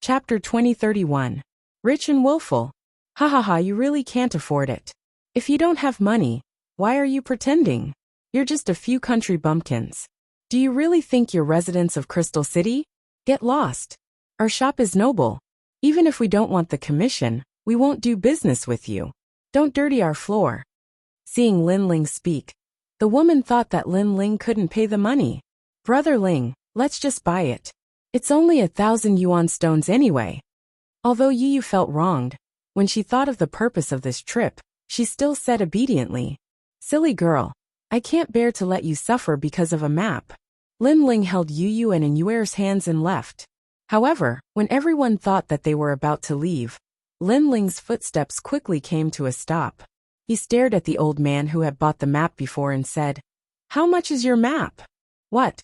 Chapter 2031. Rich and willful. Ha ha ha, you really can't afford it. If you don't have money, why are you pretending? You're just a few country bumpkins. Do you really think you're residents of Crystal City? Get lost. Our shop is noble. Even if we don't want the commission, we won't do business with you. Don't dirty our floor. Seeing Lin Ling speak, the woman thought that Lin Ling couldn't pay the money. Brother Ling, let's just buy it. It's only 1,000 yuan stones anyway. Although Yu felt wronged, when she thought of the purpose of this trip, she still said obediently, "Silly girl, I can't bear to let you suffer because of a map." Lin Ling held Yu and Yuer's hands and left. However, when everyone thought that they were about to leave, Lin Ling's footsteps quickly came to a stop. He stared at the old man who had bought the map before and said, "How much is your map?" "What?"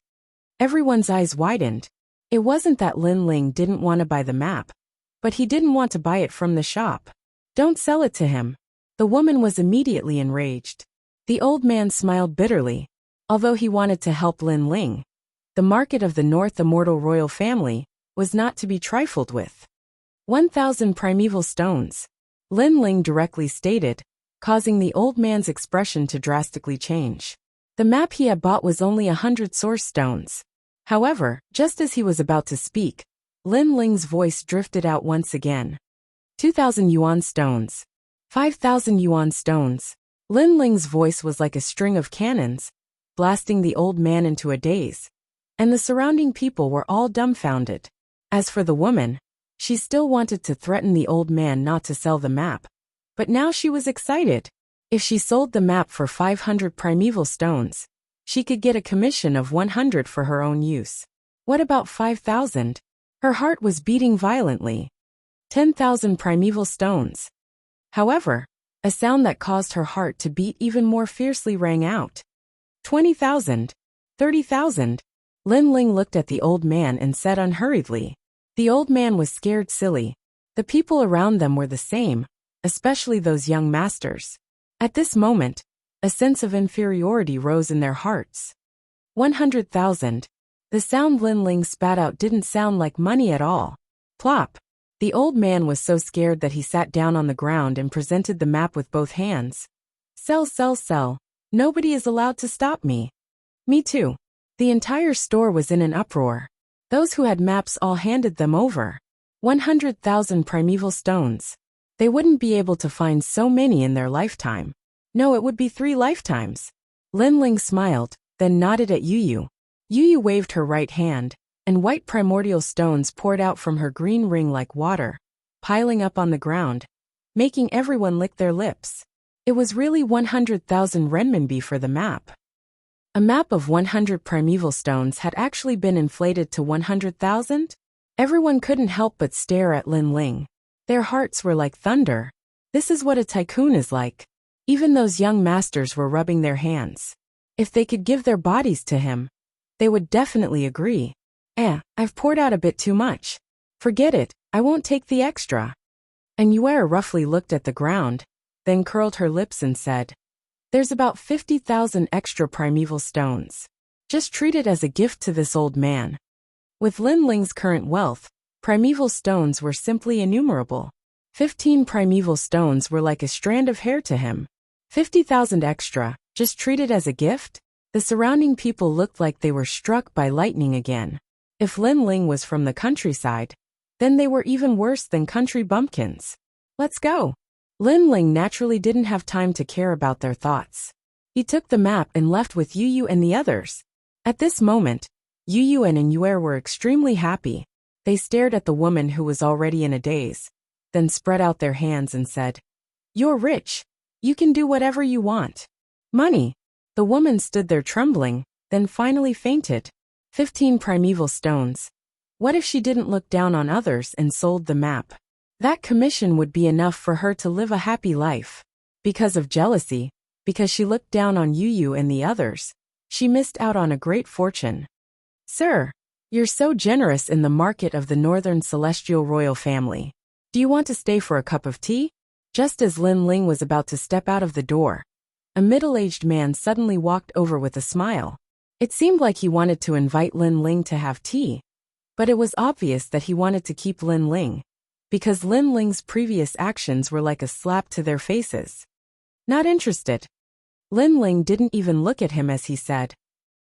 Everyone's eyes widened. It wasn't that Lin Ling didn't want to buy the map, but he didn't want to buy it from the shop. "Don't sell it to him." The woman was immediately enraged. The old man smiled bitterly. Although he wanted to help Lin Ling, the market of the North Immortal royal family was not to be trifled with. 1,000 primeval stones, Lin Ling directly stated, causing the old man's expression to drastically change. The map he had bought was only 100 source stones. However, just as he was about to speak, Lin Ling's voice drifted out once again. 2,000 yuan stones. 5,000 yuan stones. Lin Ling's voice was like a string of cannons, blasting the old man into a daze. And the surrounding people were all dumbfounded. As for the woman, she still wanted to threaten the old man not to sell the map. But now she was excited. If she sold the map for 500 primeval stones, she could get a commission of 100 for her own use. What about 5,000? Her heart was beating violently. 10,000 primeval stones. However, a sound that caused her heart to beat even more fiercely rang out. 20,000. 30,000. Lin Ling looked at the old man and said unhurriedly. The old man was scared silly. The people around them were the same, especially those young masters. At this moment, a sense of inferiority rose in their hearts. 100,000. The sound Lin Ling spat out didn't sound like money at all. Plop. The old man was so scared that he sat down on the ground and presented the map with both hands. Sell, sell, sell. Nobody is allowed to stop me. Me too. The entire store was in an uproar. Those who had maps all handed them over. 100,000 primeval stones. They wouldn't be able to find so many in their lifetime. No, it would be 3 lifetimes. Lin Ling smiled, then nodded at Yu. Yu waved her right hand, and white primordial stones poured out from her green ring like water, piling up on the ground, making everyone lick their lips. It was really 100,000 renminbi for the map. A map of 100 primeval stones had actually been inflated to 100,000? Everyone couldn't help but stare at Lin Ling. Their hearts were like thunder. This is what a tycoon is like. Even those young masters were rubbing their hands. If they could give their bodies to him, they would definitely agree. I've poured out a bit too much. Forget it, I won't take the extra. And Yuer roughly looked at the ground, then curled her lips and said, "There's about 50,000 extra primeval stones. Just treat it as a gift to this old man." With Lin Ling's current wealth, primeval stones were simply innumerable. 15 primeval stones were like a strand of hair to him. 50,000 extra, just treat it as a gift? The surrounding people looked like they were struck by lightning again. If Lin Ling was from the countryside, then they were even worse than country bumpkins. Let's go. Lin Ling naturally didn't have time to care about their thoughts. He took the map and left with Yu and the others. At this moment, Yu and Yuer were extremely happy. They stared at the woman who was already in a daze, then spread out their hands and said, "You're rich. You can do whatever you want." Money. The woman stood there trembling, then finally fainted. 15 primeval stones. What if she didn't look down on others and sold the map? That commission would be enough for her to live a happy life. Because of jealousy, because she looked down on Yu and the others, she missed out on a great fortune. "Sir, you're so generous in the market of the Northern Celestial Royal Family. Do you want to stay for a cup of tea?" Just as Lin Ling was about to step out of the door, a middle-aged man suddenly walked over with a smile. It seemed like he wanted to invite Lin Ling to have tea. But it was obvious that he wanted to keep Lin Ling, because Lin Ling's previous actions were like a slap to their faces. Not interested. Lin Ling didn't even look at him as he said,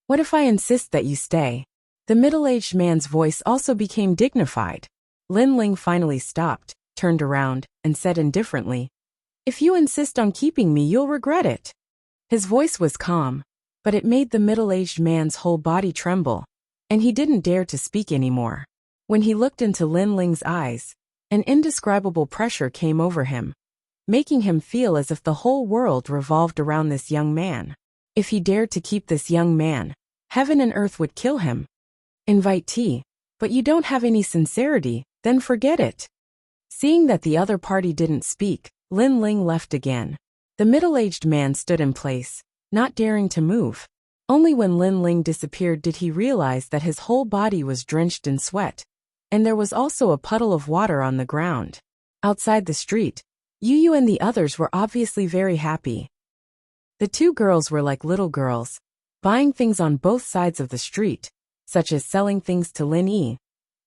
"What if I insist that you stay?" The middle-aged man's voice also became dignified. Lin Ling finally stopped, turned around, and said indifferently, "If you insist on keeping me, you'll regret it." His voice was calm, but it made the middle-aged man's whole body tremble, and he didn't dare to speak anymore. When he looked into Lin Ling's eyes, an indescribable pressure came over him, making him feel as if the whole world revolved around this young man. If he dared to keep this young man, heaven and earth would kill him. "Invite tea, but you don't have any sincerity, then forget it." Seeing that the other party didn't speak, Lin Ling left again. The middle-aged man stood in place, not daring to move. Only when Lin Ling disappeared did he realize that his whole body was drenched in sweat, and there was also a puddle of water on the ground. Outside the street, Yu and the others were obviously very happy. The two girls were like little girls, buying things on both sides of the street, such as selling things to Lin Yi,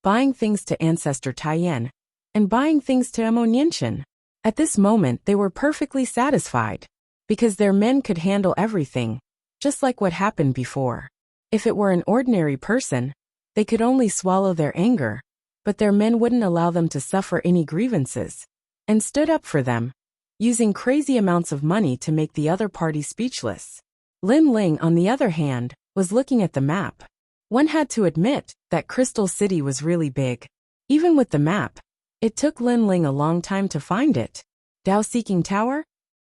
buying things to ancestor Taiyan, and buying things to Emo Nianchen. At this moment they were perfectly satisfied, because their men could handle everything, just like what happened before. If it were an ordinary person, they could only swallow their anger, but their men wouldn't allow them to suffer any grievances, and stood up for them, using crazy amounts of money to make the other party speechless. Lin Ling, on the other hand, was looking at the map. One had to admit that Crystal City was really big. Even with the map, it took Lin Ling a long time to find it. Dao-Seeking Tower?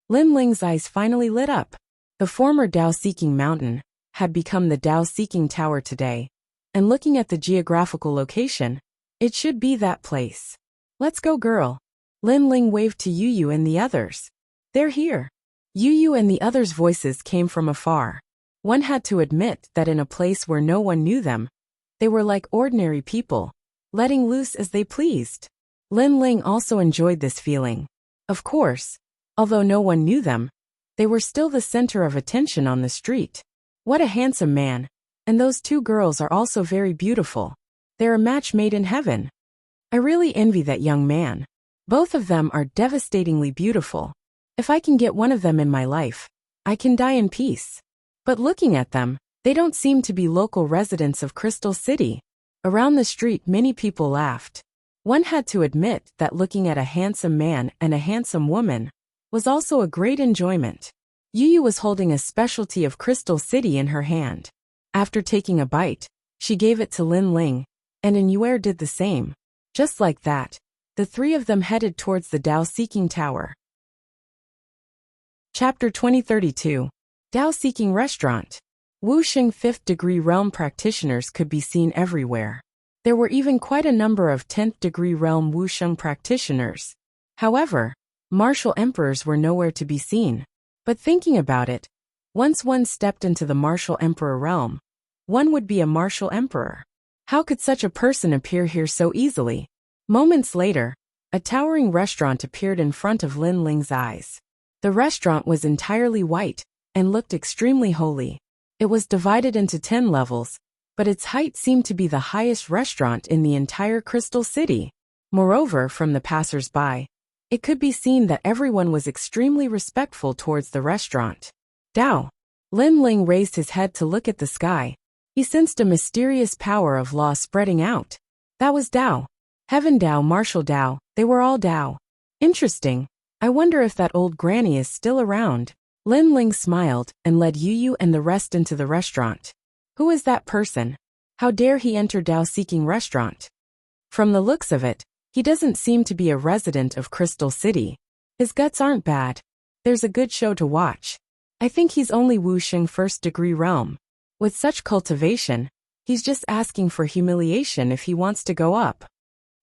Lin Ling's eyes finally lit up. The former Dao-Seeking Mountain had become the Dao-Seeking Tower today, and looking at the geographical location, it should be that place. "Let's go, girl." Lin Ling waved to Yu and the others. "They're here." Yu and the others' voices came from afar. One had to admit that in a place where no one knew them, they were like ordinary people, letting loose as they pleased. Lin Ling also enjoyed this feeling. Of course, although no one knew them, they were still the center of attention on the street. What a handsome man, and those two girls are also very beautiful. They're a match made in heaven. I really envy that young man. Both of them are devastatingly beautiful. If I can get one of them in my life, I can die in peace. But looking at them, they don't seem to be local residents of Crystal City. Around the street many people laughed. One had to admit that looking at a handsome man and a handsome woman was also a great enjoyment. Yu was holding a specialty of Crystal City in her hand. After taking a bite, she gave it to Lin Ling, and Yu did the same. Just like that, the three of them headed towards the Dao-Seeking Tower. Chapter 2032. Dao-Seeking Restaurant. Wuxia 5th degree realm practitioners could be seen everywhere. There were even quite a number of 10th degree realm Wuxia practitioners. However, martial emperors were nowhere to be seen. But thinking about it, once one stepped into the martial emperor realm, one would be a martial emperor. How could such a person appear here so easily? Moments later, a towering restaurant appeared in front of Lin Ling's eyes. The restaurant was entirely white and looked extremely holy. It was divided into 10 levels, but its height seemed to be the highest restaurant in the entire Crystal City. Moreover, from the passers-by, it could be seen that everyone was extremely respectful towards the restaurant. Dao. Lin Ling raised his head to look at the sky. He sensed a mysterious power of law spreading out. That was Dao. Heaven Dao, Martial Dao, they were all Dao. Interesting. I wonder if that old granny is still around. Lin Ling smiled and led Yu and the rest into the restaurant. Who is that person? How dare he enter Dao-Seeking Restaurant? From the looks of it, he doesn't seem to be a resident of Crystal City. His guts aren't bad. There's a good show to watch. I think he's only Wuxia 1st degree realm. With such cultivation, he's just asking for humiliation if he wants to go up.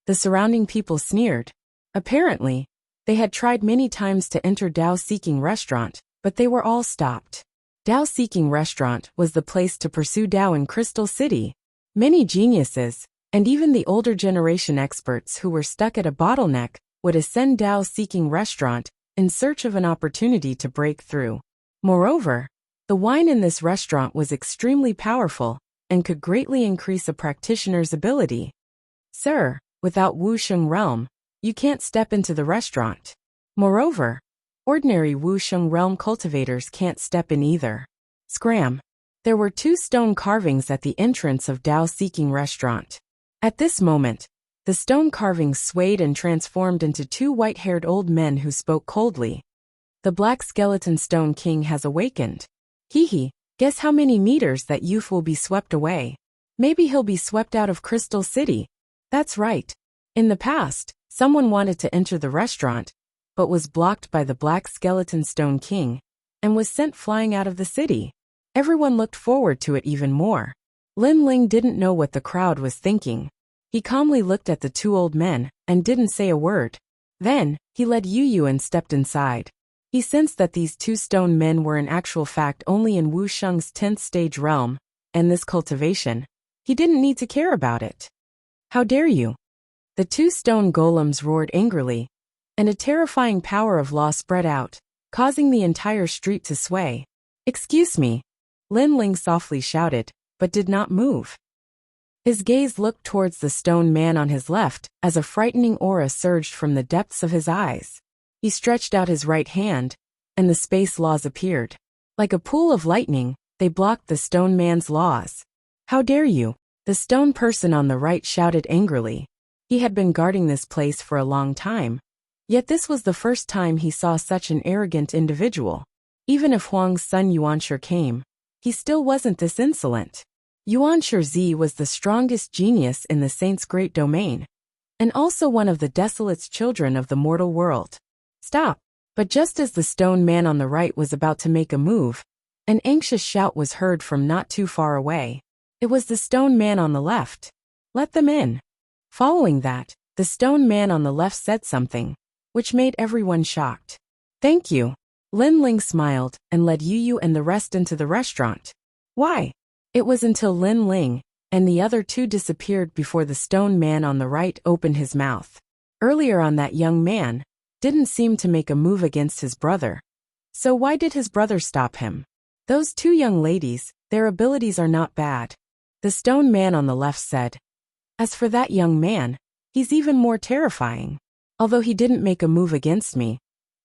The surrounding people sneered. Apparently, they had tried many times to enter Dao-Seeking Restaurant, but they were all stopped. Dao-Seeking Restaurant was the place to pursue Dao in Crystal City. Many geniuses, and even the older generation experts who were stuck at a bottleneck, would ascend Dao-Seeking Restaurant in search of an opportunity to break through. Moreover, the wine in this restaurant was extremely powerful, and could greatly increase a practitioner's ability. Sir, without Wuxia realm, you can't step into the restaurant. Moreover, ordinary Wuxia realm cultivators can't step in either. Scram. There were 2 stone carvings at the entrance of Dao Seeking Restaurant. At this moment, the stone carvings swayed and transformed into 2 white-haired old men who spoke coldly. The Black Skeleton Stone King has awakened. Hee, guess how many meters that youth will be swept away? Maybe he'll be swept out of Crystal City. That's right. In the past, someone wanted to enter the restaurant, but was blocked by the Black Skeleton Stone King, and was sent flying out of the city. Everyone looked forward to it even more. Lin Ling didn't know what the crowd was thinking. He calmly looked at the 2 old men, and didn't say a word. Then, he led Yu and stepped inside. He sensed that these 2 stone men were in actual fact only in Wuxia's 10th stage realm, and this cultivation, he didn't need to care about it. How dare you? The 2 stone golems roared angrily, and a terrifying power of law spread out, causing the entire street to sway. Excuse me, Lin Ling softly shouted, but did not move. His gaze looked towards the stone man on his left as a frightening aura surged from the depths of his eyes. He stretched out his right hand, and the space laws appeared. Like a pool of lightning, they blocked the stone man's laws. How dare you? The stone person on the right shouted angrily. He had been guarding this place for a long time, yet this was the first time he saw such an arrogant individual. Even if Huang's son Yuanshi came, he still wasn't this insolent. Yuanshi Z was the strongest genius in the Saint's great domain, and also one of the Desolate's children of the mortal world. Stop! But just as the stone man on the right was about to make a move, an anxious shout was heard from not too far away. It was the stone man on the left. Let them in. Following that, the stone man on the left said something, which made everyone shocked. Thank you. Lin Ling smiled and led Yu and the rest into the restaurant. Why? It was until Lin Ling and the other 2 disappeared before the stone man on the right opened his mouth. Earlier on, that young man didn't seem to make a move against his brother. So why did his brother stop him? Those 2 young ladies, their abilities are not bad, the stone man on the left said. As for that young man, he's even more terrifying. Although he didn't make a move against me,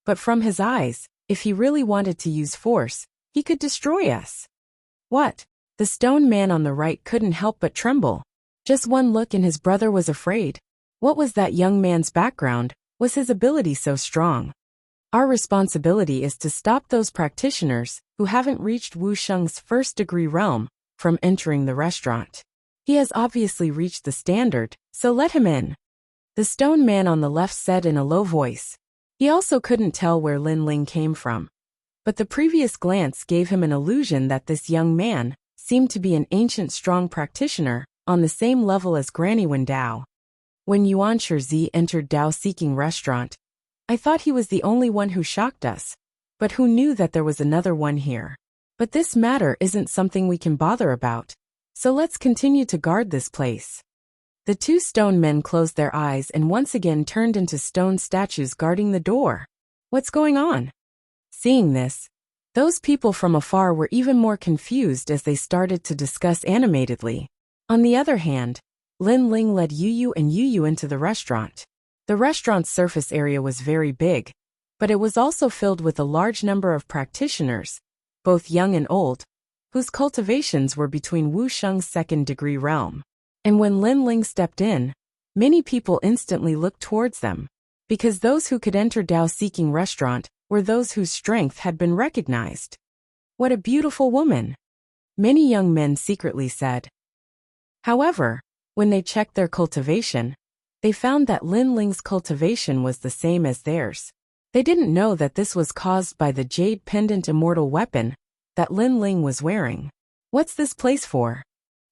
but from his eyes, if he really wanted to use force, he could destroy us. What? The stone man on the right couldn't help but tremble. Just one look and his brother was afraid. What was that young man's background? Was his ability so strong? Our responsibility is to stop those practitioners who haven't reached Wuxia's 1st degree realm from entering the restaurant. He has obviously reached the standard, so let him in. The stone man on the left said in a low voice. He also couldn't tell where Lin Ling came from, but the previous glance gave him an illusion that this young man seemed to be an ancient strong practitioner on the same level as Granny Wen Dao. When Yuanshi Z entered Dao Seeking Restaurant, I thought he was the only one who shocked us, but who knew that there was another one here? But this matter isn't something we can bother about, so let's continue to guard this place. The 2 stone men closed their eyes and once again turned into stone statues guarding the door. What's going on? Seeing this, those people from afar were even more confused as they started to discuss animatedly. On the other hand, Lin Ling led Yu and Yu into the restaurant. The restaurant's surface area was very big, but it was also filled with a large number of practitioners, both young and old, whose cultivations were between Wuxia's 2nd degree realm. And when Lin Ling stepped in, many people instantly looked towards them, because those who could enter Dao Seeking Restaurant were those whose strength had been recognized. What a beautiful woman! Many young men secretly said. However, when they checked their cultivation, they found that Lin Ling's cultivation was the same as theirs. They didn't know that this was caused by the jade pendant immortal weapon that Lin Ling was wearing. What's this place for?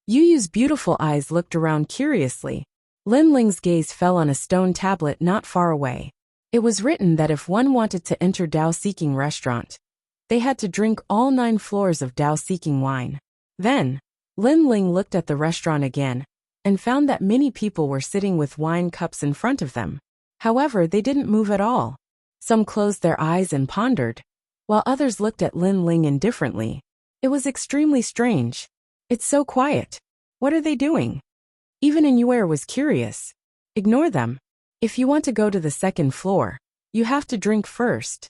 Yu's beautiful eyes looked around curiously. Lin Ling's gaze fell on a stone tablet not far away. It was written that if one wanted to enter Dao Seeking Restaurant, they had to drink all 9 floors of Dao Seeking wine. Then, Lin Ling looked at the restaurant again, and found that many people were sitting with wine cups in front of them. However, they didn't move at all. Some closed their eyes and pondered, while others looked at Lin Ling indifferently. It was extremely strange. It's so quiet. What are they doing? Even Inuer was curious. Ignore them. If you want to go to the second floor, you have to drink first.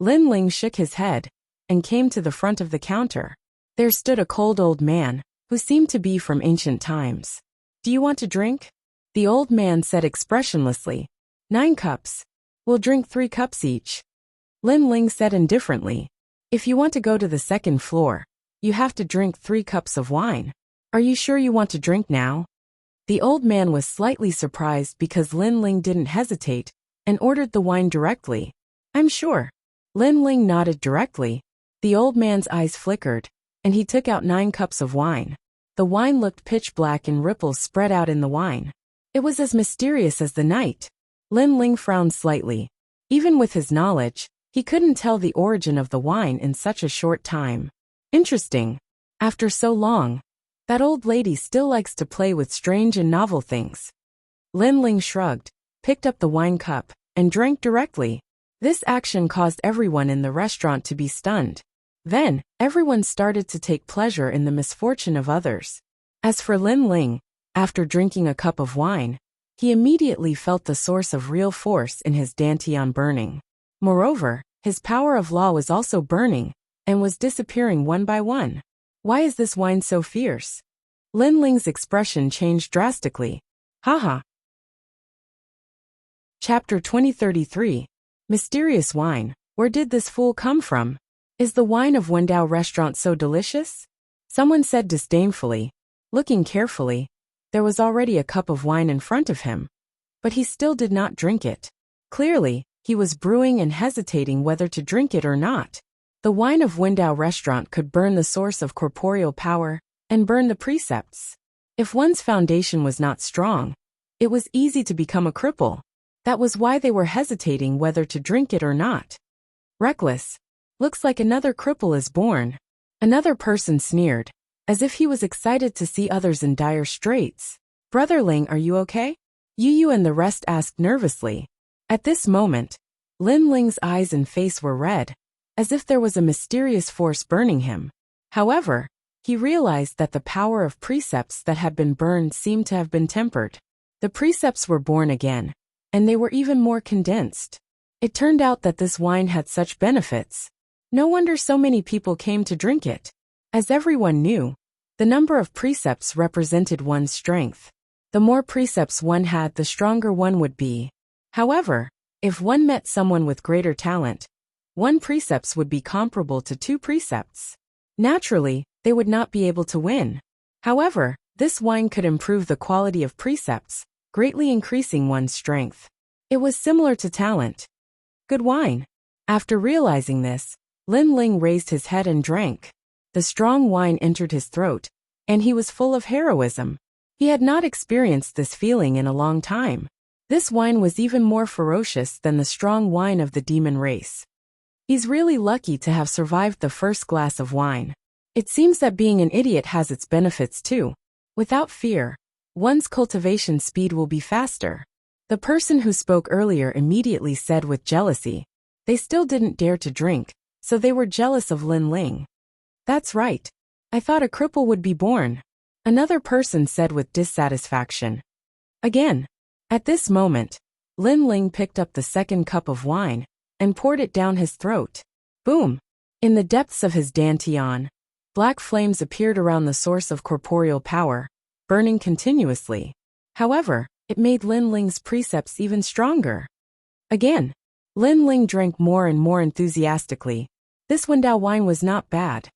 Lin Ling shook his head and came to the front of the counter. There stood a cold old man, who seemed to be from ancient times. Do you want to drink? The old man said expressionlessly. 9 cups. We'll drink 3 cups each. Lin Ling said indifferently. If you want to go to the second floor, you have to drink 3 cups of wine. Are you sure you want to drink now? The old man was slightly surprised because Lin Ling didn't hesitate and ordered the wine directly. I'm sure. Lin Ling nodded directly. The old man's eyes flickered, and he took out 9 cups of wine. The wine looked pitch black and ripples spread out in the wine. It was as mysterious as the night. Lin Ling frowned slightly. Even with his knowledge, he couldn't tell the origin of the wine in such a short time. Interesting. After so long, that old lady still likes to play with strange and novel things. Lin Ling shrugged, picked up the wine cup, and drank directly. This action caused everyone in the restaurant to be stunned. Then, everyone started to take pleasure in the misfortune of others. As for Lin Ling, after drinking a cup of wine, he immediately felt the source of real force in his dantian burning. Moreover, his power of law was also burning, and was disappearing one by one. Why is this wine so fierce? Lin Ling's expression changed drastically. Haha. Chapter 2033. Mysterious wine. Where did this fool come from? Is the wine of Wendao restaurant so delicious? Someone said disdainfully. Looking carefully, there was already a cup of wine in front of him. But he still did not drink it. Clearly, he was brewing and hesitating whether to drink it or not. The wine of Wendao restaurant could burn the source of corporeal power and burn the precepts. If one's foundation was not strong, it was easy to become a cripple. That was why they were hesitating whether to drink it or not. Reckless. Looks like another cripple is born. Another person sneered, as if he was excited to see others in dire straits. Brother Ling, are you okay? Yu and the rest asked nervously. At this moment, Lin Ling's eyes and face were red, as if there was a mysterious force burning him. However, he realized that the power of precepts that had been burned seemed to have been tempered. The precepts were born again, and they were even more condensed. It turned out that this wine had such benefits. No wonder so many people came to drink it. As everyone knew, the number of precepts represented one's strength. The more precepts one had, the stronger one would be. However, if one met someone with greater talent, 1 precepts would be comparable to 2 precepts. Naturally, they would not be able to win. However, this wine could improve the quality of precepts, greatly increasing one's strength. It was similar to talent. Good wine. After realizing this, Lin Ling raised his head and drank. The strong wine entered his throat, and he was full of heroism. He had not experienced this feeling in a long time. This wine was even more ferocious than the strong wine of the demon race. He's really lucky to have survived the first glass of wine. It seems that being an idiot has its benefits too. Without fear, one's cultivation speed will be faster. The person who spoke earlier immediately said with jealousy. They still didn't dare to drink, so they were jealous of Lin Ling. That's right. I thought a cripple would be born. Another person said with dissatisfaction. Again. At this moment, Lin Ling picked up the second cup of wine and poured it down his throat. Boom! In the depths of his dantian, black flames appeared around the source of corporeal power, burning continuously. However, it made Lin Ling's precepts even stronger. Again, Lin Ling drank more and more enthusiastically. This Wendao wine was not bad.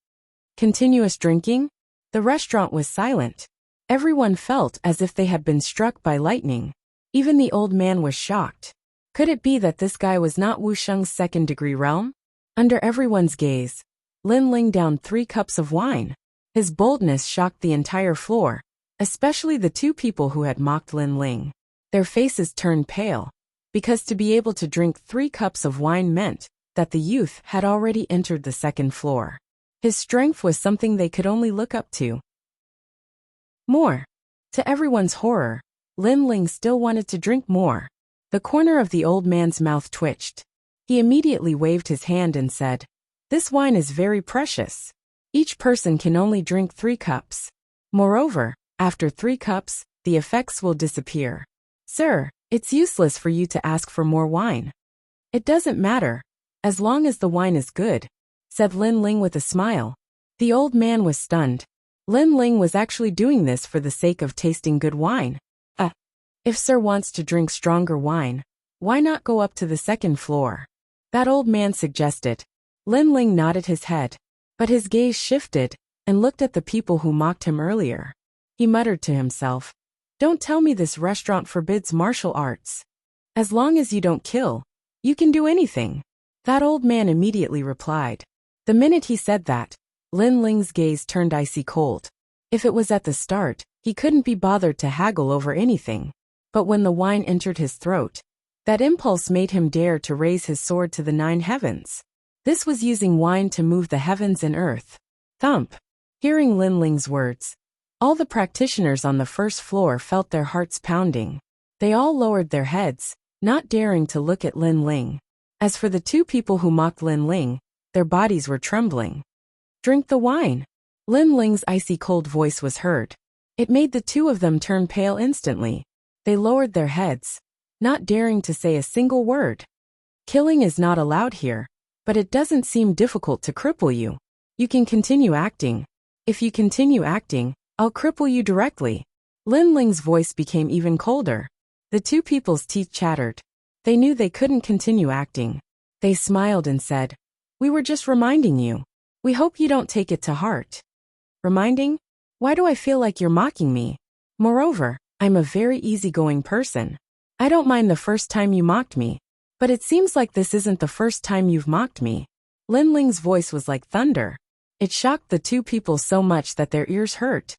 Continuous drinking? The restaurant was silent. Everyone felt as if they had been struck by lightning. Even the old man was shocked. Could it be that this guy was not Wuxia's second-degree realm? Under everyone's gaze, Lin Ling downed 3 cups of wine. His boldness shocked the entire floor, especially the 2 people who had mocked Lin Ling. Their faces turned pale, because to be able to drink 3 cups of wine meant that the youth had already entered the second floor. His strength was something they could only look up to. More. To everyone's horror, Lin Ling still wanted to drink more. The corner of the old man's mouth twitched. He immediately waved his hand and said, "This wine is very precious. Each person can only drink 3 cups. Moreover, after 3 cups, the effects will disappear. Sir, it's useless for you to ask for more wine. It doesn't matter, as long as the wine is good, said Lin Ling with a smile. The old man was stunned. Lin Ling was actually doing this for the sake of tasting good wine. If Sir wants to drink stronger wine, why not go up to the 2nd floor? That old man suggested. Lin Ling nodded his head, but his gaze shifted and looked at the people who mocked him earlier. He muttered to himself, "Don't tell me this restaurant forbids martial arts. As long as you don't kill, you can do anything." That old man immediately replied. The minute he said that, Lin Ling's gaze turned icy cold. If it was at the start, he couldn't be bothered to haggle over anything. But when the wine entered his throat, that impulse made him dare to raise his sword to the 9 heavens. This was using wine to move the heavens and earth. Thump! Hearing Lin Ling's words, all the practitioners on the 1st floor felt their hearts pounding. They all lowered their heads, not daring to look at Lin Ling. As for the 2 people who mocked Lin Ling, their bodies were trembling. "Drink the wine." Lin Ling's icy cold voice was heard. It made the 2 of them turn pale instantly. They lowered their heads, not daring to say a single word. "Killing is not allowed here, but it doesn't seem difficult to cripple you. You can continue acting. If you continue acting, I'll cripple you directly." Lin Ling's voice became even colder. The 2 people's teeth chattered. They knew they couldn't continue acting. They smiled and said, "We were just reminding you. We hope you don't take it to heart." "Reminding? Why do I feel like you're mocking me? Moreover, I'm a very easygoing person. I don't mind the first time you mocked me, but it seems like this isn't the first time you've mocked me." Lin Ling's voice was like thunder. It shocked the 2 people so much that their ears hurt.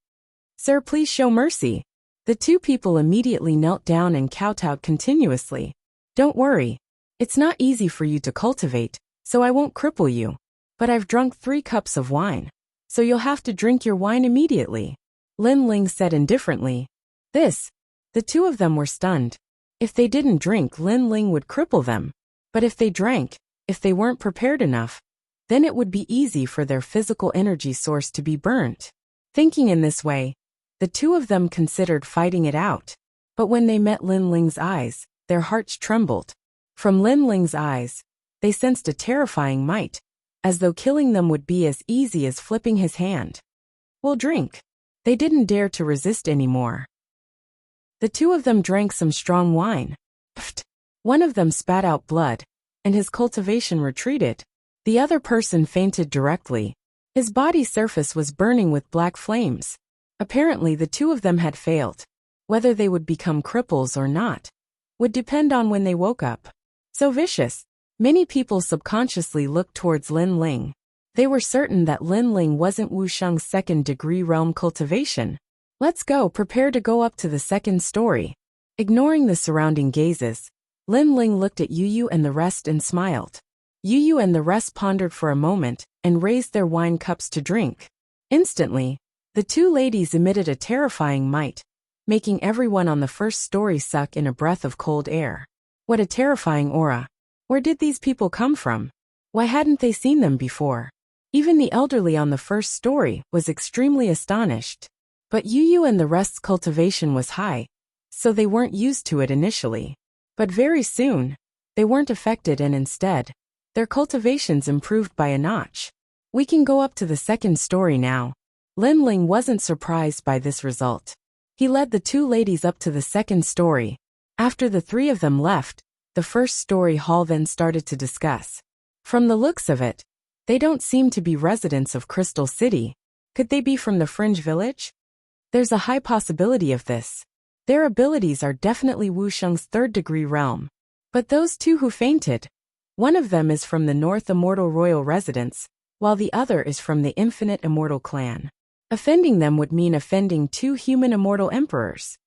"Sir, please show mercy." The 2 people immediately knelt down and kowtowed continuously. "Don't worry. It's not easy for you to cultivate, so I won't cripple you. But I've drunk 3 cups of wine, so you'll have to drink your wine immediately," Lin Ling said indifferently. The 2 of them were stunned. If they didn't drink, Lin Ling would cripple them. But if they drank, if they weren't prepared enough, then it would be easy for their physical energy source to be burnt. Thinking in this way, the 2 of them considered fighting it out. But when they met Lin Ling's eyes, their hearts trembled. From Lin Ling's eyes, they sensed a terrifying might, as though killing them would be as easy as flipping his hand. "We'll drink." They didn't dare to resist anymore. The 2 of them drank some strong wine. Pfft! One of them spat out blood, and his cultivation retreated. The other person fainted directly. His body surface was burning with black flames. Apparently the 2 of them had failed. Whether they would become cripples or not would depend on when they woke up. So vicious. Many people subconsciously looked towards Lin Ling. They were certain that Lin Ling wasn't Wuxiang's 2nd-degree realm cultivation. "Let's go, prepare to go up to the 2nd story." Ignoring the surrounding gazes, Lin Ling looked at Yu and the rest and smiled. Yu and the rest pondered for a moment and raised their wine cups to drink. Instantly, the 2 ladies emitted a terrifying might, making everyone on the 1st story suck in a breath of cold air. What a terrifying aura. Where did these people come from? Why hadn't they seen them before? Even the elderly on the 1st story was extremely astonished. But Yu and the rest's cultivation was high, so they weren't used to it initially. But very soon, they weren't affected and instead, their cultivations improved by a notch. "We can go up to the 2nd story now." Lin Ling wasn't surprised by this result. He led the 2 ladies up to the 2nd story. After the 3 of them left, the 1st story hall then started to discuss. From the looks of it, they don't seem to be residents of Crystal City. Could they be from the fringe village? There's a high possibility of this. Their abilities are definitely Wuxiang's 3rd-degree realm. But those 2 who fainted, one of them is from the North Immortal Royal Residence, while the other is from the Infinite Immortal Clan. Offending them would mean offending 2 human immortal emperors.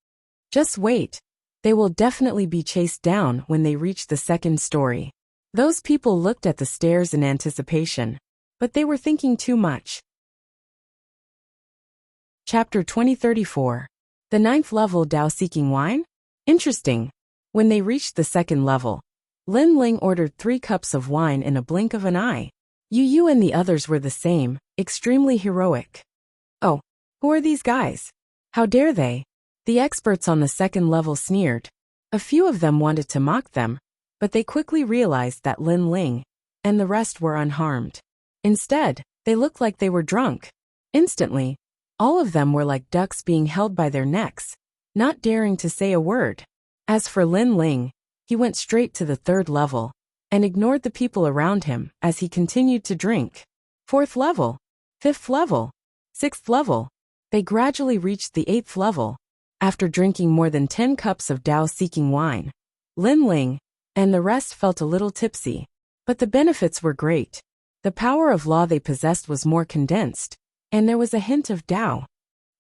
Just wait. They will definitely be chased down when they reach the 2nd story. Those people looked at the stairs in anticipation, but they were thinking too much. Chapter 2034. The 9th level Dao Seeking Wine? Interesting. When they reached the 2nd level, Lin Ling ordered 3 cups of wine in a blink of an eye. Yu and the others were the same, extremely heroic. "Oh, Who are these guys? How dare they? The experts on the second level sneered. A few of them wanted to mock them, but they quickly realized that Lin Ling and the rest were unharmed. Instead, they looked like they were drunk. Instantly, all of them were like ducks being held by their necks, not daring to say a word. As for Lin Ling, he went straight to the third level and ignored the people around him as he continued to drink. Fourth level, fifth level, sixth level. They gradually reached the eighth level. After drinking more than 10 cups of Tao-seeking wine, Lin Ling and the rest felt a little tipsy. But the benefits were great. The power of law they possessed was more condensed, and there was a hint of Tao.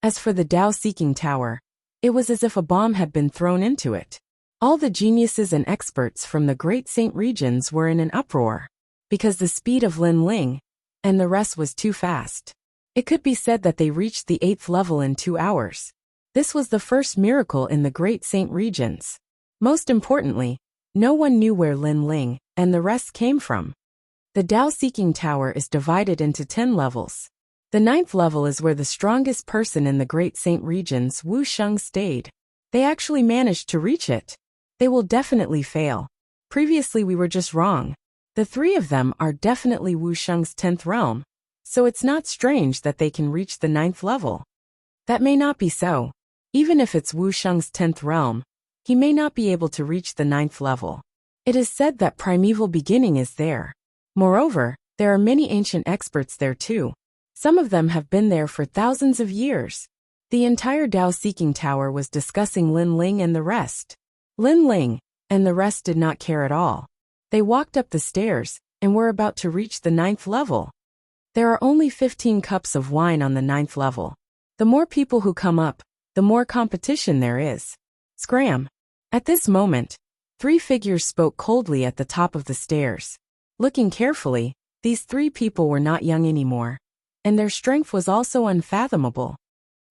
As for the Tao-seeking tower, it was as if a bomb had been thrown into it. All the geniuses and experts from the Great Saint regions were in an uproar, because the speed of Lin Ling and the rest was too fast. It could be said that they reached the 8th level in 2 hours. This was the first miracle in the Great Saint regions. Most importantly, no one knew where Lin Ling and the rest came from. The Tao-seeking tower is divided into 10 levels. The 9th level is where the strongest person in the Great Saint regions, Wuxia, stayed. They actually managed to reach it. They will definitely fail. Previously we were just wrong. The 3 of them are definitely Wuxia's 10th realm, so it's not strange that they can reach the 9th level. That may not be so. Even if it's Wuxia's 10th realm, he may not be able to reach the 9th level. It is said that primeval beginning is there. Moreover, there are many ancient experts there too. Some of them have been there for thousands of years. The entire Tao-seeking tower was discussing Lin Ling and the rest. Lin Ling and the rest did not care at all. They walked up the stairs and were about to reach the 9th level. There are only 15 cups of wine on the 9th level. The more people who come up, the more competition there is. Scram! At this moment, 3 figures spoke coldly at the top of the stairs. Looking carefully, these 3 people were not young anymore, and their strength was also unfathomable.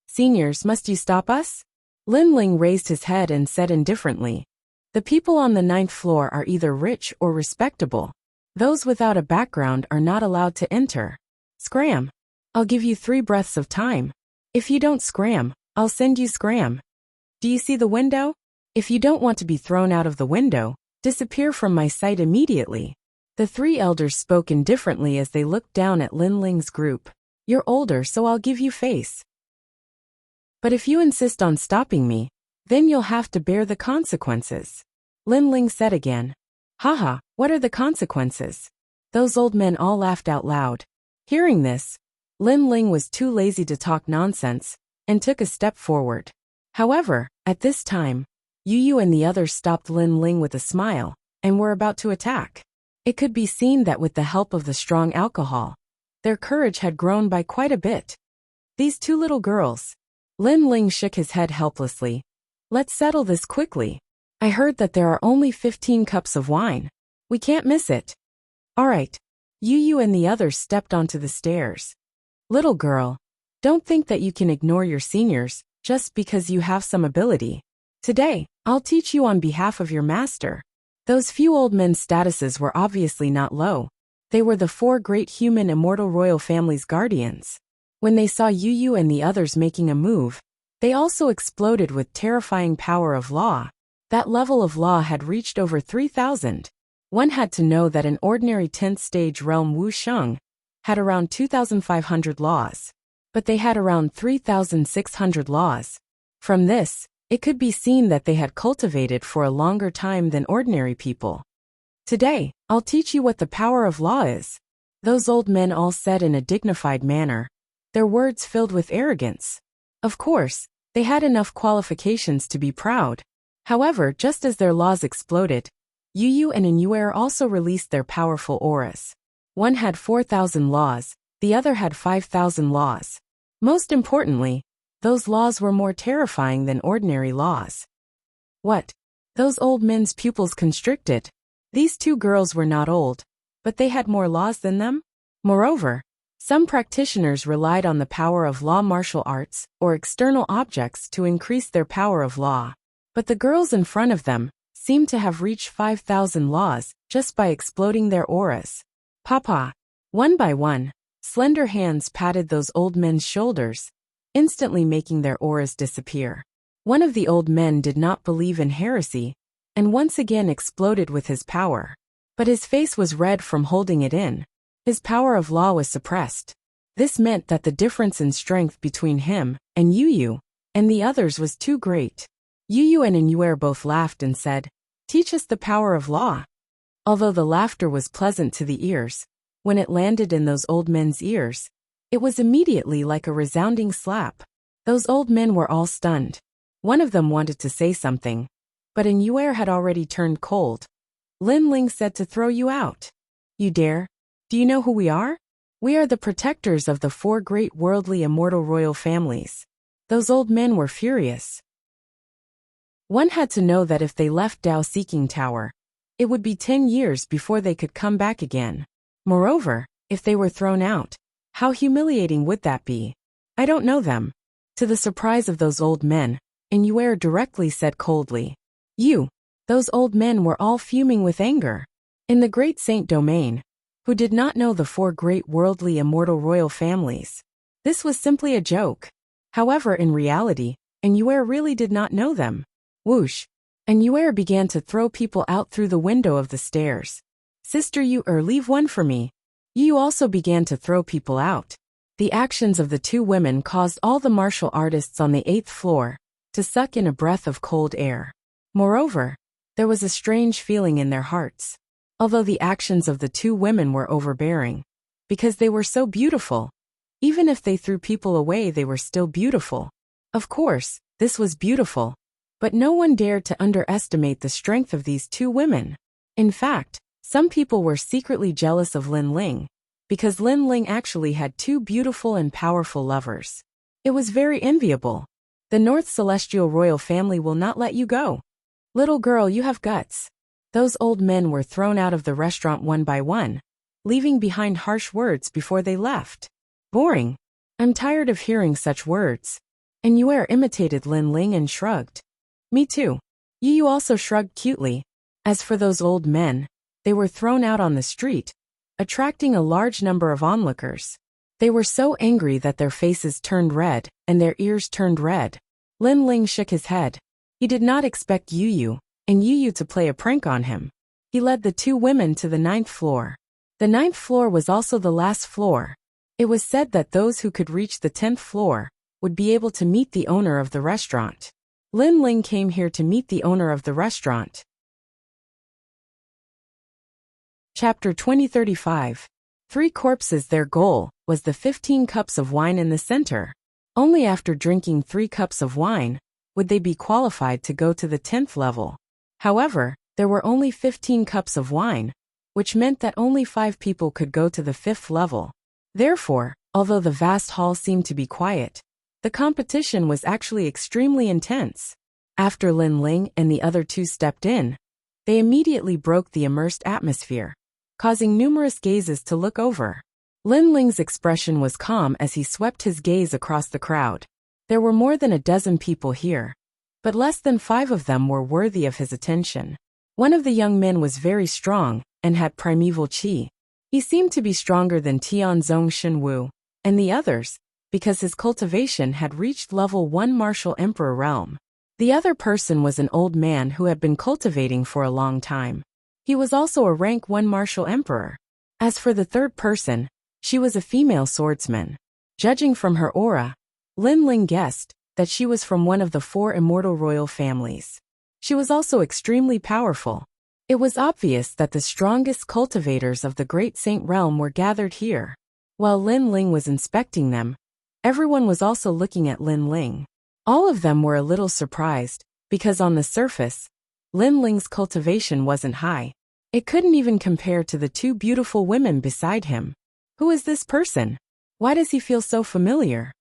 Seniors, must you stop us? Lin Ling raised his head and said indifferently, the people on the 9th floor are either rich or respectable. Those without a background are not allowed to enter. Scram! I'll give you 3 breaths of time. If you don't scram, I'll send you scram. Do you see the window? If you don't want to be thrown out of the window, disappear from my sight immediately. The 3 elders spoke indifferently as they looked down at Lin Ling's group. You're older, so I'll give you face. But if you insist on stopping me, then you'll have to bear the consequences. Lin Ling said again. Haha, what are the consequences? Those old men all laughed out loud. Hearing this, Lin Ling was too lazy to talk nonsense and took a step forward. However, at this time, Yu and the others stopped Lin Ling with a smile and were about to attack. It could be seen that with the help of the strong alcohol, their courage had grown by quite a bit. These 2 little girls. Lin Ling shook his head helplessly. Let's settle this quickly. I heard that there are only 15 cups of wine. We can't miss it. All right. Yu and the others stepped onto the stairs. Little girl, don't think that you can ignore your seniors just because you have some ability. Today, I'll teach you on behalf of your master. Those few old men's statuses were obviously not low. They were the 4 great human immortal royal family's guardians. When they saw Yu and the others making a move, they also exploded with terrifying power of law. That level of law had reached over 3,000. One had to know that an ordinary 10th stage realm Wuxiang had around 2,500 laws, but they had around 3,600 laws. From this, it could be seen that they had cultivated for a longer time than ordinary people. Today, I'll teach you what the power of law is. Those old men all said in a dignified manner, their words filled with arrogance. Of course, they had enough qualifications to be proud. However, just as their laws exploded, Yu and Inuer also released their powerful auras. One had 4,000 laws, the other had 5,000 laws. Most importantly, those laws were more terrifying than ordinary laws. What? Those old men's pupils constricted. These 2 girls were not old, but they had more laws than them? Moreover, some practitioners relied on the power of law martial arts or external objects to increase their power of law. But the girls in front of them seemed to have reached 5,000 laws just by exploding their auras. Papa. One by one, slender hands patted those old men's shoulders, instantly making their auras disappear. One of the old men did not believe in heresy, and once again exploded with his power. But his face was red from holding it in. His power of law was suppressed. This meant that the difference in strength between him and Yu and the others was too great. Yu and Inuer both laughed and said, "Teach us the power of law." Although the laughter was pleasant to the ears, when it landed in those old men's ears, it was immediately like a resounding slap. Those old men were all stunned. One of them wanted to say something, but Inuer had already turned cold. Lin Ling said to throw you out. You dare? Do you know who we are? We are the protectors of the 4 great worldly immortal royal families. Those old men were furious. One had to know that if they left Dao Seeking Tower, it would be 10 years before they could come back again. Moreover, if they were thrown out, how humiliating would that be? I don't know them. To the surprise of those old men, Inuer directly said coldly, "You." Those old men were all fuming with anger. In the great saint domain, who did not know the 4 great worldly immortal royal families, this was simply a joke. However, in reality, Inuer really did not know them. Whoosh! Inuer began to throw people out through the window of the stairs. Sister Yu, leave one for me. Yu also began to throw people out. The actions of the 2 women caused all the martial artists on the 8th floor to suck in a breath of cold air. Moreover, there was a strange feeling in their hearts. Although the actions of the 2 women were overbearing, because they were so beautiful, even if they threw people away, they were still beautiful. Of course, this was beautiful, but no one dared to underestimate the strength of these 2 women. In fact, some people were secretly jealous of Lin Ling, because Lin Ling actually had 2 beautiful and powerful lovers. It was very enviable. The North Celestial Royal Family will not let you go. Little girl, you have guts. Those old men were thrown out of the restaurant one by one, leaving behind harsh words before they left. Boring. I'm tired of hearing such words. Inuer imitated Lin Ling and shrugged. Me too. Yu also shrugged cutely. As for those old men, they were thrown out on the street, attracting a large number of onlookers. They were so angry that their faces turned red and their ears turned red. Lin Ling shook his head. He did not expect Yu and Yu to play a prank on him. He led the 2 women to the 9th floor. The 9th floor was also the last floor. It was said that those who could reach the 10th floor would be able to meet the owner of the restaurant. Lin Ling came here to meet the owner of the restaurant. Chapter 2035. 3 corpses. Their goal was the 15 cups of wine in the center. Only after drinking 3 cups of wine would they be qualified to go to the 10th level. However, there were only 15 cups of wine, which meant that only 5 people could go to the 5th level. Therefore, although the vast hall seemed to be quiet, the competition was actually extremely intense. After Lin Ling and the other 2 stepped in, they immediately broke the immersed atmosphere, causing numerous gazes to look over. Lin Ling's expression was calm as he swept his gaze across the crowd. There were more than a dozen people here, but less than 5 of them were worthy of his attention. One of the young men was very strong and had primeval qi. He seemed to be stronger than Tianzong Shenwu and the others, because his cultivation had reached level 1 martial emperor realm. The other person was an old man who had been cultivating for a long time. He was also a rank 1 martial emperor. As for the third person, she was a female swordsman. Judging from her aura, Lin Ling guessed that she was from one of the 4 immortal royal families. She was also extremely powerful. It was obvious that the strongest cultivators of the Great Saint Realm were gathered here. While Lin Ling was inspecting them, everyone was also looking at Lin Ling. All of them were a little surprised, because on the surface, Lin Ling's cultivation wasn't high. It couldn't even compare to the 2 beautiful women beside him. Who is this person? Why does he feel so familiar?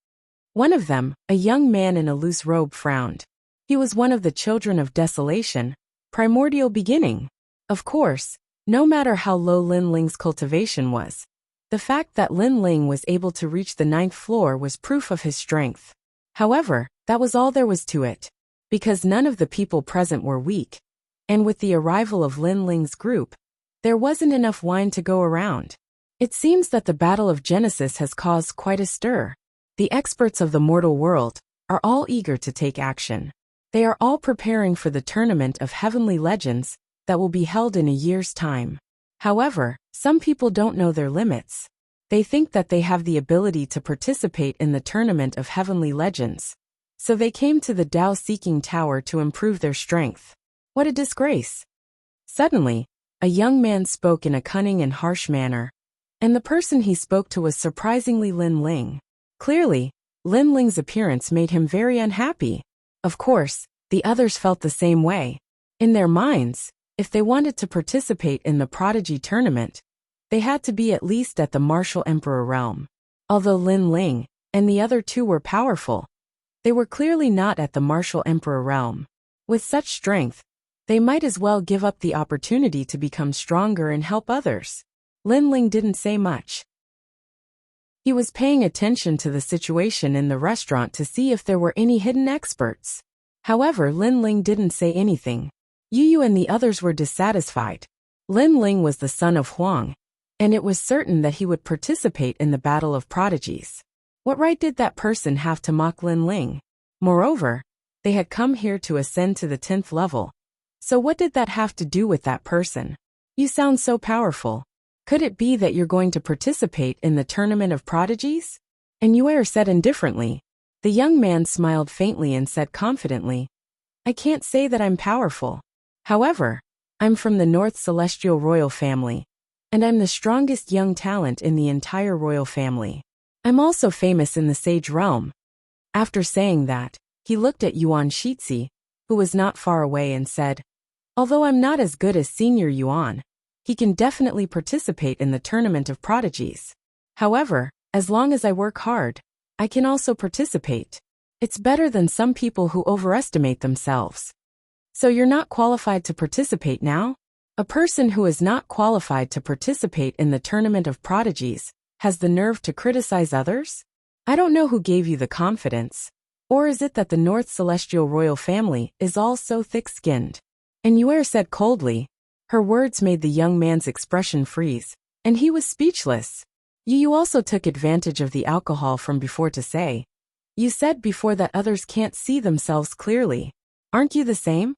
One of them, a young man in a loose robe, frowned. He was one of the children of desolation, primordial beginning. Of course, no matter how low Lin Ling's cultivation was, the fact that Lin Ling was able to reach the 9th floor was proof of his strength. However, that was all there was to it. Because none of the people present were weak, and with the arrival of Lin Ling's group, there wasn't enough wine to go around. It seems that the Battle of Genesis has caused quite a stir. The experts of the mortal world are all eager to take action. They are all preparing for the tournament of heavenly legends that will be held in a year's time. However, some people don't know their limits. They think that they have the ability to participate in the tournament of heavenly legends. So they came to the Tao-seeking tower to improve their strength. What a disgrace! Suddenly, a young man spoke in a cunning and harsh manner, and the person he spoke to was surprisingly Lin Ling. Clearly, Lin Ling's appearance made him very unhappy. Of course, the others felt the same way. In their minds, if they wanted to participate in the prodigy tournament, they had to be at least at the martial emperor realm. Although Lin Ling and the other two were powerful, they were clearly not at the martial emperor realm. With such strength, they might as well give up the opportunity to become stronger and help others. Lin Ling didn't say much. He was paying attention to the situation in the restaurant to see if there were any hidden experts. However, Lin Ling didn't say anything. Yu and the others were dissatisfied. Lin Ling was the son of Huang, and it was certain that he would participate in the battle of prodigies. What right did that person have to mock Lin Ling? Moreover, they had come here to ascend to the 10th level. So what did that have to do with that person? You sound so powerful. Could it be that you're going to participate in the tournament of prodigies? And Yue said indifferently. The young man smiled faintly and said confidently, I can't say that I'm powerful. However, I'm from the North Celestial Royal Family, and I'm the strongest young talent in the entire royal family. I'm also famous in the Sage Realm. After saying that, he looked at Yuan Shitzi, who was not far away, and said, although I'm not as good as Senior Yuan, he can definitely participate in the tournament of prodigies. However, as long as I work hard, I can also participate. It's better than some people who overestimate themselves. So you're not qualified to participate now? A person who is not qualified to participate in the tournament of prodigies has the nerve to criticize others? I don't know who gave you the confidence. Or is it that the North Celestial Royal Family is all so thick-skinned? And Yue said coldly. Her words made the young man's expression freeze, and he was speechless. You also took advantage of the alcohol from before to say, you said before that others can't see themselves clearly. Aren't you the same?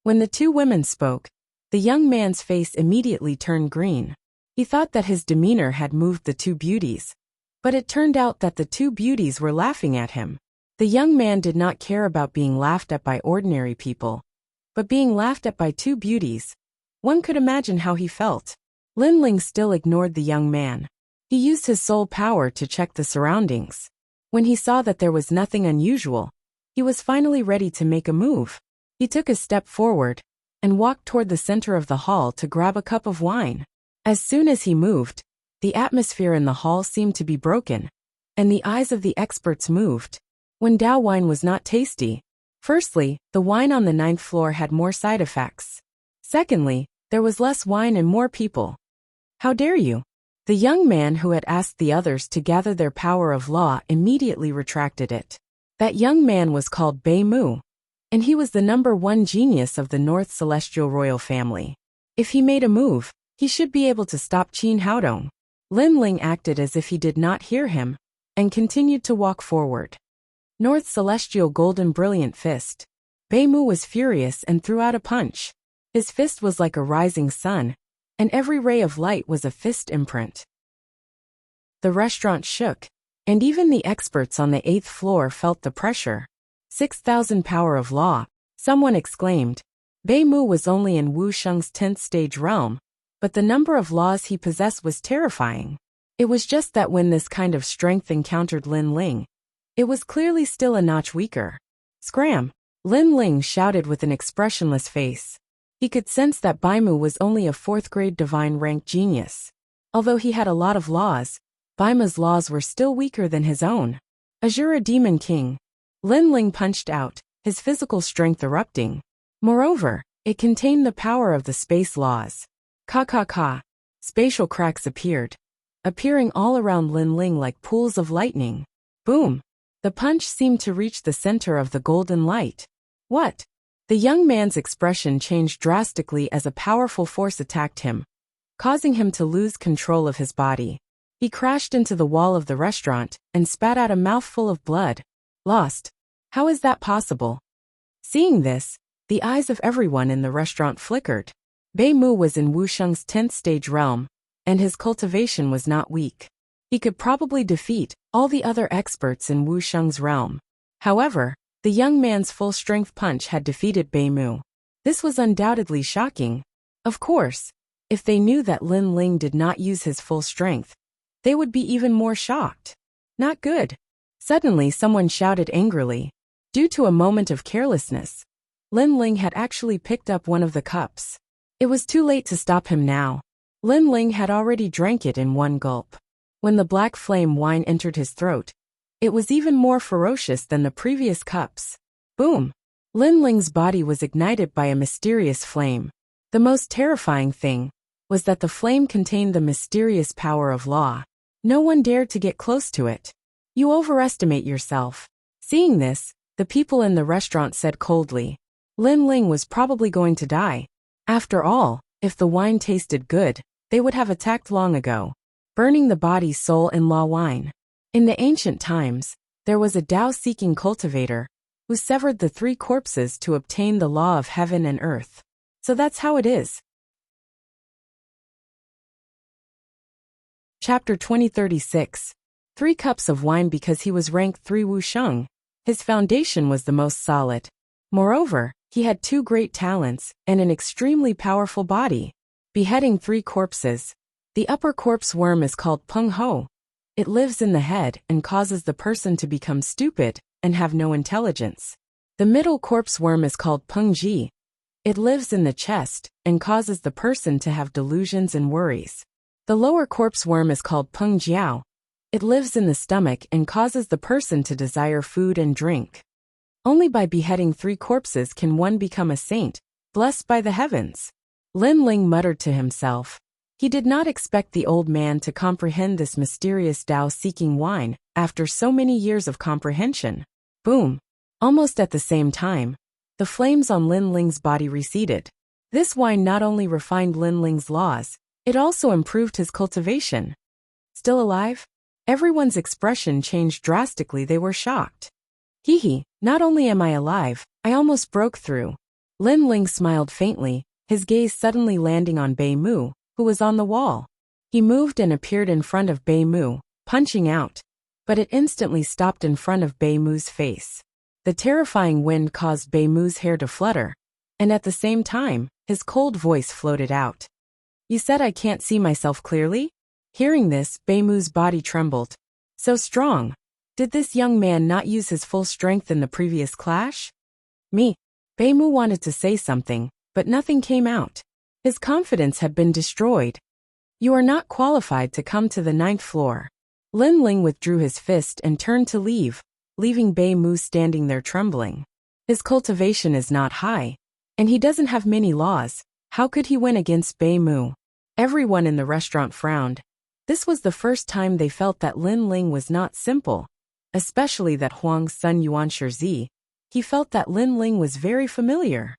When the two women spoke, the young man's face immediately turned green. He thought that his demeanor had moved the two beauties, but it turned out that the two beauties were laughing at him. The young man did not care about being laughed at by ordinary people, but being laughed at by two beauties. One could imagine how he felt. Lin Ling still ignored the young man. He used his soul power to check the surroundings. When he saw that there was nothing unusual, he was finally ready to make a move. He took a step forward and walked toward the center of the hall to grab a cup of wine. As soon as he moved, the atmosphere in the hall seemed to be broken, and the eyes of the experts moved. When Dao wine was not tasty, firstly, the wine on the 9th floor had more side effects. Secondly, there was less wine and more people. How dare you? The young man who had asked the others to gather their power of law immediately retracted it. That young man was called Bei Mu, and he was the #1 genius of the North Celestial Royal Family. If he made a move, he should be able to stop Qin Haodong. Lin Ling acted as if he did not hear him, and continued to walk forward. North Celestial Golden Brilliant Fist. Bei Mu was furious and threw out a punch. His fist was like a rising sun, and every ray of light was a fist imprint. The restaurant shook, and even the experts on the 8th floor felt the pressure. 6,000 power of law, someone exclaimed. Bei Mu was only in Wu Sheng's 10th stage realm, but the number of laws he possessed was terrifying. It was just that when this kind of strength encountered Lin Ling, it was clearly still a notch weaker. Scram! Lin Ling shouted with an expressionless face. He could sense that Bei Mu was only a 4th-grade divine rank genius. Although he had a lot of laws, Bei Mu's laws were still weaker than his own. Azura Demon King. Lin Ling punched out, his physical strength erupting. Moreover, it contained the power of the space laws. Ka. Spatial cracks appeared, appearing all around Lin Ling like pools of lightning. Boom! The punch seemed to reach the center of the golden light. What? The young man's expression changed drastically as a powerful force attacked him, causing him to lose control of his body. He crashed into the wall of the restaurant and spat out a mouthful of blood. Lost. How is that possible? Seeing this, the eyes of everyone in the restaurant flickered. Bei Mu was in Wuxiang's 10th stage realm, and his cultivation was not weak. He could probably defeat all the other experts in Wuxiang's realm. However, the young man's full-strength punch had defeated Bei Mu. This was undoubtedly shocking. Of course, if they knew that Lin Ling did not use his full strength, they would be even more shocked. Not good. Suddenly someone shouted angrily. Due to a moment of carelessness, Lin Ling had actually picked up one of the cups. It was too late to stop him now. Lin Ling had already drank it in one gulp. When the black flame wine entered his throat, it was even more ferocious than the previous cups. Boom! Lin Ling's body was ignited by a mysterious flame. The most terrifying thing was that the flame contained the mysterious power of law. No one dared to get close to it. You overestimate yourself. Seeing this, the people in the restaurant said coldly. Lin Ling was probably going to die. After all, if the wine tasted good, they would have attacked long ago. Burning the body, soul, and law wine. In the ancient times, there was a Tao-seeking cultivator who severed the 3 corpses to obtain the law of heaven and earth. So that's how it is. Chapter 2036. 3 cups of wine. Because he was rank 3 Wuxiang, his foundation was the most solid. Moreover, he had 2 great talents and an extremely powerful body. Beheading 3 corpses. The upper corpse worm is called Peng Ho. It lives in the head and causes the person to become stupid and have no intelligence. The middle corpse worm is called Peng Ji. It lives in the chest and causes the person to have delusions and worries. The lower corpse worm is called Peng Jiao. It lives in the stomach and causes the person to desire food and drink. Only by beheading 3 corpses can one become a saint, blessed by the heavens. Lin Ling muttered to himself. He did not expect the old man to comprehend this mysterious Tao-seeking wine after so many years of comprehension. Boom! Almost at the same time, the flames on Lin Ling's body receded. This wine not only refined Lin Ling's laws, it also improved his cultivation. Still alive? Everyone's expression changed drastically. They were shocked. Hee, not only am I alive, I almost broke through. Lin Ling smiled faintly, his gaze suddenly landing on Bei Mu, who was on the wall. He moved and appeared in front of Bei Mu, punching out. But it instantly stopped in front of Bei Mu's face. The terrifying wind caused Bei Mu's hair to flutter, and at the same time, his cold voice floated out. You said I can't see myself clearly? Hearing this, Bei Mu's body trembled. So strong. Did this young man not use his full strength in the previous clash? Me. Bei Mu wanted to say something, but nothing came out. His confidence had been destroyed. You are not qualified to come to the 9th floor. Lin Ling withdrew his fist and turned to leave, leaving Bei Mu standing there trembling. His cultivation is not high, and he doesn't have many laws. How could he win against Bei Mu? Everyone in the restaurant frowned. This was the first time they felt that Lin Ling was not simple, especially that Huang's son Yuan Shizi. He felt that Lin Ling was very familiar.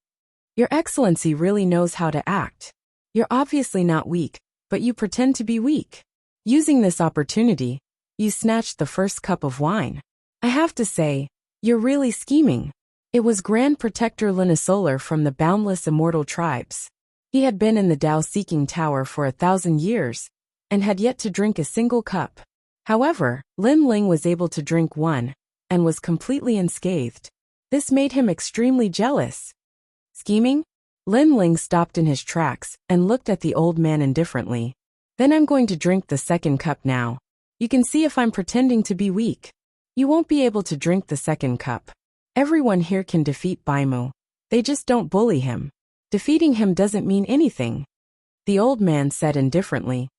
Your Excellency really knows how to act. You're obviously not weak, but you pretend to be weak. Using this opportunity, you snatched the first cup of wine. I have to say, you're really scheming. It was Grand Protector Linisolar from the Boundless Immortal Tribes. He had been in the Tao-seeking tower for 1,000 years, and had yet to drink a single cup. However, Lin Ling was able to drink one, and was completely unscathed. This made him extremely jealous. Scheming? Lin Ling stopped in his tracks and looked at the old man indifferently. Then I'm going to drink the second cup now. You can see if I'm pretending to be weak. You won't be able to drink the second cup. Everyone here can defeat Bei Mu. They just don't bully him. Defeating him doesn't mean anything. The old man said indifferently.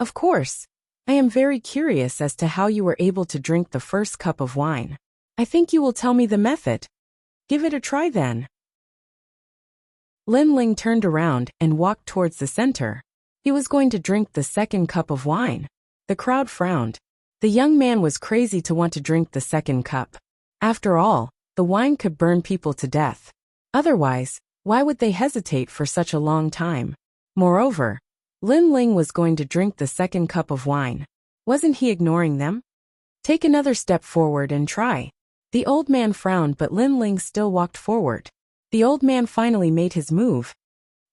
Of course. I am very curious as to how you were able to drink the first cup of wine. I think you will tell me the method. Give it a try then. Lin Ling turned around and walked towards the center. He was going to drink the second cup of wine. The crowd frowned. The young man was crazy to want to drink the second cup. After all, the wine could burn people to death. Otherwise, why would they hesitate for such a long time? Moreover, Lin Ling was going to drink the second cup of wine. Wasn't he ignoring them? Take another step forward and try. The old man frowned, but Lin Ling still walked forward. The old man finally made his move.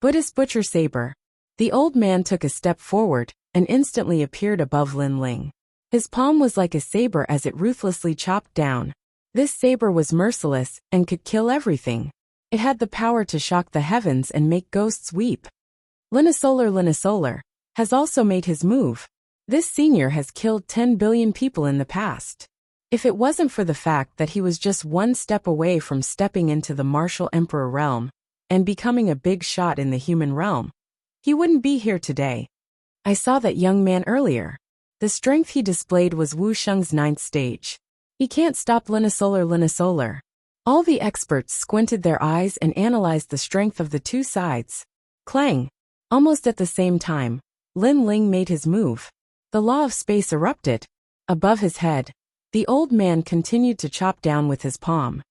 Buddhist butcher saber. The old man took a step forward and instantly appeared above Lin Ling. His palm was like a saber as it ruthlessly chopped down. This saber was merciless and could kill everything. It had the power to shock the heavens and make ghosts weep. Linasolar has also made his move. This senior has killed 10 billion people in the past. If it wasn't for the fact that he was just one step away from stepping into the martial emperor realm and becoming a big shot in the human realm, he wouldn't be here today. I saw that young man earlier. The strength he displayed was Wu Sheng's 9th stage. He can't stop Linasolar. All the experts squinted their eyes and analyzed the strength of the two sides. Clang! Almost at the same time, Lin Ling made his move. The law of space erupted. Above his head, the old man continued to chop down with his palm.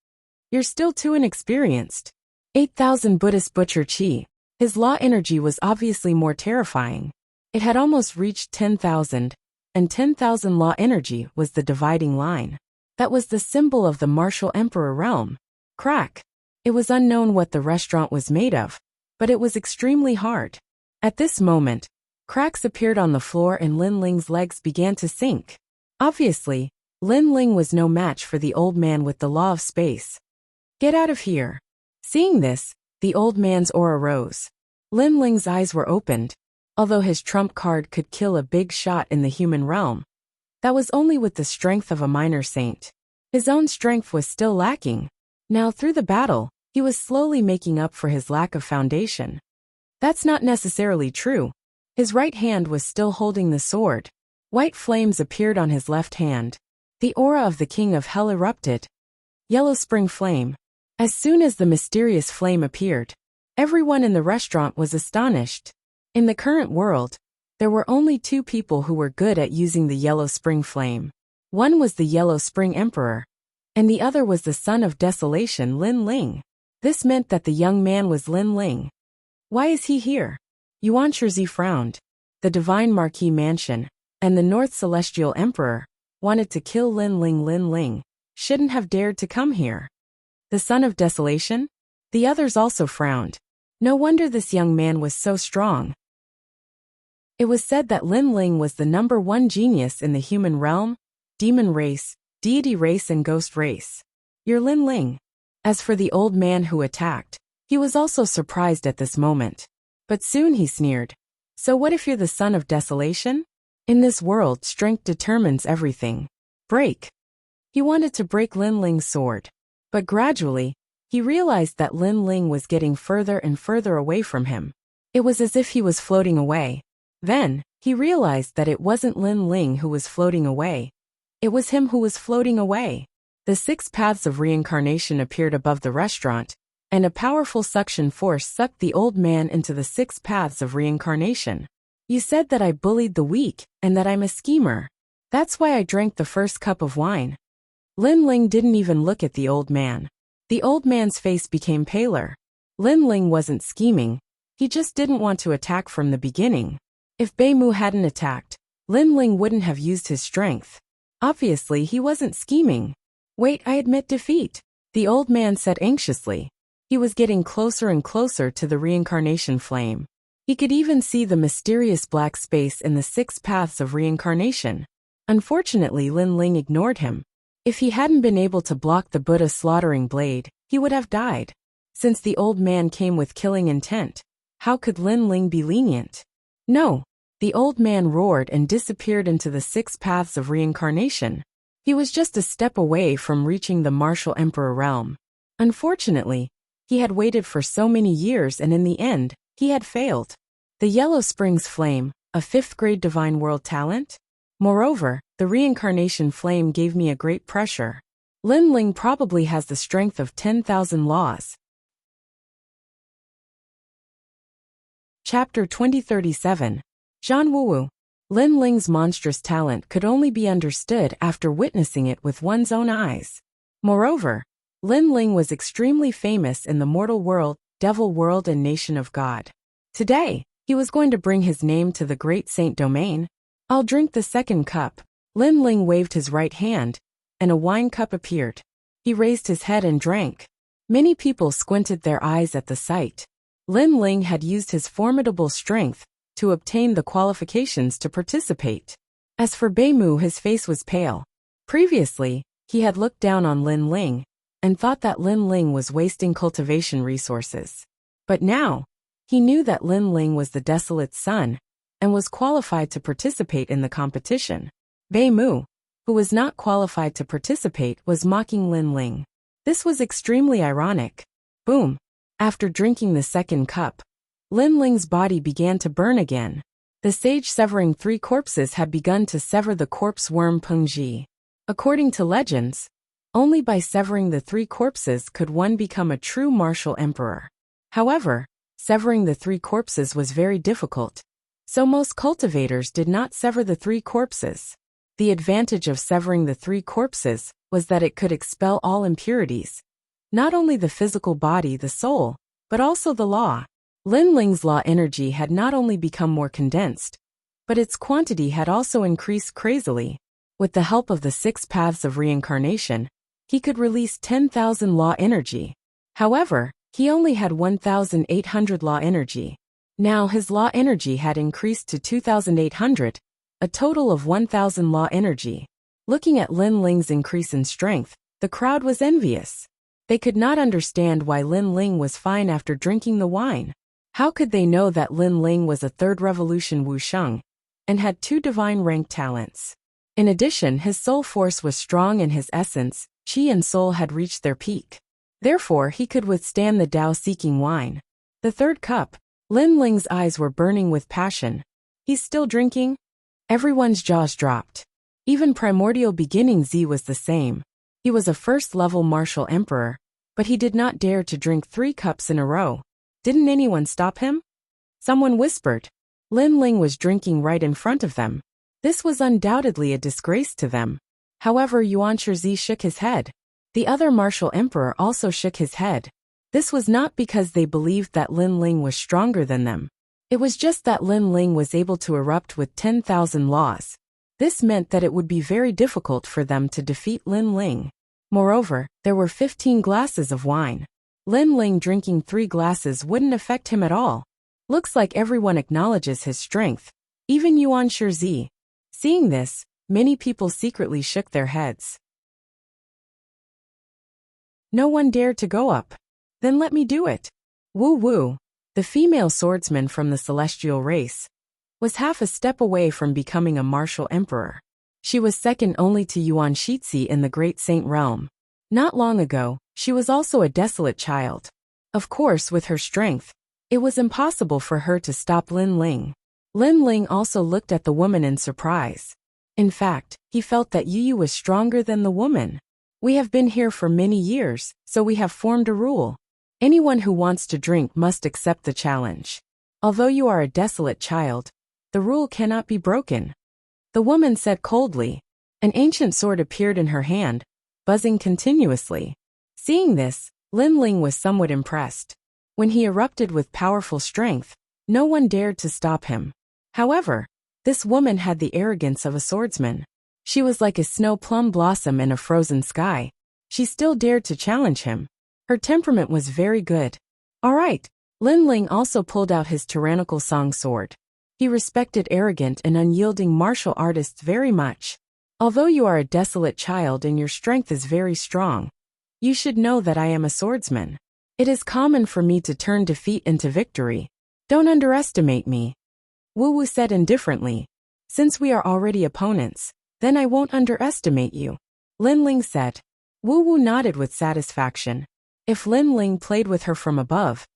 You're still too inexperienced. 8,000 Buddhist butcher chi. His law energy was obviously more terrifying. It had almost reached 10,000, and 10,000 law energy was the dividing line. That was the symbol of the martial emperor realm. Crack. It was unknown what the restaurant was made of, but it was extremely hard. At this moment, cracks appeared on the floor and Lin Ling's legs began to sink. Obviously, Lin Ling was no match for the old man with the law of space. Get out of here. Seeing this, the old man's aura rose. Lin Ling's eyes were opened. Although his trump card could kill a big shot in the human realm, that was only with the strength of a minor saint. His own strength was still lacking. Now through the battle, he was slowly making up for his lack of foundation. That's not necessarily true. His right hand was still holding the sword. White flames appeared on his left hand. The aura of the King of Hell erupted. Yellow spring flame. As soon as the mysterious flame appeared, everyone in the restaurant was astonished. In the current world, there were only two people who were good at using the yellow spring flame. One was the Yellow Spring Emperor, and the other was the son of desolation, Lin Ling. This meant that the young man was Lin Ling. Why is he here? Yuan Shizhi frowned. The Divine Marquis Mansion and the North Celestial Emperor wanted to kill Lin Ling. Lin Ling shouldn't have dared to come here. The son of desolation? The others also frowned. No wonder this young man was so strong. It was said that Lin Ling was the #1 genius in the human realm, demon race, deity race and ghost race. You're Lin Ling. As for the old man who attacked, he was also surprised at this moment. But soon he sneered. So what if you're the son of desolation? In this world, strength determines everything. Break. He wanted to break Lin Ling's sword. But gradually, he realized that Lin Ling was getting further and further away from him. It was as if he was floating away. Then, he realized that it wasn't Lin Ling who was floating away. It was him who was floating away. The 6 paths of reincarnation appeared above the restaurant, and a powerful suction force sucked the old man into the 6 paths of reincarnation. You said that I bullied the weak, and that I'm a schemer. That's why I drank the first cup of wine. Lin Ling didn't even look at the old man. The old man's face became paler. Lin Ling wasn't scheming. He just didn't want to attack from the beginning. If Bei Mu hadn't attacked, Lin Ling wouldn't have used his strength. Obviously, he wasn't scheming. Wait, I admit defeat, the old man said anxiously. He was getting closer and closer to the reincarnation flame. He could even see the mysterious black space in the 6 paths of reincarnation. Unfortunately, Lin Ling ignored him. If he hadn't been able to block the Buddha's slaughtering blade, he would have died. Since the old man came with killing intent, how could Lin Ling be lenient? No. The old man roared and disappeared into the 6 paths of reincarnation. He was just a step away from reaching the martial emperor realm. Unfortunately, he had waited for so many years and in the end, he had failed. The Yellow Springs Flame, a 5th grade divine world talent? Moreover, the reincarnation flame gave me a great pressure. Lin Ling probably has the strength of 10,000 laws. Chapter 2037. Zhan Wuwu. Lin Ling's monstrous talent could only be understood after witnessing it with one's own eyes. Moreover, Lin Ling was extremely famous in the mortal world, devil world and nation of God. Today, he was going to bring his name to the great saint domain. I'll drink the second cup. Lin Ling waved his right hand, and a wine cup appeared. He raised his head and drank. Many people squinted their eyes at the sight. Lin Ling had used his formidable strength to obtain the qualifications to participate. As for Beimu, his face was pale. Previously, he had looked down on Lin Ling and thought that Lin Ling was wasting cultivation resources. But now, he knew that Lin Ling was the Desolate's son and was qualified to participate in the competition. Beimu, who was not qualified to participate, was mocking Lin Ling. This was extremely ironic. Boom! After drinking the second cup, Lin Ling's body began to burn again. The sage severing 3 corpses had begun to sever the corpse worm Pengji. According to legends, only by severing the 3 corpses could one become a true martial emperor. However, severing the 3 corpses was very difficult, so most cultivators did not sever the 3 corpses. The advantage of severing the 3 corpses was that it could expel all impurities, not only the physical body, the soul, but also the law. Lin Ling's law energy had not only become more condensed, but its quantity had also increased crazily. With the help of the 6 paths of reincarnation, he could release 10,000 law energy. However, he only had 1,800 law energy. Now his law energy had increased to 2,800, a total of 1,000 law energy. Looking at Lin Ling's increase in strength, the crowd was envious. They could not understand why Lin Ling was fine after drinking the wine. How could they know that Lin Ling was a 3rd revolution Wusheng and had 2 divine rank talents? In addition, his soul force was strong and his essence, chi and soul had reached their peak. Therefore, he could withstand the Tao-seeking wine. The 3rd cup, Lin Ling's eyes were burning with passion. He's still drinking? Everyone's jaws dropped. Even primordial beginning Z was the same. He was a 1st-level martial emperor, but he did not dare to drink 3 cups in a row. Didn't anyone stop him? Someone whispered. Lin Ling was drinking right in front of them. This was undoubtedly a disgrace to them. However, Yuan Shizi shook his head. The other martial emperor also shook his head. This was not because they believed that Lin Ling was stronger than them. It was just that Lin Ling was able to erupt with 10,000 laws. This meant that it would be very difficult for them to defeat Lin Ling. Moreover, there were 15 glasses of wine. Lin Ling drinking 3 glasses wouldn't affect him at all. Looks like everyone acknowledges his strength, even Yuan Shizi. Seeing this, many people secretly shook their heads. No one dared to go up. Then let me do it. Wu Wu, the female swordsman from the celestial race, was half a step away from becoming a martial emperor. She was second only to Yuan Shizi in the Great Saint realm. Not long ago, she was also a desolate child. Of course, with her strength, it was impossible for her to stop Lin Ling. Lin Ling also looked at the woman in surprise. In fact, he felt that Yu was stronger than the woman. We have been here for many years, so we have formed a rule. Anyone who wants to drink must accept the challenge. Although you are a desolate child, the rule cannot be broken. The woman said coldly. An ancient sword appeared in her hand, buzzing continuously. Seeing this, Lin Ling was somewhat impressed. When he erupted with powerful strength, no one dared to stop him. However, this woman had the arrogance of a swordsman. She was like a snow plum blossom in a frozen sky. She still dared to challenge him. Her temperament was very good. All right, Lin Ling also pulled out his tyrannical song sword. He respected arrogant and unyielding martial artists very much. Although you are a desolate child and your strength is very strong, you should know that I am a swordsman. It is common for me to turn defeat into victory. Don't underestimate me. Wu Wu said indifferently. Since we are already opponents, then I won't underestimate you. Lin Ling said. Wu Wu nodded with satisfaction. If Lin Ling played with her from above,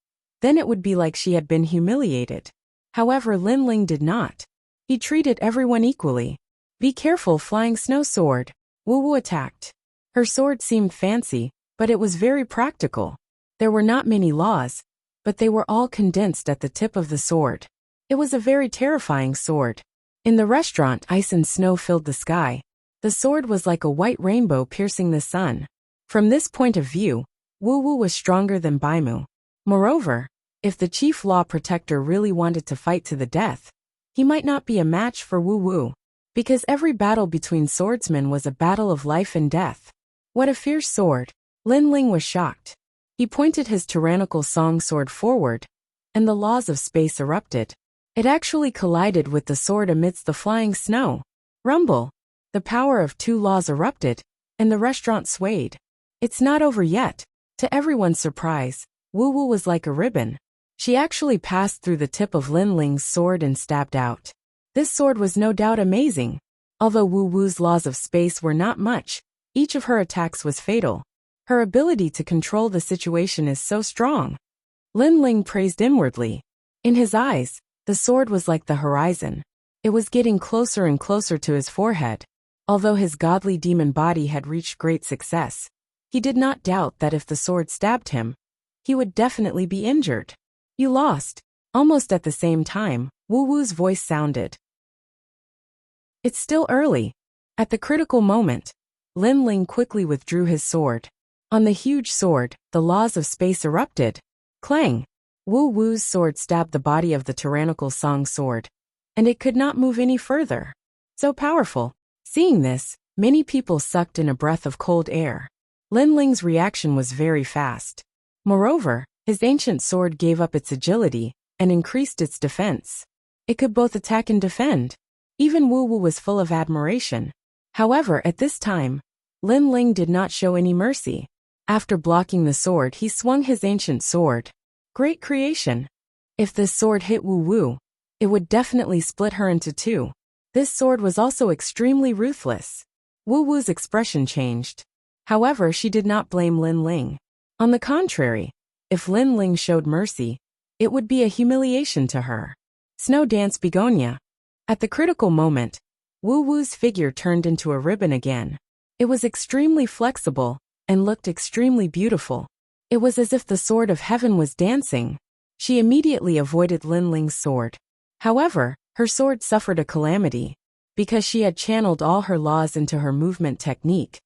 then it would be like she had been humiliated. However, Lin Ling did not. He treated everyone equally. Be careful, flying snow sword. Wu Wu attacked. Her sword seemed fancy, but it was very practical. There were not many laws, but they were all condensed at the tip of the sword. It was a very terrifying sword. In the restaurant, ice and snow filled the sky. The sword was like a white rainbow piercing the sun. From this point of view, Wu Wu was stronger than Baimu. Moreover, if the chief law protector really wanted to fight to the death, he might not be a match for Wu Wu. Because every battle between swordsmen was a battle of life and death. What a fierce sword! Lin Ling was shocked. He pointed his tyrannical song sword forward, and the laws of space erupted. It actually collided with the sword amidst the flying snow. Rumble! The power of two laws erupted, and the restaurant swayed. It's not over yet. To everyone's surprise, Wu Wu was like a ribbon. She actually passed through the tip of Lin Ling's sword and stabbed out. This sword was no doubt amazing. Although Wu Wu's laws of space were not much, each of her attacks was fatal. Her ability to control the situation is so strong. Lin Ling praised inwardly. In his eyes, the sword was like the horizon. It was getting closer and closer to his forehead. Although his godly demon body had reached great success, he did not doubt that if the sword stabbed him, he would definitely be injured. You lost. Almost at the same time, Wu Wu's voice sounded. It's still early. At the critical moment, Lin Ling quickly withdrew his sword. On the huge sword, the laws of space erupted. Clang! Wu Wu's sword stabbed the body of the tyrannical song sword, and it could not move any further. So powerful. Seeing this, many people sucked in a breath of cold air. Lin Ling's reaction was very fast. Moreover, his ancient sword gave up its agility and increased its defense. It could both attack and defend. Even Wu Wu was full of admiration. However, at this time, Lin Ling did not show any mercy. After blocking the sword, he swung his ancient sword. Great creation. If this sword hit Wu Wu, it would definitely split her into two. This sword was also extremely ruthless. Wu Wu's expression changed. However, she did not blame Lin Ling. On the contrary, if Lin Ling showed mercy, it would be a humiliation to her. Snow Dance Begonia. At the critical moment, Wu Wu's figure turned into a ribbon again. It was extremely flexible and looked extremely beautiful. It was as if the sword of heaven was dancing. She immediately avoided Lin Ling's sword. However, her sword suffered a calamity. Because she had channeled all her laws into her movement technique,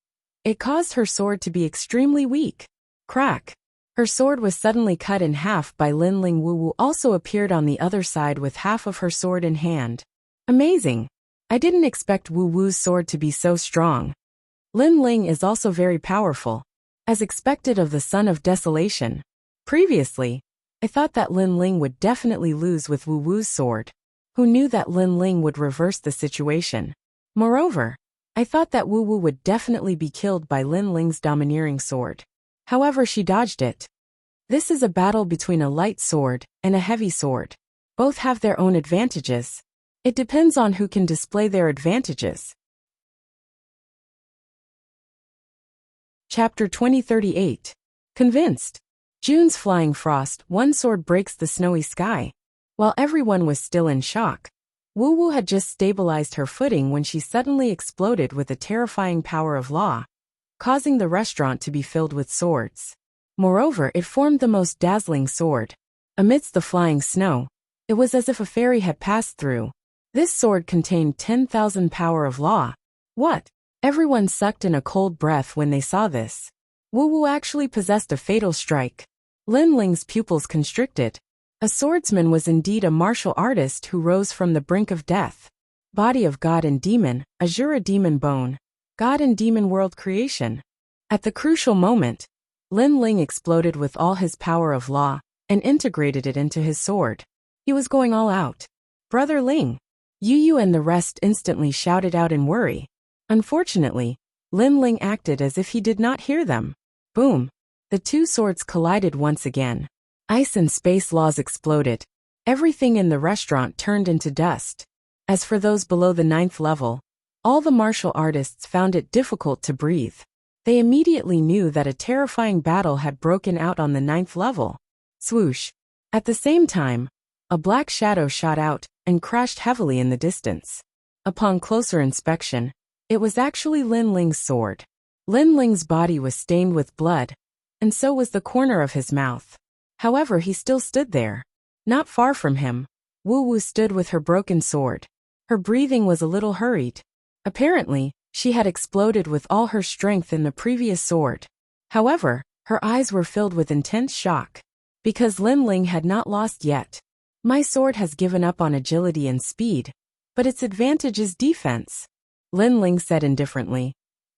it caused her sword to be extremely weak. Crack! Her sword was suddenly cut in half by Lin Ling. Wu Wu also appeared on the other side with half of her sword in hand. Amazing! I didn't expect Wu Wu's sword to be so strong. Lin Ling is also very powerful, as expected of the Son of Desolation. Previously, I thought that Lin Ling would definitely lose with Wu Wu's sword. Who knew that Lin Ling would reverse the situation? Moreover, I thought that Wu Wu would definitely be killed by Lin Ling's domineering sword. However, she dodged it. This is a battle between a light sword and a heavy sword. Both have their own advantages. It depends on who can display their advantages. Chapter 2038. Convinced. June's flying frost, one sword breaks the snowy sky. While everyone was still in shock, Wu Wu had just stabilized her footing when she suddenly exploded with a terrifying power of law, causing the restaurant to be filled with swords. Moreover, it formed the most dazzling sword. Amidst the flying snow, it was as if a fairy had passed through. This sword contained 10,000 power of law. What? Everyone sucked in a cold breath when they saw this. Wu Wu actually possessed a fatal strike. Lin Ling's pupils constricted. A swordsman was indeed a martial artist who rose from the brink of death. Body of God and Demon, Azura Demon Bone, God and Demon World Creation. At the crucial moment, Lin Ling exploded with all his power of law and integrated it into his sword. He was going all out. Brother Ling. Yu Yu and the rest instantly shouted out in worry. Unfortunately, Lin Ling acted as if he did not hear them. Boom! The two swords collided once again. Ice and space laws exploded. Everything in the restaurant turned into dust. As for those below the 9th level, all the martial artists found it difficult to breathe. They immediately knew that a terrifying battle had broken out on the 9th level. Swoosh! At the same time, a black shadow shot out and crashed heavily in the distance. Upon closer inspection, it was actually Lin Ling's sword. Lin Ling's body was stained with blood, and so was the corner of his mouth. However, he still stood there. Not far from him, Wu Wu stood with her broken sword. Her breathing was a little hurried. Apparently, she had exploded with all her strength in the previous sword. However, her eyes were filled with intense shock. Because Lin Ling had not lost yet. My sword has given up on agility and speed, but its advantage is defense. Lin Ling said indifferently.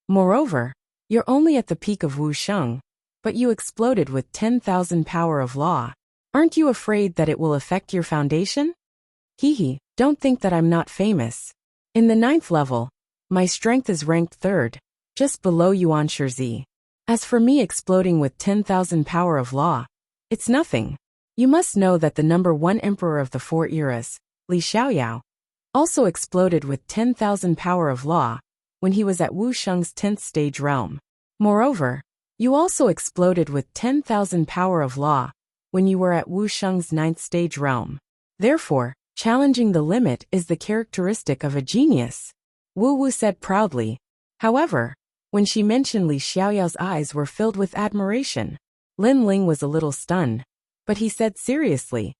Moreover, you're only at the peak of Wuxia, but you exploded with 10,000 power of law. Aren't you afraid that it will affect your foundation? Hehe, don't think that I'm not famous. In the 9th level, my strength is ranked 3rd, just below Yuan Shizi. As for me exploding with 10,000 power of law, it's nothing. You must know that the number 1 emperor of the 4 eras, Li Xiaoyao, also exploded with 10,000 power of law when he was at Wuxia's 10th stage realm. Moreover, you also exploded with 10,000 power of law when you were at Wuxia's 9th stage realm. Therefore, challenging the limit is the characteristic of a genius, Wu Wu said proudly. However, when she mentioned Li Xiaoyao's eyes were filled with admiration. Lin Ling was a little stunned, but he said seriously,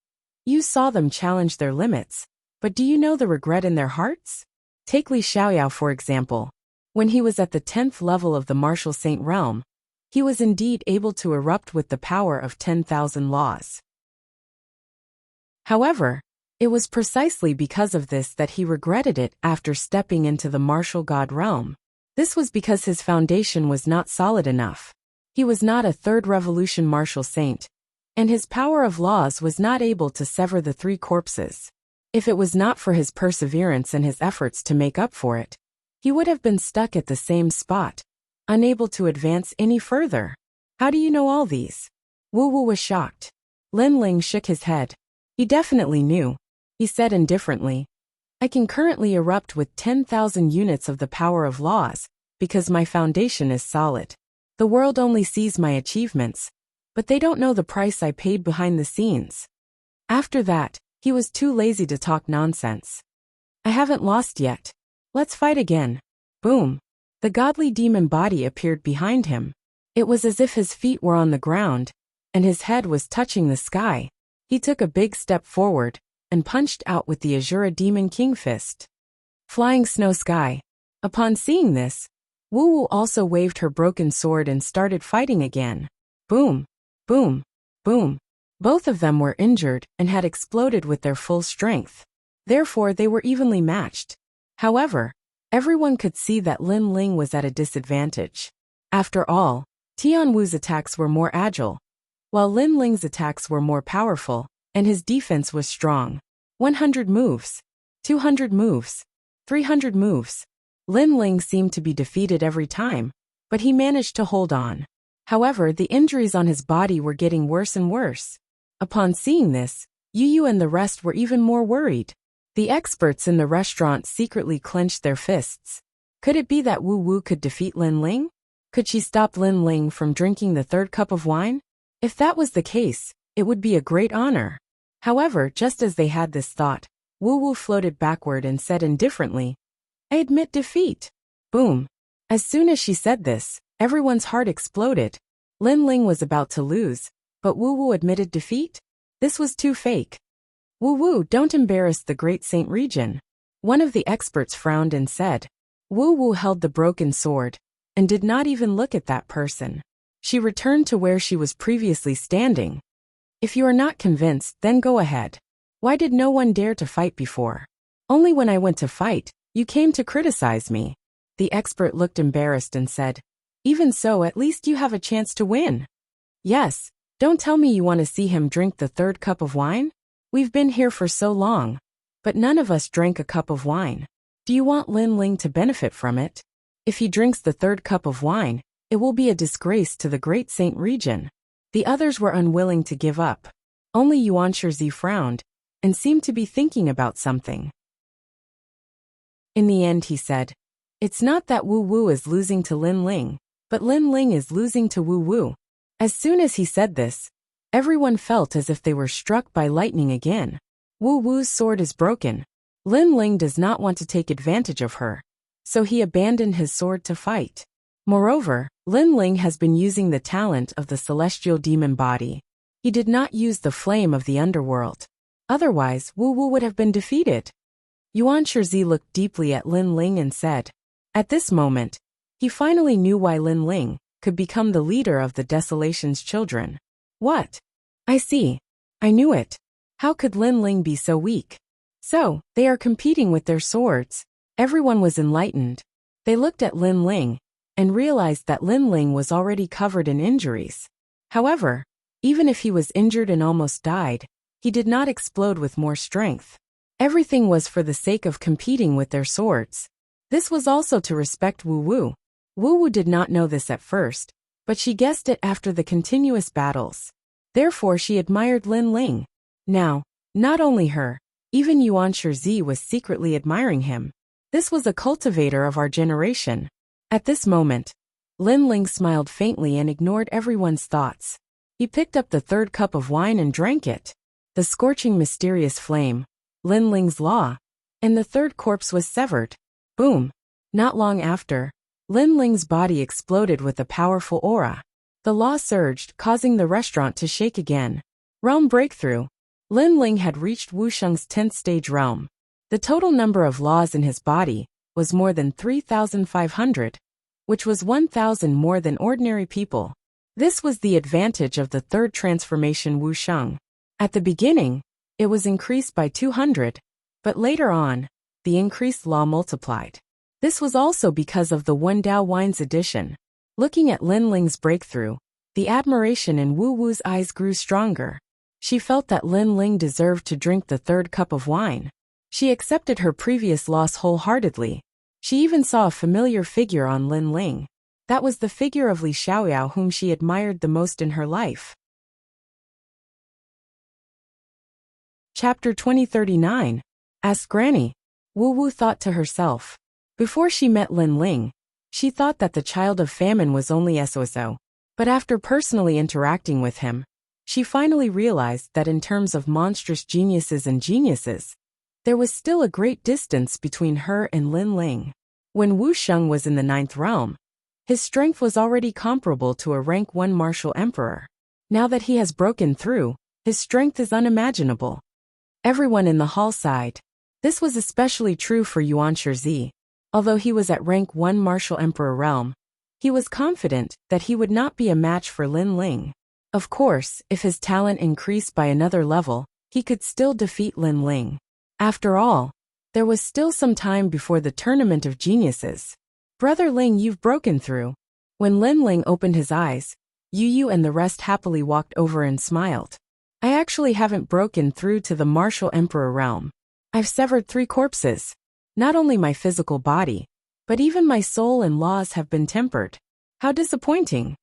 you saw them challenge their limits, but do you know the regret in their hearts? Take Li Xiaoyao for example. When he was at the 10th level of the martial saint realm, he was indeed able to erupt with the power of 10,000 laws. However, it was precisely because of this that he regretted it after stepping into the martial god realm. This was because his foundation was not solid enough. He was not a 3rd revolution martial saint, and his power of laws was not able to sever the 3 corpses. If it was not for his perseverance and his efforts to make up for it, he would have been stuck at the same spot, unable to advance any further. How do you know all these? Wu Wu was shocked. Lin Ling shook his head. He definitely knew. He said indifferently, I can currently erupt with 10,000 units of the power of laws, because my foundation is solid. The world only sees my achievements, but they don't know the price I paid behind the scenes. After that, he was too lazy to talk nonsense. I haven't lost yet. Let's fight again. Boom. The godly demon body appeared behind him. It was as if his feet were on the ground, and his head was touching the sky. He took a big step forward, and punched out with the Azura Demon King Fist. Flying Snow Sky. Upon seeing this, Wu Wu also waved her broken sword and started fighting again. Boom, boom, boom. Both of them were injured and had exploded with their full strength. Therefore, they were evenly matched. However, everyone could see that Lin Ling was at a disadvantage. After all, Tian Wu's attacks were more agile, while Lin Ling's attacks were more powerful, and his defense was strong. 100 moves, 200 moves, 300 moves. Lin Ling seemed to be defeated every time, but he managed to hold on. However, the injuries on his body were getting worse and worse. Upon seeing this, Yu Yu and the rest were even more worried. The experts in the restaurant secretly clenched their fists. Could it be that Wu Wu could defeat Lin Ling? Could she stop Lin Ling from drinking the 3rd cup of wine? If that was the case, it would be a great honor. However, just as they had this thought, Wu Wu floated backward and said indifferently, I admit defeat. Boom. As soon as she said this, everyone's heart exploded. Lin Ling was about to lose, but Wu Wu admitted defeat? This was too fake. Wu Wu, don't embarrass the great Saint Regent. One of the experts frowned and said. Wu Wu held the broken sword, and did not even look at that person. She returned to where she was previously standing. If you are not convinced, then go ahead. Why did no one dare to fight before? Only when I went to fight, you came to criticize me. The expert looked embarrassed and said, even so, at least you have a chance to win. Yes, don't tell me you want to see him drink the 3rd cup of wine? We've been here for so long, but none of us drank a cup of wine. Do you want Lin Ling to benefit from it? If he drinks the 3rd cup of wine, it will be a disgrace to the great Saint Regent. The others were unwilling to give up. Only Yuan Shizi frowned, and seemed to be thinking about something. In the end he said, it's not that Wu Wu is losing to Lin Ling, but Lin Ling is losing to Wu Wu. As soon as he said this, everyone felt as if they were struck by lightning again. Wu Wu's sword is broken. Lin Ling does not want to take advantage of her, so he abandoned his sword to fight. Moreover, Lin Ling has been using the talent of the celestial demon body. He did not use the flame of the underworld. Otherwise, Wu Wu would have been defeated. Yuan Shizi looked deeply at Lin Ling and said, at this moment, he finally knew why Lin Ling could become the leader of the Desolation's children. What? I see. I knew it. How could Lin Ling be so weak? So, they are competing with their swords. Everyone was enlightened. They looked at Lin Ling and realized that Lin Ling was already covered in injuries. However, even if he was injured and almost died, he did not explode with more strength. Everything was for the sake of competing with their swords. This was also to respect Wu Wu. Wu Wu did not know this at first, but she guessed it after the continuous battles. Therefore she admired Lin Ling. Now, not only her, even Yuan Shizi was secretly admiring him. This was a cultivator of our generation. At this moment, Lin Ling smiled faintly and ignored everyone's thoughts. He picked up the third cup of wine and drank it. The scorching mysterious flame, Lin Ling's law, and the third corpse was severed. Boom! Not long after, Lin Ling's body exploded with a powerful aura. The law surged, causing the restaurant to shake again. Realm breakthrough. Lin Ling had reached Wuxiang's 10th stage realm. The total number of laws in his body was more than 3,500, which was 1,000 more than ordinary people. This was the advantage of the third transformation Wuxiang. At the beginning, it was increased by 200, but later on, the increased law multiplied. This was also because of the One Dao Wine's addition. Looking at Lin Ling's breakthrough, the admiration in Wu Wu's eyes grew stronger. She felt that Lin Ling deserved to drink the third cup of wine. She accepted her previous loss wholeheartedly. She even saw a familiar figure on Lin Ling. That was the figure of Li Xiaoyao whom she admired the most in her life. Chapter 2039. Ask Granny. Wu Wu thought to herself. Before she met Lin Ling, she thought that the child of famine was only so. But after personally interacting with him, she finally realized that in terms of monstrous geniuses and geniuses, there was still a great distance between her and Lin Ling. When Wuxiang was in the 9th realm, his strength was already comparable to a rank 1 martial emperor. Now that he has broken through, his strength is unimaginable. Everyone in the hall sighed. This was especially true for Yuan Shizi. Although he was at rank 1 martial emperor realm, he was confident that he would not be a match for Lin Ling. Of course, if his talent increased by another level, he could still defeat Lin Ling. After all, there was still some time before the tournament of geniuses. Brother Ling, you've broken through. When Lin Ling opened his eyes, Yu and the rest happily walked over and smiled. I actually haven't broken through to the martial emperor realm. I've severed 3 corpses. Not only my physical body, but even my soul and laws have been tempered. How disappointing.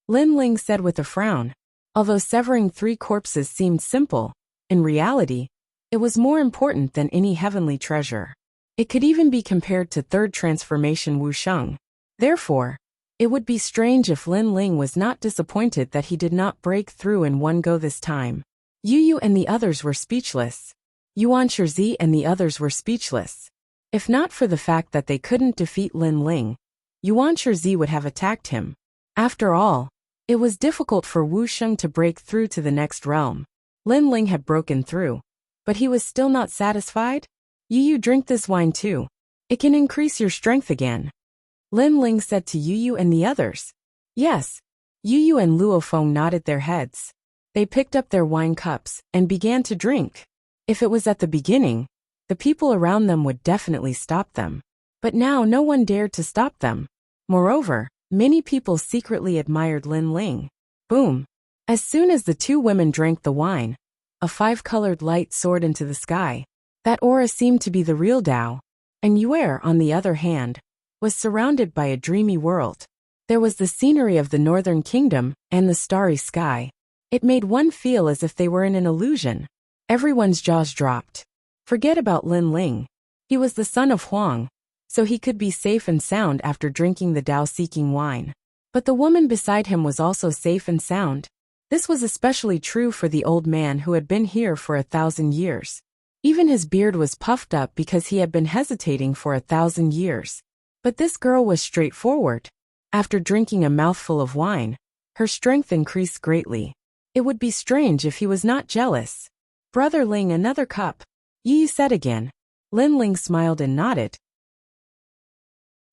Lin Ling said with a frown. Although severing 3 corpses seemed simple, in reality, it was more important than any heavenly treasure. It could even be compared to third transformation Wuxiang. Therefore, it would be strange if Lin Ling was not disappointed that he did not break through in one go this time. Yu and the others were speechless. Yuan Shizi and the others were speechless. If not for the fact that they couldn't defeat Lin Ling, Yuan Shizi would have attacked him. After all, it was difficult for Wuxiang to break through to the next realm. Lin Ling had broken through, but he was still not satisfied. Yu, drink this wine too. It can increase your strength again. Lin Ling said to Yu and the others. Yes. Yu and Luofeng nodded their heads. They picked up their wine cups and began to drink. If it was at the beginning, the people around them would definitely stop them. But now no one dared to stop them. Moreover, many people secretly admired Lin Ling. Boom! As soon as the 2 women drank the wine, a 5-colored light soared into the sky. That aura seemed to be the real Tao. And Yuer, on the other hand, was surrounded by a dreamy world. There was the scenery of the northern kingdom and the starry sky. It made one feel as if they were in an illusion. Everyone's jaws dropped. Forget about Lin Ling. He was the son of Huang, so he could be safe and sound after drinking the Tao-seeking wine. But the woman beside him was also safe and sound. This was especially true for the old man who had been here for 1,000 years. Even his beard was puffed up because he had been hesitating for 1,000 years. But this girl was straightforward. After drinking a mouthful of wine, her strength increased greatly. It would be strange if he was not jealous. Brother Ling, another cup. Yu said again. Lin Ling smiled and nodded.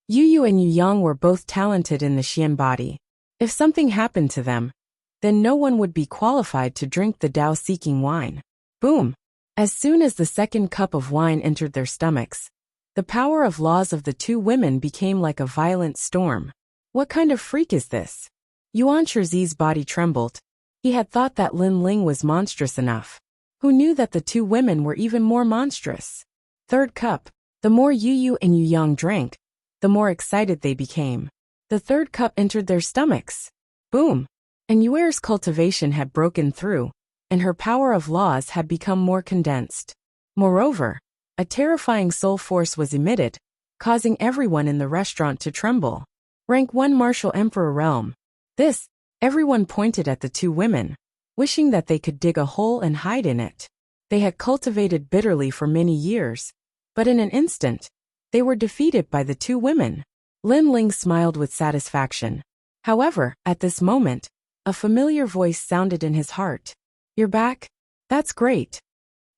Yu and Yu Yang were both talented in the Xian body. If something happened to them, then no one would be qualified to drink the Tao-seeking wine. Boom! As soon as the second cup of wine entered their stomachs, the power of laws of the two women became like a violent storm. What kind of freak is this? Yuan Shizi's body trembled. He had thought that Lin Ling was monstrous enough. Who knew that the two women were even more monstrous? Third cup. The more Yu and Yu Yang drank, the more excited they became. The third cup entered their stomachs. Boom! And Yuer's cultivation had broken through, and her power of laws had become more condensed. Moreover, a terrifying soul force was emitted, causing everyone in the restaurant to tremble. Rank 1 Martial Emperor Realm. This, everyone pointed at the two women, wishing that they could dig a hole and hide in it. They had cultivated bitterly for many years, but in an instant, they were defeated by the two women. Lin Ling smiled with satisfaction. However, at this moment, a familiar voice sounded in his heart. You're back? That's great.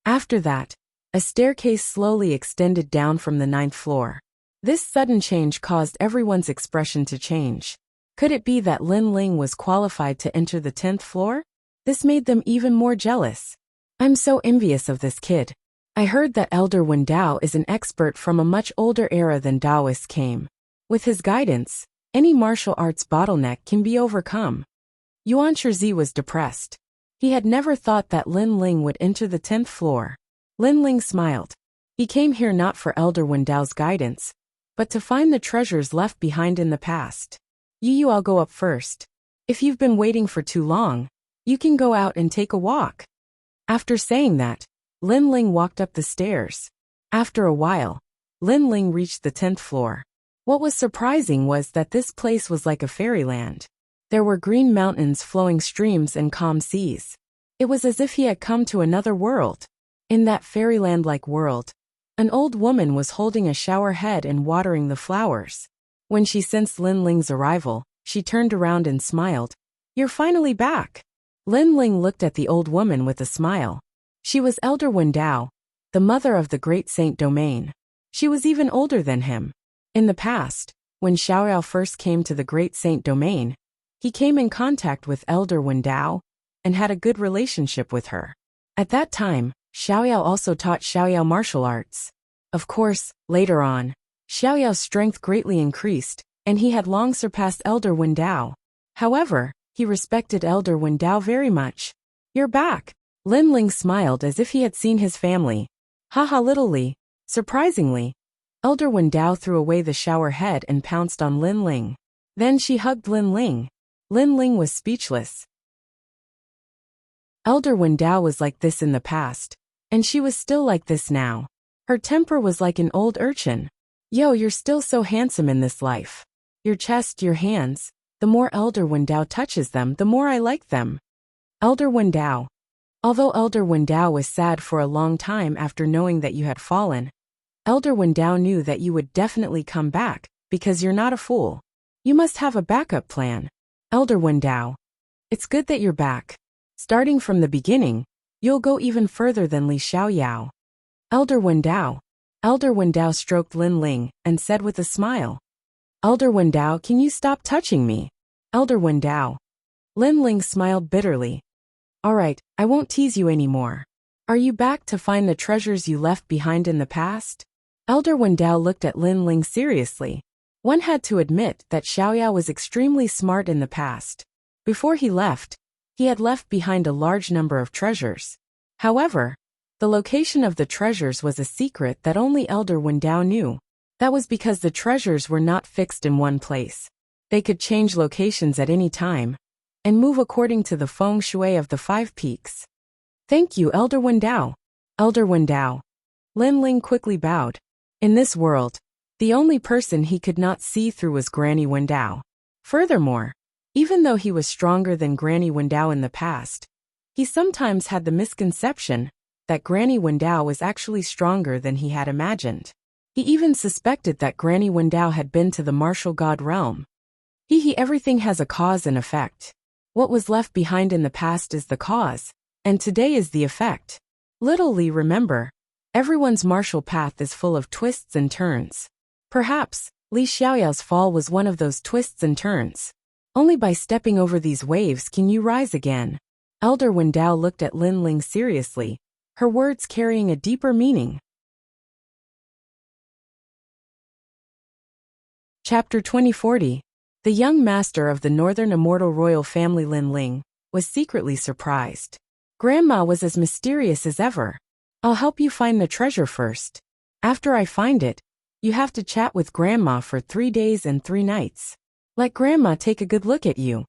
After that, a staircase slowly extended down from the 9th floor. This sudden change caused everyone's expression to change. Could it be that Lin Ling was qualified to enter the 10th floor? This made them even more jealous. I'm so envious of this kid. I heard that Elder Wen Dao is an expert from a much older era than Taoists came. With his guidance, any martial arts bottleneck can be overcome. Yuan Shizi was depressed. He had never thought that Lin Ling would enter the 10th floor. Lin Ling smiled. He came here not for Elder Wen Dao's guidance, but to find the treasures left behind in the past. Yu, I'll go up first. If you've been waiting for too long, you can go out and take a walk. After saying that, Lin Ling walked up the stairs. After a while, Lin Ling reached the 10th floor. What was surprising was that this place was like a fairyland. There were green mountains, flowing streams, and calm seas. It was as if he had come to another world. In that fairyland-like world, an old woman was holding a shower head and watering the flowers. When she sensed Lin Ling's arrival, she turned around and smiled. You're finally back. Lin Ling looked at the old woman with a smile. She was Elder Wen Dao, the mother of the great Saint Domain. She was even older than him. In the past, when Xiaoyao first came to the great Saint Domain, he came in contact with Elder Wen Dao and had a good relationship with her. At that time, Xiaoyao also taught Xiaoyao martial arts. Of course, later on, Xiaoyao's strength greatly increased, and he had long surpassed Elder Wen Dao. However, he respected Elder Wen Dao very much. You're back. Lin Ling smiled as if he had seen his family. Haha, little Li. Surprisingly, Elder Wen Dao threw away the shower head and pounced on Lin Ling. Then she hugged Lin Ling. Lin Ling was speechless. Elder Wen Dao was like this in the past, and she was still like this now. Her temper was like an old urchin. Yo, you're still so handsome in this life. Your chest, your hands, the more Elder Wen Dao touches them, the more I like them. Elder Wen Dao. Although Elder Wen Dao was sad for a long time after knowing that you had fallen, Elder Wen Dao knew that you would definitely come back, because you're not a fool. You must have a backup plan. Elder Wen Dao. It's good that you're back. Starting from the beginning, you'll go even further than Li Xiaoyao. Elder Wen Dao. Elder Wen Dao stroked Lin Ling and said with a smile. Elder Wen Dao, can you stop touching me? Elder Wen Dao. Lin Ling smiled bitterly. Alright, I won't tease you anymore. Are you back to find the treasures you left behind in the past? Elder Wen Dao looked at Lin Ling seriously. One had to admit that Xiaoyao was extremely smart in the past. Before he left, he had left behind a large number of treasures. However, the location of the treasures was a secret that only Elder Wen Dao knew. That was because the treasures were not fixed in one place. They could change locations at any time, and move according to the feng shui of the 5 peaks. Thank you, Elder Wen Dao. Elder Wen Dao. Lin Ling quickly bowed. In this world, the only person he could not see through was Granny Wen Dao. Furthermore, even though he was stronger than Granny Wen Dao in the past, he sometimes had the misconception that Granny Wen Dao was actually stronger than he had imagined. He even suspected that Granny Wen Dao had been to the martial god realm. Everything has a cause and effect. What was left behind in the past is the cause, and today is the effect. Little Li, remember, everyone's martial path is full of twists and turns. Perhaps, Li Xiaoyao's fall was one of those twists and turns. Only by stepping over these waves can you rise again. Elder Wen Dao looked at Lin Ling seriously. her words carrying a deeper meaning. Chapter 2040. The young master of the northern immortal royal family Lin Ling was secretly surprised. Grandma was as mysterious as ever. I'll help you find the treasure first. After I find it, you have to chat with Grandma for 3 days and 3 nights. Let Grandma take a good look at you.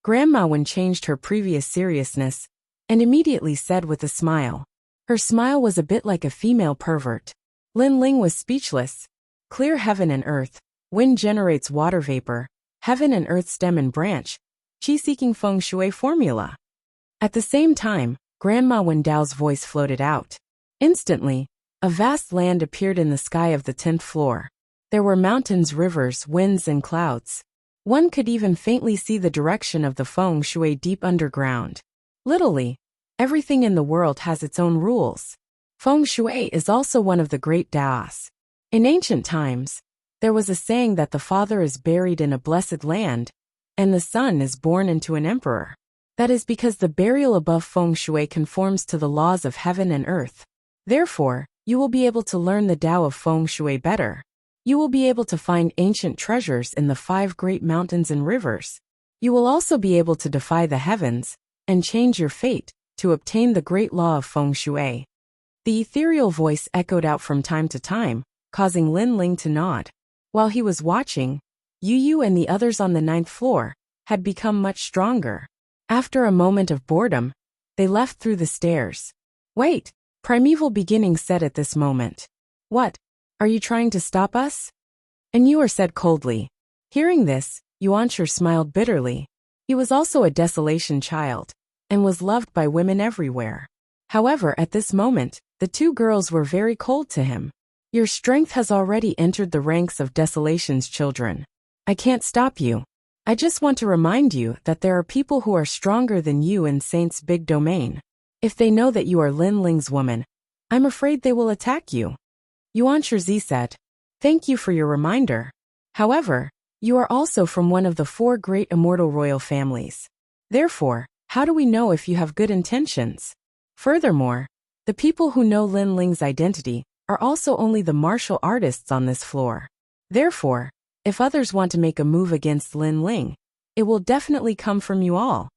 Grandma Wen changed her previous seriousness and immediately said with a smile. Her smile was a bit like a female pervert. Lin Ling was speechless. Clear heaven and earth. Wind generates water vapor. Heaven and earth stem and branch. Qi-seeking feng shui formula. At the same time, Grandma Wen Dao's voice floated out. Instantly, a vast land appeared in the sky of the 10th floor. There were mountains, rivers, winds, and clouds. One could even faintly see the direction of the feng shui deep underground. Literally, everything in the world has its own rules. Feng shui is also one of the great Daos. In ancient times, there was a saying that the father is buried in a blessed land, and the son is born into an emperor. That is because the burial above feng shui conforms to the laws of heaven and earth. Therefore, you will be able to learn the Tao of feng shui better. You will be able to find ancient treasures in the 5 great mountains and rivers. You will also be able to defy the heavens and change your fate to obtain the great law of feng shui. The ethereal voice echoed out from time to time, causing Lin Ling to nod. While he was watching, Yu and the others on the 9th floor had become much stronger. After a moment of boredom, they left through the stairs. Wait, Primeval Beginning said at this moment. What? Are you trying to stop us? And Yuer said coldly. Hearing this, Yuanshi smiled bitterly. He was also a desolation child, and was loved by women everywhere. However, at this moment, the 2 girls were very cold to him. Your strength has already entered the ranks of desolation's children. I can't stop you. I just want to remind you that there are people who are stronger than you in Saint's big domain. If they know that you are Lin Ling's woman, I'm afraid they will attack you. Yuan Shizi said. Thank you for your reminder. However, you are also from one of the 4 great immortal royal families. Therefore, how do we know if you have good intentions? Furthermore, the people who know Lin Ling's identity are also only the martial artists on this floor. Therefore, if others want to make a move against Lin Ling, it will definitely come from you all.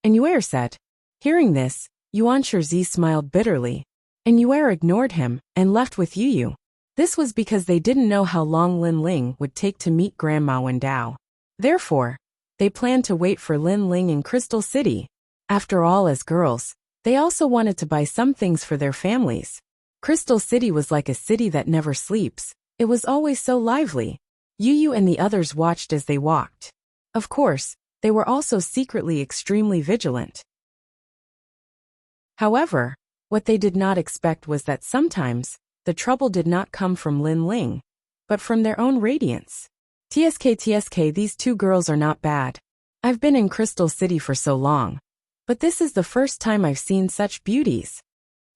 And Yuer said. Hearing this, Yuan Shizi smiled bitterly, and Yuer ignored him and left with Yu. This was because they didn't know how long Lin Ling would take to meet Grandma Wen Dao. Therefore, they planned to wait for Lin Ling in Crystal City. After all, as girls, they also wanted to buy some things for their families. Crystal City was like a city that never sleeps. It was always so lively. Yu and the others watched as they walked. Of course, they were also secretly extremely vigilant. However, what they did not expect was that sometimes, the trouble did not come from Lin Ling, but from their own radiance. TSK, these 2 girls are not bad. I've been in Crystal City for so long, but this is the first time I've seen such beauties.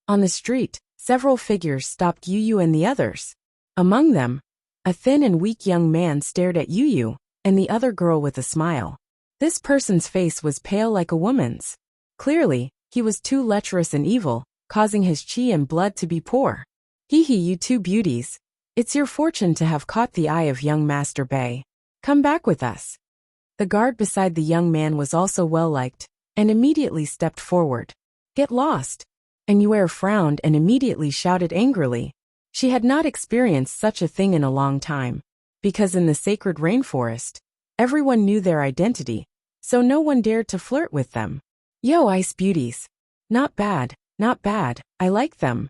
On the street, several figures stopped Yu and the others. Among them, a thin and weak young man stared at Yu and the other girl with a smile. This person's face was pale like a woman's. Clearly, he was too lecherous and evil, causing his qi and blood to be poor. Hee, you 2 beauties. It's your fortune to have caught the eye of young Master Bei. Come back with us. The guard beside the young man was also well liked, and immediately stepped forward. Get lost. And Yuer frowned and immediately shouted angrily. She had not experienced such a thing in a long time, because in the sacred rainforest, everyone knew their identity, so no one dared to flirt with them. Yo, ice beauties. Not bad, I like them.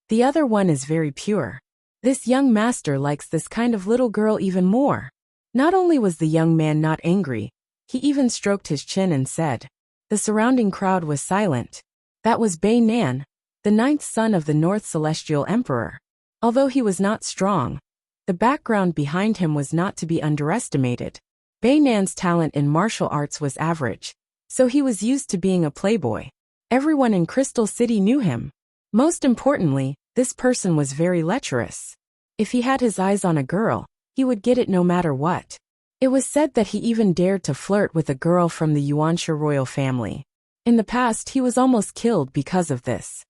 The other one is very pure. This young master likes this kind of little girl even more. Not only was the young man not angry, he even stroked his chin and said. The surrounding crowd was silent. That was Bei Nan, the 9th son of the North Celestial Emperor. Although he was not strong, the background behind him was not to be underestimated. Bei Nan's talent in martial arts was average, so he was used to being a playboy. Everyone in Crystal City knew him. Most importantly, this person was very lecherous. If he had his eyes on a girl, he would get it no matter what. It was said that he even dared to flirt with a girl from the Yuanshi royal family. In the past, he was almost killed because of this.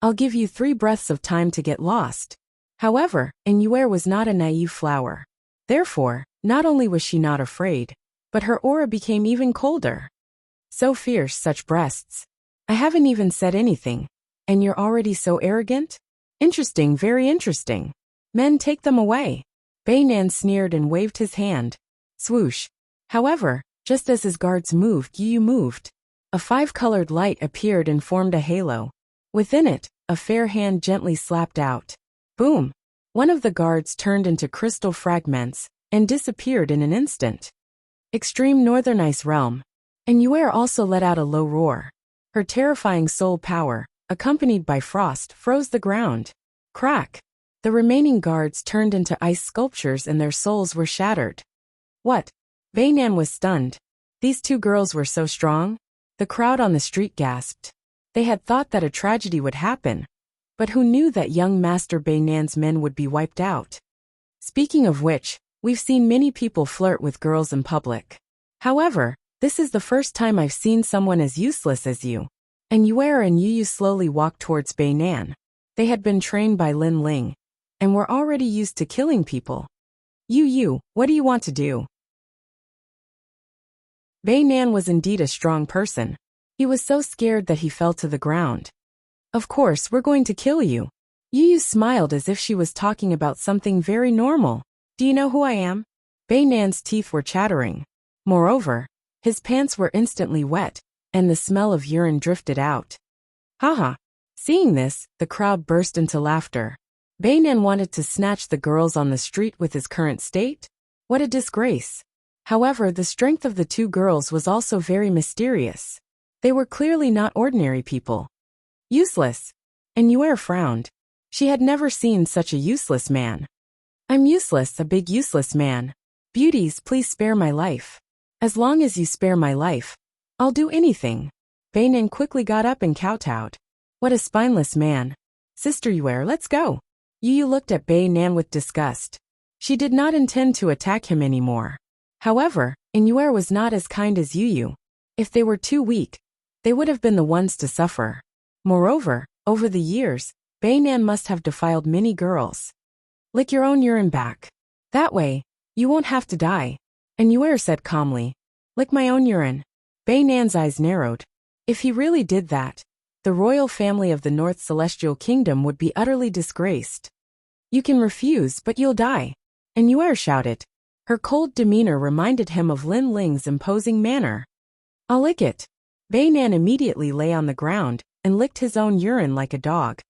I'll give you 3 breaths of time to get lost. However, Inuer was not a naive flower. Therefore, not only was she not afraid, but her aura became even colder. So fierce, such breasts. I haven't even said anything, and you're already so arrogant? Interesting, very interesting. Men, take them away. Beinan sneered and waved his hand. Swoosh. However, just as his guards moved, Yu moved. A 5-colored light appeared and formed a halo. Within it, a fair hand gently slapped out. Boom! One of the guards turned into crystal fragments and disappeared in an instant. Extreme Northern Ice Realm. Inuer also let out a low roar. Her terrifying soul power, accompanied by frost, froze the ground. Crack! The remaining guards turned into ice sculptures and their souls were shattered. What? Beinan was stunned. These 2 girls were so strong? The crowd on the street gasped. They had thought that a tragedy would happen. But who knew that young Master Beinan's men would be wiped out? Speaking of which, we've seen many people flirt with girls in public. However, this is the first time I've seen someone as useless as you. And Yuer and Yu slowly walked towards Beinan. They had been trained by Lin Ling, and were already used to killing people. Yu, what do you want to do? Beinan was indeed a strong person. He was so scared that he fell to the ground. Of course, we're going to kill you. Yu smiled as if she was talking about something very normal. Do you know who I am? Beinan's teeth were chattering. Moreover, his pants were instantly wet, and the smell of urine drifted out. Haha. Seeing this, the crowd burst into laughter. Beinan wanted to snatch the girls on the street with his current state? What a disgrace. However, the strength of the 2 girls was also very mysterious. They were clearly not ordinary people. Useless. Inuer frowned. She had never seen such a useless man. I'm useless, a big useless man. Beauties, please spare my life. As long as you spare my life, I'll do anything. Beinan quickly got up and kowtowed. What a spineless man. Sister Yuer, let's go. Yu looked at Beinan with disgust. She did not intend to attack him anymore. However, Inuer was not as kind as Yu. If they were too weak, they would have been the ones to suffer. Moreover, over the years, Beinan must have defiled many girls. Lick your own urine back. That way, you won't have to die. Inuer said calmly. Lick my own urine. Beinan's eyes narrowed. If he really did that, the royal family of the North Celestial Kingdom would be utterly disgraced. You can refuse, but you'll die. Inuer shouted. Her cold demeanor reminded him of Lin Ling's imposing manner. I'll lick it. Beinan immediately lay on the ground and licked his own urine like a dog.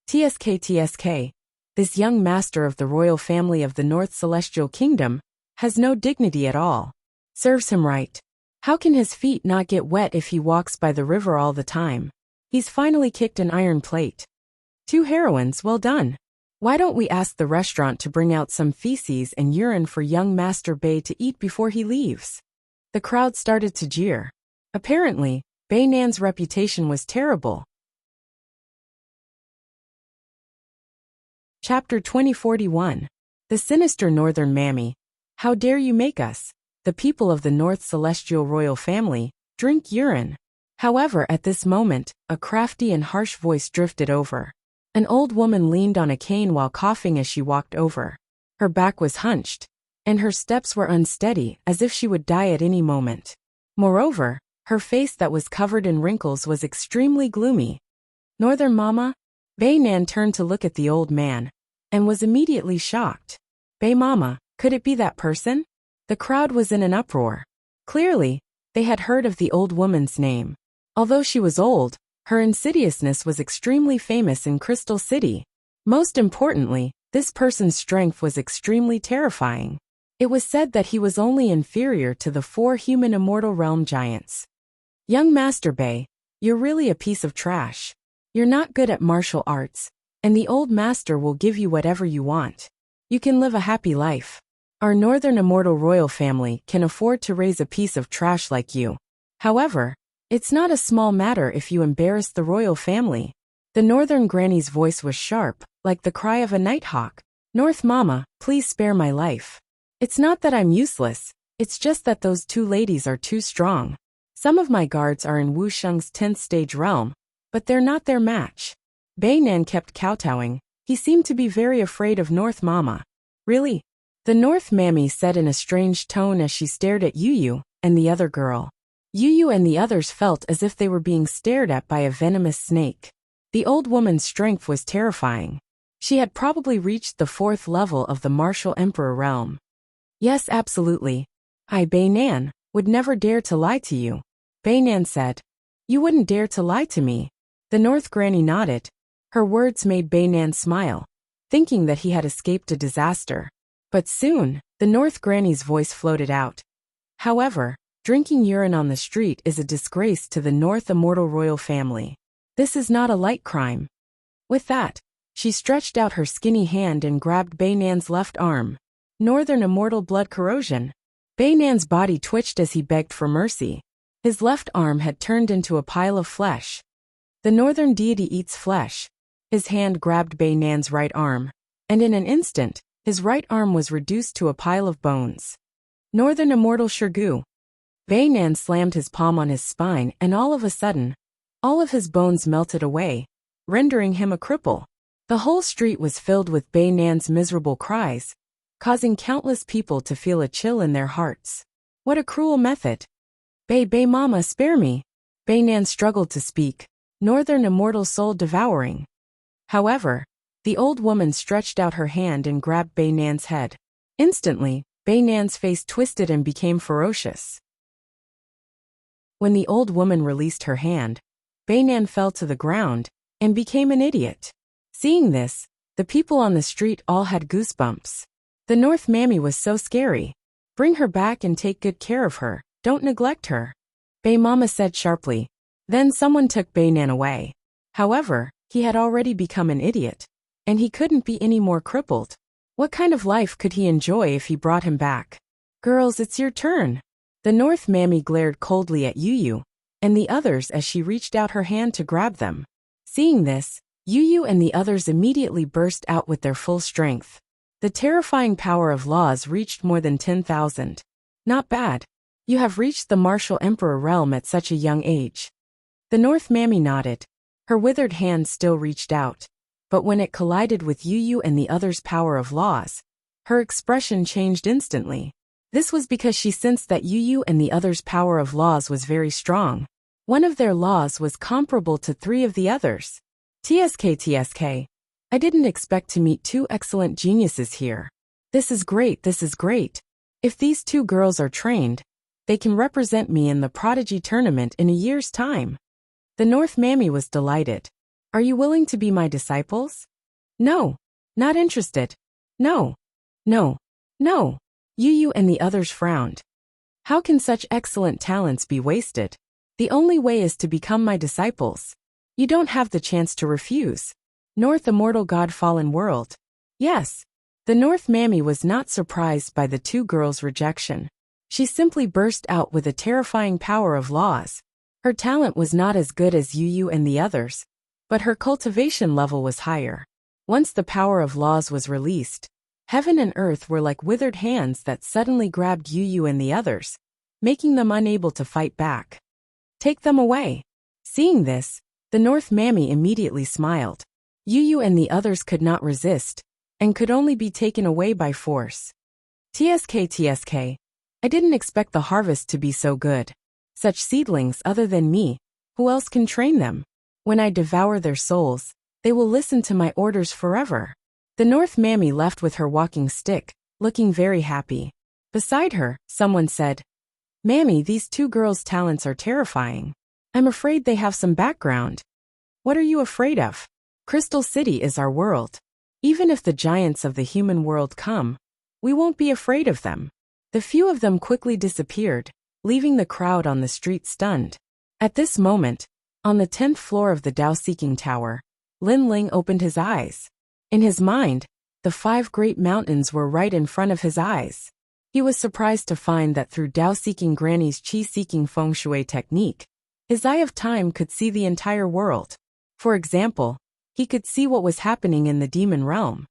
TSK. This young master of the royal family of the North Celestial Kingdom has no dignity at all. Serves him right. How can his feet not get wet if he walks by the river all the time? He's finally kicked an iron plate. 2 heroines, well done. Why don't we ask the restaurant to bring out some feces and urine for young Master Bei to eat before he leaves? The crowd started to jeer. Apparently, Beinan's reputation was terrible. Chapter 2041. The Sinister Northern Mammy. How dare you make us, the people of the North Celestial Royal Family, drink urine? However, at this moment, a crafty and harsh voice drifted over. An old woman leaned on a cane while coughing as she walked over. Her back was hunched, and her steps were unsteady, as if she would die at any moment. Moreover, her face that was covered in wrinkles was extremely gloomy. Northern Mama? Beinan turned to look at the old man, and was immediately shocked. Bei Mama, could it be that person? The crowd was in an uproar. Clearly, they had heard of the old woman's name. Although she was old, her insidiousness was extremely famous in Crystal City. Most importantly, this person's strength was extremely terrifying. It was said that he was only inferior to the 4 human immortal realm giants. Young Master Bei, you're really a piece of trash. You're not good at martial arts, and the old master will give you whatever you want. You can live a happy life. Our Northern Immortal Royal Family can afford to raise a piece of trash like you. However, it's not a small matter if you embarrass the royal family. The Northern Granny's voice was sharp, like the cry of a nighthawk. North Mama, please spare my life. It's not that I'm useless, it's just that those 2 ladies are too strong. Some of my guards are in Wuxia's 10th stage realm, but they're not their match. Beinan kept kowtowing. He seemed to be very afraid of North Mama. Really? The North Mammy said in a strange tone as she stared at Yu and the other girl. Yu and the others felt as if they were being stared at by a venomous snake. The old woman's strength was terrifying. She had probably reached the 4th level of the Martial Emperor realm. Yes, absolutely. I, Beinan, would never dare to lie to you. Beinan said. You wouldn't dare to lie to me. The North Granny nodded. Her words made Beinan smile, thinking that he had escaped a disaster. But soon, the North Granny's voice floated out. However, drinking urine on the street is a disgrace to the North Immortal royal family. This is not a light crime. With that, she stretched out her skinny hand and grabbed Beinan's left arm. Northern Immortal blood corrosion. Beinan's body twitched as he begged for mercy. His left arm had turned into a pile of flesh. The Northern deity eats flesh. His hand grabbed Beinan's right arm, and in an instant, his right arm was reduced to a pile of bones. Northern Immortal Shirgu. Beinan slammed his palm on his spine and all of a sudden, all of his bones melted away, rendering him a cripple. The whole street was filled with Beinan's miserable cries, causing countless people to feel a chill in their hearts. What a cruel method. Bei Mama, spare me. Beinan struggled to speak, Northern Immortal soul devouring. However, the old woman stretched out her hand and grabbed Beinan's head. Instantly, Beinan's face twisted and became ferocious. When the old woman released her hand, Beinan fell to the ground and became an idiot. Seeing this, the people on the street all had goosebumps. The North Mammy was so scary. Bring her back and take good care of her. Don't neglect her. Bei Mama said sharply. Then someone took Beinan away. However, he had already become an idiot, and he couldn't be any more crippled. What kind of life could he enjoy if he brought him back? Girls, it's your turn. The North Mammy glared coldly at Yu and the others as she reached out her hand to grab them. Seeing this, Yu and the others immediately burst out with their full strength. The terrifying power of laws reached more than 10,000. Not bad. You have reached the Martial Emperor realm at such a young age. The North Mammy nodded. Her withered hand still reached out, but when it collided with Yu and the others' power of laws, her expression changed instantly. This was because she sensed that Yu and the others' power of laws was very strong. One of their laws was comparable to 3 of the others. TSK. I didn't expect to meet 2 excellent geniuses here. This is great, this is great. If these 2 girls are trained, they can represent me in the Prodigy tournament in a year's time. The North Mammy was delighted. Are you willing to be my disciples? No. Not interested. No. Yu and the others frowned. How can such excellent talents be wasted? The only way is to become my disciples. You don't have the chance to refuse. North Immortal God Fallen World. Yes. The North Mammy was not surprised by the 2 girls' rejection. She simply burst out with a terrifying power of laws. Her talent was not as good as Yu and the others, but her cultivation level was higher. Once the power of laws was released, heaven and earth were like withered hands that suddenly grabbed Yu and the others, making them unable to fight back. Take them away. Seeing this, the North Mammy immediately smiled. Yu and the others could not resist, and could only be taken away by force. TSK. I didn't expect the harvest to be so good. Such seedlings other than me, who else can train them? When I devour their souls, they will listen to my orders forever. The North Mammy left with her walking stick, looking very happy. Beside her, someone said, Mammy, these 2 girls' talents are terrifying. I'm afraid they have some background. What are you afraid of? Crystal City is our world. Even if the giants of the human world come, we won't be afraid of them. The few of them quickly disappeared, leaving the crowd on the street stunned. At this moment, on the 10th floor of the Dao-Seeking Tower, Lin Ling opened his eyes. In his mind, the 5 great mountains were right in front of his eyes. He was surprised to find that through Dao-Seeking Granny's Qi-Seeking Feng Shui technique, his eye of time could see the entire world. For example, he could see what was happening in the demon realm.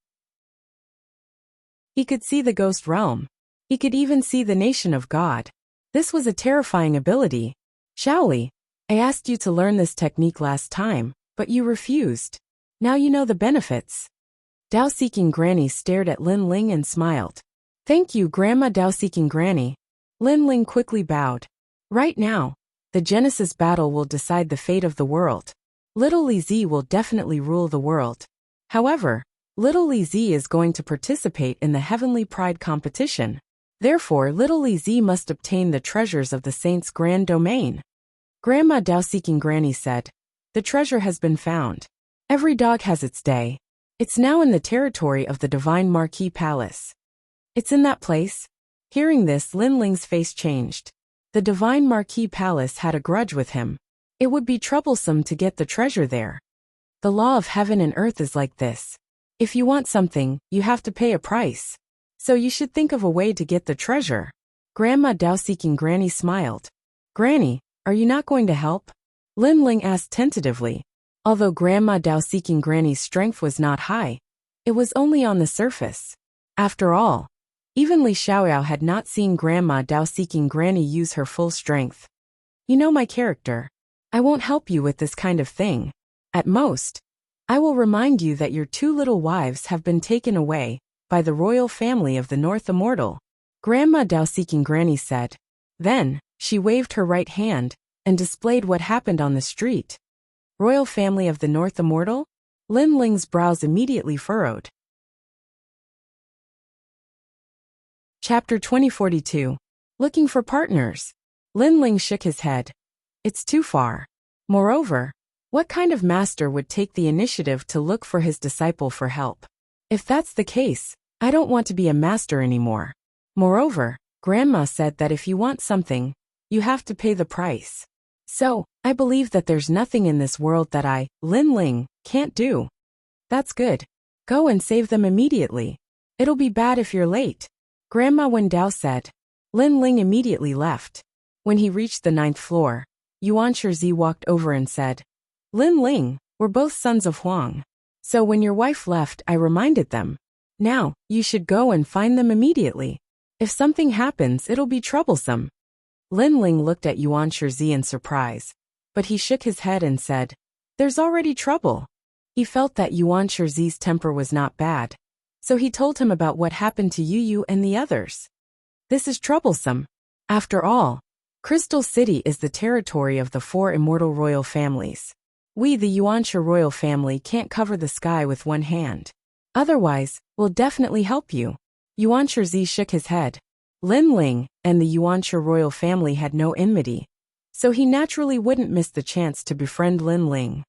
He could see the ghost realm. He could even see the nation of God. This was a terrifying ability. Shaoli, I asked you to learn this technique last time, but you refused. Now you know the benefits. Dao-seeking Granny stared at Lin Ling and smiled. Thank you, Grandma Dao-seeking Granny. Lin Ling quickly bowed. Right now, the Genesis battle will decide the fate of the world. Little Li Zi will definitely rule the world. However, Little Li Zi is going to participate in the Heavenly Pride competition. Therefore, Little Li Zi must obtain the treasures of the Saint's grand domain. Grandma Dao-seeking Granny said, the treasure has been found. Every dog has its day. It's now in the territory of the Divine Marquis Palace. It's in that place? Hearing this, Lin Ling's face changed. The Divine Marquis Palace had a grudge with him. It would be troublesome to get the treasure there. The law of heaven and earth is like this. If you want something, you have to pay a price. So you should think of a way to get the treasure. Grandma Dao-seeking Granny smiled. Granny, are you not going to help? Lin Ling asked tentatively. Although Grandma Dao-seeking Granny's strength was not high, it was only on the surface. After all, even Li Xiaoyao had not seen Grandma Dao-seeking Granny use her full strength. You know my character. I won't help you with this kind of thing. At most, I will remind you that your 2 little wives have been taken away by the royal family of the North Immortal. Grandma Dao-seeking Granny said. Then, she waved her right hand and displayed what happened on the street. Royal family of the North Immortal? Lin Ling's brows immediately furrowed. Chapter 2042. Looking for partners. Lin Ling shook his head. It's too far. Moreover, what kind of master would take the initiative to look for his disciple for help? If that's the case, I don't want to be a master anymore. Moreover, Grandma said that if you want something, you have to pay the price. So, I believe that there's nothing in this world that I, Lin Ling, can't do. That's good. Go and save them immediately. It'll be bad if you're late. Grandma Wen Dao said. Lin Ling immediately left. When he reached the 9th floor, Yuan Shizi walked over and said, Lin Ling, we're both sons of Huang. So when your wife left, I reminded them. Now, you should go and find them immediately. If something happens, it'll be troublesome. Lin Ling looked at Yuan Shizi in surprise, but he shook his head and said, there's already trouble. He felt that Yuan Shizi's temper was not bad, so he told him about what happened to Yu and the others. This is troublesome. After all, Crystal City is the territory of the 4 immortal royal families. We, the Yuanshi royal family, can't cover the sky with one hand. Otherwise, we'll definitely help you. Yuan Shizi shook his head. Lin Ling and the Yuanshi royal family had no enmity, so he naturally wouldn't miss the chance to befriend Lin Ling.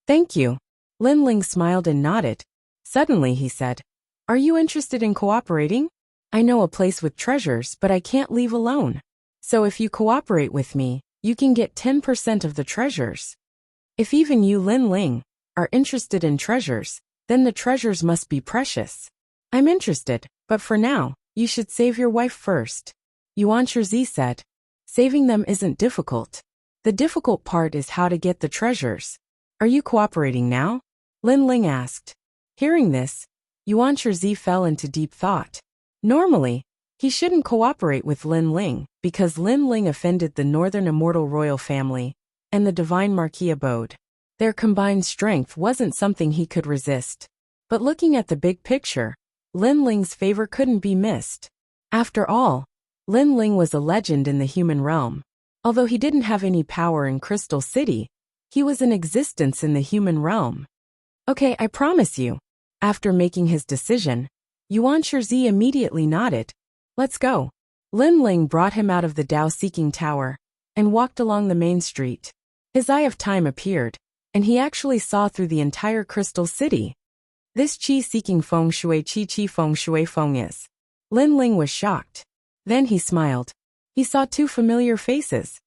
Thank you. Lin Ling smiled and nodded. Suddenly he said, are you interested in cooperating? I know a place with treasures, but I can't leave alone. So if you cooperate with me, you can get 10% of the treasures. If even you, Lin Ling, are interested in treasures, then the treasures must be precious. I'm interested, but for now, you should save your wife first. Yuan Shizi said. Saving them isn't difficult. The difficult part is how to get the treasures. Are you cooperating now? Lin Ling asked. Hearing this, Yuan Shizi fell into deep thought. Normally, he shouldn't cooperate with Lin Ling because Lin Ling offended the Northern Immortal Royal Family and the Divine Marquis abode. Their combined strength wasn't something he could resist. But looking at the big picture, Lin Ling's favor couldn't be missed. After all, Lin Ling was a legend in the human realm. Although he didn't have any power in Crystal City, he was in existence in the human realm. Okay, I promise you. After making his decision, Yuan Shizi immediately nodded. Let's go. Lin Ling brought him out of the Dao-seeking tower and walked along the main street. His eye of time appeared, and he actually saw through the entire Crystal City. This qi-seeking feng shui qi feng shui feng is. Lin Ling was shocked. Then he smiled. He saw 2 familiar faces.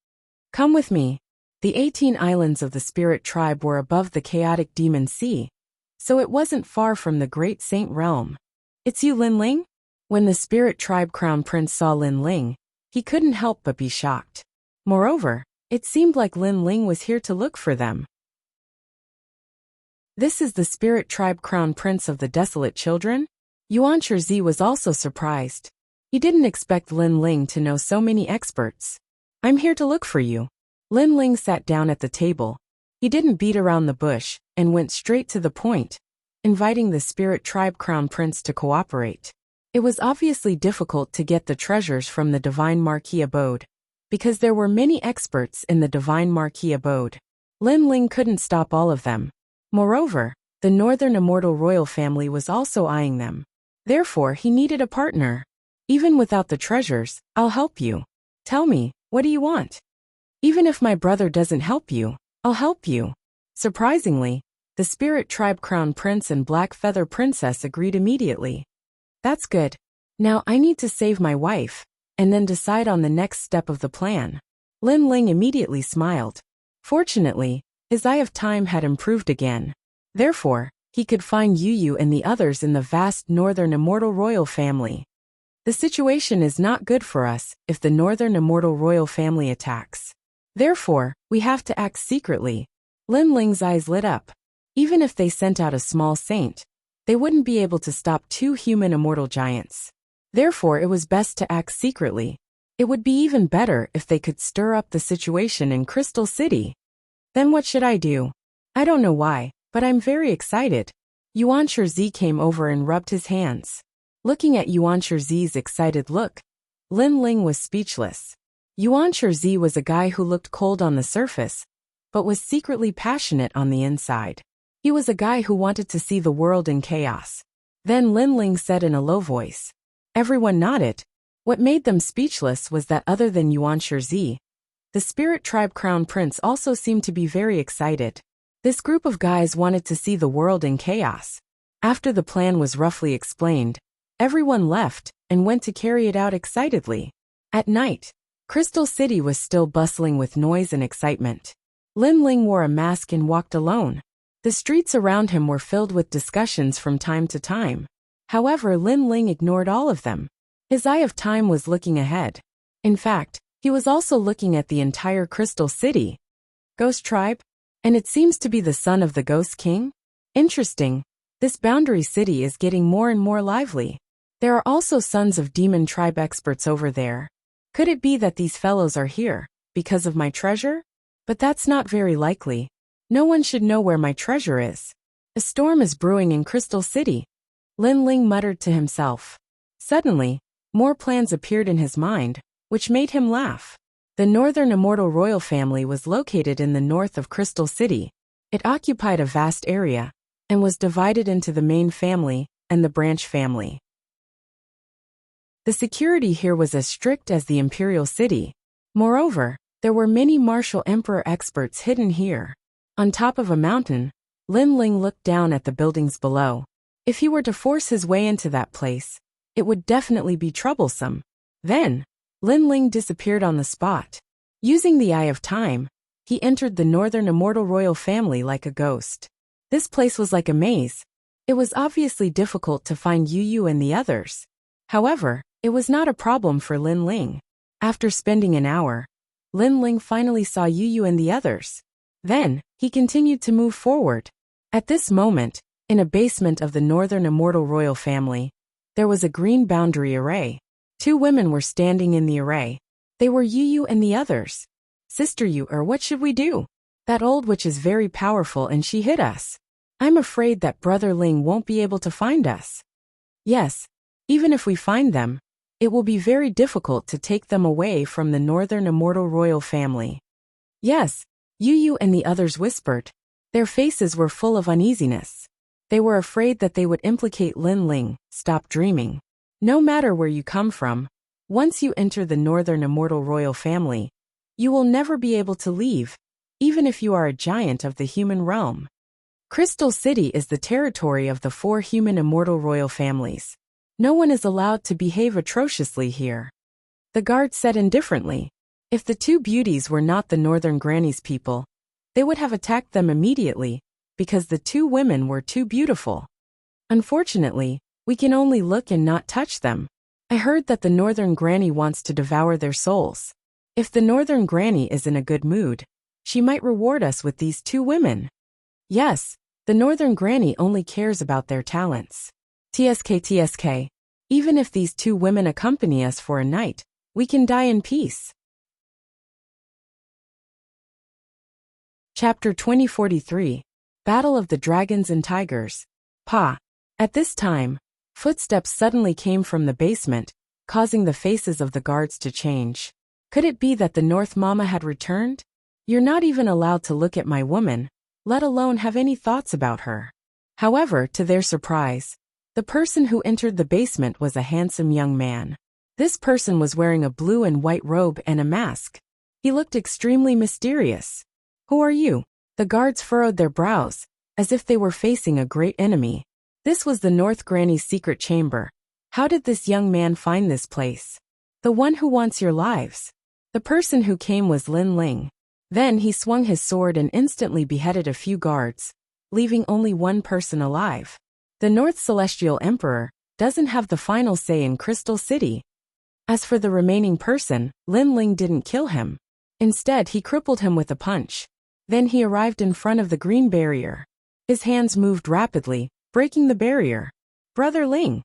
Come with me. The 18 islands of the spirit tribe were above the chaotic demon sea, so it wasn't far from the great saint realm. It's you, Lin Ling? When the spirit tribe crown prince saw Lin Ling, he couldn't help but be shocked. Moreover, it seemed like Lin Ling was here to look for them. This is the spirit tribe crown prince of the desolate children? Yuan Shizi was also surprised. He didn't expect Lin Ling to know so many experts. I'm here to look for you. Lin Ling sat down at the table. He didn't beat around the bush and went straight to the point, inviting the spirit tribe crown prince to cooperate. It was obviously difficult to get the treasures from the divine Marquis abode, because there were many experts in the divine Marquis abode. Lin Ling couldn't stop all of them. Moreover, the northern immortal royal family was also eyeing them. Therefore, he needed a partner. Even without the treasures, I'll help you. Tell me, what do you want? Even if my brother doesn't help you, I'll help you. Surprisingly, the spirit tribe crown prince and black feather princess agreed immediately. That's good. Now I need to save my wife, and then decide on the next step of the plan. Lin Ling immediately smiled. Fortunately, his eye of time had improved again. Therefore, he could find Yu and the others in the vast northern immortal royal family. The situation is not good for us if the northern immortal royal family attacks. Therefore, we have to act secretly. Lin Ling's eyes lit up. Even if they sent out a small saint, they wouldn't be able to stop two human immortal giants. Therefore, it was best to act secretly. It would be even better if they could stir up the situation in Crystal City. Then what should I do? I don't know why, but I'm very excited. Yuan Shizi came over and rubbed his hands. Looking at Yuan Shizi's excited look, Lin Ling was speechless. Yuan Shizi was a guy who looked cold on the surface, but was secretly passionate on the inside. He was a guy who wanted to see the world in chaos. Then Lin Ling said in a low voice. Everyone nodded. What made them speechless was that other than Yuan Shizi, the spirit tribe crown prince also seemed to be very excited. This group of guys wanted to see the world in chaos. After the plan was roughly explained, everyone left and went to carry it out excitedly. At night, Crystal City was still bustling with noise and excitement. Lin Ling wore a mask and walked alone. The streets around him were filled with discussions from time to time. However, Lin Ling ignored all of them. His eye of time was looking ahead. In fact, he was also looking at the entire Crystal City. Ghost Tribe? And it seems to be the son of the Ghost King? Interesting. This boundary city is getting more and more lively. There are also sons of Demon Tribe experts over there. Could it be that these fellows are here because of my treasure? But that's not very likely. No one should know where my treasure is. A storm is brewing in Crystal City. Lin Ling muttered to himself. Suddenly, more plans appeared in his mind, which made him laugh. The northern immortal royal family was located in the north of Crystal City. It occupied a vast area, and was divided into the main family and the branch family. The security here was as strict as the imperial city. Moreover, there were many martial emperor experts hidden here. On top of a mountain, Lin Ling looked down at the buildings below. If he were to force his way into that place, it would definitely be troublesome. Then, Lin Ling disappeared on the spot. Using the eye of time, he entered the northern immortal royal family like a ghost. This place was like a maze. It was obviously difficult to find Yu and the others. However, it was not a problem for Lin Ling. After spending an hour, Lin Ling finally saw Yu and the others. Then, he continued to move forward. At this moment, in a basement of the northern immortal royal family, there was a green boundary array. Two women were standing in the array. They were Yu and the others. Sister Yu, what should we do? That old witch is very powerful and she hid us. I'm afraid that Brother Ling won't be able to find us. Yes, even if we find them, it will be very difficult to take them away from the northern immortal royal family. Yes, Yu and the others whispered. Their faces were full of uneasiness. They were afraid that they would implicate Lin Ling. Stop dreaming. No matter where you come from, once you enter the northern immortal royal family, you will never be able to leave, even if you are a giant of the human realm. Crystal City is the territory of the 4 human immortal royal families. No one is allowed to behave atrociously here. The guard said indifferently. If the 2 beauties were not the northern granny's people, they would have attacked them immediately, because the 2 women were too beautiful. Unfortunately, we can only look and not touch them. I heard that the northern granny wants to devour their souls. If the northern granny is in a good mood, she might reward us with these 2 women. Yes, the northern granny only cares about their talents. TSK. Even if these 2 women accompany us for a night, we can die in peace. Chapter 2043. Battle of the Dragons and Tigers. Pa. At this time, footsteps suddenly came from the basement, causing the faces of the guards to change. Could it be that the North Mama had returned? You're not even allowed to look at my woman, let alone have any thoughts about her. However, to their surprise, the person who entered the basement was a handsome young man. This person was wearing a blue and white robe and a mask. He looked extremely mysterious. Who are you? The guards furrowed their brows, as if they were facing a great enemy. This was the North Granny's secret chamber. How did this young man find this place? The one who wants your lives. The person who came was Lin Ling. Then he swung his sword and instantly beheaded a few guards, leaving only one person alive. The North Celestial Emperor doesn't have the final say in Crystal City. As for the remaining person, Lin Ling didn't kill him. Instead, he crippled him with a punch. Then he arrived in front of the green barrier. His hands moved rapidly, breaking the barrier. Brother Ling.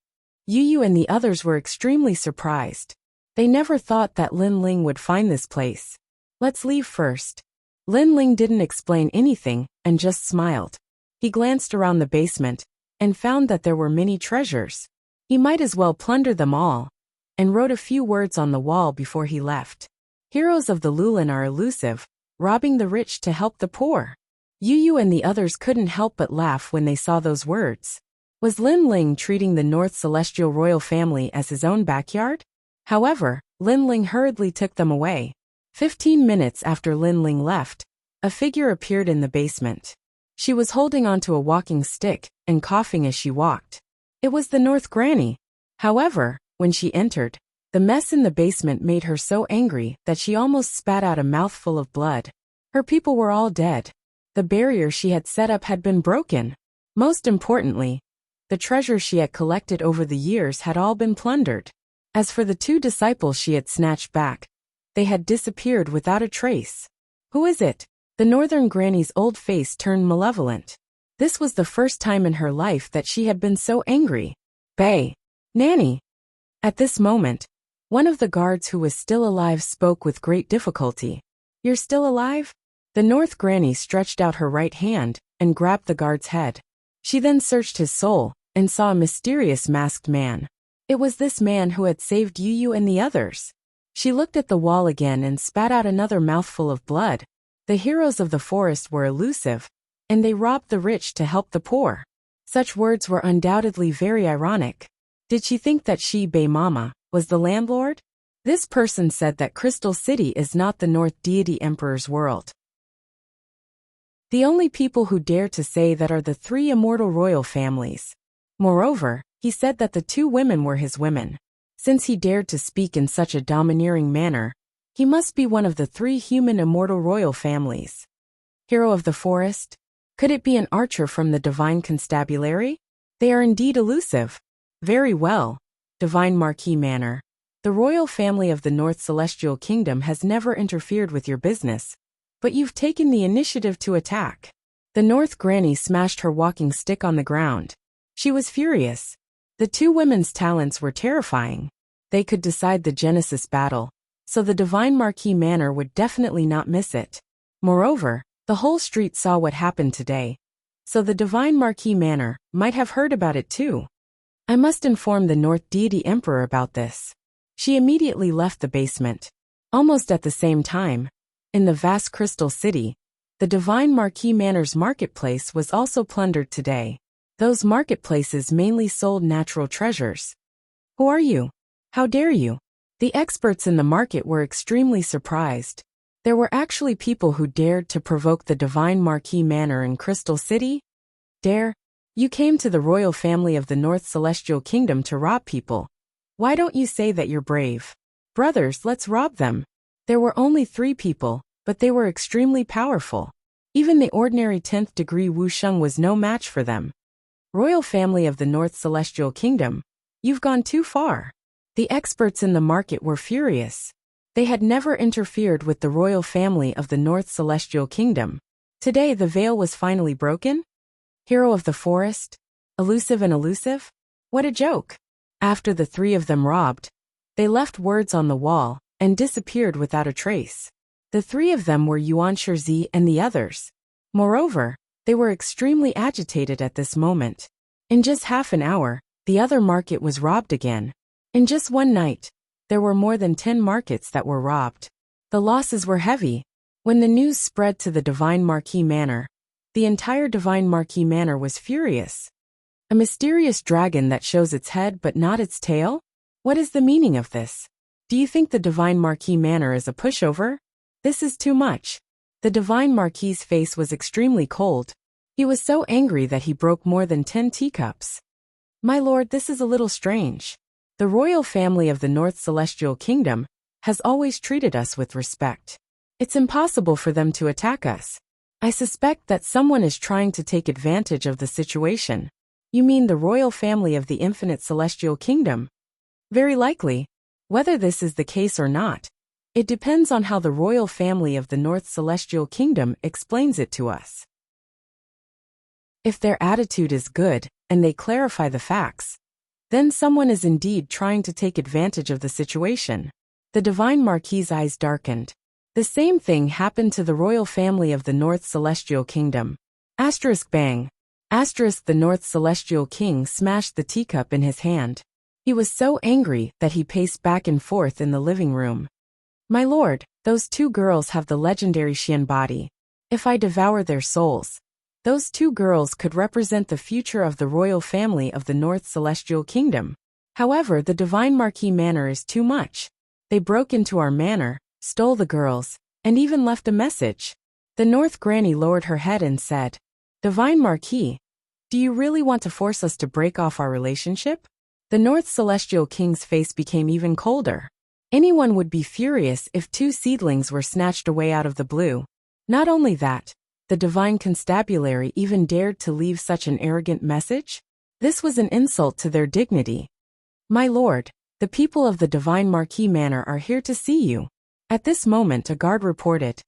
Yu and the others were extremely surprised. They never thought that Lin Ling would find this place. Let's leave first. Lin Ling didn't explain anything and just smiled. He glanced around the basement and found that there were many treasures. He might as well plunder them all, and wrote a few words on the wall before he left. Heroes of the Lulin are elusive, robbing the rich to help the poor. Yu and the others couldn't help but laugh when they saw those words. Was Lin Ling treating the North Celestial royal family as his own backyard? However, Lin Ling hurriedly took them away. 15 minutes after Lin Ling left, a figure appeared in the basement. She was holding onto a walking stick and coughing as she walked. It was the North Granny. However, when she entered, the mess in the basement made her so angry that she almost spat out a mouthful of blood. Her people were all dead. The barrier she had set up had been broken. Most importantly, the treasures she had collected over the years had all been plundered. As for the two disciples she had snatched back, they had disappeared without a trace. Who is it? The Northern Granny's old face turned malevolent. This was the first time in her life that she had been so angry. Bay. Nanny. At this moment, one of the guards who was still alive spoke with great difficulty. You're still alive? The North Granny stretched out her right hand and grabbed the guard's head. She then searched his soul and saw a mysterious masked man. It was this man who had saved Yu and the others. She looked at the wall again and spat out another mouthful of blood. The heroes of the forest were elusive, and they robbed the rich to help the poor. Such words were undoubtedly very ironic. Did she think that she, Bay Mama, was the landlord? This person said that Crystal City is not the North Deity Emperor's world. The only people who dare to say that are the three immortal royal families. Moreover, he said that the two women were his women. Since he dared to speak in such a domineering manner, he must be one of the three human immortal royal families. Hero of the forest? Could it be an archer from the Divine Constabulary? They are indeed elusive. Very well. Divine Marquis Manor. The royal family of the North Celestial Kingdom has never interfered with your business, but you've taken the initiative to attack. The North Granny smashed her walking stick on the ground. She was furious. The two women's talents were terrifying. They could decide the Genesis battle, so the Divine Marquis Manor would definitely not miss it. Moreover, the whole street saw what happened today, so the Divine Marquis Manor might have heard about it too. I must inform the North Deity Emperor about this. She immediately left the basement. Almost at the same time, in the vast Crystal City, the Divine Marquis Manor's marketplace was also plundered today. Those marketplaces mainly sold natural treasures. Who are you? How dare you? The experts in the market were extremely surprised. There were actually people who dared to provoke the Divine Marquis Manor in Crystal City? Dare? You came to the royal family of the North Celestial Kingdom to rob people. Why don't you say that you're brave? Brothers, let's rob them. There were only 3 people, but they were extremely powerful. Even the ordinary 10th degree Wuxia was no match for them. Royal family of the North Celestial Kingdom, you've gone too far. The experts in the market were furious. They had never interfered with the royal family of the North Celestial Kingdom. Today the veil was finally broken? Hero of the forest? Elusive and elusive? What a joke. After the 3 of them robbed, they left words on the wall and disappeared without a trace. The 3 of them were Yuan Shizhi and the others. Moreover, they were extremely agitated at this moment. In just half an hour, the other market was robbed again. In just one night, there were more than 10 markets that were robbed. The losses were heavy. When the news spread to the Divine Marquis Manor, the entire Divine Marquis Manor was furious. A mysterious dragon that shows its head but not its tail? What is the meaning of this? Do you think the Divine Marquis Manor is a pushover? This is too much. The Divine Marquis's face was extremely cold. He was so angry that he broke more than 10 teacups. My lord, this is a little strange. The royal family of the North Celestial Kingdom has always treated us with respect. It's impossible for them to attack us. I suspect that someone is trying to take advantage of the situation. You mean the royal family of the Infinite Celestial Kingdom? Very likely. Whether this is the case or not, it depends on how the royal family of the North Celestial Kingdom explains it to us. If their attitude is good, and they clarify the facts, then someone is indeed trying to take advantage of the situation. The Divine Marquis's eyes darkened. The same thing happened to the royal family of the North Celestial Kingdom. Bang. The North Celestial King smashed the teacup in his hand. He was so angry that he paced back and forth in the living room. My lord, those 2 girls have the legendary Xian body. If I devour their souls, those 2 girls could represent the future of the royal family of the North Celestial Kingdom. However, the Divine Marquis Manor is too much. They broke into our manor, stole the girls, and even left a message. The North Granny lowered her head and said, Divine Marquis, do you really want to force us to break off our relationship? The North Celestial King's face became even colder. Anyone would be furious if 2 seedlings were snatched away out of the blue. Not only that, the Divine Constabulary even dared to leave such an arrogant message? This was an insult to their dignity. My lord, the people of the Divine Marquis Manor are here to see you. At this moment a guard reported.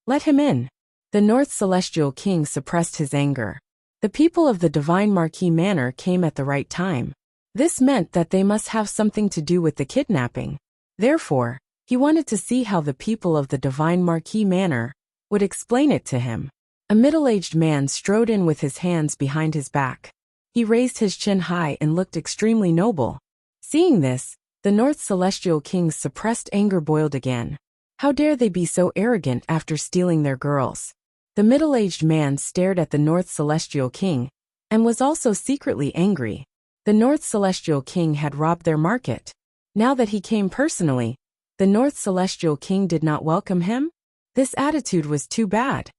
Let him in. The North Celestial King suppressed his anger. The people of the Divine Marquis Manor came at the right time. This meant that they must have something to do with the kidnapping. Therefore, he wanted to see how the people of the Divine Marquis Manor would explain it to him. A middle-aged man strode in with his hands behind his back. He raised his chin high and looked extremely noble. Seeing this, the North Celestial King's suppressed anger boiled again. How dare they be so arrogant after stealing their girls? The middle-aged man stared at the North Celestial King and was also secretly angry. The North Celestial King had robbed their market. Now that he came personally, the North Celestial King did not welcome him? This attitude was too bad.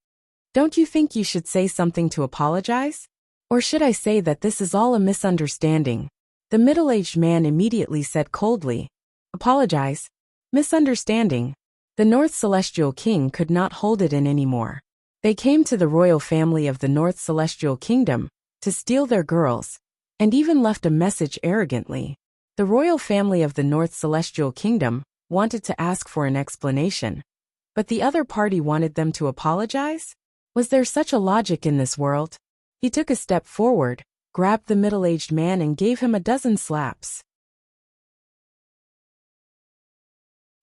Don't you think you should say something to apologize? Or should I say that this is all a misunderstanding? The middle-aged man immediately said coldly, Apologize? Misunderstanding. The North Celestial King could not hold it in anymore. They came to the royal family of the North Celestial Kingdom to steal their girls, and even left a message arrogantly. The royal family of the North Celestial Kingdom wanted to ask for an explanation, but the other party wanted them to apologize? Was there such a logic in this world? He took a step forward, grabbed the middle-aged man and gave him a dozen slaps.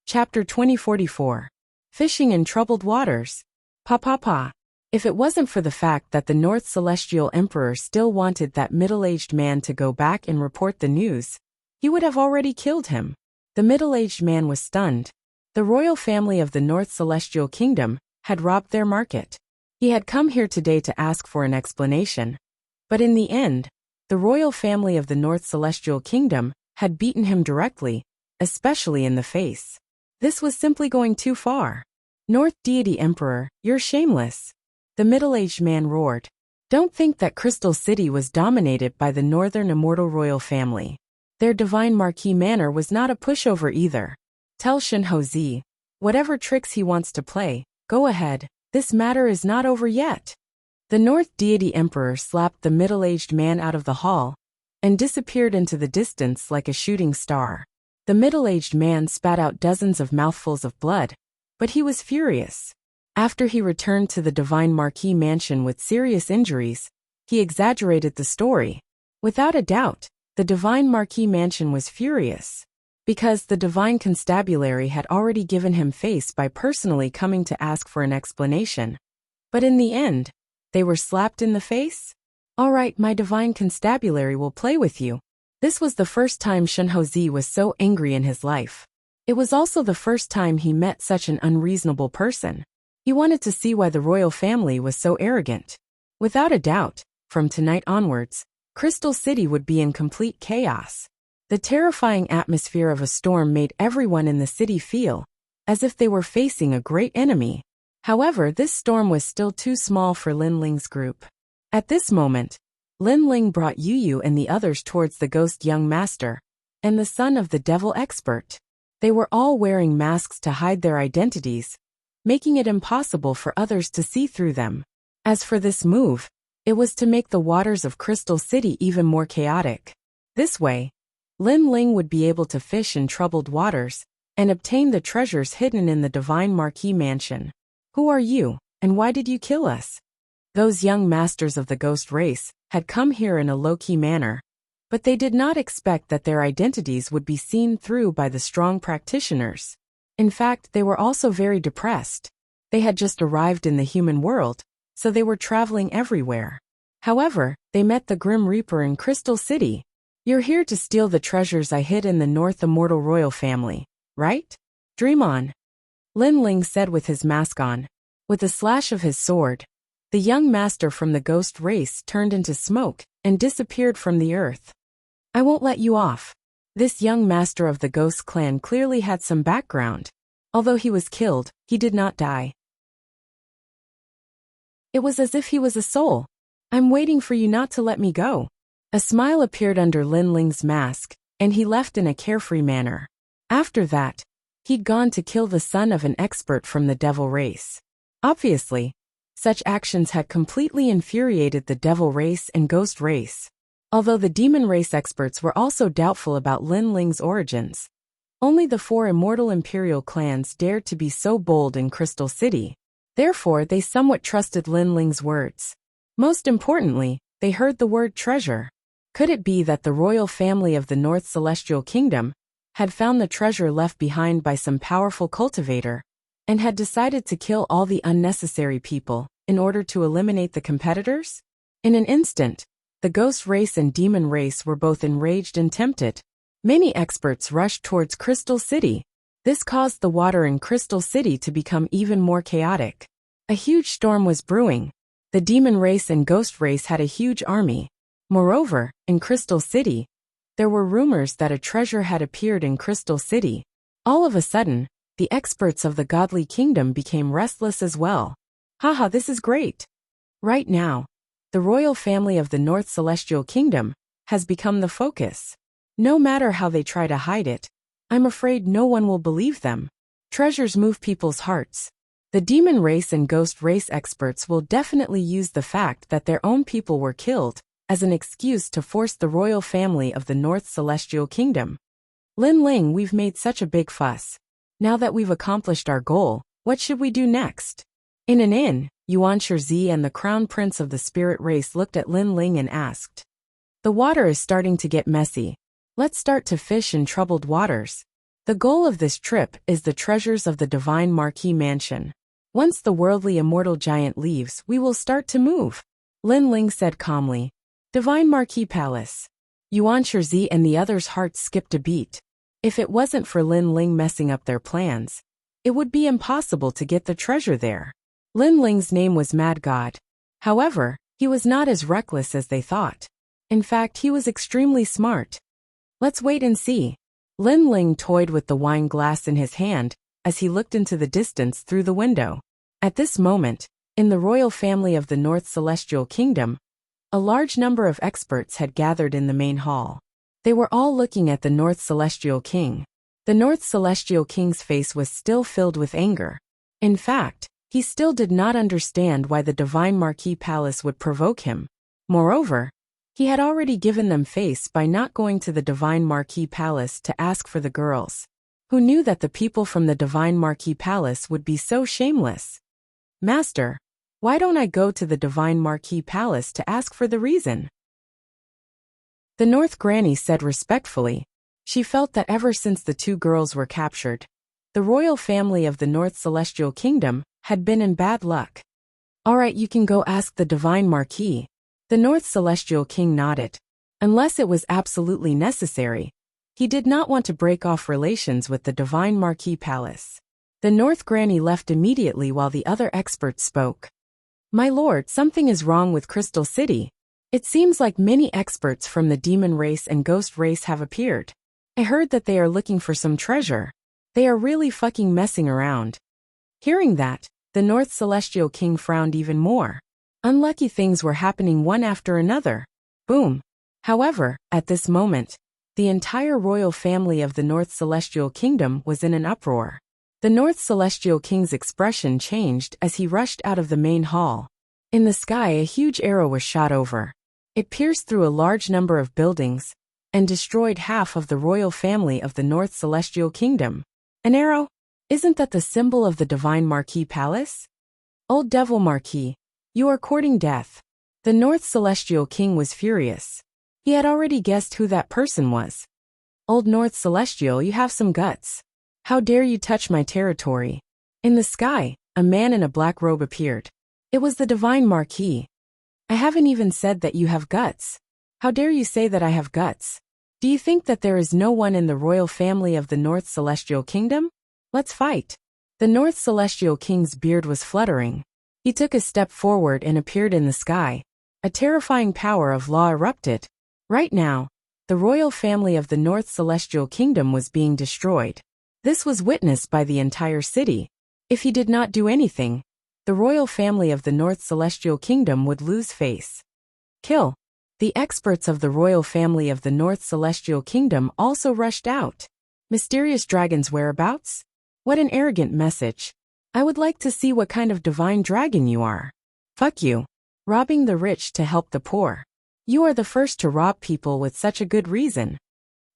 Chapter 2044. Fishing in Troubled Waters. Pa. If it wasn't for the fact that the North Celestial Emperor still wanted that middle-aged man to go back and report the news, he would have already killed him. The middle-aged man was stunned. The royal family of the North Celestial Kingdom had robbed their market. He had come here today to ask for an explanation. But in the end, the royal family of the North Celestial Kingdom had beaten him directly, especially in the face. This was simply going too far. North Deity Emperor, you're shameless. The middle-aged man roared. Don't think that Crystal City was dominated by the Northern Immortal Royal Family. Their Divine Marquis Manor was not a pushover either. Tell Shinhozi, whatever tricks he wants to play, go ahead, this matter is not over yet. The North Deity Emperor slapped the middle-aged man out of the hall and disappeared into the distance like a shooting star. The middle-aged man spat out dozens of mouthfuls of blood, but he was furious. After he returned to the Divine Marquis Mansion with serious injuries, he exaggerated the story. Without a doubt, the Divine Marquis Mansion was furious, because the Divine Constabulary had already given him face by personally coming to ask for an explanation. But in the end, they were slapped in the face? All right, my divine constabulary will play with you. This was the first time Shenhouzi was so angry in his life. It was also the first time he met such an unreasonable person. He wanted to see why the royal family was so arrogant. Without a doubt, from tonight onwards, Crystal City would be in complete chaos. The terrifying atmosphere of a storm made everyone in the city feel as if they were facing a great enemy. However, this storm was still too small for Lin Ling's group. At this moment, Lin Ling brought Yu Yu and the others towards the ghost young master and the son of the devil expert. They were all wearing masks to hide their identities, making it impossible for others to see through them. As for this move, it was to make the waters of Crystal City even more chaotic. This way, Lin Ling would be able to fish in troubled waters and obtain the treasures hidden in the Divine Marquis Mansion. Who are you, and why did you kill us? Those young masters of the ghost race had come here in a low-key manner, but they did not expect that their identities would be seen through by the strong practitioners. In fact, they were also very depressed. They had just arrived in the human world, so they were traveling everywhere. However, they met the Grim Reaper in Crystal City. You're here to steal the treasures I hid in the North Immortal Royal family, right? Dream on. Lin Ling said with his mask on. With a slash of his sword, the young master from the ghost race turned into smoke and disappeared from the earth. I won't let you off. This young master of the ghost clan clearly had some background. Although he was killed, he did not die. It was as if he was a soul. I'm waiting for you not to let me go. A smile appeared under Lin Ling's mask, and he left in a carefree manner. After that, he'd gone to kill the son of an expert from the devil race. Obviously, such actions had completely infuriated the devil race and ghost race. Although the demon race experts were also doubtful about Lin Ling's origins, only the 4 immortal imperial clans dared to be so bold in Crystal City. Therefore, they somewhat trusted Lin Ling's words. Most importantly, they heard the word treasure. Could it be that the royal family of the North Celestial Kingdom had found the treasure left behind by some powerful cultivator, and had decided to kill all the unnecessary people in order to eliminate the competitors? In an instant, the ghost race and demon race were both enraged and tempted. Many experts rushed towards Crystal City. This caused the water in Crystal City to become even more chaotic. A huge storm was brewing. The demon race and ghost race had a huge army. Moreover, in Crystal City, there were rumors that a treasure had appeared in Crystal City. All of a sudden, the experts of the godly kingdom became restless as well. Haha, this is great. Right now, the royal family of the North Celestial Kingdom has become the focus. No matter how they try to hide it, I'm afraid no one will believe them. Treasures move people's hearts. The demon race and ghost race experts will definitely use the fact that their own people were killed as an excuse to force the royal family of the North Celestial Kingdom. Lin Ling, we've made such a big fuss. Now that we've accomplished our goal, what should we do next? In an inn, Yuan Shizi and the crown prince of the spirit race looked at Lin Ling and asked, "The water is starting to get messy. Let's start to fish in troubled waters. The goal of this trip is the treasures of the Divine Marquis Mansion. Once the worldly immortal giant leaves, we will start to move," Lin Ling said calmly. Divine Marquis Palace. Yuan Shizi and the others' hearts skipped a beat. If it wasn't for Lin Ling messing up their plans, it would be impossible to get the treasure there. Lin Ling's name was Mad God. However, he was not as reckless as they thought. In fact, he was extremely smart. Let's wait and see. Lin Ling toyed with the wine glass in his hand as he looked into the distance through the window. At this moment, in the royal family of the North Celestial Kingdom, a large number of experts had gathered in the main hall. They were all looking at the North Celestial King. The North Celestial King's face was still filled with anger. In fact, he still did not understand why the Divine Marquis Palace would provoke him. Moreover, he had already given them face by not going to the Divine Marquis Palace to ask for the girls. Who knew that the people from the Divine Marquis Palace would be so shameless? Master, why don't I go to the Divine Marquis Palace to ask for the reason? The North Granny said respectfully. She felt that ever since the 2 girls were captured, the royal family of the North Celestial Kingdom had been in bad luck. Alright, you can go ask the Divine Marquis. The North Celestial King nodded. Unless it was absolutely necessary, he did not want to break off relations with the Divine Marquis Palace. The North Granny left immediately while the other experts spoke. My lord, something is wrong with Crystal City. It seems like many experts from the demon race and ghost race have appeared. I heard that they are looking for some treasure. They are really fucking messing around. Hearing that, the North Celestial King frowned even more. Unlucky things were happening one after another. Boom. However, at this moment, the entire royal family of the North Celestial Kingdom was in an uproar. The North Celestial King's expression changed as he rushed out of the main hall. In the sky, a huge arrow was shot over. It pierced through a large number of buildings and destroyed half of the royal family of the North Celestial Kingdom. An arrow? Isn't that the symbol of the Divine Marquis Palace? Old Devil Marquis, you are courting death. The North Celestial King was furious. He had already guessed who that person was. Old North Celestial, you have some guts. How dare you touch my territory? In the sky, a man in a black robe appeared. It was the Divine Marquis. I haven't even said that you have guts. How dare you say that I have guts? Do you think that there is no one in the royal family of the North Celestial Kingdom? Let's fight. The North Celestial King's beard was fluttering. He took a step forward and appeared in the sky. A terrifying power of law erupted. Right now, the royal family of the North Celestial Kingdom was being destroyed. This was witnessed by the entire city. If he did not do anything, the royal family of the North Celestial Kingdom would lose face. Kill. The experts of the royal family of the North Celestial Kingdom also rushed out. Mysterious dragon's whereabouts? What an arrogant message. I would like to see what kind of divine dragon you are. Fuck you. Robbing the rich to help the poor. You are the first to rob people with such a good reason.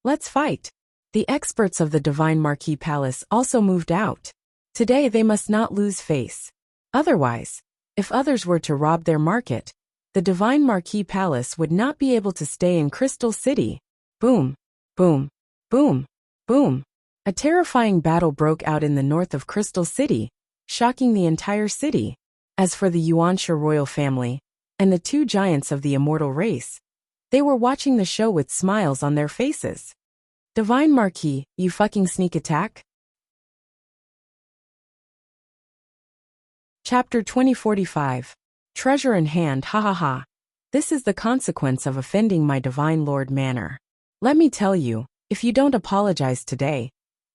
Let's fight. The experts of the Divine Marquis Palace also moved out. Today they must not lose face. Otherwise, if others were to rob their market, the Divine Marquis Palace would not be able to stay in Crystal City. Boom, boom, boom, boom. A terrifying battle broke out in the north of Crystal City, shocking the entire city. As for the Yuansha royal family, and the two giants of the immortal race, they were watching the show with smiles on their faces. Divine Marquis, you fucking sneak attack? Chapter 2045. Treasure in hand, ha ha ha. This is the consequence of offending my Divine Lord Manor. Let me tell you, if you don't apologize today,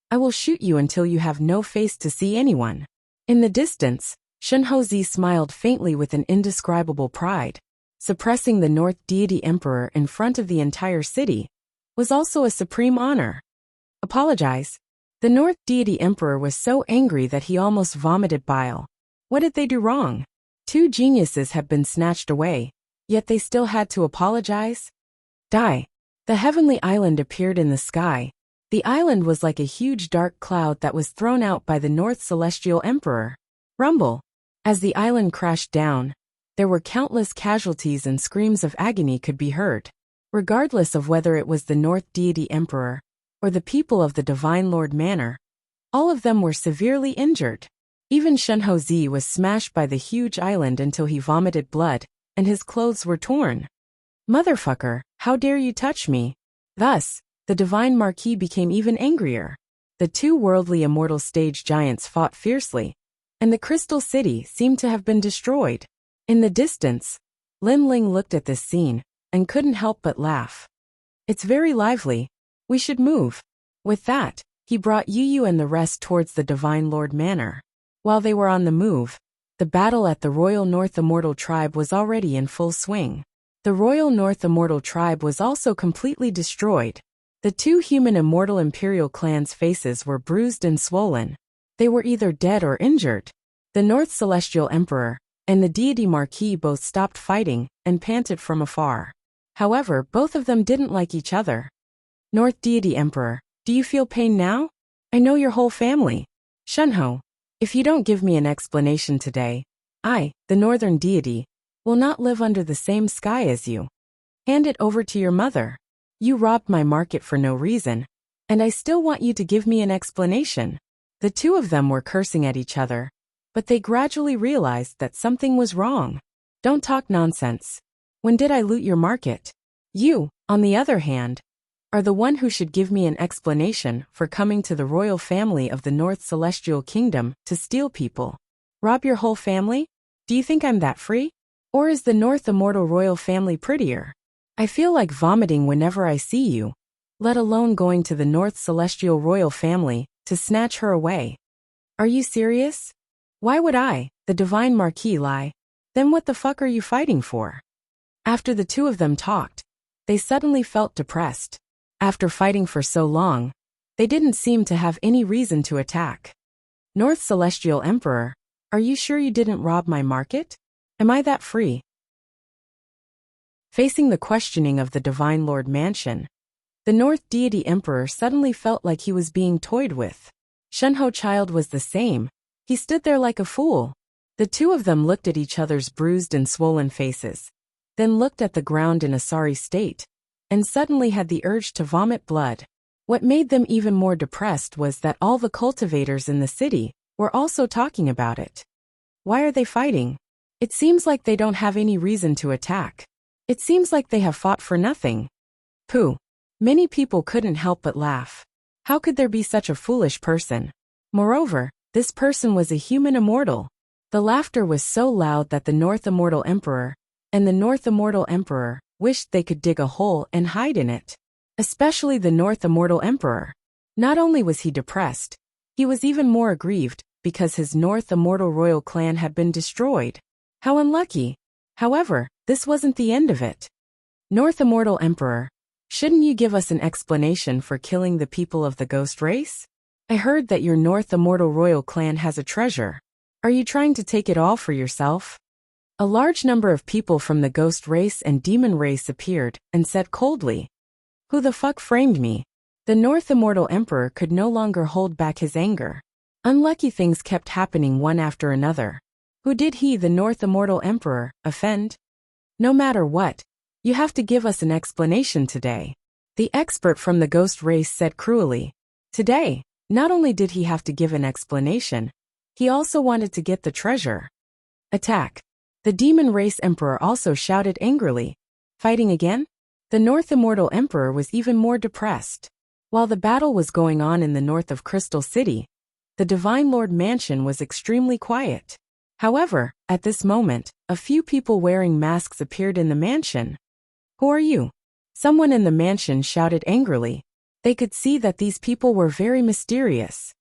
I will shoot you until you have no face to see anyone. In the distance, Shenhouzi smiled faintly with an indescribable pride. Suppressing the North Deity Emperor in front of the entire city was also a supreme honor. Apologize? The North Deity Emperor was so angry that he almost vomited bile. What did they do wrong? Two geniuses had been snatched away, yet they still had to apologize? Die. The heavenly island appeared in the sky. The island was like a huge dark cloud that was thrown out by the North Celestial Emperor. Rumble. As the island crashed down, there were countless casualties and screams of agony could be heard. Regardless of whether it was the North Deity Emperor or the people of the Divine Lord Manor, all of them were severely injured. Even Shenhouzi was smashed by the huge island until he vomited blood, and his clothes were torn. Motherfucker, how dare you touch me? Thus, the Divine Marquis became even angrier. The two worldly immortal stage giants fought fiercely, and the Crystal City seemed to have been destroyed. In the distance, Lin Ling looked at this scene and couldn't help but laugh. It's very lively. We should move. With that, he brought Yu and the rest towards the Divine Lord Manor. While they were on the move, the battle at the Royal North Immortal Tribe was already in full swing. The Royal North Immortal Tribe was also completely destroyed. The two human immortal imperial clans' faces were bruised and swollen. They were either dead or injured. The North Celestial Emperor and the Deity Marquis both stopped fighting and panted from afar. However, both of them didn't like each other. North Deity Emperor, do you feel pain now? I know your whole family. Shenhou, if you don't give me an explanation today, I, the Northern Deity, will not live under the same sky as you. Hand it over to your mother. You robbed my market for no reason, and I still want you to give me an explanation. The two of them were cursing at each other, But they gradually realized that something was wrong. Don't talk nonsense. When did I loot your market? You, on the other hand, are the one who should give me an explanation for coming to the royal family of the North Celestial Kingdom to steal people. Rob your whole family? Do you think I'm that free? Or is the North Immortal royal family prettier? I feel like vomiting whenever I see you, let alone going to the North Celestial royal family to snatch her away. Are you serious? Why would I, the Divine Marquis, lie? Then what the fuck are you fighting for? After the two of them talked, they suddenly felt depressed. After fighting for so long, they didn't seem to have any reason to attack. North Celestial Emperor, are you sure you didn't rob my market? Am I that free? Facing the questioning of the Divine Lord Mansion, the North Deity Emperor suddenly felt like he was being toyed with. Shunho Child was the same. He stood there like a fool. The two of them looked at each other's bruised and swollen faces, then looked at the ground in a sorry state, and suddenly had the urge to vomit blood. What made them even more depressed was that all the cultivators in the city were also talking about it. Why are they fighting? It seems like they don't have any reason to attack. It seems like they have fought for nothing. Pooh. Many people couldn't help but laugh. How could there be such a foolish person? Moreover, this person was a human immortal. The laughter was so loud that the North Immortal Emperor and the North Immortal Emperor wished they could dig a hole and hide in it. Especially the North Immortal Emperor. Not only was he depressed, he was even more aggrieved because his North Immortal royal clan had been destroyed. How unlucky. However, this wasn't the end of it. North Immortal Emperor, shouldn't you give us an explanation for killing the people of the ghost race? I heard that your North Immortal royal clan has a treasure. Are you trying to take it all for yourself? A large number of people from the ghost race and demon race appeared and said coldly, "Who the fuck framed me?" The North Immortal Emperor could no longer hold back his anger. Unlucky things kept happening one after another. Who did he, the North Immortal Emperor, offend? No matter what, you have to give us an explanation today. The expert from the ghost race said cruelly. Today, not only did he have to give an explanation, he also wanted to get the treasure. Attack. The demon race emperor also shouted angrily. Fighting again? The North Immortal Emperor was even more depressed. While the battle was going on in the north of Crystal City, the Divine Lord Mansion was extremely quiet. However, at this moment, a few people wearing masks appeared in the mansion. Who are you? Someone in the mansion shouted angrily. They could see that these people were very mysterious.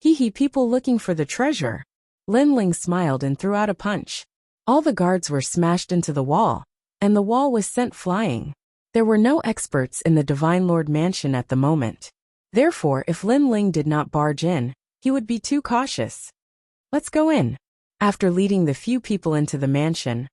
Hee, people looking for the treasure. Lin Ling smiled and threw out a punch. All the guards were smashed into the wall, and the wall was sent flying. There were no experts in the Divine Lord Mansion at the moment. Therefore, if Lin Ling did not barge in, he would be too cautious. Let's go in. After leading the few people into the mansion,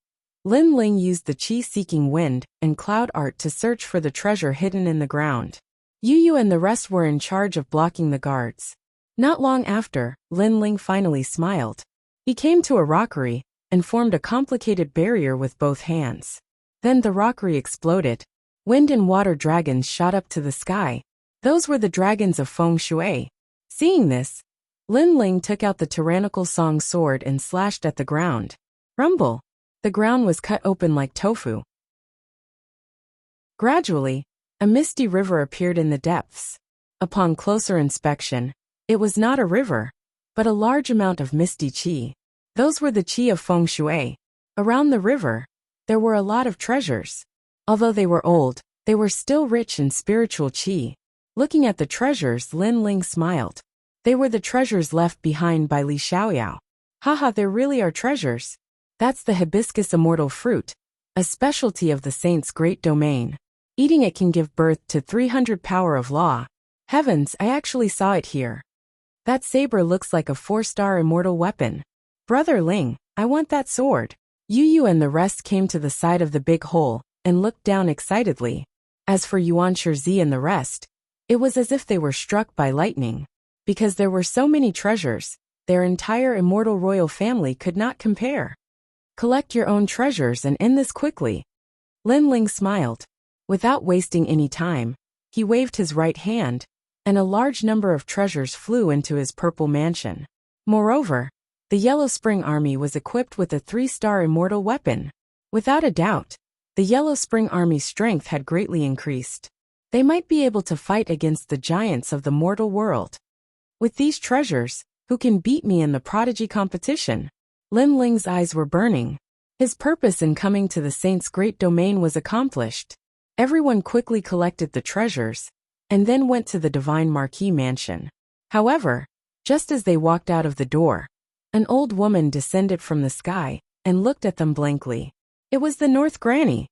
Lin Ling used the chi-seeking wind and cloud art to search for the treasure hidden in the ground. Yu Yu and the rest were in charge of blocking the guards. Not long after, Lin Ling finally smiled. He came to a rockery and formed a complicated barrier with both hands. Then the rockery exploded. Wind and water dragons shot up to the sky. Those were the dragons of Feng Shui. Seeing this, Lin Ling took out the tyrannical song sword and slashed at the ground. Rumble! The ground was cut open like tofu. Gradually, a misty river appeared in the depths. Upon closer inspection, it was not a river, but a large amount of misty qi. Those were the qi of Feng Shui. Around the river, there were a lot of treasures. Although they were old, they were still rich in spiritual qi. Looking at the treasures, Lin Ling smiled. They were the treasures left behind by Li Xiaoyao. Haha, there really are treasures. That's the hibiscus immortal fruit, a specialty of the saint's great domain. Eating it can give birth to 300 power of law. Heavens, I actually saw it here. That saber looks like a 4-star immortal weapon. Brother Ling, I want that sword. Yu Yu and the rest came to the side of the big hole and looked down excitedly. As for Yuan Shizi and the rest, it was as if they were struck by lightning. Because there were so many treasures, their entire immortal royal family could not compare. Collect your own treasures and end this quickly. Lin Ling smiled. Without wasting any time, he waved his right hand, and a large number of treasures flew into his purple mansion. Moreover, The Yellow Spring Army was equipped with a 3-star immortal weapon. Without a doubt, the Yellow Spring Army's strength had greatly increased. They might be able to fight against the giants of the mortal world. With these treasures, who can beat me in the prodigy competition? Lin Ling's eyes were burning. His purpose in coming to the saint's great domain was accomplished. Everyone quickly collected the treasures, and then went to the Divine Marquis mansion. However, just as they walked out of the door, an old woman descended from the sky and looked at them blankly. It was the North Granny.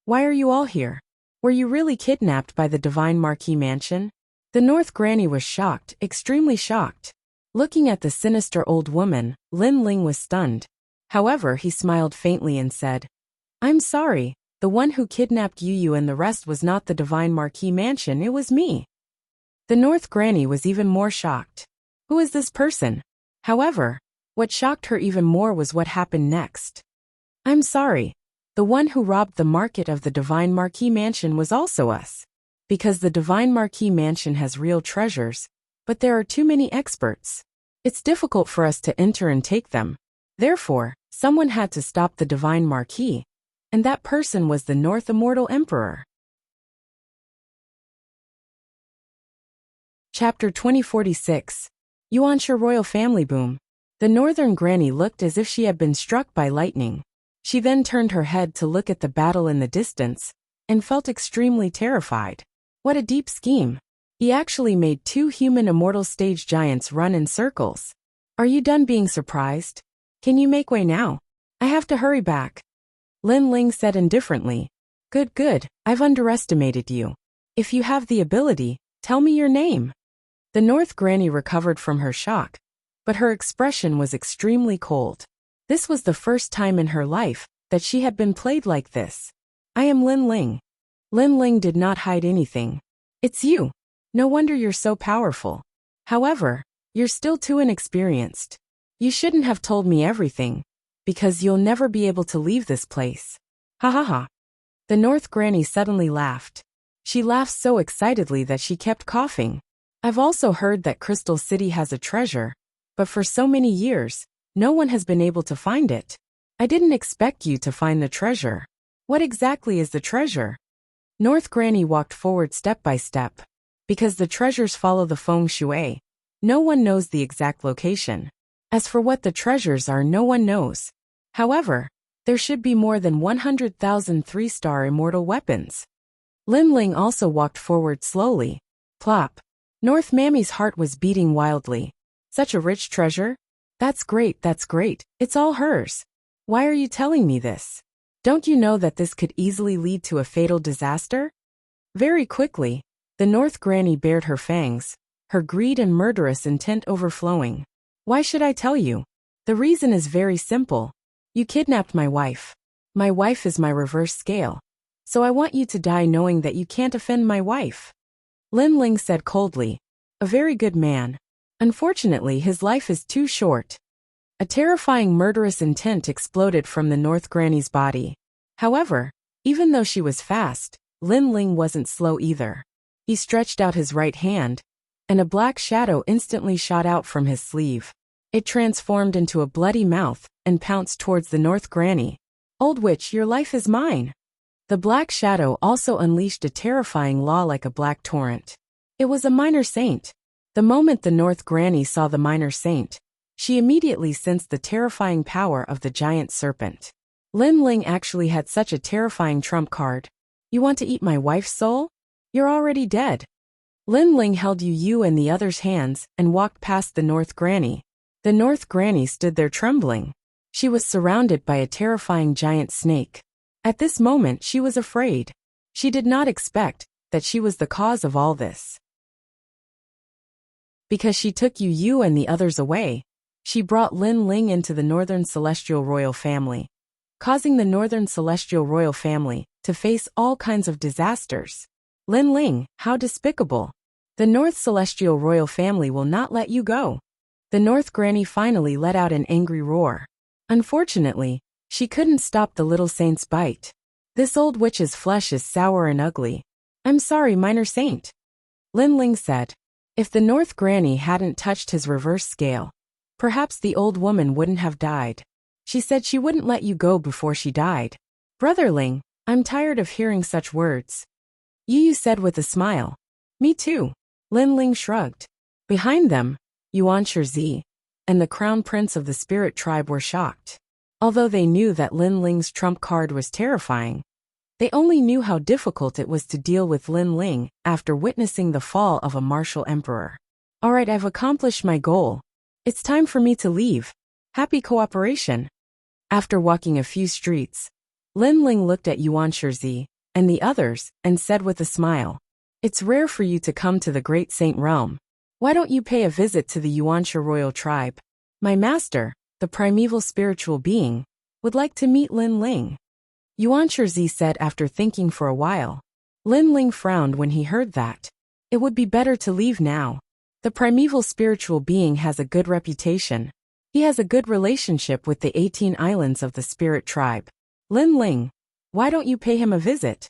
Why are you all here? Were you really kidnapped by the Divine Marquis mansion? The North Granny was shocked, extremely shocked. Looking at the sinister old woman, Lin Ling was stunned. However, he smiled faintly and said, I'm sorry, the one who kidnapped you and the rest was not the Divine Marquis mansion, it was me. The North Granny was even more shocked. Who is this person? However, what shocked her even more was what happened next. I'm sorry. The one who robbed the market of the Divine Marquis mansion was also us. Because the Divine Marquis mansion has real treasures, but there are too many experts. It's difficult for us to enter and take them. Therefore, someone had to stop the Divine Marquis, and that person was the North Immortal Emperor. Chapter 2046. Yuanshi Royal Family Boom. The Northern Granny looked as if she had been struck by lightning. She then turned her head to look at the battle in the distance, and felt extremely terrified. What a deep scheme. He actually made 2 human immortal stage giants run in circles. Are you done being surprised? Can you make way now? I have to hurry back. Lin Ling said indifferently. Good, I've underestimated you. If you have the ability, tell me your name. The North Granny recovered from her shock, but her expression was extremely cold. This was the first time in her life that she had been played like this. I am Lin Ling. Lin Ling did not hide anything. It's you. No wonder you're so powerful. However, you're still too inexperienced. You shouldn't have told me everything, because you'll never be able to leave this place. Ha ha ha. The North Granny suddenly laughed. She laughed so excitedly that she kept coughing. I've also heard that Crystal City has a treasure, but for so many years, no one has been able to find it. I didn't expect you to find the treasure. What exactly is the treasure? North Granny walked forward step by step. Because the treasures follow the feng shui, no one knows the exact location. As for what the treasures are, no one knows. However, there should be more than 100,000 3-star immortal weapons. Lin Ling also walked forward slowly. Plop. North Mammy's heart was beating wildly. Such a rich treasure? That's great, it's all hers. Why are you telling me this? Don't you know that this could easily lead to a fatal disaster? Very quickly, the North Granny bared her fangs, her greed and murderous intent overflowing. Why should I tell you? The reason is very simple. You kidnapped my wife. My wife is my reverse scale. So I want you to die knowing that you can't offend my wife. Lin Ling said coldly. A very good man. Unfortunately, his life is too short. A terrifying murderous intent exploded from the North Granny's body. However, even though she was fast, Lin Ling wasn't slow either. He stretched out his right hand, and a black shadow instantly shot out from his sleeve. It transformed into a bloody mouth and pounced towards the North Granny. Old witch, your life is mine. The black shadow also unleashed a terrifying law like a black torrent. It was a minor saint. The moment the North Granny saw the minor saint, she immediately sensed the terrifying power of the giant serpent. Lin Ling actually had such a terrifying trump card. You want to eat my wife's soul? You're already dead. Lin Ling held you and the other's hands and walked past the North Granny. The North Granny stood there trembling. She was surrounded by a terrifying giant snake. At this moment she was afraid. She did not expect that she was the cause of all this. Because she took you and the others away, she brought Lin Ling into the Northern Celestial Royal Family, causing the Northern Celestial Royal Family to face all kinds of disasters. Lin Ling, how despicable. The North Celestial Royal Family will not let you go. The North Granny finally let out an angry roar. Unfortunately, she couldn't stop the little saint's bite. This old witch's flesh is sour and ugly. I'm sorry, minor saint. Lin Ling said. If the North Granny hadn't touched his reverse scale, Perhaps the old woman wouldn't have died. She said she wouldn't let you go before she died. Brother Ling, I'm tired of hearing such words. Yu said with a smile. Me too. Lin Ling shrugged. Behind them, Yuan Shizi and the crown prince of the spirit tribe were shocked. Although they knew that Lin Ling's trump card was terrifying, they only knew how difficult it was to deal with Lin Ling after witnessing the fall of a martial emperor. Alright, I've accomplished my goal. It's time for me to leave. Happy cooperation. After walking a few streets, Lin Ling looked at Yuan Shizi and the others and said with a smile, It's rare for you to come to the Great Saint Realm. Why don't you pay a visit to the Yuansha royal tribe? My master, the primeval spiritual being, would like to meet Lin Ling. Yuan Shizi said after thinking for a while. Lin Ling frowned when he heard that. It would be better to leave now. The primeval spiritual being has a good reputation. He has a good relationship with the 18 islands of the spirit tribe. Lin Ling, why don't you pay him a visit?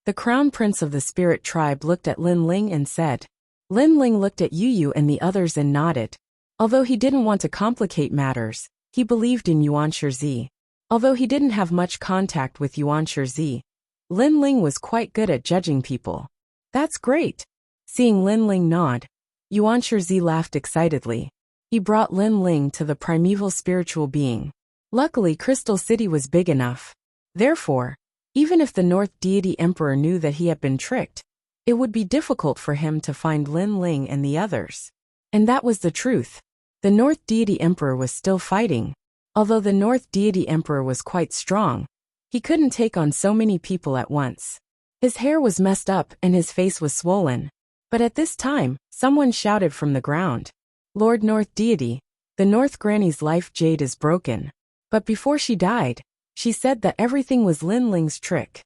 The crown prince of the spirit tribe looked at Lin Ling and said. Lin Ling looked at Yu and the others and nodded. Although he didn't want to complicate matters, he believed in Yuan Shizi. Although he didn't have much contact with Yuan Shizi, Lin Ling was quite good at judging people. That's great. Seeing Lin Ling nod, Yuan Shizi laughed excitedly. He brought Lin Ling to the primeval spiritual being. Luckily, Crystal City was big enough. Therefore, even if the North Deity Emperor knew that he had been tricked, it would be difficult for him to find Lin Ling and the others. And that was the truth. The North Deity Emperor was still fighting. Although the North Deity Emperor was quite strong, he couldn't take on so many people at once. His hair was messed up and his face was swollen. But at this time, someone shouted from the ground. Lord North Deity, the North Granny's life jade is broken. But before she died, she said that everything was Lin Ling's trick.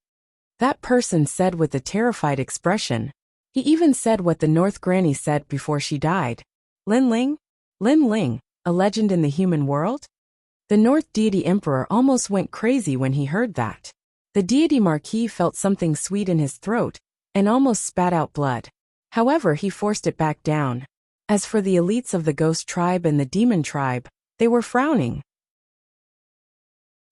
That person said with a terrified expression. He even said what the North Granny said before she died. Lin Ling? Lin Ling, a legend in the human world? The North Deity Emperor almost went crazy when he heard that. The Deity Marquis felt something sweet in his throat and almost spat out blood. However, he forced it back down. As for the elites of the Ghost Tribe and the Demon Tribe, they were frowning.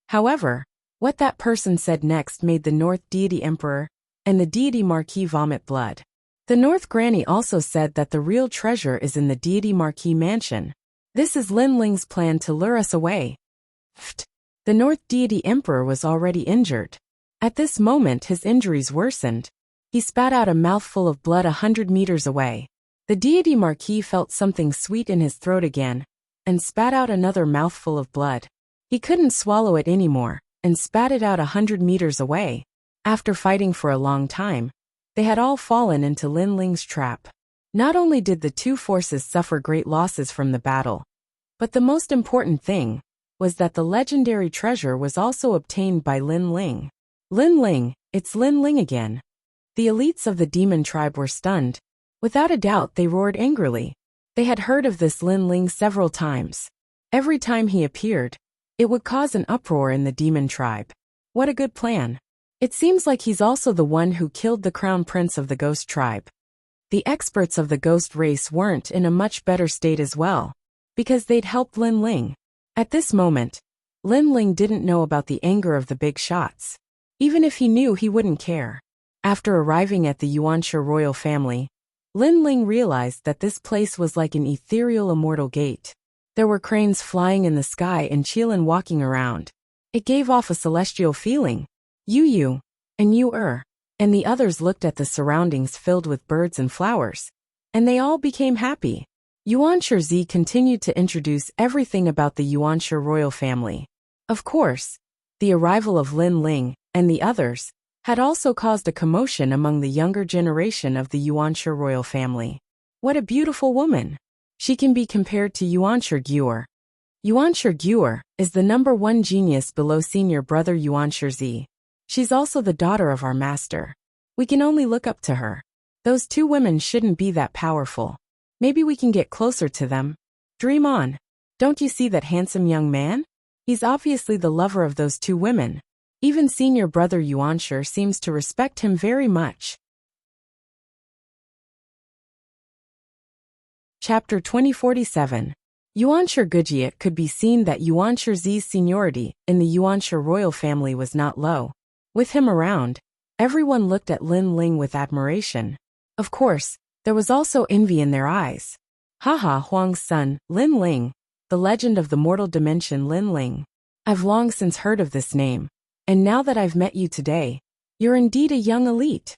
However, what that person said next made the North Deity Emperor and the Deity Marquis vomit blood. The North Granny also said that the real treasure is in the Deity Marquis mansion. This is Lin Ling's plan to lure us away. The North Deity Emperor was already injured. At this moment his injuries worsened. He spat out a mouthful of blood 100 meters away. The Deity Marquis felt something sweet in his throat again, and spat out another mouthful of blood. He couldn't swallow it anymore, and spat it out 100 meters away. After fighting for a long time, they had all fallen into Lin Ling's trap. Not only did the two forces suffer great losses from the battle, but the most important thing was that the legendary treasure was also obtained by Lin Ling. Lin Ling, it's Lin Ling again. The elites of the demon tribe were stunned. Without a doubt, they roared angrily. They had heard of this Lin Ling several times. Every time he appeared, it would cause an uproar in the demon tribe. What a good plan. It seems like he's also the one who killed the crown prince of the ghost tribe. The experts of the ghost race weren't in a much better state as well, because they'd helped Lin Ling. At this moment, Lin Ling didn't know about the anger of the big shots. Even if he knew, he wouldn't care. After arriving at the Yuansha royal family, Lin Ling realized that this place was like an ethereal immortal gate. There were cranes flying in the sky and Qilin walking around. It gave off a celestial feeling. Yu and Yu and the others looked at the surroundings filled with birds and flowers, and they all became happy. Yuan Shizi continued to introduce everything about the Yuansha royal family. Of course, the arrival of Lin Ling and the others had also caused a commotion among the younger generation of the Yuansha royal family. What a beautiful woman! She can be compared to Yuansha Gyur. Yuansha Gyur is the #1 genius below senior brother Yuan Shizi. She's also the daughter of our master. We can only look up to her. Those two women shouldn't be that powerful. Maybe we can get closer to them. Dream on. Don't you see that handsome young man? He's obviously the lover of those two women. Even senior brother Yuansha seems to respect him very much. Chapter 2047. Yuanshi Guji. It could be seen that Yuanshi Zi's seniority in the Yuanshi royal family was not low. With him around, everyone looked at Lin Ling with admiration. Of course, there was also envy in their eyes. Haha, Huang's son, Lin Ling, the legend of the mortal dimension Lin Ling. I've long since heard of this name, and now that I've met you today, you're indeed a young elite.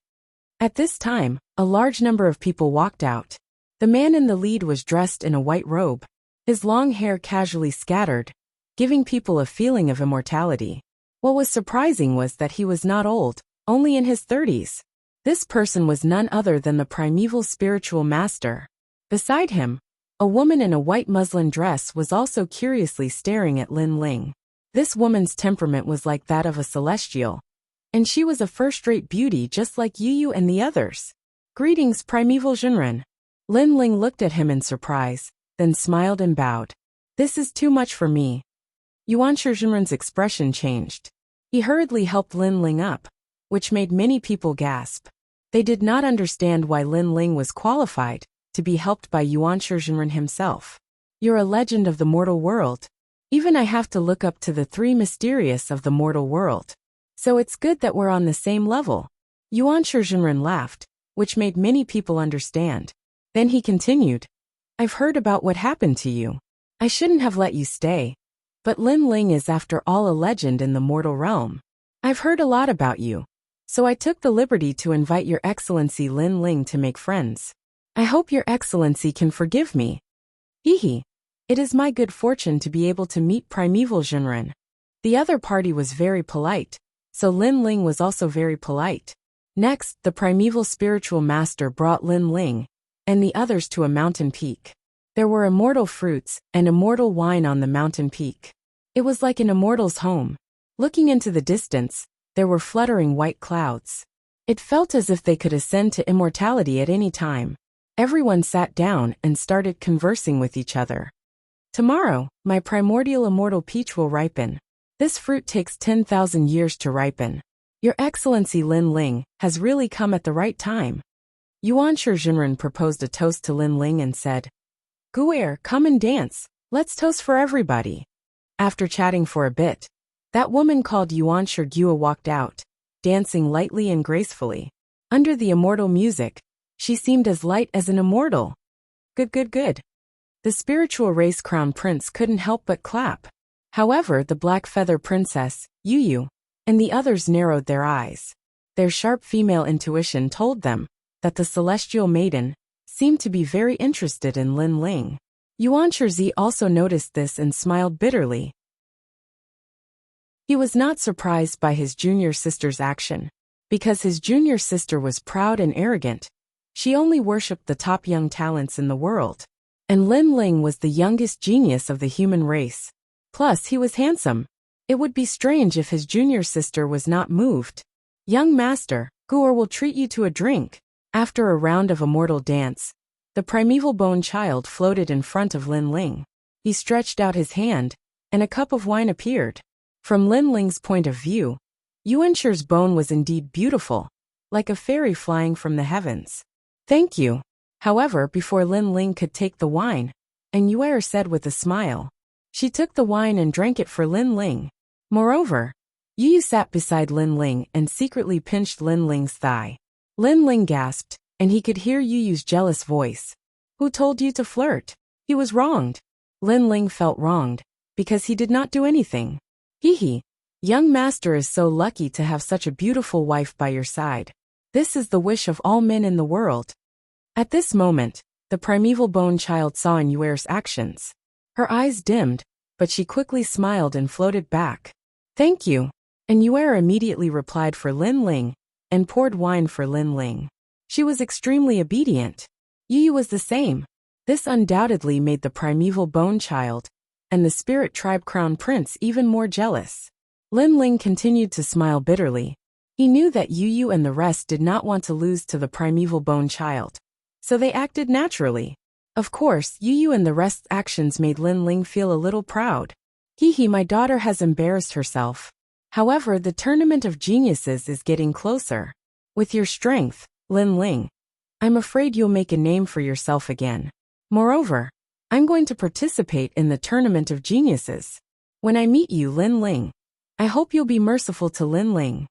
At this time, a large number of people walked out. The man in the lead was dressed in a white robe, his long hair casually scattered, giving people a feeling of immortality. What was surprising was that he was not old, only in his 30s. This person was none other than the primeval spiritual master. Beside him, a woman in a white muslin dress was also curiously staring at Lin Ling. This woman's temperament was like that of a celestial, and she was a first-rate beauty just like Yu and the others. Greetings, primeval Jinren. Lin Ling looked at him in surprise, then smiled and bowed. This is too much for me. Yuanshi Jinren's expression changed. He hurriedly helped Lin Ling up, which made many people gasp. They did not understand why Lin Ling was qualified to be helped by Yuanshi Jinren himself. You're a legend of the mortal world. Even I have to look up to the three mysterious of the mortal world. So it's good that we're on the same level. Yuanshi Jinren laughed, which made many people understand. Then he continued. I've heard about what happened to you. I shouldn't have let you stay. But Lin Ling is after all a legend in the mortal realm. I've heard a lot about you. So I took the liberty to invite Your Excellency Lin Ling to make friends. I hope Your Excellency can forgive me. Hehe. It is my good fortune to be able to meet primeval Jinren. The other party was very polite, so Lin Ling was also very polite. Next, the primeval spiritual master brought Lin Ling and the others to a mountain peak. There were immortal fruits and immortal wine on the mountain peak. It was like an immortal's home. Looking into the distance, there were fluttering white clouds. It felt as if they could ascend to immortality at any time. Everyone sat down and started conversing with each other. Tomorrow, my primordial immortal peach will ripen. This fruit takes 10,000 years to ripen. Your Excellency Lin Ling has really come at the right time. Yuanshi Jinren proposed a toast to Lin Ling and said, Guer, come and dance. Let's toast for everybody. After chatting for a bit, that woman called Yuanshi Gua walked out, dancing lightly and gracefully. Under the immortal music, she seemed as light as an immortal. Good. The spiritual race crown prince couldn't help but clap. However, the black feather princess, Yu, and the others narrowed their eyes. Their sharp female intuition told them that the celestial maiden seemed to be very interested in Lin Ling. Yuanshi Zi also noticed this and smiled bitterly. He was not surprised by his junior sister's action, because his junior sister was proud and arrogant. She only worshipped the top young talents in the world. And Lin Ling was the youngest genius of the human race. Plus, he was handsome. It would be strange if his junior sister was not moved. Young master, Guer will treat you to a drink. After a round of immortal dance, the primeval bone child floated in front of Lin Ling. He stretched out his hand, and a cup of wine appeared. From Lin Ling's point of view, Yuanshi's bone was indeed beautiful, like a fairy flying from the heavens. Thank you. However, before Lin Ling could take the wine, and Yuer said with a smile. She took the wine and drank it for Lin Ling. Moreover, Yu sat beside Lin Ling and secretly pinched Lin Ling's thigh. Lin Ling gasped, and he could hear Yu's jealous voice. Who told you to flirt? He was wronged. Lin Ling felt wronged, because he did not do anything. Hehe. Young master is so lucky to have such a beautiful wife by your side. This is the wish of all men in the world. At this moment, the primeval bone child saw in Yuer's actions. Her eyes dimmed, but she quickly smiled and floated back. Thank you. And Yuer immediately replied for Lin Ling, and poured wine for Lin Ling. She was extremely obedient. Yu was the same. This undoubtedly made the primeval bone child, and the spirit tribe crown prince even more jealous. Lin Ling continued to smile bitterly. He knew that Yu and the rest did not want to lose to the primeval bone child. So they acted naturally. Of course, Yu and the rest's actions made Lin Ling feel a little proud. Hehe, my daughter has embarrassed herself. However, the tournament of geniuses is getting closer. With your strength, Lin Ling, I'm afraid you'll make a name for yourself again. Moreover, I'm going to participate in the Tournament of Geniuses. When I meet you, Lin Ling, I hope you'll be merciful to Lin Ling."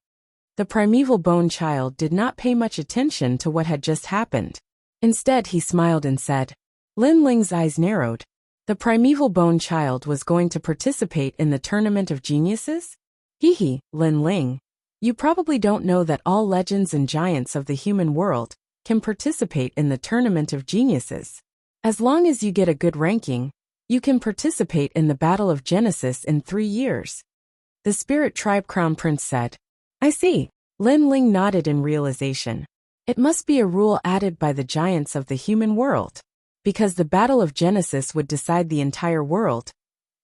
The primeval bone child did not pay much attention to what had just happened. Instead, he smiled and said. Lin Ling's eyes narrowed. The primeval bone child was going to participate in the Tournament of Geniuses? Hee, Lin Ling. You probably don't know that all legends and giants of the human world can participate in the Tournament of Geniuses. As long as you get a good ranking, you can participate in the Battle of Genesis in 3 years. The Spirit Tribe Crown Prince said. I see. Lin Ling nodded in realization. It must be a rule added by the giants of the human world. Because the Battle of Genesis would decide the entire world,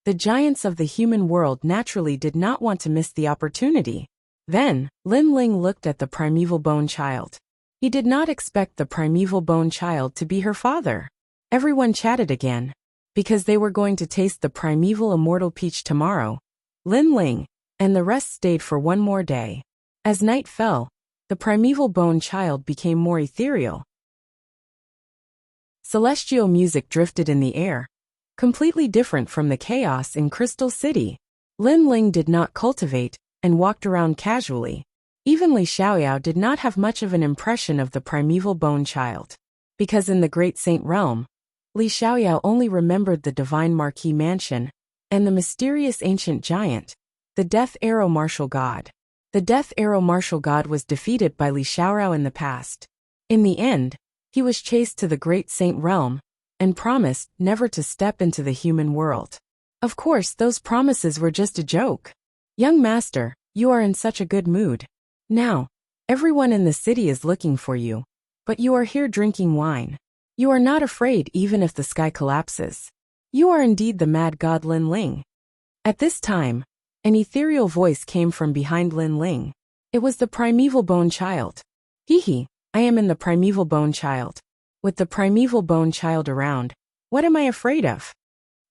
the giants of the human world naturally did not want to miss the opportunity. Then, Lin Ling looked at the primeval bone child. He did not expect the primeval bone child to be her father. Everyone chatted again. Because they were going to taste the primeval immortal peach tomorrow, Lin Ling and the rest stayed for one more day. As night fell, the primeval bone child became more ethereal. Celestial music drifted in the air, completely different from the chaos in Crystal City. Lin Ling did not cultivate and walked around casually. Even Li Xiaoyao did not have much of an impression of the primeval bone child. Because in the Great Saint Realm, Li Xiaoyao only remembered the divine Marquis Mansion and the mysterious ancient giant, the Death Arrow Martial God. The Death Arrow Martial God was defeated by Li Xiaoyao in the past. In the end, he was chased to the Great Saint Realm and promised never to step into the human world. Of course, those promises were just a joke. Young master, you are in such a good mood. Now, everyone in the city is looking for you, but you are here drinking wine. You are not afraid even if the sky collapses. You are indeed the mad god Lin Ling. At this time, an ethereal voice came from behind Lin Ling. It was the primeval bone child. Hee, I am in the primeval bone child. With the primeval bone child around, what am I afraid of?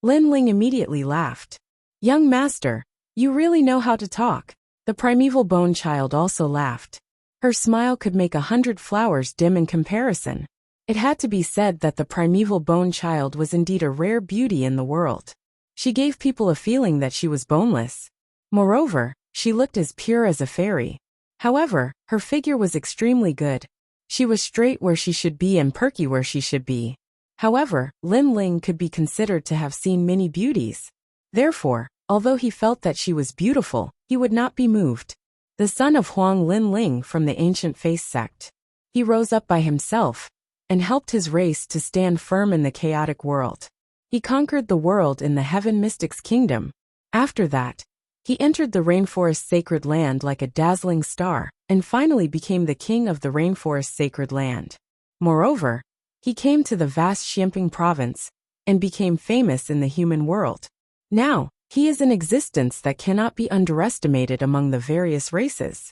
Lin Ling immediately laughed. Young master, you really know how to talk. The primeval bone child also laughed. Her smile could make 100 flowers dim in comparison. It had to be said that the primeval bone child was indeed a rare beauty in the world. She gave people a feeling that she was boneless. Moreover, she looked as pure as a fairy. However, her figure was extremely good. She was straight where she should be and perky where she should be. However, Lin Ling could be considered to have seen many beauties. Therefore, although he felt that she was beautiful, he would not be moved. The son of Huang Lin Ling from the ancient Face sect. He rose up by himself and helped his race to stand firm in the chaotic world. He conquered the world in the Heaven Mystics Kingdom. After that, he entered the Rainforest Sacred Land like a dazzling star, and finally became the king of the Rainforest Sacred Land. Moreover, he came to the vast Xianping province, and became famous in the human world. Now, he is an existence that cannot be underestimated among the various races.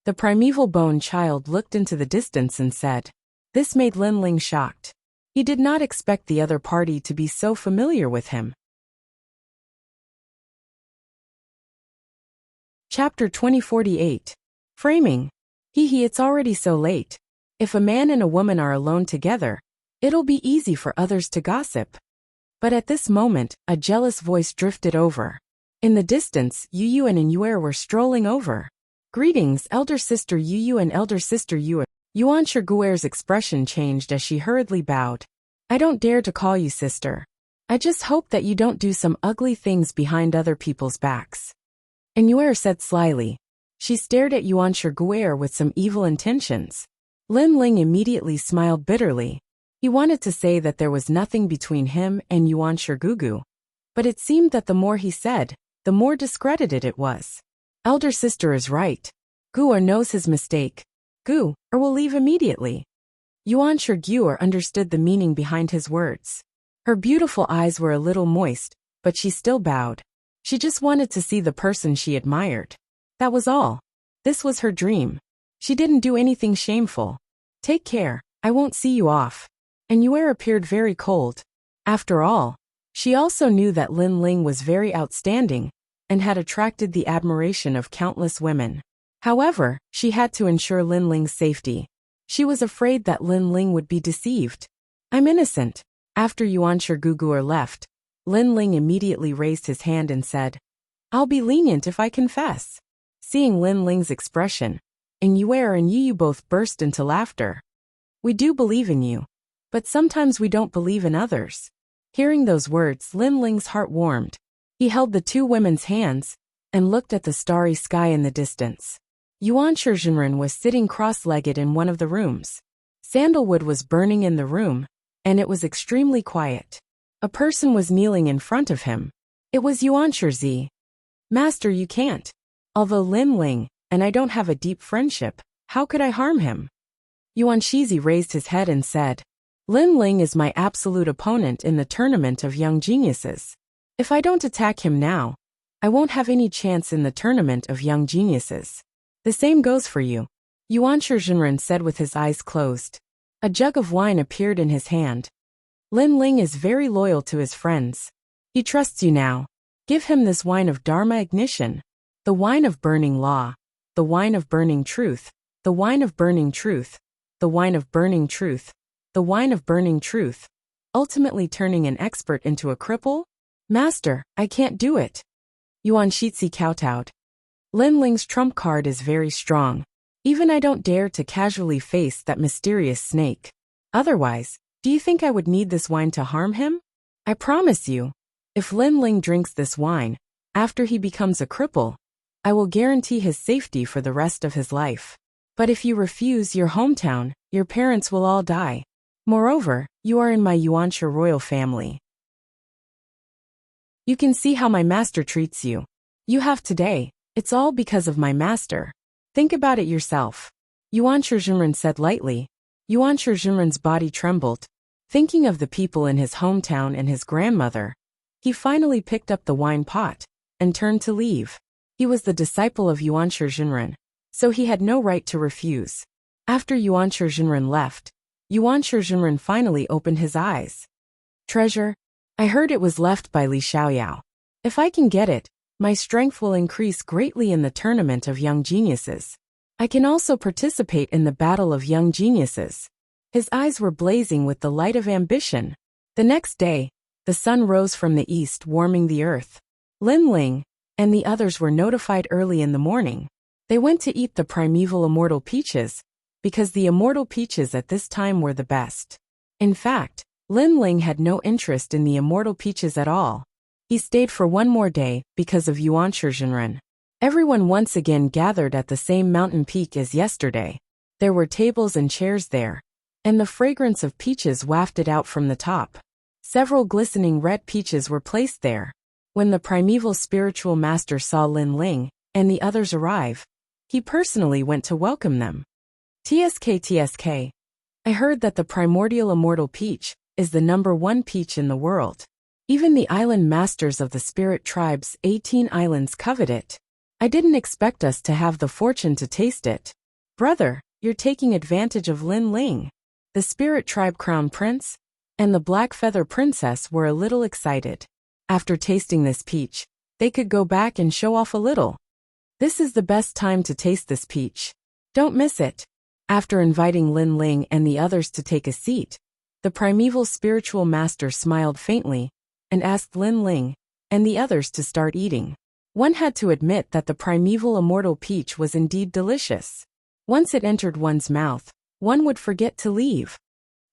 The primeval bone child looked into the distance and said. This made Lin Ling shocked. He did not expect the other party to be so familiar with him. Chapter 2048. Framing. Hee, it's already so late. If a man and a woman are alone together, it'll be easy for others to gossip. But at this moment, a jealous voice drifted over. In the distance, Yu and Yuer were strolling over. Greetings, elder sister Yu and elder sister Yuer. Yuan Shiguer's expression changed as she hurriedly bowed. I don't dare to call you sister. I just hope that you don't do some ugly things behind other people's backs. And Yuer said slyly. She stared at Yuan Shiguer with some evil intentions. Lin Ling immediately smiled bitterly. He wanted to say that there was nothing between him and Yuan Shigugu, but it seemed that the more he said, the more discredited it was. Elder sister is right. Guer knows his mistake. Guer will leave immediately. Yuan Shiguer understood the meaning behind his words. Her beautiful eyes were a little moist, but she still bowed. She just wanted to see the person she admired. That was all. This was her dream. She didn't do anything shameful. Take care, I won't see you off. And Yuer appeared very cold. After all, she also knew that Lin Ling was very outstanding and had attracted the admiration of countless women. However, she had to ensure Lin Ling's safety. She was afraid that Lin Ling would be deceived. I'm innocent. After Yuan Guguer left, Lin Ling immediately raised his hand and said, "I'll be lenient if I confess." Seeing Lin Ling's expression, and Yuer and Yu both burst into laughter. "We do believe in you, but sometimes we don't believe in others." Hearing those words, Lin Ling's heart warmed. He held the two women's hands and looked at the starry sky in the distance. Yuan Shizhenren was sitting cross-legged in one of the rooms. Sandalwood was burning in the room, and it was extremely quiet. A person was kneeling in front of him. It was Yuan Shizi. "Master, you can't. Although Lin Ling and I don't have a deep friendship, how could I harm him?" Yuan Shizi raised his head and said, "Lin Ling is my absolute opponent in the tournament of young geniuses. If I don't attack him now, I won't have any chance in the tournament of young geniuses. The same goes for you," Yuan Shizhenren said with his eyes closed. A jug of wine appeared in his hand. "Lin Ling is very loyal to his friends. He trusts you now. Give him this wine of Dharma ignition, the wine of burning law, the wine of burning truth, the wine of burning truth, the wine of burning truth, the wine of burning truth, ultimately turning an expert into a cripple." "Master, I can't do it." Yuan Shizi kowtowed. "Lin Ling's trump card is very strong. Even I don't dare to casually face that mysterious snake. Otherwise, do you think I would need this wine to harm him? I promise you, if Lin Ling drinks this wine, after he becomes a cripple, I will guarantee his safety for the rest of his life. But if you refuse your hometown, your parents will all die. Moreover, you are in my Yuansha royal family. You can see how my master treats you. You have today, it's all because of my master. Think about it yourself," Yuan Shizhenren said lightly. Yuan Shizhenren's body trembled. Thinking of the people in his hometown and his grandmother, he finally picked up the wine pot and turned to leave. He was the disciple of Yuan Shizhenren, so he had no right to refuse. After Yuan Shizhenren left, Yuan Shizhenren finally opened his eyes. "Treasure? I heard it was left by Li Xiaoyao. If I can get it, my strength will increase greatly in the tournament of young geniuses. I can also participate in the battle of young geniuses." His eyes were blazing with the light of ambition. The next day, the sun rose from the east, warming the earth. Lin Ling and the others were notified early in the morning. They went to eat the primeval immortal peaches, because the immortal peaches at this time were the best. In fact, Lin Ling had no interest in the immortal peaches at all. He stayed for one more day because of Yuan Shizhenren. Everyone once again gathered at the same mountain peak as yesterday. There were tables and chairs there, and the fragrance of peaches wafted out from the top. Several glistening red peaches were placed there. When the primeval spiritual master saw Lin Ling and the others arrive, he personally went to welcome them. TSK, I heard that the primordial immortal peach is the #1 peach in the world. Even the island masters of the spirit tribe's 18 islands covet it. I didn't expect us to have the fortune to taste it. Brother, you're taking advantage of Lin Ling." The spirit tribe crown prince and the black feather princess were a little excited. After tasting this peach, they could go back and show off a little. "This is the best time to taste this peach. Don't miss it." After inviting Lin Ling and the others to take a seat, the primeval spiritual master smiled faintly and asked Lin Ling and the others to start eating. One had to admit that the primeval immortal peach was indeed delicious. Once it entered one's mouth, one would forget to leave.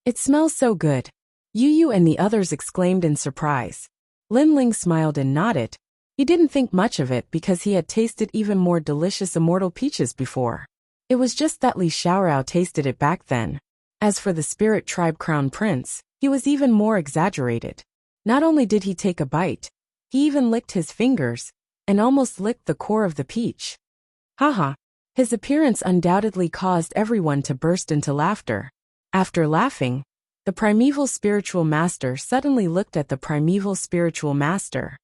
"It smells so good," Yu and the others exclaimed in surprise. Lin Ling smiled and nodded. He didn't think much of it because he had tasted even more delicious immortal peaches before. It was just that Li Xiaorao tasted it back then. As for the spirit tribe crown prince, he was even more exaggerated. Not only did he take a bite, he even licked his fingers and almost licked the core of the peach. Haha. His appearance undoubtedly caused everyone to burst into laughter. After laughing, the primeval spiritual master suddenly looked at the primeval spiritual master.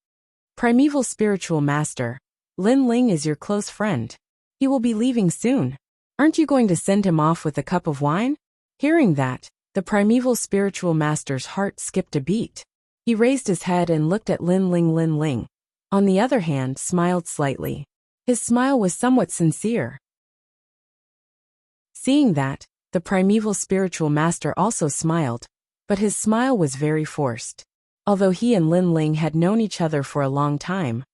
"Primeval spiritual master, Lin Ling is your close friend. He will be leaving soon. Aren't you going to send him off with a cup of wine?" Hearing that, the primeval spiritual master's heart skipped a beat. He raised his head and looked at Lin Ling. Lin Ling, on the other hand, smiled slightly. His smile was somewhat sincere. Seeing that, the primeval spiritual master also smiled. but his smile was very forced. Although he and Lin Ling had known each other for a long time,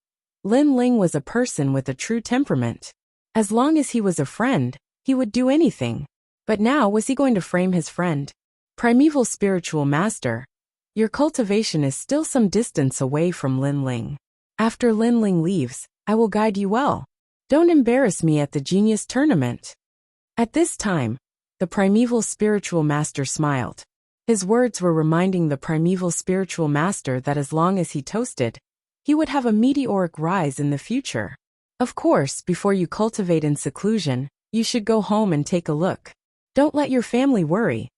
Lin Ling was a person with a true temperament. As long as he was a friend, he would do anything. But now was he going to frame his friend? Primeval Spiritual Master, your cultivation is still some distance away from Lin Ling. After Lin Ling leaves, I will guide you well. Don't embarrass me at the Genius Tournament. At this time, the Primeval Spiritual Master smiled. His words were reminding the Primeval Spiritual Master that as long as he toasted, he would have a meteoric rise in the future. Of course, before you cultivate in seclusion, you should go home and take a look. Don't let your family worry.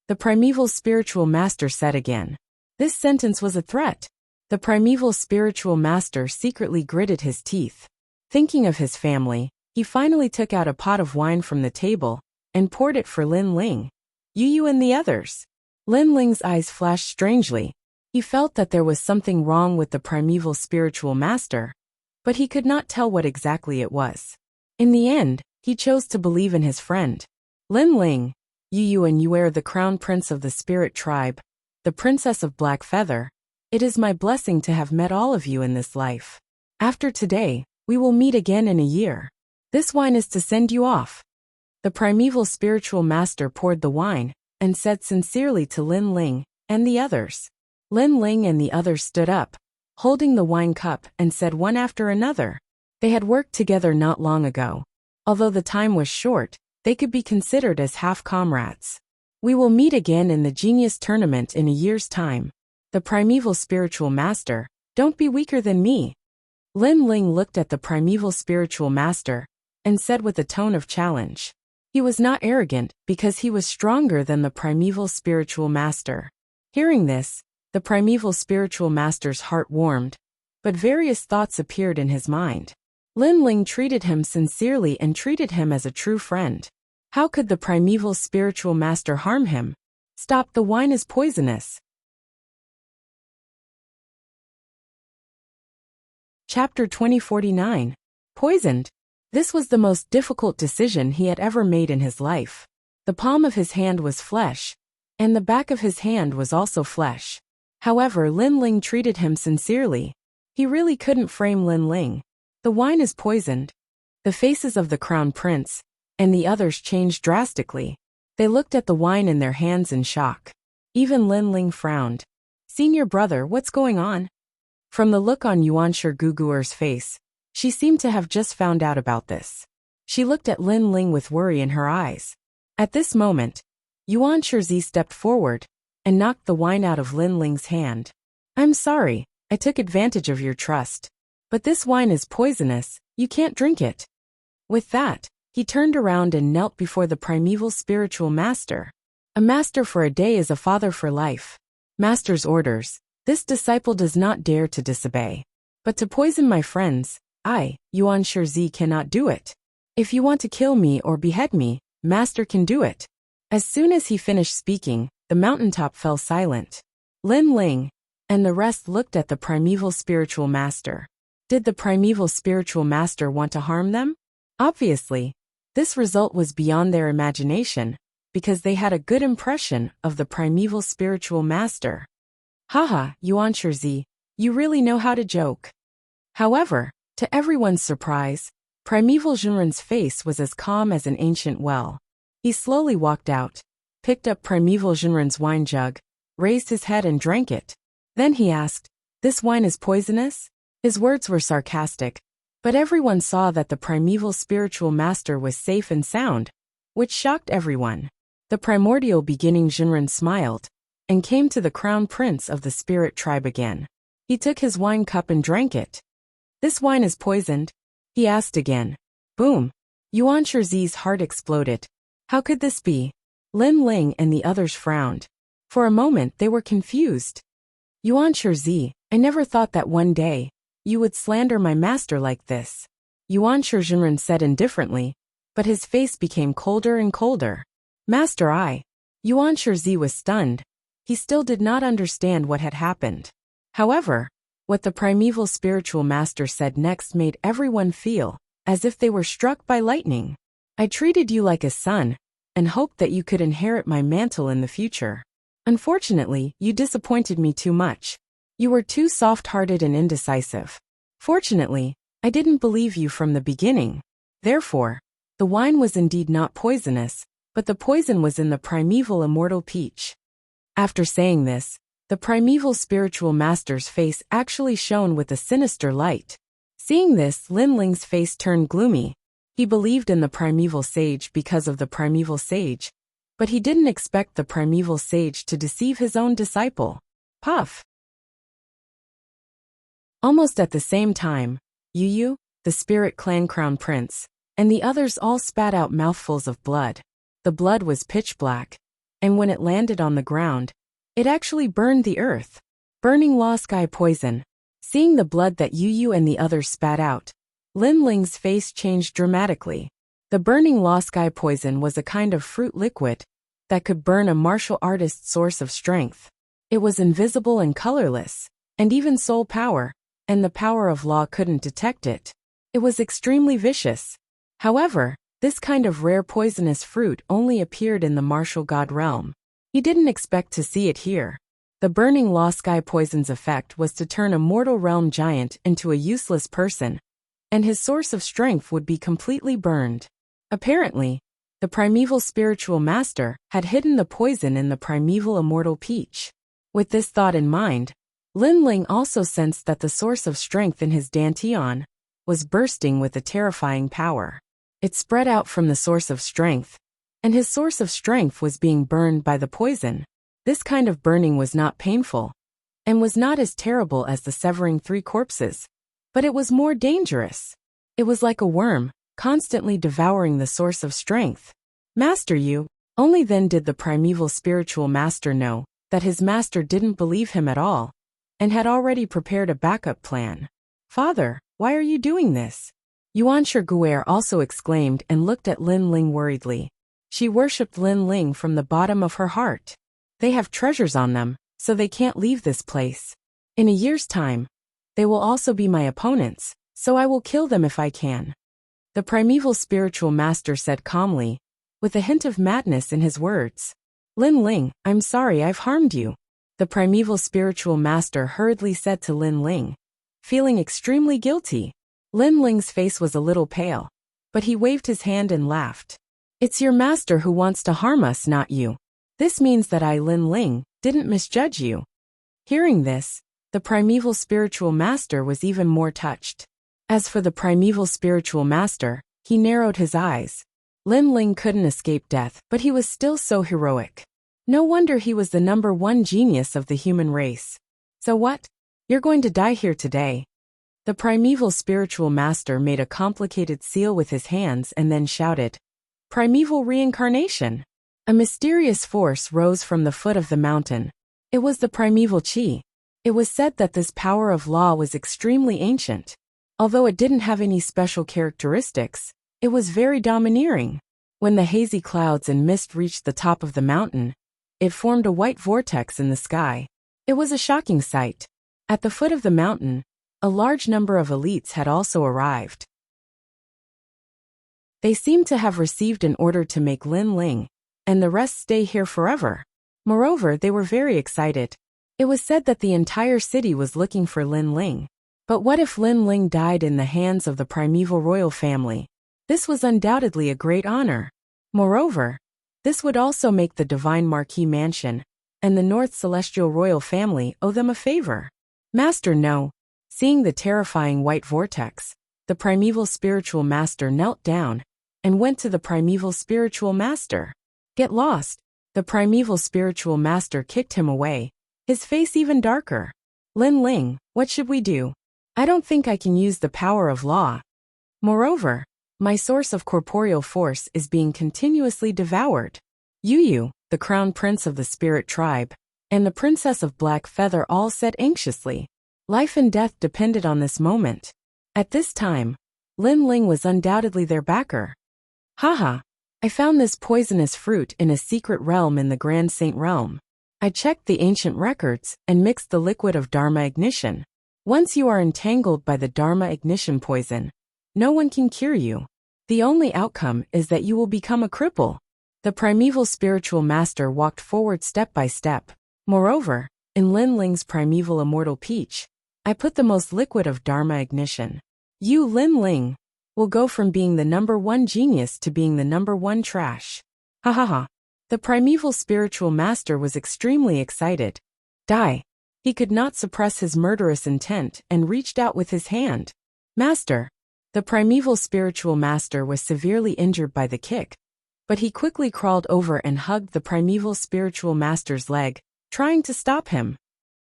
The Primeval Spiritual Master said again. This sentence was a threat. The Primeval Spiritual Master secretly gritted his teeth. Thinking of his family, he finally took out a pot of wine from the table and poured it for Lin Ling. You and the others. Lin Ling's eyes flashed strangely. He felt that there was something wrong with the Primeval Spiritual Master, but he could not tell what exactly it was. In the end, he chose to believe in his friend. Lin Ling, you and you are the Crown Prince of the Spirit Tribe, the Princess of Black Feather. It is my blessing to have met all of you in this life. After today, we will meet again in a year. This wine is to send you off. The Primeval Spiritual Master poured the wine and said sincerely to Lin Ling and the others. Lin Ling and the others stood up, holding the wine cup, and said one after another. They had worked together not long ago. Although the time was short, they could be considered as half-comrades. We will meet again in the Genius Tournament in a year's time. The Primeval Spiritual Master, don't be weaker than me. Lin Ling looked at the Primeval Spiritual Master and said with a tone of challenge. He was not arrogant because he was stronger than the Primeval Spiritual Master. Hearing this, the Primeval Spiritual Master's heart warmed, but various thoughts appeared in his mind. Lin Ling treated him sincerely and treated him as a true friend. How could the Primeval Spiritual Master harm him? Stop, the wine is poisonous. Chapter 2049. Poisoned. This was the most difficult decision he had ever made in his life. The palm of his hand was flesh, and the back of his hand was also flesh. However, Lin Ling treated him sincerely. He really couldn't frame Lin Ling. The wine is poisoned. The faces of the Crown Prince and the others changed drastically. They looked at the wine in their hands in shock. Even Lin Ling frowned. Senior brother, what's going on? From the look on Yuanshi Guguer's face, she seemed to have just found out about this. She looked at Lin Ling with worry in her eyes. At this moment, Yuanshi stepped forward and knocked the wine out of Lin Ling's hand. I'm sorry, I took advantage of your trust. But this wine is poisonous, you can't drink it. With that, he turned around and knelt before the Primeval Spiritual Master. A master for a day is a father for life. Master's orders, this disciple does not dare to disobey. But to poison my friends, I, Yuanshi, cannot do it. If you want to kill me or behead me, Master can do it. As soon as he finished speaking, the mountaintop fell silent. Lin Ling and the rest looked at the Primeval Spiritual Master. Did the Primeval Spiritual Master want to harm them? Obviously, this result was beyond their imagination, because they had a good impression of the Primeval Spiritual Master. Haha, Yuanshi, you really know how to joke. However, to everyone's surprise, Primeval Jinren's face was as calm as an ancient well. He slowly walked out, picked up Primeval Jinren's wine jug, raised his head and drank it. Then he asked, "This wine is poisonous?" His words were sarcastic, but everyone saw that the Primeval Spiritual Master was safe and sound, which shocked everyone. The primordial beginning Jinren smiled and came to the Crown Prince of the Spirit Tribe again. He took his wine cup and drank it. "This wine is poisoned?" he asked again. Boom! Yuanshi's heart exploded. How could this be? Lin Ling and the others frowned. For a moment they were confused. Yuanshi, I never thought that one day you would slander my master like this. Yuanshi Jinren said indifferently, but his face became colder and colder. Master, Yuanshi was stunned. He still did not understand what had happened. However, what the Primeval Spiritual Master said next made everyone feel as if they were struck by lightning. I treated you like a son and hoped that you could inherit my mantle in the future. Unfortunately, you disappointed me too much. You were too soft-hearted and indecisive. Fortunately, I didn't believe you from the beginning. Therefore, the wine was indeed not poisonous, but the poison was in the primeval immortal peach. After saying this, the primeval spiritual master's face actually shone with a sinister light. Seeing this, Lin Ling's face turned gloomy. He believed in the primeval sage because of the primeval sage, but he didn't expect the primeval sage to deceive his own disciple. Puff! Almost at the same time, Yu, the spirit clan crown prince, and the others all spat out mouthfuls of blood. The blood was pitch black, and when it landed on the ground, it actually burned the earth. Burning law sky poison. Seeing the blood that Yu and the others spat out, Lin Ling's face changed dramatically. The burning law sky poison was a kind of fruit liquid that could burn a martial artist's source of strength. It was invisible and colorless, and even soul power, and the power of law couldn't detect it. It was extremely vicious. However, this kind of rare poisonous fruit only appeared in the martial god realm. He didn't expect to see it here. The burning law sky poison's effect was to turn a mortal realm giant into a useless person, and his source of strength would be completely burned. Apparently, the primeval spiritual master had hidden the poison in the primeval immortal peach. With this thought in mind, Lin Ling also sensed that the source of strength in his dantian was bursting with a terrifying power. It spread out from the source of strength, and his source of strength was being burned by the poison. This kind of burning was not painful, and was not as terrible as the severing three corpses, but it was more dangerous. It was like a worm, constantly devouring the source of strength. Master Yu, only then did the primeval spiritual master know that his master didn't believe him at all, and had already prepared a backup plan. Father, why are you doing this? Yuan Shiguer also exclaimed and looked at Lin Ling worriedly. She worshipped Lin Ling from the bottom of her heart. They have treasures on them, so they can't leave this place. In a year's time, they will also be my opponents, so I will kill them if I can. The primeval spiritual master said calmly, with a hint of madness in his words. Lin Ling, I'm sorry I've harmed you. The primeval spiritual master hurriedly said to Lin Ling, feeling extremely guilty. Lin Ling's face was a little pale, but he waved his hand and laughed. It's your master who wants to harm us, not you. This means that I, Lin Ling, didn't misjudge you. Hearing this, the primeval spiritual master was even more touched. As for the primeval spiritual master, he narrowed his eyes. Lin Ling couldn't escape death, but he was still so heroic. No wonder he was the #1 genius of the human race. So what? You're going to die here today. The primeval spiritual master made a complicated seal with his hands and then shouted, Primeval reincarnation! A mysterious force rose from the foot of the mountain. It was the primeval chi. It was said that this power of law was extremely ancient. Although it didn't have any special characteristics, it was very domineering. When the hazy clouds and mist reached the top of the mountain, it formed a white vortex in the sky. It was a shocking sight. At the foot of the mountain, a large number of elites had also arrived. They seemed to have received an order to make Lin Ling and the rest stay here forever. Moreover, they were very excited. It was said that the entire city was looking for Lin Ling. But what if Lin Ling died in the hands of the primeval royal family? This was undoubtedly a great honor. Moreover, this would also make the Divine Marquis Mansion and the North Celestial Royal Family owe them a favor. Master, no. Seeing the terrifying white vortex, the primeval spiritual master knelt down and went to the primeval spiritual master. Get lost. The primeval spiritual master kicked him away, his face even darker. Lin Ling, what should we do? I don't think I can use the power of law. Moreover, my source of corporeal force is being continuously devoured. Yu, the crown prince of the spirit tribe, and the princess of Black Feather all said anxiously. Life and death depended on this moment. At this time, Lin Ling was undoubtedly their backer. Haha. I found this poisonous fruit in a secret realm in the Grand Saint Realm. I checked the ancient records and mixed the liquid of Dharma ignition. Once you are entangled by the Dharma ignition poison, no one can cure you. The only outcome is that you will become a cripple. The primeval spiritual master walked forward step by step. Moreover, in Lin Ling's primeval immortal peach, I put the most liquid of Dharma ignition. You, Lin Ling, will go from being the #1 genius to being the #1 trash. Ha ha ha. The primeval spiritual master was extremely excited. Die. He could not suppress his murderous intent and reached out with his hand. Master. The primeval spiritual master was severely injured by the kick, but he quickly crawled over and hugged the primeval spiritual master's leg, trying to stop him.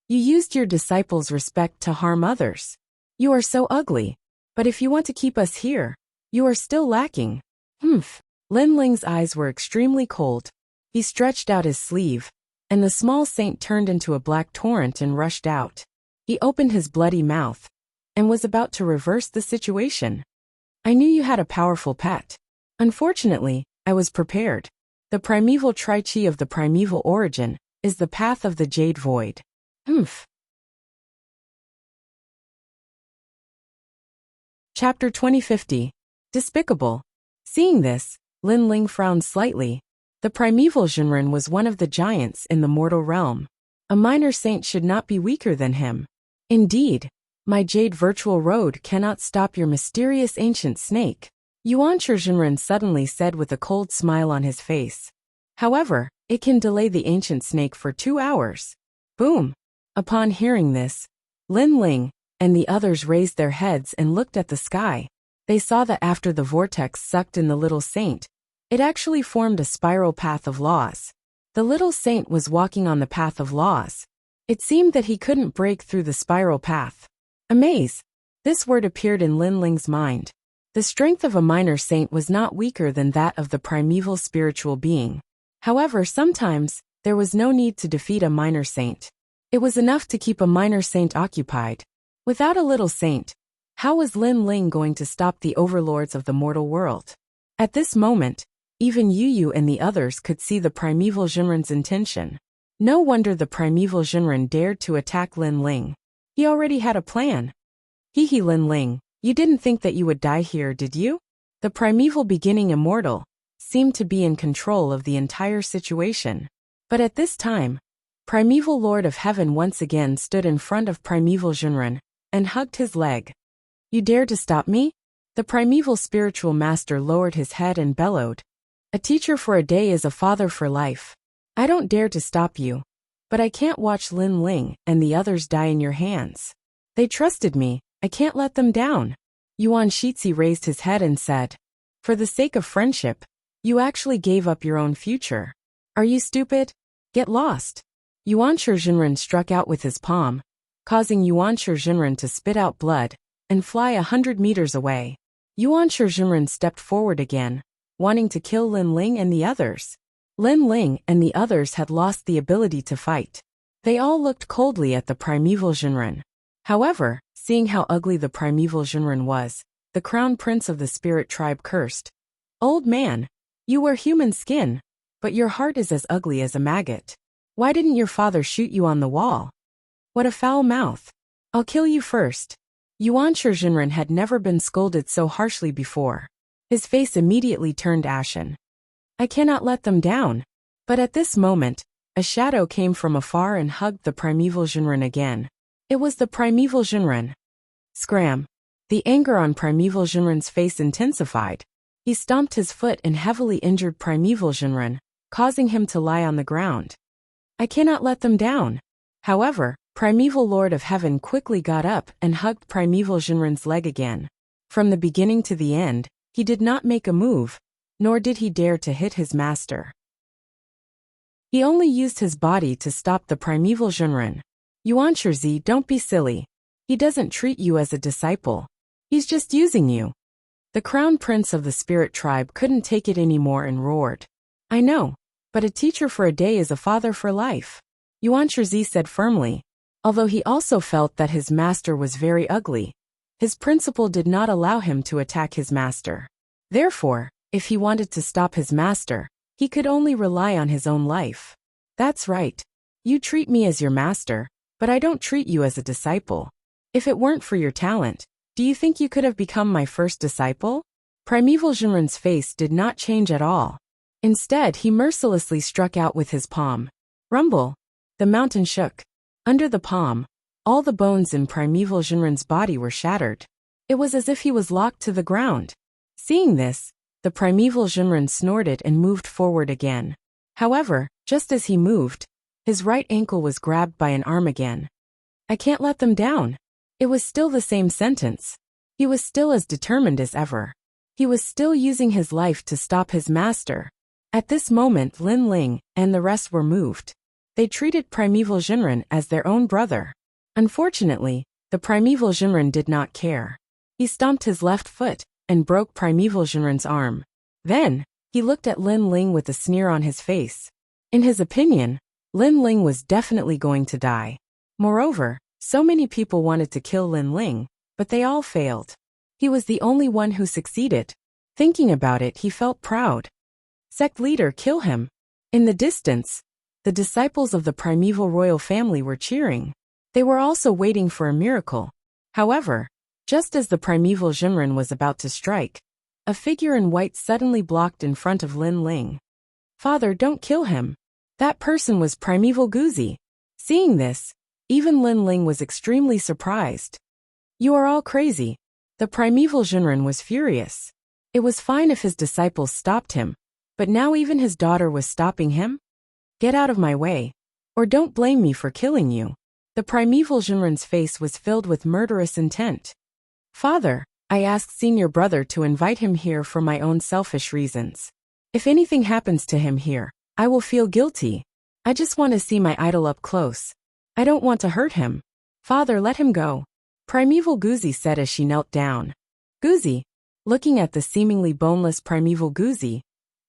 You used your disciples' respect to harm others. You are so ugly. But if you want to keep us here, you are still lacking. Humph. Lin Ling's eyes were extremely cold. He stretched out his sleeve, and the small saint turned into a black torrent and rushed out. He opened his bloody mouth and was about to reverse the situation. I knew you had a powerful pet. Unfortunately, I was prepared. The primeval tri-chi of the primeval origin is the path of the Jade Void. Humph. Chapter 2050. Despicable. Seeing this, Lin Ling frowned slightly. The primeval Jinren was one of the giants in the mortal realm. A minor saint should not be weaker than him. Indeed, my Jade Virtual Road cannot stop your mysterious ancient snake, Yuanchi Jinren suddenly said with a cold smile on his face. However, it can delay the ancient snake for 2 hours. Boom! Upon hearing this, Lin Ling and the others raised their heads and looked at the sky. They saw that after the vortex sucked in the little saint, it actually formed a spiral path of laws. The little saint was walking on the path of laws. It seemed that he couldn't break through the spiral path. Amaze! This word appeared in Lin Ling's mind. The strength of a minor saint was not weaker than that of the primeval spiritual being. However, sometimes, there was no need to defeat a minor saint. It was enough to keep a minor saint occupied. Without a little saint, how was Lin Ling going to stop the overlords of the mortal world? At this moment, even Yu and the others could see the primeval Jinren's intention. No wonder the primeval Jinren dared to attack Lin Ling. He already had a plan. Hee Lin Ling, you didn't think that you would die here, did you? The primeval beginning immortal seemed to be in control of the entire situation. But at this time, primeval Lord of Heaven once again stood in front of primeval Jinren and hugged his leg. You dare to stop me? The primeval spiritual master lowered his head and bellowed. A teacher for a day is a father for life. I don't dare to stop you. But I can't watch Lin Ling and the others die in your hands. They trusted me, I can't let them down. Yuan Shizhi raised his head and said, for the sake of friendship, you actually gave up your own future. Are you stupid? Get lost. Yuanchi Jinren struck out with his palm, causing Yuanchi Jinren to spit out blood and fly 100 meters away. Yuanchi Jinren stepped forward again, wanting to kill Lin Ling and the others. Lin Ling and the others had lost the ability to fight. They all looked coldly at the primeval Jinren. However, seeing how ugly the primeval Jinren was, the crown prince of the spirit tribe cursed. Old man, you wear human skin, but your heart is as ugly as a maggot. Why didn't your father shoot you on the wall? What a foul mouth. I'll kill you first. Yuanchi Jinren had never been scolded so harshly before. His face immediately turned ashen. I cannot let them down. But at this moment, a shadow came from afar and hugged the primeval Jinren again. It was the primeval Jinren. Scram. The anger on primeval Jinren's face intensified. He stomped his foot and heavily injured primeval Jinren, causing him to lie on the ground. I cannot let them down. However, primeval Lord of Heaven quickly got up and hugged primeval Jinren's leg again. From the beginning to the end, he did not make a move, nor did he dare to hit his master. He only used his body to stop the primeval Jinren. Yuanchi, don't be silly. He doesn't treat you as a disciple. He's just using you. The crown prince of the spirit tribe couldn't take it anymore and roared. I know, but a teacher for a day is a father for life. Yuanchi said firmly. Although he also felt that his master was very ugly, his principle did not allow him to attack his master. Therefore, if he wanted to stop his master, he could only rely on his own life. That's right. You treat me as your master, but I don't treat you as a disciple. If it weren't for your talent, do you think you could have become my first disciple? Primeval Jinren's face did not change at all. Instead, he mercilessly struck out with his palm. Rumble! The mountain shook. Under the palm, all the bones in primeval Jinren's body were shattered. It was as if he was locked to the ground. Seeing this, the primeval Jinren snorted and moved forward again. However, just as he moved, his right ankle was grabbed by an arm again. I can't let them down. It was still the same sentence. He was still as determined as ever. He was still using his life to stop his master. At this moment, Lin Ling and the rest were moved. They treated primeval Jinren as their own brother. Unfortunately, the primeval Jinren did not care. He stomped his left foot and broke primeval Jinren's arm. Then, he looked at Lin Ling with a sneer on his face. In his opinion, Lin Ling was definitely going to die. Moreover, so many people wanted to kill Lin Ling, but they all failed. He was the only one who succeeded. Thinking about it, he felt proud. Sect leader, kill him. In the distance, the disciples of the primeval royal family were cheering. They were also waiting for a miracle. However, just as the primeval Jinren was about to strike, a figure in white suddenly blocked in front of Lin Ling. Father, don't kill him. That person was primeval Guzi. Seeing this, even Lin Ling was extremely surprised. You are all crazy. The primeval Jinren was furious. It was fine if his disciples stopped him, but now even his daughter was stopping him? Get out of my way. Or don't blame me for killing you. The primeval Jinren's face was filled with murderous intent. Father, I asked senior brother to invite him here for my own selfish reasons. If anything happens to him here, I will feel guilty. I just want to see my idol up close. I don't want to hurt him. Father, let him go. Primeval Guzi said as she knelt down. Guzi. Looking at the seemingly boneless primeval Guzi,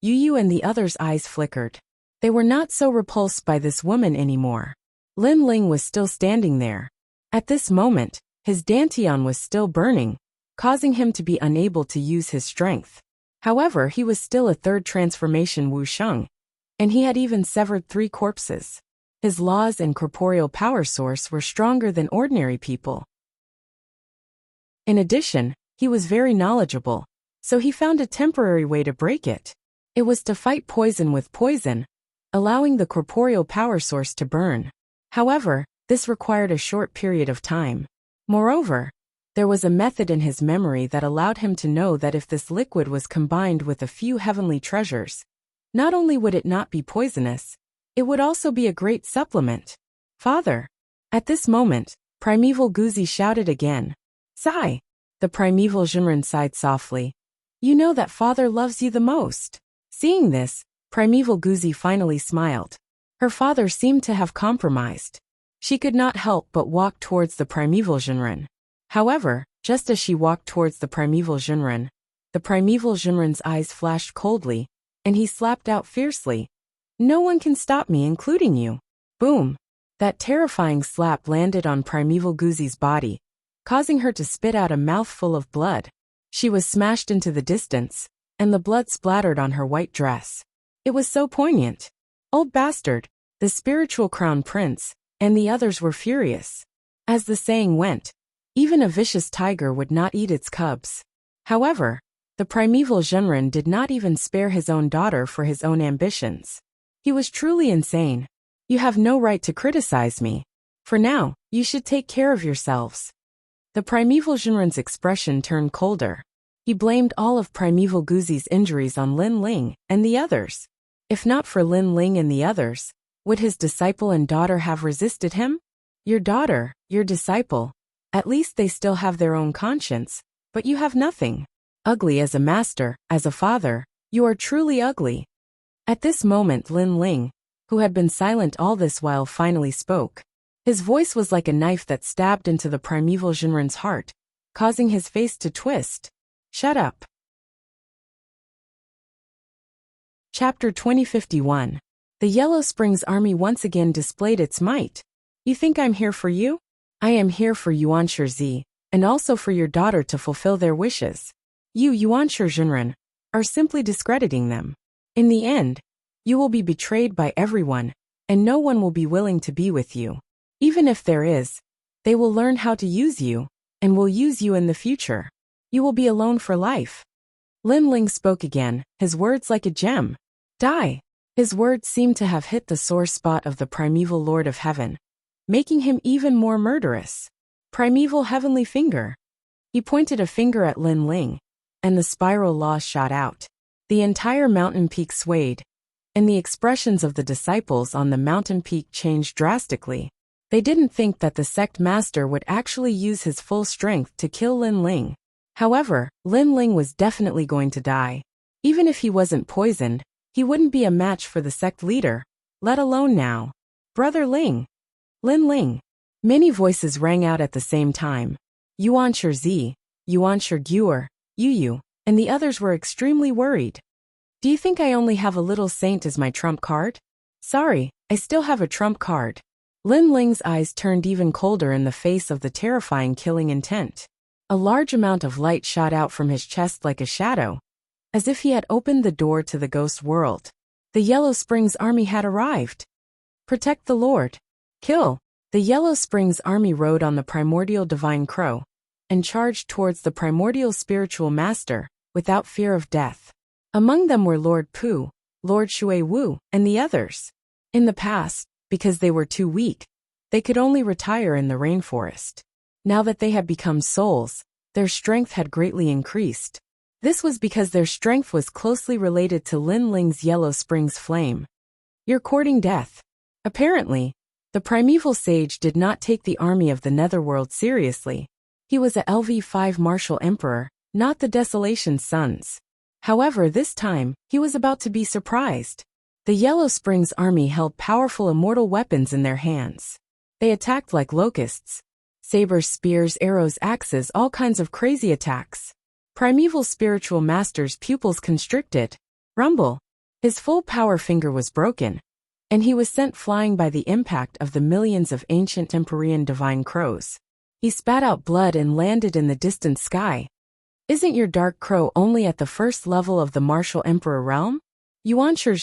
Yu and the others' eyes flickered. They were not so repulsed by this woman anymore. Lin Ling was still standing there. At this moment, his dantian was still burning, causing him to be unable to use his strength. However, he was still a third transformation Wuxia, and he had even severed 3 corpses. His laws and corporeal power source were stronger than ordinary people. In addition, he was very knowledgeable, so he found a temporary way to break it. It was to fight poison with poison, allowing the corporeal power source to burn. However, this required a short period of time. Moreover, there was a method in his memory that allowed him to know that if this liquid was combined with a few heavenly treasures, not only would it not be poisonous, it would also be a great supplement. Father! At this moment, primeval Guzi shouted again. Sigh! The primeval Jinren sighed softly. You know that father loves you the most. Seeing this, primeval Guzi finally smiled. Her father seemed to have compromised. She could not help but walk towards the primeval Jinren. However, just as she walked towards the primeval Jinren's eyes flashed coldly, and he slapped out fiercely. No one can stop me, including you. Boom! That terrifying slap landed on primeval Guzi's body, causing her to spit out a mouthful of blood. She was smashed into the distance, and the blood splattered on her white dress. It was so poignant. Old bastard, the spiritual crown prince, and the others were furious. As the saying went, even a vicious tiger would not eat its cubs. However, the primeval Jinren did not even spare his own daughter for his own ambitions. He was truly insane. You have no right to criticize me. For now, you should take care of yourselves. The primeval Jinren's expression turned colder. He blamed all of primeval Guzi's injuries on Lin Ling and the others. If not for Lin Ling and the others, would his disciple and daughter have resisted him? Your daughter, your disciple. At least they still have their own conscience, but you have nothing. Ugly as a master, as a father, you are truly ugly. At this moment Lin Ling, who had been silent all this while, finally spoke. His voice was like a knife that stabbed into the primeval Jinren's heart, causing his face to twist. Shut up. Chapter 2051. The Yellow Springs Army once again displayed its might. You think I'm here for you? I am here for Yuan Shizi, and also for your daughter to fulfill their wishes. You, Yuan Jinren, are simply discrediting them. In the end, you will be betrayed by everyone, and no one will be willing to be with you. Even if there is, they will learn how to use you, and will use you in the future. You will be alone for life. Lin Ling spoke again, his words like a gem. Die! His words seemed to have hit the sore spot of the primeval Lord of Heaven, making him even more murderous. Primeval heavenly finger. He pointed a finger at Lin Ling, and the spiral law shot out. The entire mountain peak swayed, and the expressions of the disciples on the mountain peak changed drastically. They didn't think that the sect master would actually use his full strength to kill Lin Ling. However, Lin Ling was definitely going to die. Even if he wasn't poisoned, he wouldn't be a match for the sect leader, let alone now. Brother Ling. Lin Ling. Many voices rang out at the same time. Yuan Shi, Yuan Shi Guer, Yu, and the others were extremely worried. Do you think I only have a little saint as my trump card? Sorry, I still have a trump card. Lin Ling's eyes turned even colder in the face of the terrifying killing intent. A large amount of light shot out from his chest like a shadow, as if he had opened the door to the ghost world. The Yellow Springs army had arrived. Protect the Lord. Kill. The Yellow Springs army rode on the primordial divine crow and charged towards the primordial spiritual master without fear of death. Among them were Lord Pu, Lord Shui Wu, and the others. In the past, because they were too weak, they could only retire in the rainforest. Now that they had become souls, their strength had greatly increased. This was because their strength was closely related to Lin Ling's Yellow Springs flame. You're courting death. Apparently, the primeval sage did not take the army of the Netherworld seriously. He was a LV5 martial emperor, not the Desolation's sons. However, this time, he was about to be surprised. The Yellow Springs army held powerful immortal weapons in their hands. They attacked like locusts. Sabers, spears, arrows, axes, all kinds of crazy attacks. Primeval spiritual master's pupils constricted. Rumble. His full power finger was broken, and he was sent flying by the impact of the millions of ancient Empyrean divine crows. He spat out blood and landed in the distant sky. Isn't your dark crow only at the first level of the martial emperor realm? Yuan Shi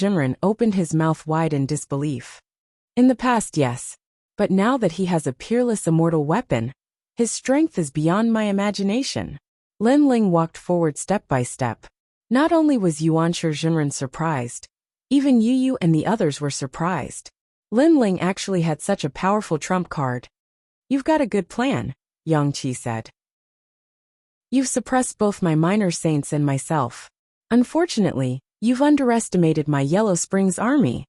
opened his mouth wide in disbelief. In the past, yes. But now that he has a peerless immortal weapon, his strength is beyond my imagination. Lin Ling walked forward step by step. Not only was Yuan Shi surprised, even Yu and the others were surprised. Lin Ling actually had such a powerful trump card. You've got a good plan, Yang Qi said. You've suppressed both my minor saints and myself. Unfortunately, you've underestimated my Yellow Springs army.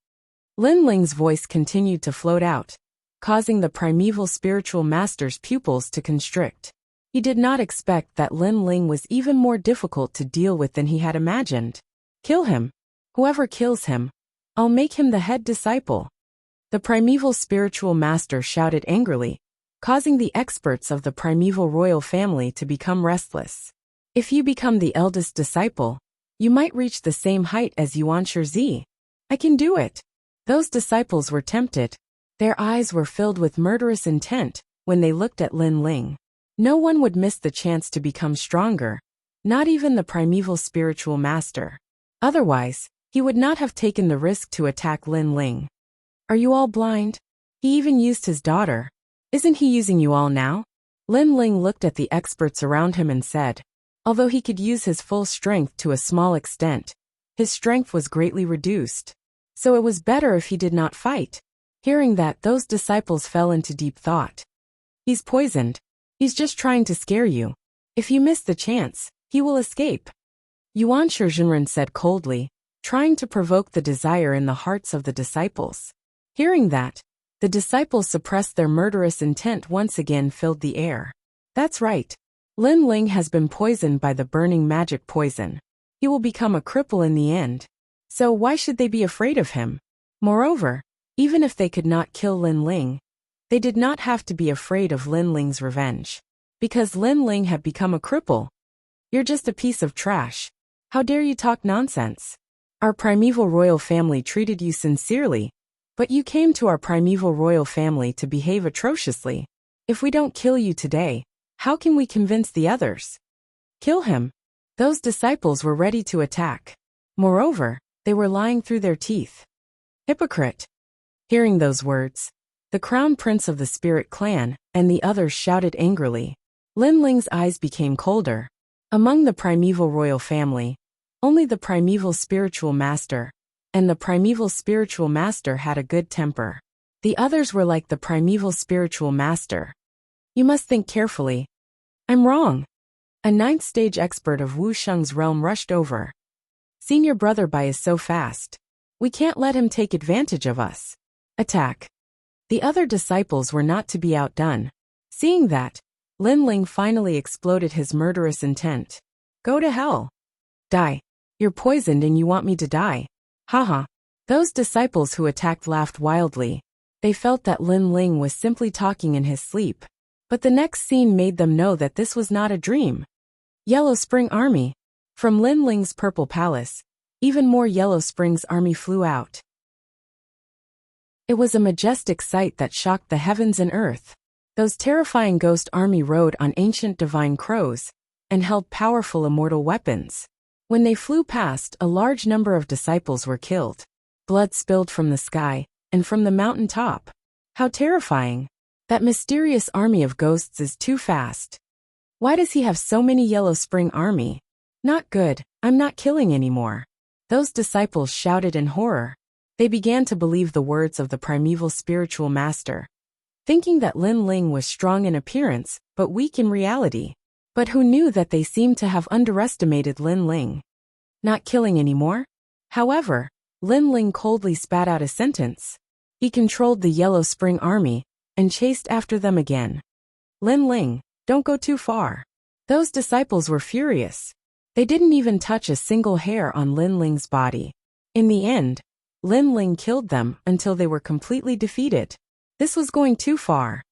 Lin Ling's voice continued to float out, causing the primeval spiritual master's pupils to constrict. He did not expect that Lin Ling was even more difficult to deal with than he had imagined. Kill him. Whoever kills him, I'll make him the head disciple. The primeval spiritual master shouted angrily, causing the experts of the primeval royal family to become restless. If you become the eldest disciple, you might reach the same height as Yuan Shi. I can do it. Those disciples were tempted. Their eyes were filled with murderous intent when they looked at Lin Ling. No one would miss the chance to become stronger, not even the primeval spiritual master. Otherwise, he would not have taken the risk to attack Lin Ling. Are you all blind? He even used his daughter. Isn't he using you all now? Lin Ling looked at the experts around him and said, although he could use his full strength to a small extent, his strength was greatly reduced. So it was better if he did not fight. Hearing that, those disciples fell into deep thought. He's poisoned. He's just trying to scare you. If you miss the chance, he will escape. Yuan Shi said coldly, trying to provoke the desire in the hearts of the disciples. Hearing that, the disciples suppressed their murderous intent once again filled the air. That's right. Lin Ling has been poisoned by the burning magic poison. He will become a cripple in the end. So why should they be afraid of him? Moreover, even if they could not kill Lin Ling, they did not have to be afraid of Lin Ling's revenge. Because Lin Ling had become a cripple. You're just a piece of trash. How dare you talk nonsense? Our primeval royal family treated you sincerely, but you came to our primeval royal family to behave atrociously. If we don't kill you today, how can we convince the others? Kill him. Those disciples were ready to attack. Moreover, they were lying through their teeth. Hypocrite. Hearing those words, the crown prince of the spirit clan and the others shouted angrily. Lin Ling's eyes became colder. Among the primeval royal family, only the primeval spiritual master, and the primeval spiritual master had a good temper. The others were like the primeval spiritual master. You must think carefully. I'm wrong. A ninth stage expert of Wu Sheng's realm rushed over. Senior brother Bai is so fast. We can't let him take advantage of us. Attack. The other disciples were not to be outdone. Seeing that, Lin Ling finally exploded his murderous intent. Go to hell. Die. You're poisoned and you want me to die. Haha. Those disciples who attacked laughed wildly. They felt that Lin Ling was simply talking in his sleep. But the next scene made them know that this was not a dream. Yellow Spring Army. From Lin Ling's purple palace, even more Yellow Spring's army flew out. It was a majestic sight that shocked the heavens and earth. Those terrifying ghost army rode on ancient divine crows and held powerful immortal weapons. When they flew past, a large number of disciples were killed. Blood spilled from the sky and from the mountain top. How terrifying! That mysterious army of ghosts is too fast. Why does he have so many Yellow Spring Army? Not good, I'm not killing anymore. Those disciples shouted in horror. They began to believe the words of the primeval spiritual master, thinking that Lin Ling was strong in appearance, but weak in reality. But who knew that they seemed to have underestimated Lin Ling? Not killing anymore? However, Lin Ling coldly spat out a sentence. He controlled the Yellow Spring Army and chased after them again. Lin Ling, don't go too far. Those disciples were furious. They didn't even touch a single hair on Lin Ling's body. In the end, Lin Ling killed them until they were completely defeated. This was going too far.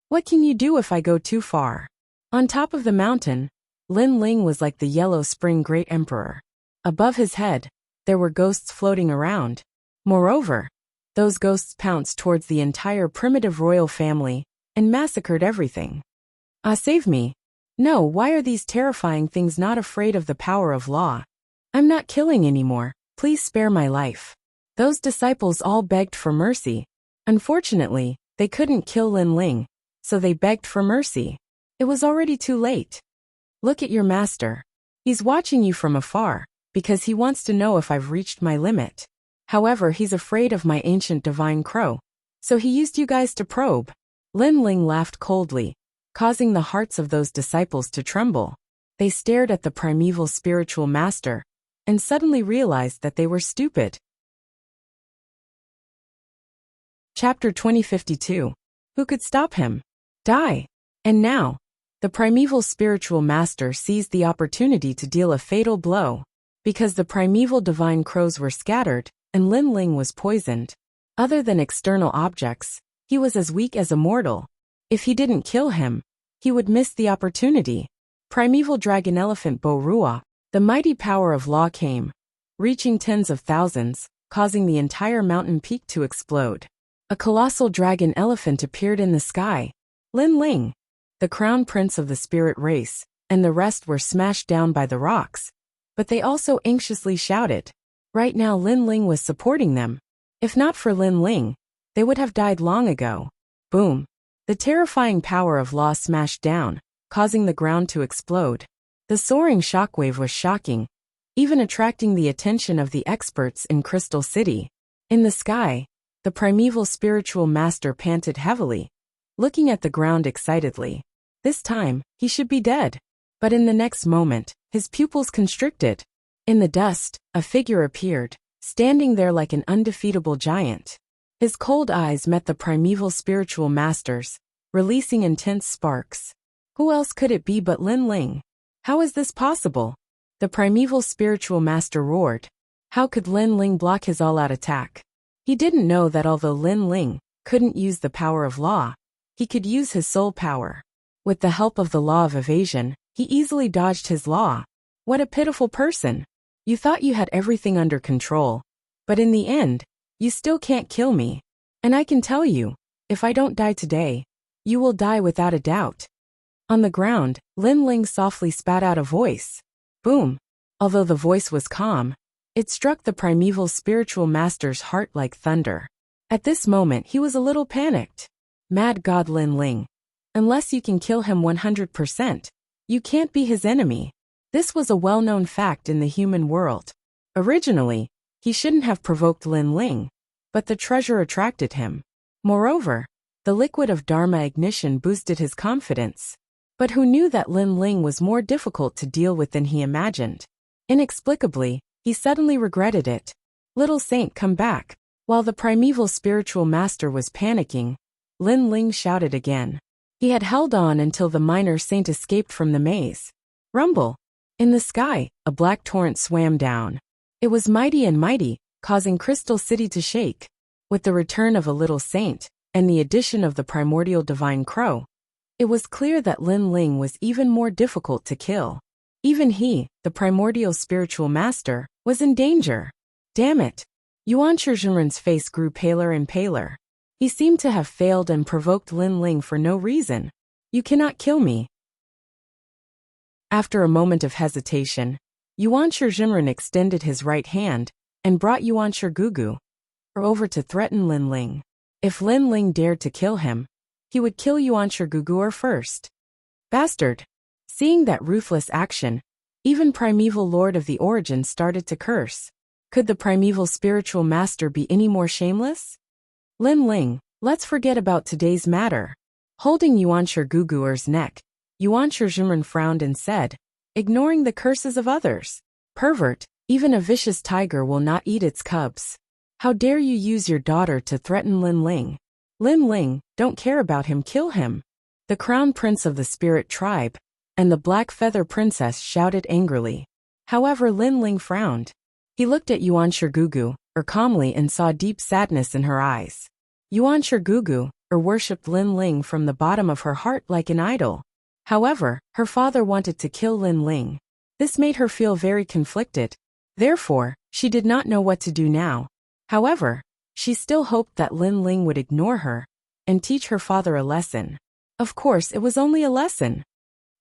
What can you do if I go too far? On top of the mountain, Lin Ling was like the Yellow Spring Great Emperor. Above his head, there were ghosts floating around. Moreover, those ghosts pounced towards the entire primitive royal family and massacred everything. Ah, save me. No, why are these terrifying things not afraid of the power of law? I'm not killing anymore, please spare my life. Those disciples all begged for mercy. Unfortunately, they couldn't kill Lin Ling, so they begged for mercy. It was already too late. Look at your master. He's watching you from afar, because he wants to know if I've reached my limit. However, he's afraid of my ancient divine crow, so he used you guys to probe. Lin Ling laughed coldly, causing the hearts of those disciples to tremble. They stared at the primeval spiritual master, and suddenly realized that they were stupid. Chapter 2052. Who could stop him? Die. And now, the primeval spiritual master seized the opportunity to deal a fatal blow. Because the primeval divine crows were scattered, and Lin Ling was poisoned. Other than external objects, he was as weak as a mortal. If he didn't kill him, he would miss the opportunity. Primeval dragon elephant Bo Rua, the mighty power of law came, reaching tens of thousands, causing the entire mountain peak to explode. A colossal dragon elephant appeared in the sky. Lin Ling, the crown prince of the spirit race, and the rest were smashed down by the rocks. But they also anxiously shouted. Right now Lin Ling was supporting them. If not for Lin Ling, they would have died long ago. Boom. The terrifying power of law smashed down, causing the ground to explode. The soaring shockwave was shocking, even attracting the attention of the experts in Crystal City. In the sky, the primeval spiritual master panted heavily, looking at the ground excitedly. This time, he should be dead. But in the next moment, his pupils constricted. In the dust, a figure appeared, standing there like an undefeatable giant. His cold eyes met the primeval spiritual master's, releasing intense sparks. Who else could it be but Lin Ling? How is this possible? The primeval spiritual master roared. How could Lin Ling block his all-out attack? He didn't know that although Lin Ling couldn't use the power of law, he could use his soul power. With the help of the law of evasion, he easily dodged his law. What a pitiful person. You thought you had everything under control. But in the end, you still can't kill me. And I can tell you, if I don't die today, you will die without a doubt. On the ground, Lin Ling softly spat out a voice. Boom. Although the voice was calm, it struck the primeval spiritual master's heart like thunder. At this moment he was a little panicked. Mad God Lin Ling. Unless you can kill him 100%, you can't be his enemy. This was a well-known fact in the human world. Originally, He shouldn't have provoked Lin Ling, but the treasure attracted him. Moreover, the liquid of Dharma ignition boosted his confidence. But who knew that Lin Ling was more difficult to deal with than he imagined? Inexplicably, he suddenly regretted it. Little Saint, come back. While the primeval spiritual master was panicking, Lin Ling shouted again. He had held on until the minor saint escaped from the maze. Rumble! In the sky, a black torrent swam down. It was mighty and mighty, causing Crystal City to shake. With the return of a little saint, and the addition of the primordial divine crow, it was clear that Lin Ling was even more difficult to kill. Even he, the primordial spiritual master, was in danger. Damn it! Yuan Shizhenren's face grew paler and paler. He seemed to have failed and provoked Lin Ling for no reason. You cannot kill me. After a moment of hesitation, Yuan Shizhenren extended his right hand and brought Yuan Shigugu over to threaten Lin Ling. If Lin Ling dared to kill him, he would kill Yuan Shigugu first. Bastard! Seeing that ruthless action, even Primeval Lord of the Origin started to curse. Could the primeval spiritual master be any more shameless? Lin Ling, let's forget about today's matter. Holding Yuan Shigugu's neck, Yuan Shizhenren frowned and said, ignoring the curses of others. Pervert, even a vicious tiger will not eat its cubs. How dare you use your daughter to threaten Lin Ling? Lin Ling, don't care about him, kill him. The crown prince of the spirit tribe and the black feather princess shouted angrily. However, Lin Ling frowned. He looked at Yuan Shigugu calmly and saw deep sadness in her eyes. Yuan Shigugu worshipped Lin Ling from the bottom of her heart like an idol. However, her father wanted to kill Lin Ling. This made her feel very conflicted. Therefore, she did not know what to do now. However, she still hoped that Lin Ling would ignore her and teach her father a lesson. Of course, it was only a lesson.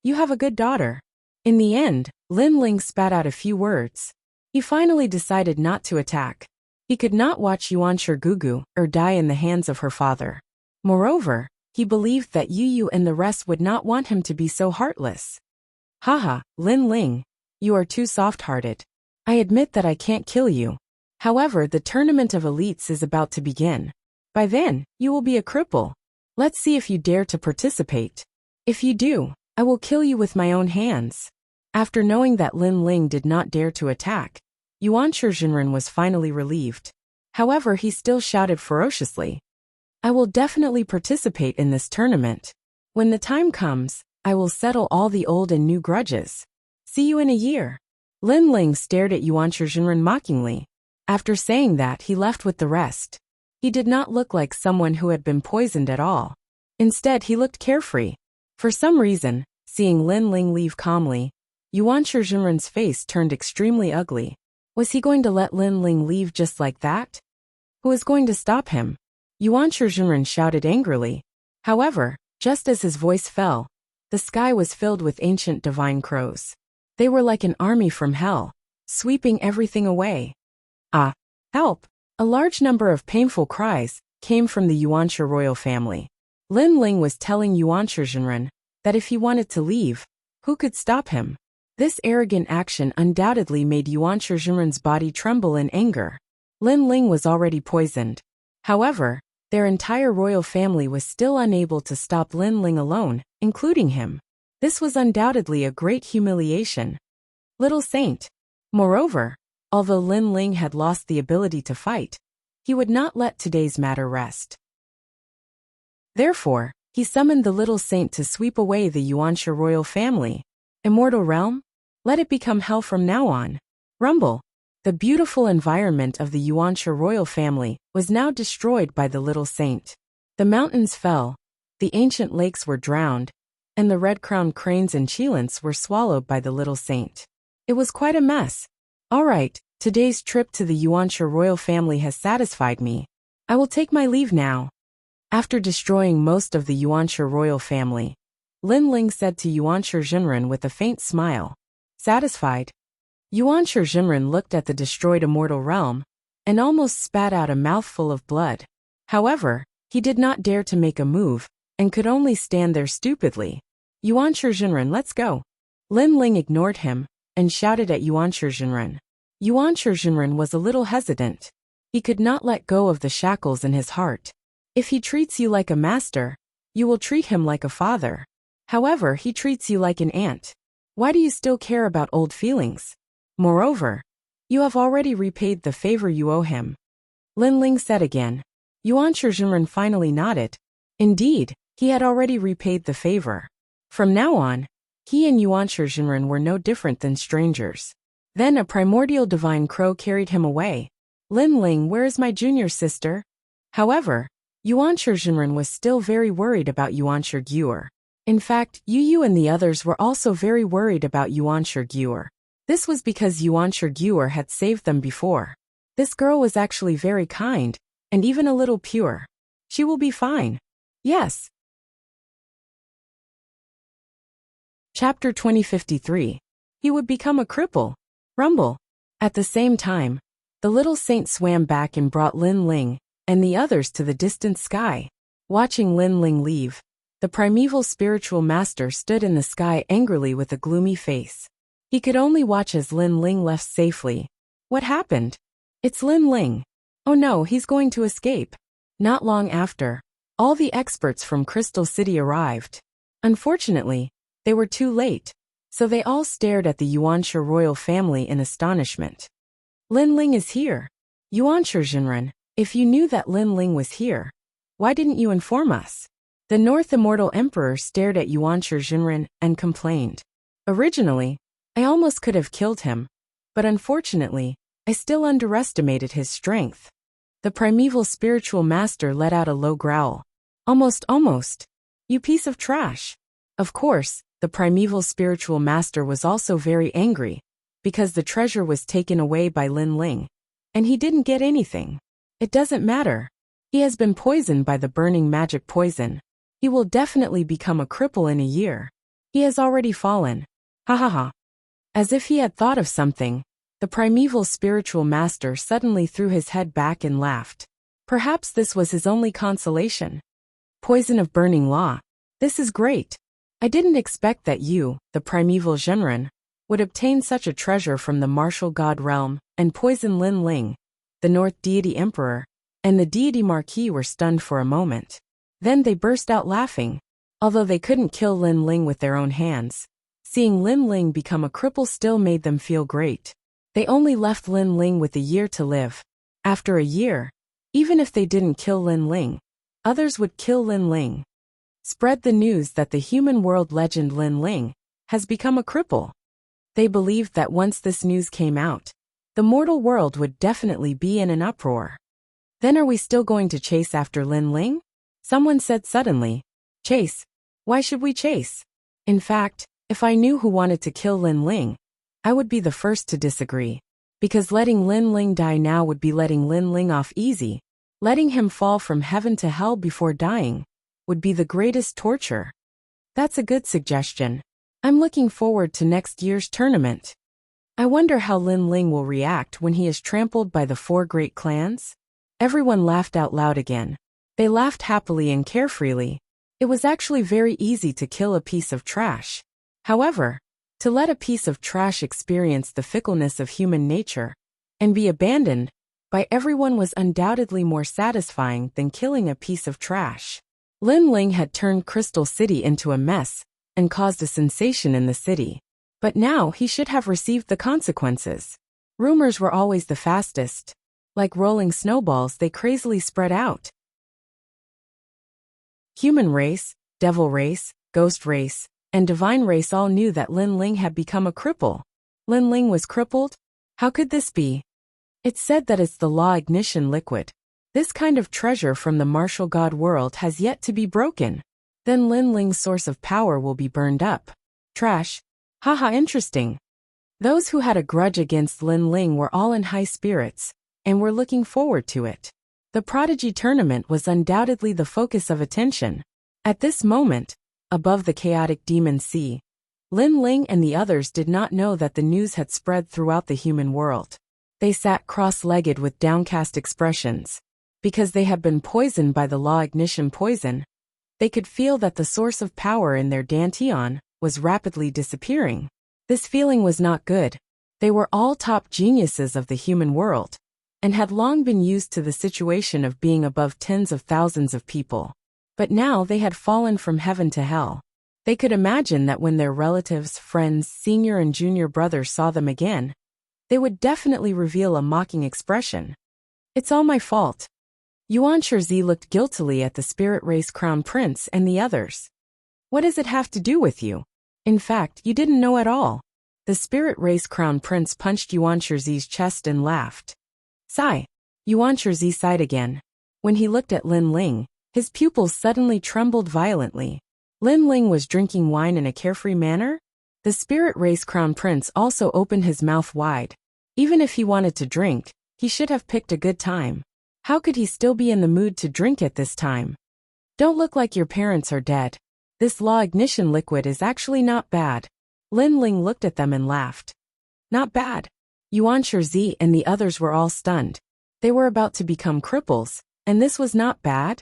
You have a good daughter. In the end, Lin Ling spat out a few words. He finally decided not to attack. He could not watch Yuan Shigugu die in the hands of her father. Moreover, he believed that Yu and the rest would not want him to be so heartless. Haha, Lin Ling, you are too soft-hearted. I admit that I can't kill you. However, the tournament of elites is about to begin. By then, you will be a cripple. Let's see if you dare to participate. If you do, I will kill you with my own hands. After knowing that Lin Ling did not dare to attack, Yuan Shizhenren was finally relieved. However, he still shouted ferociously. I will definitely participate in this tournament. When the time comes, I will settle all the old and new grudges. See you in a year. Lin Ling stared at Yuan Shizhenren mockingly. After saying that, he left with the rest. He did not look like someone who had been poisoned at all. Instead, he looked carefree. For some reason, seeing Lin Ling leave calmly, Yuan Shizhenren's face turned extremely ugly. Was he going to let Lin Ling leave just like that? Who was going to stop him? Yuan Shizhenren shouted angrily. However, just as his voice fell, the sky was filled with ancient divine crows. They were like an army from hell, sweeping everything away. Ah! Help! A large number of painful cries came from the Yuanshi royal family. Lin Ling was telling Yuan Shizhenren that if he wanted to leave, who could stop him? This arrogant action undoubtedly made Yuan Shizhenren's body tremble in anger. Lin Ling was already poisoned. However, their entire royal family was still unable to stop Lin Ling alone, including him. This was undoubtedly a great humiliation. Little Saint. Moreover, although Lin Ling had lost the ability to fight, he would not let today's matter rest. Therefore, he summoned the Little Saint to sweep away the Yuanshi royal family. Immortal realm? Let it become hell from now on. Rumble. The beautiful environment of the Yuanshi royal family was now destroyed by the Little Saint. The mountains fell, the ancient lakes were drowned, and the red-crowned cranes and cheilants were swallowed by the Little Saint. It was quite a mess. All right, today's trip to the Yuanshi royal family has satisfied me. I will take my leave now. After destroying most of the Yuanshi royal family, Lin Ling said to Yuan Shizhenren with a faint smile. Satisfied? Yuan Shizhenren looked at the destroyed immortal realm and almost spat out a mouthful of blood. However, he did not dare to make a move and could only stand there stupidly. Yuan Shizhenren, let's go. Lin Ling ignored him and shouted at Yuan Shizhenren. Yuan Shizhenren was a little hesitant. He could not let go of the shackles in his heart. If he treats you like a master, you will treat him like a father. However, he treats you like an aunt. Why do you still care about old feelings? Moreover, you have already repaid the favor you owe him. Lin Ling said again. Yuan Shizhenren finally nodded. Indeed, he had already repaid the favor. From now on, he and Yuan Shizhenren were no different than strangers. Then a primordial divine crow carried him away. Lin Ling, where is my junior sister? However, Yuan Shizhenren was still very worried about Yuan Shiguer. In fact, Yu and the others were also very worried about Yuan Shiguer. This was because Yuan Shiguer had saved them before. This girl was actually very kind, and even a little pure. She will be fine. Yes. Chapter 2053. He would become a cripple. Rumble. At the same time, the little saint swam back and brought Lin Ling and the others to the distant sky. Watching Lin Ling leave, the primeval spiritual master stood in the sky angrily with a gloomy face. He could only watch as Lin Ling left safely. What happened? It's Lin Ling. Oh no, he's going to escape. Not long after, all the experts from Crystal City arrived. Unfortunately, they were too late, so they all stared at the Yuanshe royal family in astonishment. Lin Ling is here. Yuan Shizhenren, if you knew that Lin Ling was here, why didn't you inform us? The North Immortal Emperor stared at Yuan Shizhenren and complained. Originally, I almost could have killed him, but unfortunately, I still underestimated his strength. The primeval spiritual master let out a low growl. Almost. You piece of trash. Of course, the primeval spiritual master was also very angry, because the treasure was taken away by Lin Ling, and he didn't get anything. It doesn't matter. He has been poisoned by the burning magic poison. He will definitely become a cripple in a year. He has already fallen. Ha ha ha. As if he had thought of something, the primeval spiritual master suddenly threw his head back and laughed. Perhaps this was his only consolation. Poison of burning law. This is great. I didn't expect that you, the primeval Zhenren, would obtain such a treasure from the martial god realm and poison Lin Ling. The North Deity Emperor and the Deity Marquis were stunned for a moment. Then they burst out laughing. Although they couldn't kill Lin Ling with their own hands, seeing Lin Ling become a cripple still made them feel great. They only left Lin Ling with a year to live. After a year, even if they didn't kill Lin Ling, others would kill Lin Ling. Spread the news that the human world legend Lin Ling has become a cripple. They believed that once this news came out, the mortal world would definitely be in an uproar. Then are we still going to chase after Lin Ling? Someone said suddenly. Chase? Why should we chase? In fact, if I knew who wanted to kill Lin Ling, I would be the first to disagree. Because letting Lin Ling die now would be letting Lin Ling off easy. Letting him fall from heaven to hell before dying would be the greatest torture. That's a good suggestion. I'm looking forward to next year's tournament. I wonder how Lin Ling will react when he is trampled by the 4 great clans. Everyone laughed out loud again. They laughed happily and carefreely. It was actually very easy to kill a piece of trash. However, to let a piece of trash experience the fickleness of human nature and be abandoned by everyone was undoubtedly more satisfying than killing a piece of trash. Lin Ling had turned Crystal City into a mess and caused a sensation in the city. But now he should have received the consequences. Rumors were always the fastest. Like rolling snowballs, they crazily spread out. Human race, devil race, ghost race, and divine race all knew that Lin Ling had become a cripple. Lin Ling was crippled? How could this be? It's said that it's the law ignition liquid. This kind of treasure from the martial god world has yet to be broken. Then Lin Ling's source of power will be burned up. Trash. Haha, interesting. Those who had a grudge against Lin Ling were all in high spirits, and were looking forward to it. The Prodigy Tournament was undoubtedly the focus of attention. At this moment, above the chaotic demon sea, Lin Ling and the others did not know that the news had spread throughout the human world. They sat cross-legged with downcast expressions. Because they had been poisoned by the law ignition poison, they could feel that the source of power in their dantian was rapidly disappearing. This feeling was not good. They were all top geniuses of the human world, and had long been used to the situation of being above tens of thousands of people. But now they had fallen from heaven to hell. They could imagine that when their relatives, friends, senior and junior brothers saw them again, they would definitely reveal a mocking expression. It's all my fault. Yuan Shizi looked guiltily at the spirit race crown prince and the others. What does it have to do with you? In fact, you didn't know at all. The spirit race crown prince punched Yuan Shizi's chest and laughed. Sigh. Yuan Shizi sighed again. When he looked at Lin Ling, his pupils suddenly trembled violently. Lin Ling was drinking wine in a carefree manner? The spirit race crown prince also opened his mouth wide. Even if he wanted to drink, he should have picked a good time. How could he still be in the mood to drink at this time? Don't look like your parents are dead. This law ignition liquid is actually not bad. Lin Ling looked at them and laughed. Not bad. Yuan Shizi and the others were all stunned. They were about to become cripples, and this was not bad?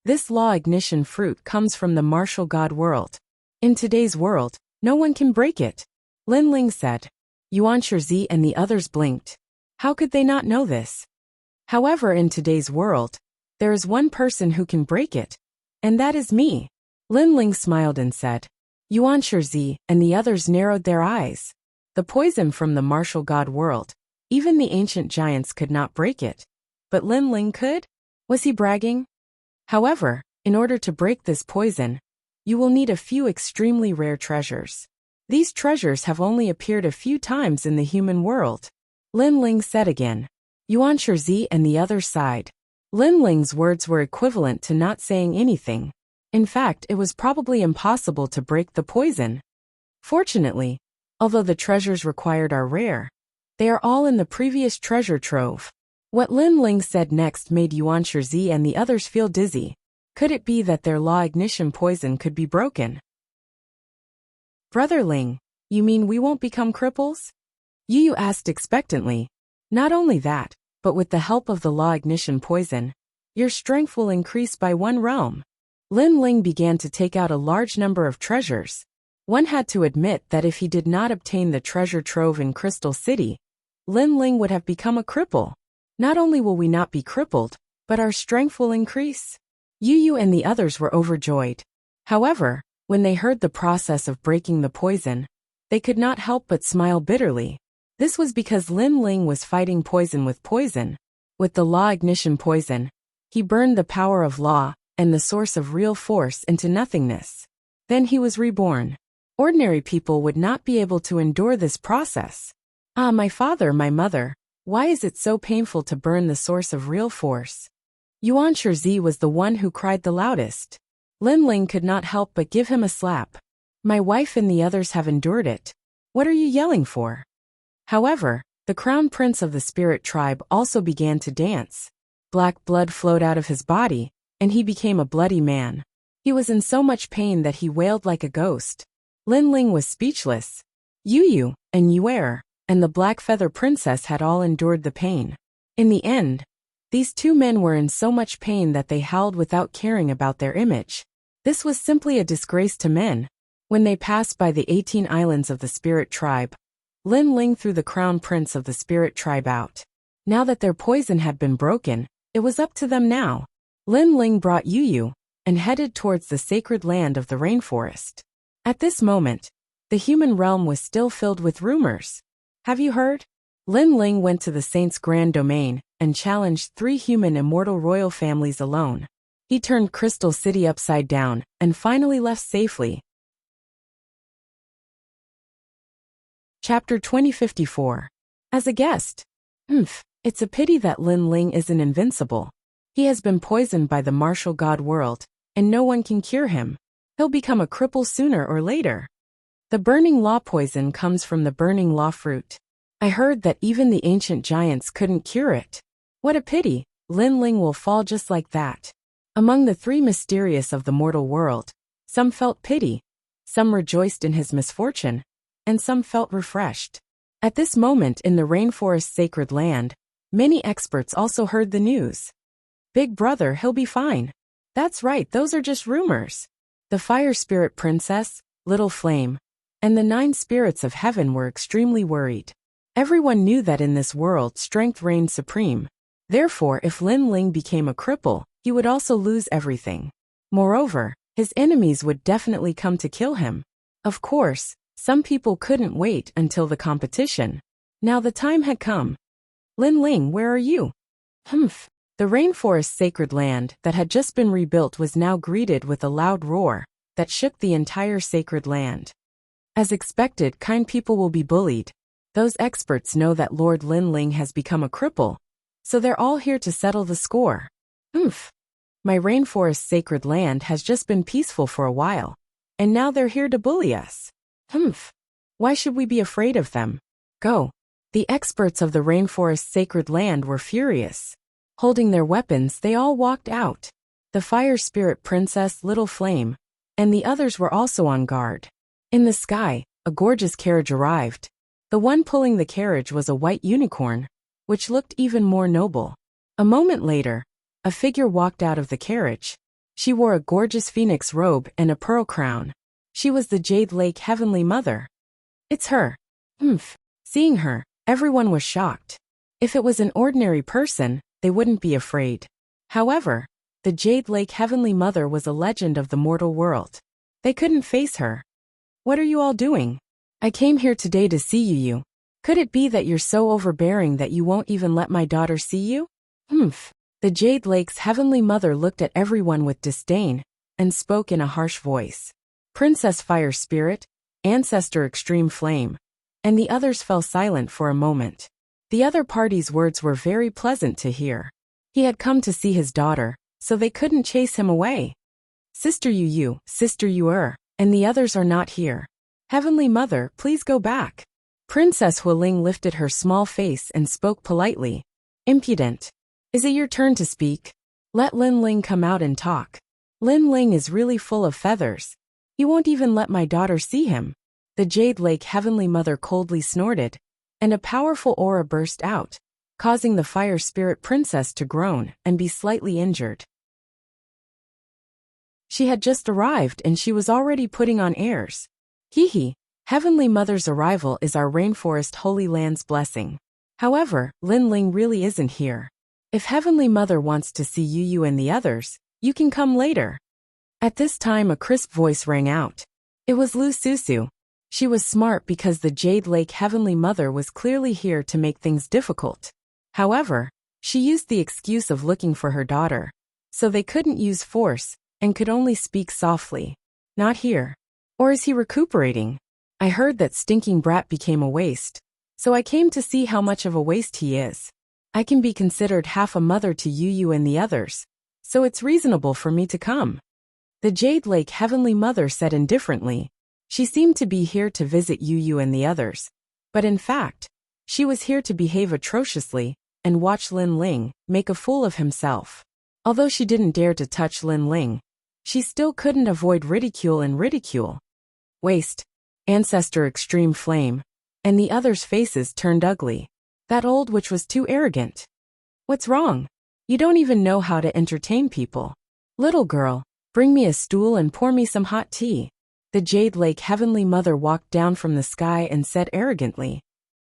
This law ignition fruit comes from the martial god world. In today's world, no one can break it. Lin Ling said. Yuan Shizi and the others blinked. How could they not know this? However, in today's world, there is one person who can break it, and that is me. Lin Ling smiled and said. Yuan Shizi and the others narrowed their eyes. The poison from the martial god world, even the ancient giants could not break it. But Lin Ling could? Was he bragging? However, in order to break this poison, you will need a few extremely rare treasures. These treasures have only appeared a few times in the human world. Lin Ling said again. Yuan Shizi and the others sighed. Lin Ling's words were equivalent to not saying anything. In fact, it was probably impossible to break the poison. Fortunately, although the treasures required are rare, they are all in the previous treasure trove. What Lin Ling said next made Yuan Shizi and the others feel dizzy. Could it be that their law ignition poison could be broken? Brother Ling, you mean we won't become cripples? Yu asked expectantly. Not only that, but with the help of the law ignition poison, your strength will increase by 1 realm. Lin Ling began to take out a large number of treasures. One had to admit that if he did not obtain the treasure trove in Crystal City, Lin Ling would have become a cripple. Not only will we not be crippled, but our strength will increase. Yu and the others were overjoyed. However, when they heard the process of breaking the poison, they could not help but smile bitterly. This was because Lin Ling was fighting poison with poison. With the law ignition poison, he burned the power of law and the source of real force into nothingness. Then he was reborn. Ordinary people would not be able to endure this process. Ah, my father, my mother, why is it so painful to burn the source of real force? Yuan Shizi was the one who cried the loudest. Lin Ling could not help but give him a slap. My wife and the others have endured it. What are you yelling for? However, the crown prince of the spirit tribe also began to dance. Black blood flowed out of his body, and he became a bloody man. He was in so much pain that he wailed like a ghost. Lin Ling was speechless. Yu and Yuer and the Black Feather Princess had all endured the pain. In the end, these 2 men were in so much pain that they howled without caring about their image. This was simply a disgrace to men. When they passed by the 18 islands of the spirit tribe, Lin Ling threw the crown prince of the spirit tribe out. Now that their poison had been broken, it was up to them now. Lin Ling brought Yu and headed towards the sacred land of the rainforest. At this moment, the human realm was still filled with rumors. Have you heard? Lin Ling went to the saint's grand domain and challenged 3 human immortal royal families alone. He turned Crystal City upside down and finally left safely. Chapter 2054. As a guest. It's a pity that Lin Ling isn't invincible. He has been poisoned by the martial god world, and no one can cure him. He'll become a cripple sooner or later. The burning law poison comes from the burning law fruit. I heard that even the ancient giants couldn't cure it. What a pity, Lin Ling will fall just like that. Among the 3 mysterious of the mortal world, some felt pity, some rejoiced in his misfortune, and some felt refreshed. At this moment in the rainforest sacred land, many experts also heard the news. Big brother, he'll be fine. That's right, those are just rumors. The fire spirit princess, Little Flame, and the 9 spirits of heaven were extremely worried. Everyone knew that in this world strength reigned supreme. Therefore, if Lin Ling became a cripple, he would also lose everything. Moreover, his enemies would definitely come to kill him. Of course, some people couldn't wait until the competition. Now the time had come. Lin Ling, where are you? Humph. The rainforest's sacred land that had just been rebuilt was now greeted with a loud roar that shook the entire sacred land. As expected, kind people will be bullied. Those experts know that Lord Lin Ling has become a cripple, so they're all here to settle the score. Oomph. My rainforest's sacred land has just been peaceful for a while, and now they're here to bully us. Humph. Why should we be afraid of them? Go. The experts of the rainforest's sacred land were furious. Holding their weapons, they all walked out. The fire spirit princess Little Flame and the others were also on guard. In the sky, a gorgeous carriage arrived. The one pulling the carriage was a white unicorn, which looked even more noble. A moment later, a figure walked out of the carriage. She wore a gorgeous phoenix robe and a pearl crown. She was the Jade Lake Heavenly Mother. It's her. Humph. Seeing her, everyone was shocked. If it was an ordinary person, they wouldn't be afraid. However, the Jade Lake Heavenly Mother was a legend of the mortal world. They couldn't face her. What are you all doing? I came here today to see you. Could it be that you're so overbearing that you won't even let my daughter see you? Humph. The Jade Lake's Heavenly Mother looked at everyone with disdain and spoke in a harsh voice. Princess Fire Spirit, Ancestor Extreme Flame, and the others fell silent for a moment. The other party's words were very pleasant to hear. He had come to see his daughter, so they couldn't chase him away. Sister Yu, Sister Yu, and the others are not here. Heavenly Mother, please go back. Princess Hualing lifted her small face and spoke politely. Impudent. Is it your turn to speak? Let Lin Ling come out and talk. Lin Ling is really full of feathers. He won't even let my daughter see him. The Jade Lake Heavenly Mother coldly snorted, and a powerful aura burst out, causing the Fire Spirit Princess to groan and be slightly injured. She had just arrived and she was already putting on airs. Hee. Heavenly Mother's arrival is our rainforest holy land's blessing. However, Lin Ling really isn't here. If Heavenly Mother wants to see Yu and the others, you can come later. At this time a crisp voice rang out. It was Lu Susu. She was smart because the Jade Lake Heavenly Mother was clearly here to make things difficult. However, she used the excuse of looking for her daughter, so they couldn't use force and could only speak softly. Not here. Or is he recuperating? I heard that stinking brat became a waste, so I came to see how much of a waste he is. I can be considered half a mother to Yu and the others, so it's reasonable for me to come. The Jade Lake Heavenly Mother said indifferently. She seemed to be here to visit Yu and the others, but in fact, she was here to behave atrociously and watch Lin Ling make a fool of himself. Although she didn't dare to touch Lin Ling, she still couldn't avoid ridicule. Waste. Ancestor Extreme Flame, and the others' faces turned ugly. That old witch was too arrogant. What's wrong? You don't even know how to entertain people. Little girl, bring me a stool and pour me some hot tea. The Jade Lake Heavenly Mother walked down from the sky and said arrogantly.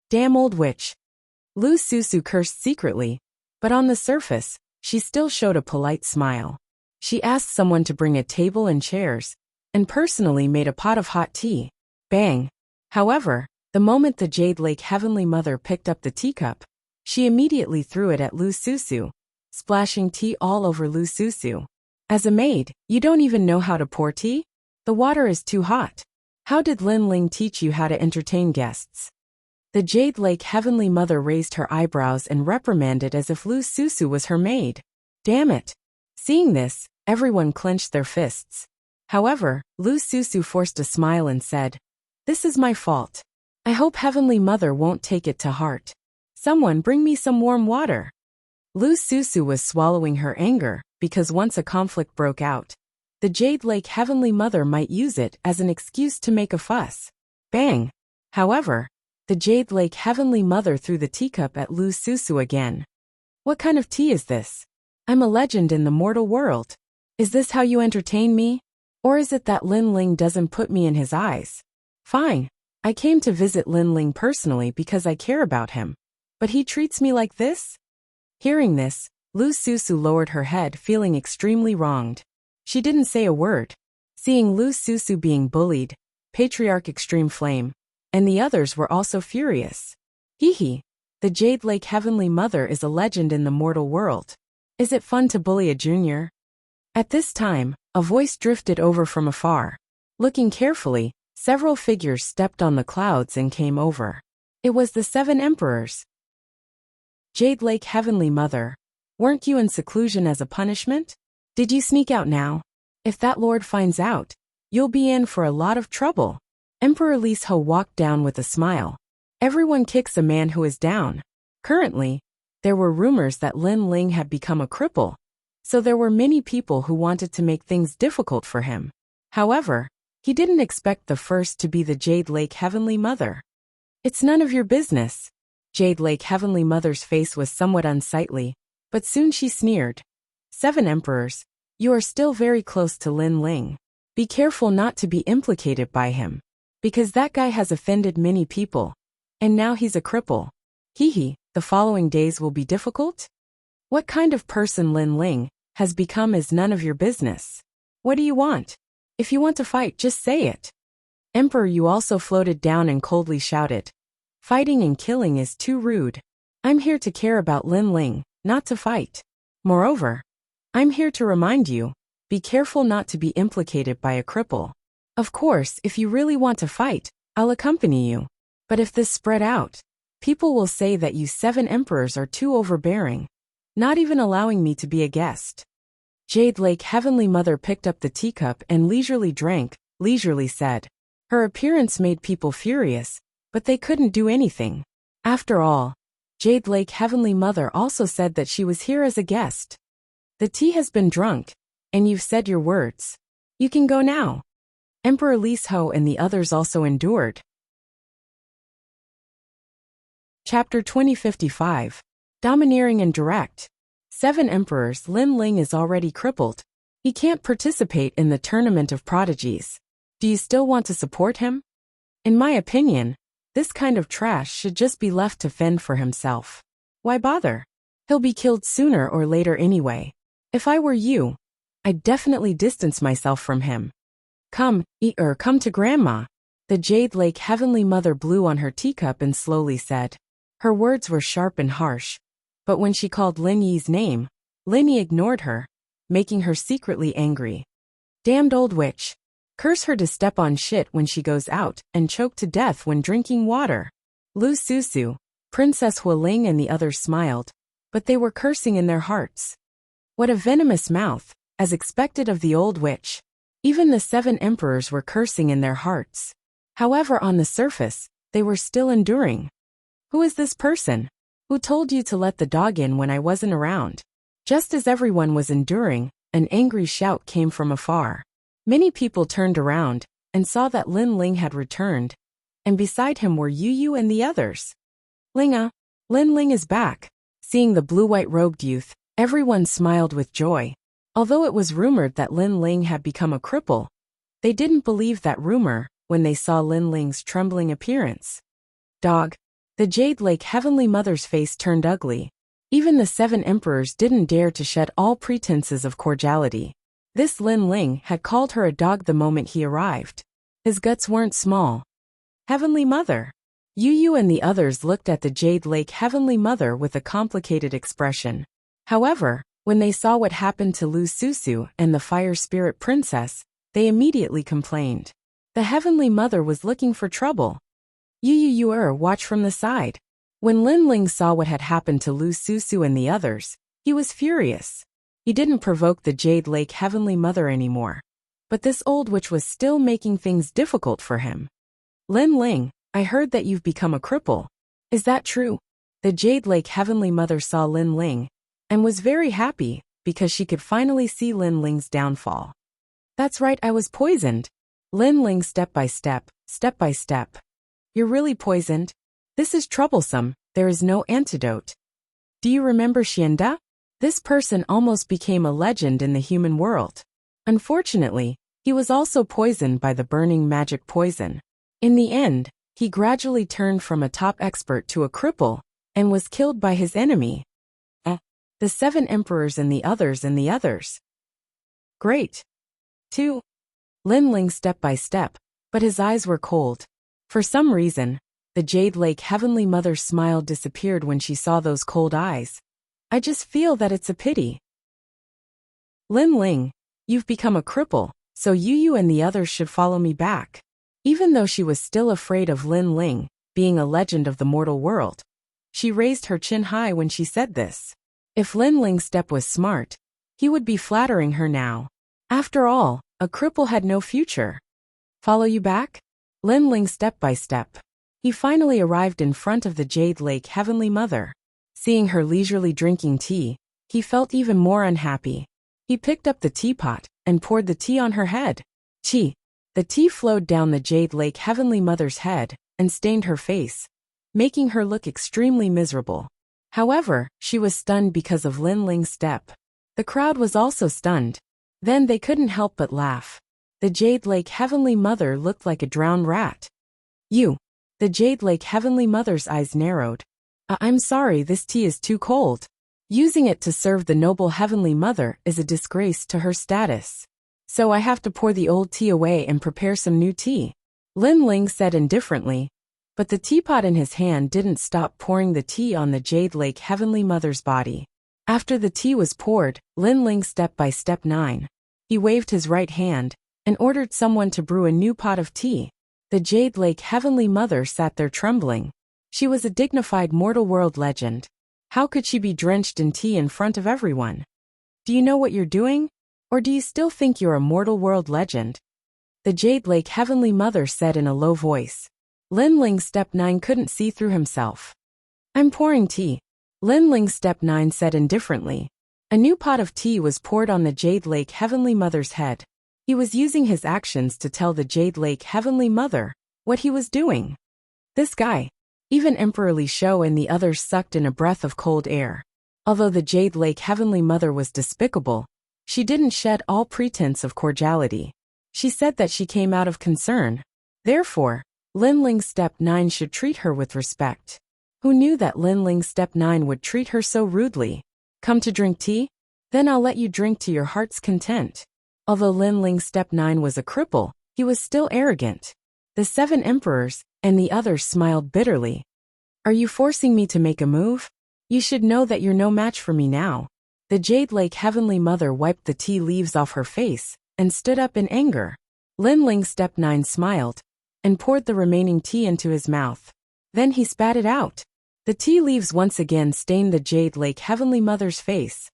Damn old witch. Lu Susu cursed secretly, but on the surface, she still showed a polite smile. She asked someone to bring a table and chairs, and personally made a pot of hot tea. Bang. However, the moment the Jade Lake Heavenly Mother picked up the teacup, she immediately threw it at Lu Susu, splashing tea all over Lu Susu. As a maid, you don't even know how to pour tea? The water is too hot. How did Lin Ling teach you how to entertain guests? The Jade Lake Heavenly Mother raised her eyebrows and reprimanded as if Lu Susu was her maid. Damn it. Seeing this, everyone clenched their fists. However, Lu Susu forced a smile and said, This is my fault. I hope Heavenly Mother won't take it to heart. Someone bring me some warm water. Lu Susu was swallowing her anger because once a conflict broke out, the Jade Lake Heavenly Mother might use it as an excuse to make a fuss. Bang! However, the Jade Lake Heavenly Mother threw the teacup at Lu Susu again. What kind of tea is this? I'm a legend in the mortal world. Is this how you entertain me? Or is it that Lin Ling doesn't put me in his eyes? Fine. I came to visit Lin Ling personally because I care about him. But he treats me like this? Hearing this, Lu Susu lowered her head, feeling extremely wronged. She didn't say a word. Seeing Lu Susu being bullied, Patriarch Extreme Flame, and the others were also furious. Hee, the Jade Lake Heavenly Mother is a legend in the mortal world. Is it fun to bully a junior? At this time, a voice drifted over from afar. Looking carefully, several figures stepped on the clouds and came over. It was the 7 emperors. Jade Lake Heavenly Mother, weren't you in seclusion as a punishment? Did you sneak out now? If that lord finds out, you'll be in for a lot of trouble. Emperor Lis Ho walked down with a smile. Everyone kicks a man who is down. Currently, there were rumors that Lin Ling had become a cripple, so there were many people who wanted to make things difficult for him. However, he didn't expect the first to be the Jade Lake Heavenly Mother. It's none of your business. Jade Lake Heavenly Mother's face was somewhat unsightly, but soon she sneered. 7 emperors, you are still very close to Lin Ling. Be careful not to be implicated by him, because that guy has offended many people, and now he's a cripple. Hee, the following days will be difficult? What kind of person Lin Ling has become is none of your business. What do you want? If you want to fight, just say it. Emperor Yu also floated down and coldly shouted. Fighting and killing is too rude. I'm here to care about Lin Ling, not to fight. Moreover, I'm here to remind you, be careful not to be implicated by a cripple. Of course, if you really want to fight, I'll accompany you. But if this spread out, people will say that you 7 emperors are too overbearing, not even allowing me to be a guest. Jade Lake Heavenly Mother picked up the teacup and leisurely drank, leisurely said. Her appearance made people furious, but they couldn't do anything. After all, Jade Lake Heavenly Mother also said that she was here as a guest. The tea has been drunk, and you've said your words. You can go now. Emperor Lis Ho and the others also endured. Chapter 2055. Domineering and direct. 7 emperors. Lin Ling is already crippled. He can't participate in the tournament of prodigies. Do you still want to support him? In my opinion, this kind of trash should just be left to fend for himself. Why bother? He'll be killed sooner or later anyway. If I were you, I'd definitely distance myself from him. Come to Grandma. The Jade Lake Heavenly Mother blew on her teacup and slowly said. Her words were sharp and harsh, but when she called Lin Yi's name, Lin Yi ignored her, making her secretly angry. Damned old witch. Curse her to step on shit when she goes out and choke to death when drinking water. Lu Susu, Princess Hualing and the others smiled, but they were cursing in their hearts. What a venomous mouth, as expected of the old witch. Even the 7 emperors were cursing in their hearts. However, on the surface, they were still enduring. Who is this person? Who told you to let the dog in when I wasn't around? Just as everyone was enduring, an angry shout came from afar. Many people turned around and saw that Lin Ling had returned, and beside him were Yu and the others. Lin Ling is back. Seeing the blue-white robed youth, everyone smiled with joy. Although it was rumored that Lin Ling had become a cripple, they didn't believe that rumor when they saw Lin Ling's trembling appearance. Dog. The Jade Lake Heavenly Mother's face turned ugly. Even the 7 emperors didn't dare to shed all pretenses of cordiality. This Lin Ling had called her a dog the moment he arrived. His guts weren't small. Heavenly Mother. Yu and the others looked at the Jade Lake Heavenly Mother with a complicated expression. However, when they saw what happened to Lu Susu and the Fire Spirit Princess, they immediately complained. The Heavenly Mother was looking for trouble. Yu watched from the side. When Lin Ling saw what had happened to Lu Susu and the others, he was furious. He didn't provoke the Jade Lake Heavenly Mother anymore. But this old witch was still making things difficult for him. Lin Ling, I heard that you've become a cripple. Is that true? The Jade Lake Heavenly Mother saw Lin Ling and was very happy because she could finally see Lin Ling's downfall. That's right, I was poisoned. Lin Ling step by step. You're really poisoned? This is troublesome, there is no antidote. Do you remember Xianda? This person almost became a legend in the human world. Unfortunately, he was also poisoned by the burning magic poison. In the end, He gradually turned from a top expert to a cripple, and was killed by his enemy. The 7 emperors and the others. Great. 2. Lin Ling step by step, but his eyes were cold. For some reason, the Jade Lake Heavenly Mother's smile disappeared when she saw those cold eyes. I just feel that it's a pity. Lin Ling, you've become a cripple, so you and the others should follow me back. Even though she was still afraid of Lin Ling, being a legend of the mortal world, she raised her chin high when she said this. If Lin Ling's step was smart, he would be flattering her now. After all, a cripple had no future. Follow you back? Lin Ling step by step. He finally arrived in front of the Jade Lake Heavenly Mother. Seeing her leisurely drinking tea, he felt even more unhappy. He picked up the teapot and poured the tea on her head. Tea. The tea flowed down the Jade Lake Heavenly Mother's head and stained her face, making her look extremely miserable. However, she was stunned because of Lin Ling's step. The crowd was also stunned. Then they couldn't help but laugh. The Jade Lake Heavenly Mother looked like a drowned rat. You. The Jade Lake Heavenly Mother's eyes narrowed. I'm sorry, this tea is too cold. Using it to serve the noble Heavenly Mother is a disgrace to her status. So I have to pour the old tea away and prepare some new tea. Lin Ling said indifferently. But the teapot in his hand didn't stop pouring the tea on the Jade Lake Heavenly Mother's body. After the tea was poured, Lin Ling step by step 9. He waved his right hand and ordered someone to brew a new pot of tea. The Jade Lake Heavenly Mother sat there trembling. She was a dignified mortal world legend. How could she be drenched in tea in front of everyone? Do you know what you're doing? Or do you still think you're a mortal world legend? The Jade Lake Heavenly Mother said in a low voice. Lin Ling step 9 couldn't see through himself. I'm pouring tea. Lin Ling step 9 said indifferently. A new pot of tea was poured on the Jade Lake Heavenly Mother's head. He was using his actions to tell the Jade Lake Heavenly Mother what he was doing. This guy. Even Emperor Li Shou and the others sucked in a breath of cold air. Although the Jade Lake Heavenly Mother was despicable, she didn't shed all pretense of cordiality. She said that she came out of concern. Therefore, Lin Ling step 9 should treat her with respect. Who knew that Lin Ling step 9 would treat her so rudely? Come to drink tea? Then I'll let you drink to your heart's content. Although Lin Ling step 9 was a cripple, he was still arrogant. The 7 emperors and the others smiled bitterly. Are you forcing me to make a move? You should know that you're no match for me now. The Jade Lake Heavenly Mother wiped the tea leaves off her face and stood up in anger. Lin Ling step 9 smiled and poured the remaining tea into his mouth. Then he spat it out. The tea leaves once again stained the Jade Lake Heavenly Mother's face.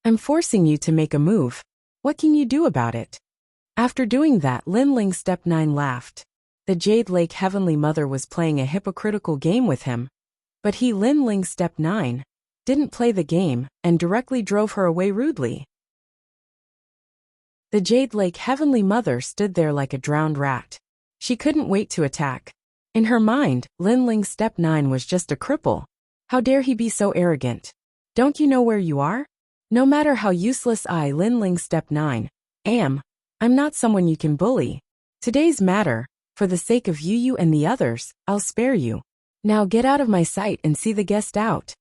I'm forcing you to make a move. What can you do about it? After doing that, Lin Ling step 9 laughed. The Jade Lake Heavenly Mother was playing a hypocritical game with him. But he, Lin Ling step 9, didn't play the game and directly drove her away rudely. The Jade Lake Heavenly Mother stood there like a drowned rat. She couldn't wait to attack. In her mind, Lin Ling step 9 was just a cripple. How dare he be so arrogant? Don't you know where you are? No matter how useless I, Lin Ling step 9, am, I'm not someone you can bully. Today's matter, for the sake of you and the others, I'll spare you. Now get out of my sight and see the guest out.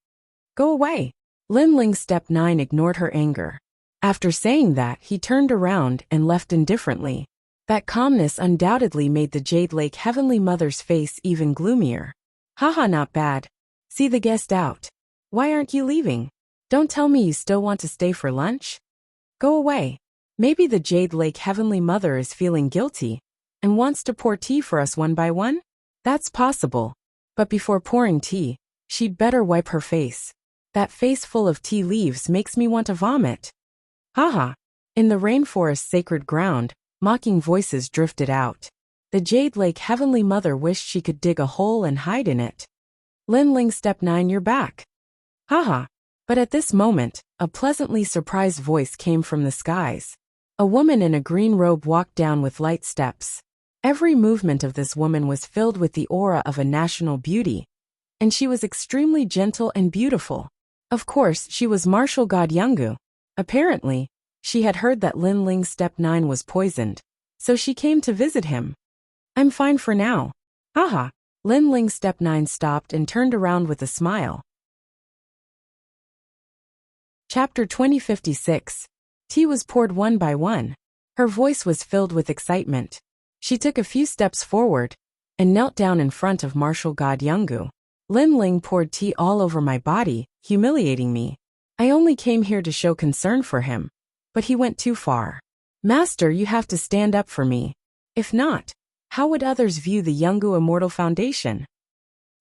Go away. Lin Ling step 9 ignored her anger. After saying that, he turned around and left indifferently. That calmness undoubtedly made the Jade Lake Heavenly Mother's face even gloomier. Haha, not bad. See the guest out. Why aren't you leaving? Don't tell me you still want to stay for lunch? Go away. Maybe the Jade Lake Heavenly Mother is feeling guilty and wants to pour tea for us one by one? That's possible. But before pouring tea, she'd better wipe her face. That face full of tea leaves makes me want to vomit. Haha. In the rainforest's sacred ground, mocking voices drifted out. The Jade Lake Heavenly Mother wished she could dig a hole and hide in it. Lin Ling step 9, you're back. Haha. But at this moment, a pleasantly surprised voice came from the skies. A woman in a green robe walked down with light steps. Every movement of this woman was filled with the aura of a national beauty, and she was extremely gentle and beautiful. Of course, she was martial god Yungu. Apparently, she had heard that Lin Ling step 9 was poisoned, so she came to visit him. I'm fine for now. Haha. Lin Ling Step 9 stopped and turned around with a smile. Chapter 2056. Tea was poured one by one. Her voice was filled with excitement. She took a few steps forward and knelt down in front of martial god Yungu. Lin Ling poured tea all over my body, humiliating me. I only came here to show concern for him, but he went too far. Master, you have to stand up for me. If not, how would others view the Yungu Immortal Foundation?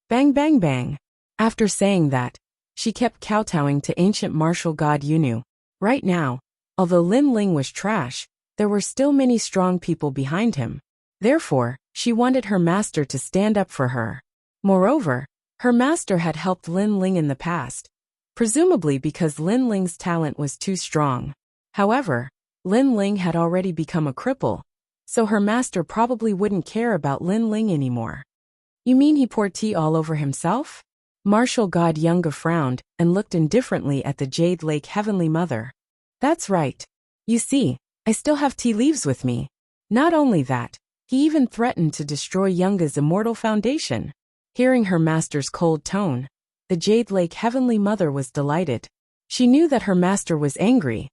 Bang bang bang. After saying that, she kept kowtowing to ancient martial god Yunu. Right now, although Lin Ling was trash, there were still many strong people behind him. Therefore, she wanted her master to stand up for her. Moreover, her master had helped Lin Ling in the past, presumably because Lin Ling's talent was too strong. However, Lin Ling had already become a cripple, so her master probably wouldn't care about Lin Ling anymore. You mean he poured tea all over himself? Martial god Yunga frowned and looked indifferently at the Jade Lake Heavenly Mother. That's right. You see, I still have tea leaves with me. Not only that, he even threatened to destroy Yunga's immortal foundation. Hearing her master's cold tone, the Jade Lake Heavenly Mother was delighted. She knew that her master was angry.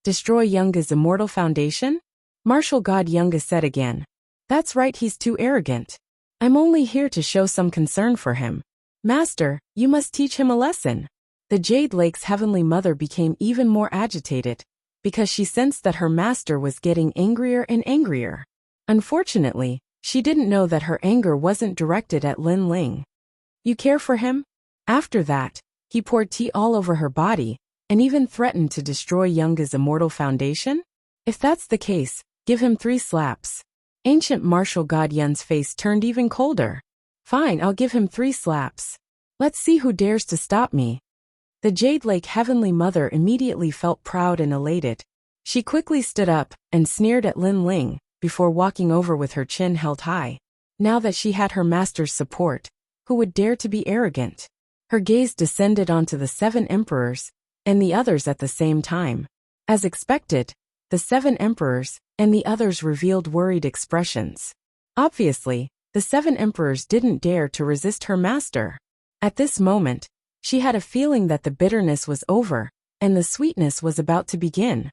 Destroy Yunga's immortal foundation? Martial god Yunga said again. That's right, he's too arrogant. I'm only here to show some concern for him. Master, you must teach him a lesson. The Jade Lake's Heavenly Mother became even more agitated, because she sensed that her master was getting angrier and angrier. Unfortunately, she didn't know that her anger wasn't directed at Lin Ling. You care for him? After that, he poured tea all over her body, and even threatened to destroy Yunga's immortal foundation? If that's the case, give him 3 slaps. Ancient martial god Yun's face turned even colder. Fine, I'll give him 3 slaps. Let's see who dares to stop me. The Jade Lake Heavenly Mother immediately felt proud and elated. She quickly stood up and sneered at Lin Ling, before walking over with her chin held high. Now that she had her master's support, who would dare to be arrogant? Her gaze descended onto the 7 emperors, and the others at the same time. As expected, the 7 emperors and the others revealed worried expressions. Obviously, the 7 emperors didn't dare to resist her master. At this moment, she had a feeling that the bitterness was over, and the sweetness was about to begin.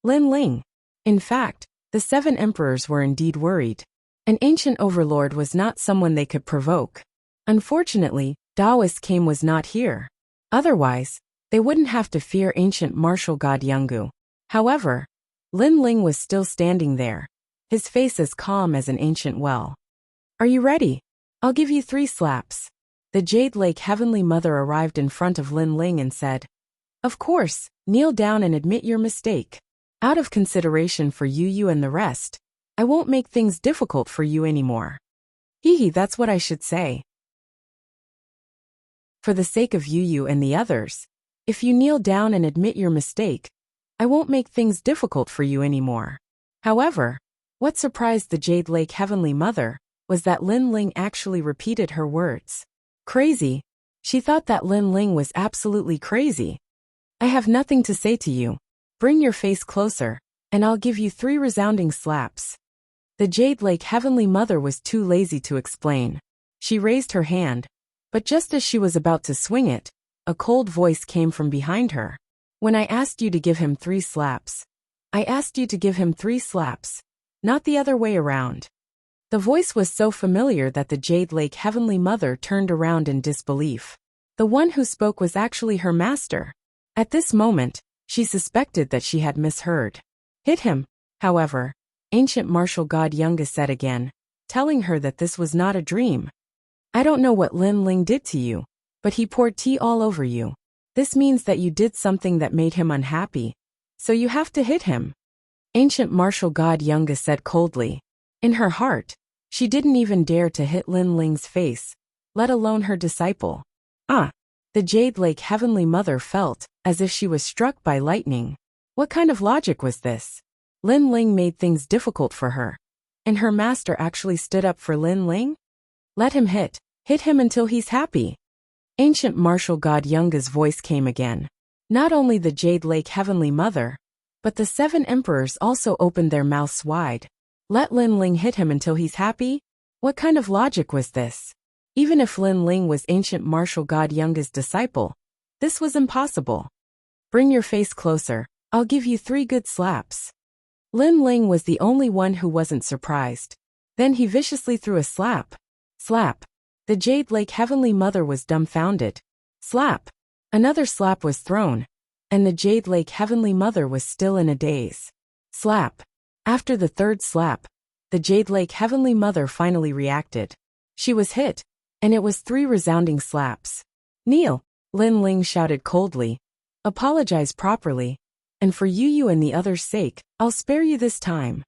Lin Ling. In fact, the 7 emperors were indeed worried. An ancient overlord was not someone they could provoke. Unfortunately, Taoist Kame was not here. Otherwise, they wouldn't have to fear ancient martial god Yungu. However, Lin Ling was still standing there, his face as calm as an ancient well. Are you ready? I'll give you 3 slaps. The Jade Lake Heavenly Mother arrived in front of Lin Ling and said, Of course, kneel down and admit your mistake. Out of consideration for you and the rest, I won't make things difficult for you anymore. Hee, that's what I should say. For the sake of you and the others, if you kneel down and admit your mistake, I won't make things difficult for you anymore. However, what surprised the Jade Lake Heavenly Mother was that Lin Ling actually repeated her words. Crazy. She thought that Lin Ling was absolutely crazy. I have nothing to say to you. Bring your face closer, and I'll give you 3 resounding slaps. The Jade Lake Heavenly Mother was too lazy to explain. She raised her hand, but just as she was about to swing it, a cold voice came from behind her. When I asked you to give him 3 slaps, I asked you to give him 3 slaps, not the other way around. The voice was so familiar that the Jade Lake Heavenly Mother turned around in disbelief. The one who spoke was actually her master. At this moment, she suspected that she had misheard. Hit him, however, ancient martial god Yunga said again, telling her that this was not a dream. I don't know what Lin Ling did to you, but he poured tea all over you. This means that you did something that made him unhappy, so you have to hit him. Ancient martial god Yunga said coldly. In her heart, she didn't even dare to hit Lin Ling's face, let alone her disciple. The Jade Lake Heavenly Mother felt as if she was struck by lightning. What kind of logic was this? Lin Ling made things difficult for her, and her master actually stood up for Lin Ling? Let him hit him until he's happy. Ancient martial god Yunga's voice came again. Not only the Jade Lake Heavenly Mother, but the 7 emperors also opened their mouths wide. Let Lin Ling hit him until he's happy? What kind of logic was this? Even if Lin Ling was ancient martial god Younga's disciple, this was impossible. Bring your face closer, I'll give you 3 good slaps. Lin Ling was the only one who wasn't surprised. Then he viciously threw a slap. Slap. The Jade Lake Heavenly Mother was dumbfounded. Slap. Another slap was thrown, and the Jade Lake Heavenly Mother was still in a daze. Slap. After the 3rd slap, the Jade Lake Heavenly Mother finally reacted. She was hit, and it was 3 resounding slaps. Kneel, Lin Ling shouted coldly. Apologize properly, and for you and the others' sake, I'll spare you this time.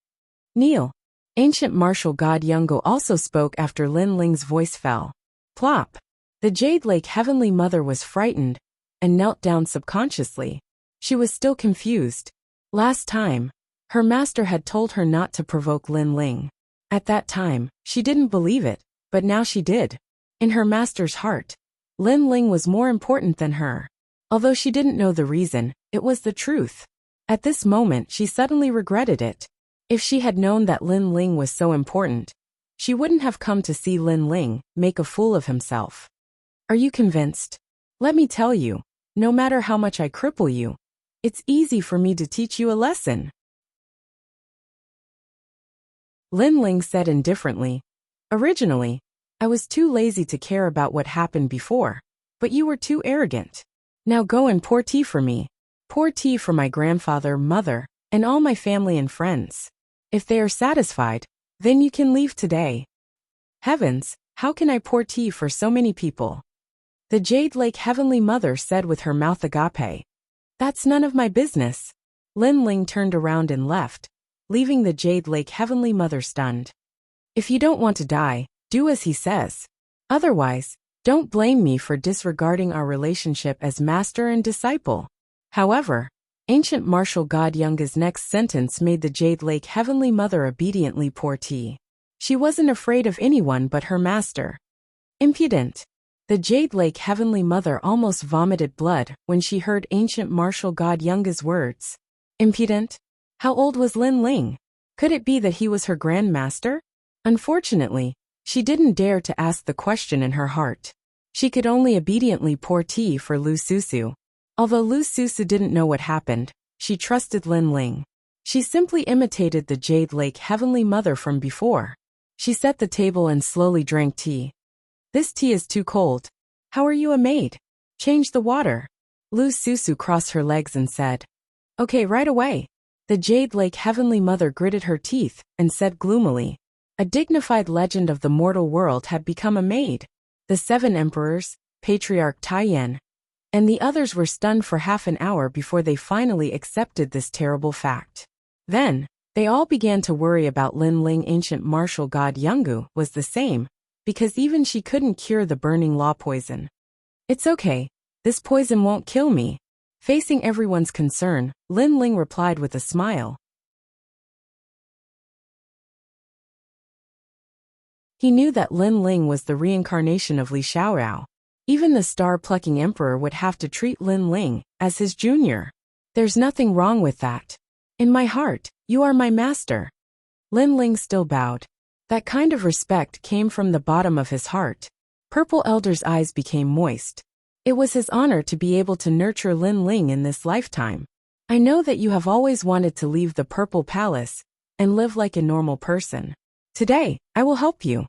Kneel. Ancient martial god Yungo also spoke after Lin Ling's voice fell. Plop. The Jade Lake Heavenly Mother was frightened and knelt down subconsciously. She was still confused. Last time, her master had told her not to provoke Lin Ling. At that time, she didn't believe it, but now she did. In her master's heart, Lin Ling was more important than her. Although she didn't know the reason, it was the truth. At this moment she suddenly regretted it. If she had known that Lin Ling was so important, she wouldn't have come to see Lin Ling make a fool of himself. Are you convinced? Let me tell you, no matter how much I cripple you, it's easy for me to teach you a lesson. Lin Ling said indifferently. Originally, I was too lazy to care about what happened before, but you were too arrogant. Now go and pour tea for me. Pour tea for my grandfather, mother, and all my family and friends. If they are satisfied, then you can leave today. Heavens, how can I pour tea for so many people? The Jade Lake Heavenly Mother said with her mouth agape. That's none of my business. Lin Ling turned around and left, leaving the Jade Lake Heavenly Mother stunned. If you don't want to die, do as he says. Otherwise, don't blame me for disregarding our relationship as master and disciple. However, ancient martial god Younga's next sentence made the Jade Lake Heavenly Mother obediently pour tea. She wasn't afraid of anyone but her master. Impudent. The Jade Lake Heavenly Mother almost vomited blood when she heard ancient martial god Younga's words. Impudent? How old was Lin Ling? Could it be that he was her grandmaster? Unfortunately, she didn't dare to ask the question in her heart. She could only obediently pour tea for Lu Susu. Although Lu Susu didn't know what happened, she trusted Lin Ling. She simply imitated the Jade Lake Heavenly Mother from before. She set the table and slowly drank tea. This tea is too cold. How are you a maid? Change the water. Lu Susu crossed her legs and said. Okay, right away. The Jade Lake Heavenly Mother gritted her teeth and said gloomily. A dignified legend of the mortal world had become a maid. The 7 emperors, Patriarch Taiyan, and the others were stunned for half an hour before they finally accepted this terrible fact. Then, they all began to worry about Lin Ling. Ancient martial god Yungu was the same, because even she couldn't cure the burning law poison. It's okay, this poison won't kill me. Facing everyone's concern, Lin Ling replied with a smile. He knew that Lin Ling was the reincarnation of Li Xiaorao. Even the star-plucking emperor would have to treat Lin Ling as his junior. There's nothing wrong with that. In my heart, you are my master. Lin Ling still bowed. That kind of respect came from the bottom of his heart. Purple Elder's eyes became moist. It was his honor to be able to nurture Lin Ling in this lifetime. I know that you have always wanted to leave the Purple Palace and live like a normal person. Today, I will help you.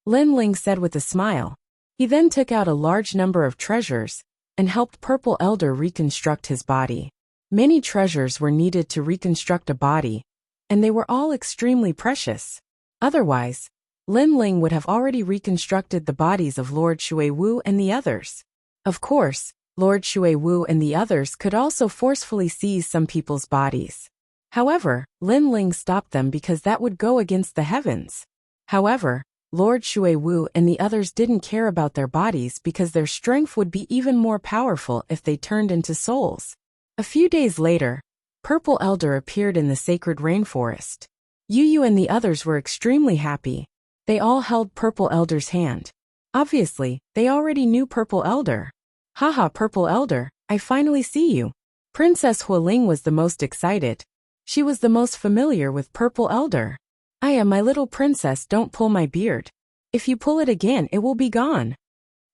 Lin Ling said with a smile. He then took out a large number of treasures and helped Purple Elder reconstruct his body. Many treasures were needed to reconstruct a body, and they were all extremely precious. Otherwise, Lin Ling would have already reconstructed the bodies of Lord Shui Wu and the others. Of course, Lord Shui Wu and the others could also forcefully seize some people's bodies. However, Lin Ling stopped them because that would go against the heavens. However, Lord Shui Wu and the others didn't care about their bodies because their strength would be even more powerful if they turned into souls. A few days later, Purple Elder appeared in the sacred rainforest. Yu and the others were extremely happy. They all held Purple Elder's hand. Obviously, they already knew Purple Elder. Haha, Purple Elder, I finally see you. Princess Hualing was the most excited. She was the most familiar with Purple Elder. I am my little princess, don't pull my beard. If you pull it again, it will be gone.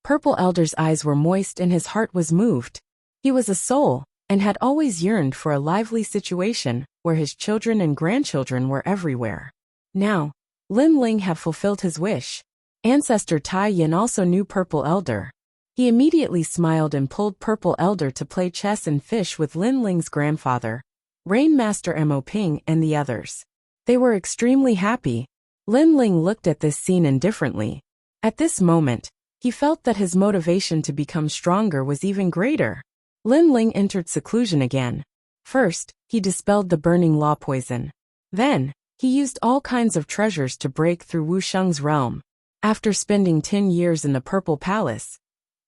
Purple Elder's eyes were moist and his heart was moved. He was a soul, and had always yearned for a lively situation where his children and grandchildren were everywhere. Now, Lin Ling had fulfilled his wish. Ancestor Tai Yin also knew Purple Elder. He immediately smiled and pulled Purple Elder to play chess and fish with Lin Ling's grandfather, Rain Master Mo Ping, and the others. They were extremely happy. Lin Ling looked at this scene indifferently. At this moment, he felt that his motivation to become stronger was even greater. Lin Ling entered seclusion again. First, he dispelled the burning law poison. Then, he used all kinds of treasures to break through Wu Sheng's realm. After spending 10 years in the Purple Palace,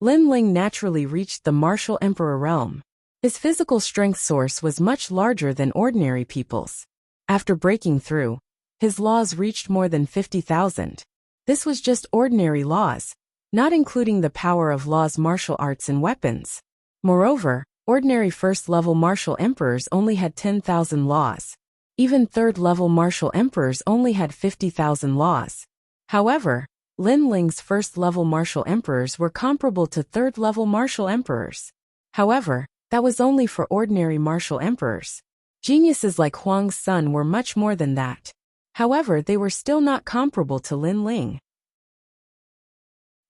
Lin Ling naturally reached the Martial Emperor realm. His physical strength source was much larger than ordinary people's. After breaking through, his laws reached more than 50,000. This was just ordinary laws, not including the power of laws, martial arts, and weapons. Moreover, ordinary first-level martial emperors only had 10,000 laws. Even third-level martial emperors only had 50,000 laws. However, Lin Ling's first-level martial emperors were comparable to third-level martial emperors. However, that was only for ordinary martial emperors. Geniuses like Huang's son were much more than that. However, they were still not comparable to Lin Ling.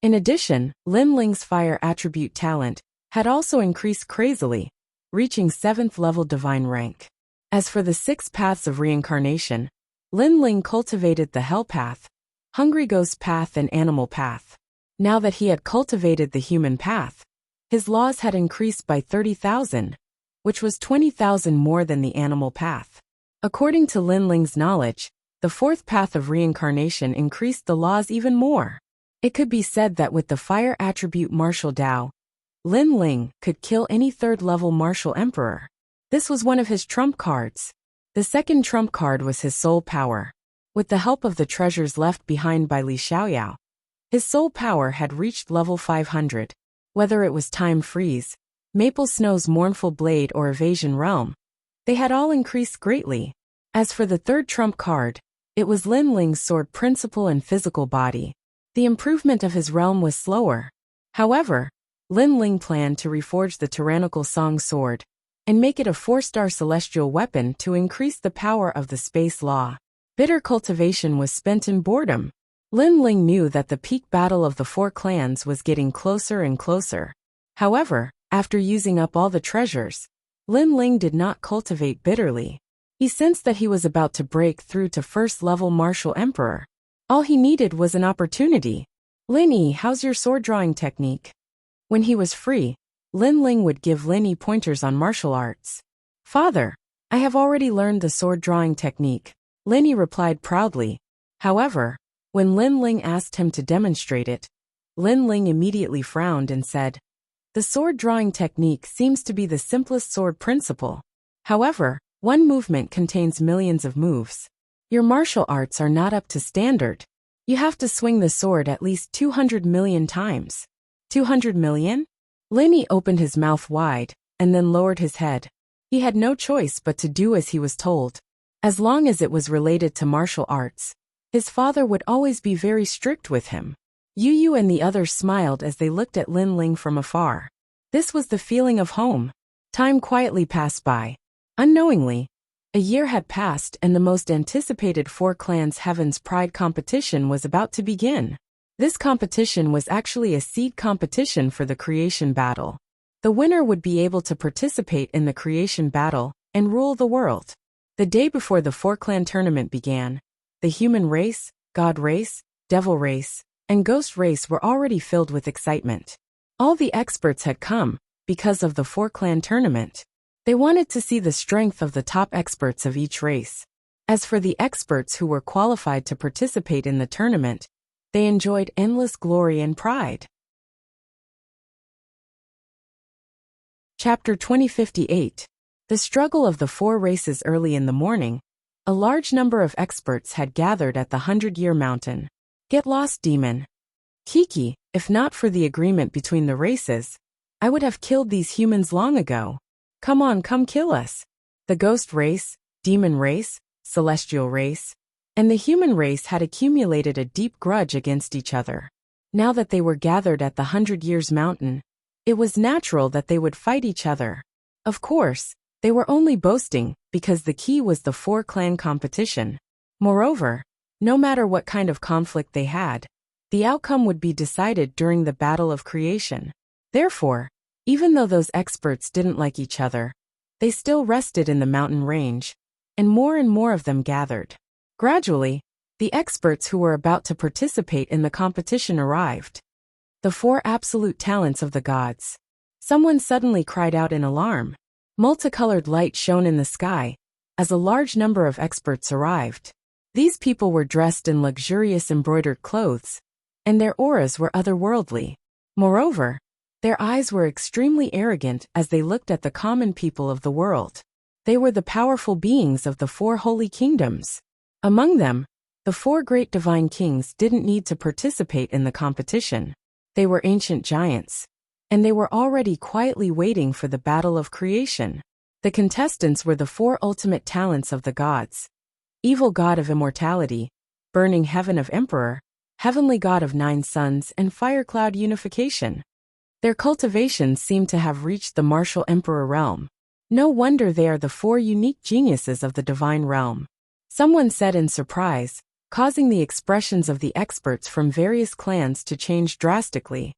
In addition, Lin Ling's fire attribute talent had also increased crazily, reaching 7th-level divine rank. As for the 6 paths of reincarnation, Lin Ling cultivated the Hell Path, Hungry Ghost Path, and Animal Path. Now that he had cultivated the Human Path, his laws had increased by 30,000, which was 20,000 more than the Animal Path. According to Lin Ling's knowledge, the 4th path of reincarnation increased the laws even more. It could be said that with the fire attribute Martial Dao, Lin Ling could kill any third-level martial emperor. This was one of his trump cards. The second trump card was his soul power. With the help of the treasures left behind by Li Xiaoyao, his soul power had reached level 500. Whether it was Time Freeze, Maple Snow's Mournful Blade, or Evasion Realm, they had all increased greatly. As for the third trump card, it was Lin Ling's sword principle and physical body. The improvement of his realm was slower. However, Lin Ling planned to reforge the tyrannical Song Sword and make it a 4-star celestial weapon to increase the power of the space law. Bitter cultivation was spent in boredom. Lin Ling knew that the peak battle of the 4 clans was getting closer and closer. However, after using up all the treasures, Lin Ling did not cultivate bitterly. He sensed that he was about to break through to first-level martial emperor. All he needed was an opportunity. Linny, how's your sword drawing technique? When he was free, Lin Ling would give Linny pointers on martial arts. Father, I have already learned the sword drawing technique, Linny replied proudly. However, when Lin Ling asked him to demonstrate it, Lin Ling immediately frowned and said, "The sword drawing technique seems to be the simplest sword principle. However, one movement contains millions of moves. Your martial arts are not up to standard. You have to swing the sword at least 200 million times." 200 million? Linny opened his mouth wide, and then lowered his head. He had no choice but to do as he was told. As long as it was related to martial arts, his father would always be very strict with him. Yu Yu and the others smiled as they looked at Lin Ling from afar. This was the feeling of home. Time quietly passed by. Unknowingly, a year had passed and the most anticipated 4 clans Heaven's Pride competition was about to begin. This competition was actually a seed competition for the creation battle. The winner would be able to participate in the creation battle and rule the world. The day before the 4-clan tournament began, the human race, god race, devil race, and ghost race were already filled with excitement. All the experts had come because of the 4-clan tournament. They wanted to see the strength of the top experts of each race. As for the experts who were qualified to participate in the tournament, they enjoyed endless glory and pride. Chapter 2058. The struggle of the 4 races. Early in the morning, a large number of experts had gathered at the 100-Year Mountain. Get lost, demon. Kiki, if not for the agreement between the races, I would have killed these humans long ago. Come on, come kill us. The ghost race, demon race, celestial race, and the human race had accumulated a deep grudge against each other. Now that they were gathered at the 100 Years Mountain, it was natural that they would fight each other. Of course, they were only boasting because the key was the 4-clan competition. Moreover, no matter what kind of conflict they had, the outcome would be decided during the battle of creation. Therefore, even though those experts didn't like each other, they still rested in the mountain range, and more of them gathered. Gradually, the experts who were about to participate in the competition arrived. The 4 absolute talents of the gods. Someone suddenly cried out in alarm. Multicolored light shone in the sky, as a large number of experts arrived. These people were dressed in luxurious embroidered clothes, and their auras were otherworldly. Moreover, their eyes were extremely arrogant as they looked at the common people of the world. They were the powerful beings of the 4 holy kingdoms. Among them, the 4 great divine kings didn't need to participate in the competition. They were ancient giants, and they were already quietly waiting for the battle of creation. The contestants were the 4 ultimate talents of the gods: evil god of immortality, burning heaven of emperor, heavenly god of 9 suns, and fire cloud unification. Their cultivations seem to have reached the martial emperor realm. No wonder they are the 4 unique geniuses of the divine realm. Someone said in surprise, causing the expressions of the experts from various clans to change drastically.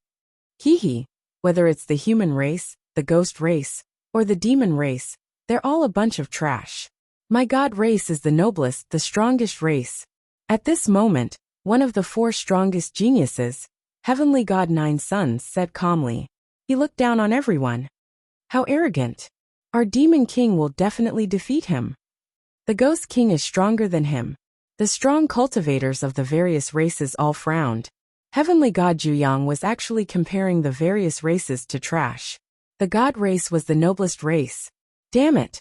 Hee. Whether it's the human race, the ghost race, or the demon race, they're all a bunch of trash. My god race is the noblest, the strongest race. At this moment, one of the 4 strongest geniuses, heavenly god 9 suns, said calmly. He looked down on everyone. How arrogant. Our demon king will definitely defeat him. The ghost king is stronger than him. The strong cultivators of the various races all frowned. Heavenly god Juyang was actually comparing the various races to trash. The god race was the noblest race. Damn it.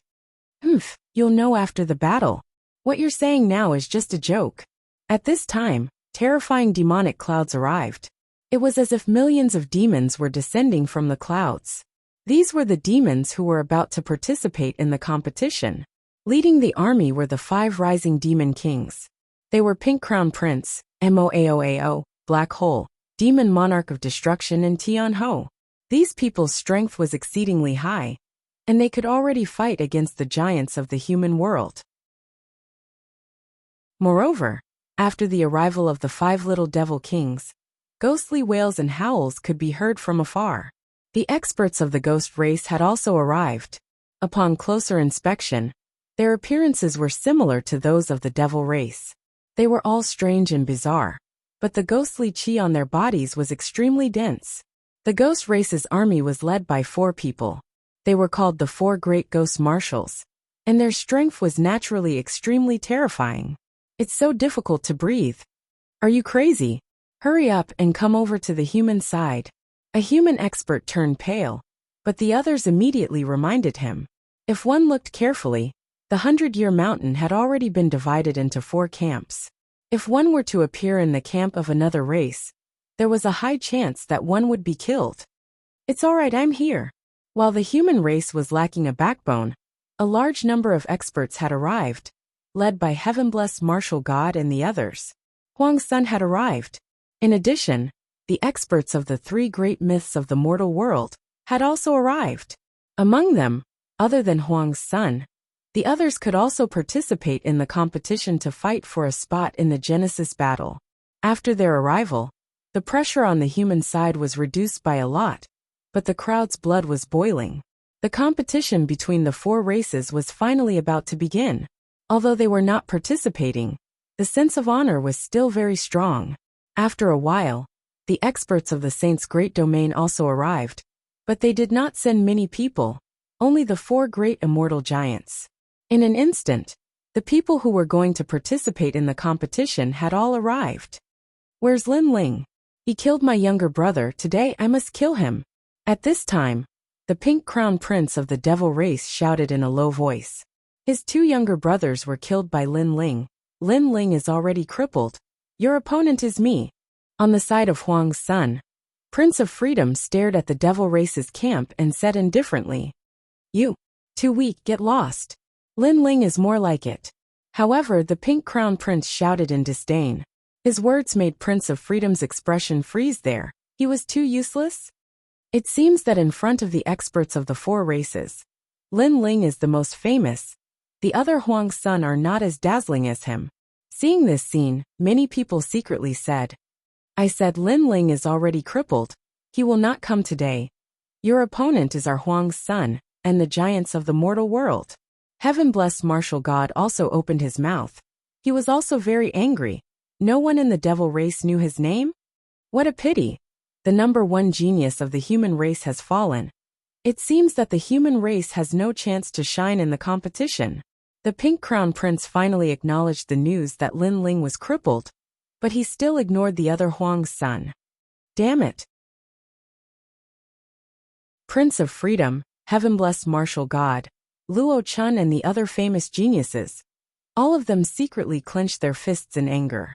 You'll know after the battle. What you're saying now is just a joke. At this time, terrifying demonic clouds arrived. It was as if millions of demons were descending from the clouds. These were the demons who were about to participate in the competition. Leading the army were the 5 rising demon kings. They were Pink Crown Prince, Moaoao, Black Hole, Demon Monarch of Destruction, and Tian Ho. These people's strength was exceedingly high, and they could already fight against the giants of the human world. Moreover, after the arrival of the 5 little devil kings, ghostly wails and howls could be heard from afar. The experts of the ghost race had also arrived. Upon closer inspection, their appearances were similar to those of the devil race. They were all strange and bizarre, but the ghostly chi on their bodies was extremely dense. The ghost race's army was led by 4 people. They were called the 4 great ghost marshals, and their strength was naturally extremely terrifying. It's so difficult to breathe. Are you crazy? Hurry up and come over to the human side. A human expert turned pale, but the others immediately reminded him. If one looked carefully, the 100-Year Mountain had already been divided into 4 camps. If one were to appear in the camp of another race, there was a high chance that one would be killed. It's alright, I'm here. While the human race was lacking a backbone, a large number of experts had arrived, led by Heaven-blessed Martial God and the others. Huang's son had arrived. In addition, the experts of the 3 great myths of the mortal world had also arrived. Among them, other than Huang's son, the others could also participate in the competition to fight for a spot in the Genesis battle. After their arrival, the pressure on the human side was reduced by a lot, but the crowd's blood was boiling. The competition between the 4 races was finally about to begin. Although they were not participating, the sense of honor was still very strong. After a while, the experts of the Saint's great domain also arrived, but they did not send many people, only the 4 great immortal giants. In an instant, the people who were going to participate in the competition had all arrived. Where's Lin Ling? He killed my younger brother. Today I must kill him. At this time, the Pink Crown Prince of the Devil race shouted in a low voice. His 2 younger brothers were killed by Lin Ling. Lin Ling is already crippled. Your opponent is me. On the side of Huang's son, Prince of Freedom stared at the Devil race's camp and said indifferently, You, too weak, get lost. Lin Ling is more like it. However, the pink crown prince shouted in disdain. His words made Prince of Freedom's expression freeze there. He was too useless? It seems that in front of the experts of the 4 races, Lin Ling is the most famous. The other Huang's son are not as dazzling as him. Seeing this scene, many people secretly said, I said Lin Ling is already crippled. He will not come today. Your opponent is our Huang's son, and the giants of the mortal world. Heaven blessed martial god also opened his mouth. He was also very angry. No one in the devil race knew his name? What a pity. The number 1 genius of the human race has fallen. It seems that the human race has no chance to shine in the competition. The pink crown prince finally acknowledged the news that Lin Ling was crippled, but he still ignored the other Huang's son. Damn it. Prince of Freedom, heaven-blessed martial god, Luo Chun and the other famous geniuses, all of them secretly clenched their fists in anger.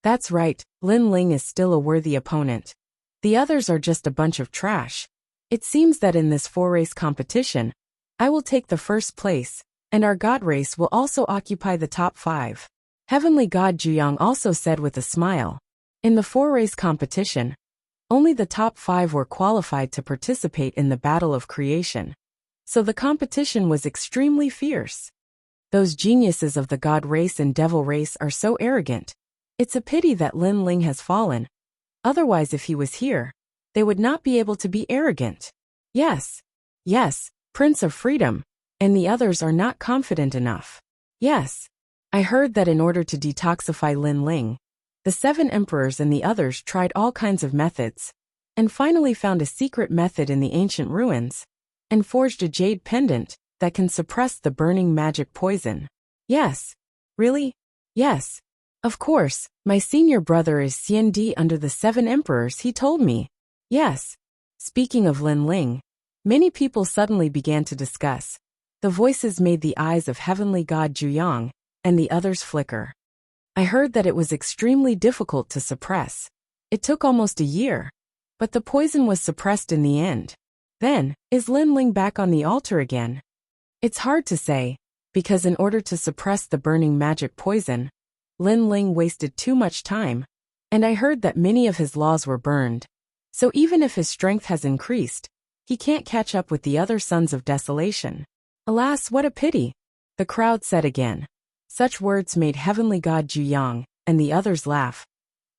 That's right, Lin Ling is still a worthy opponent. The others are just a bunch of trash. It seems that in this 4-race competition, I will take the first place, and our god race will also occupy the top 5. Heavenly God Juyang also said with a smile. In the 4-race competition, only the top 5 were qualified to participate in the battle of creation. So the competition was extremely fierce. Those geniuses of the god race and devil race are so arrogant. It's a pity that Lin Ling has fallen. Otherwise, if he was here, they would not be able to be arrogant. Yes, Prince of Freedom, and the others are not confident enough. Yes, I heard that in order to detoxify Lin Ling, the 7 emperors and the others tried all kinds of methods, and finally found a secret method in the ancient ruins, and forged a jade pendant that can suppress the burning magic poison. Yes. Really? Yes. Of course, my senior brother is CND under the 7 emperors, he told me. Yes. Speaking of Lin Ling, many people suddenly began to discuss. The voices made the eyes of heavenly god Juyang and the others flicker. I heard that it was extremely difficult to suppress. It took almost a year, but the poison was suppressed in the end. Then, is Lin Ling back on the altar again? It's hard to say, because in order to suppress the burning magic poison, Lin Ling wasted too much time, and I heard that many of his laws were burned. So even if his strength has increased, he can't catch up with the other sons of desolation. Alas, what a pity! The crowd said again. Such words made heavenly god Juyang and the others laugh.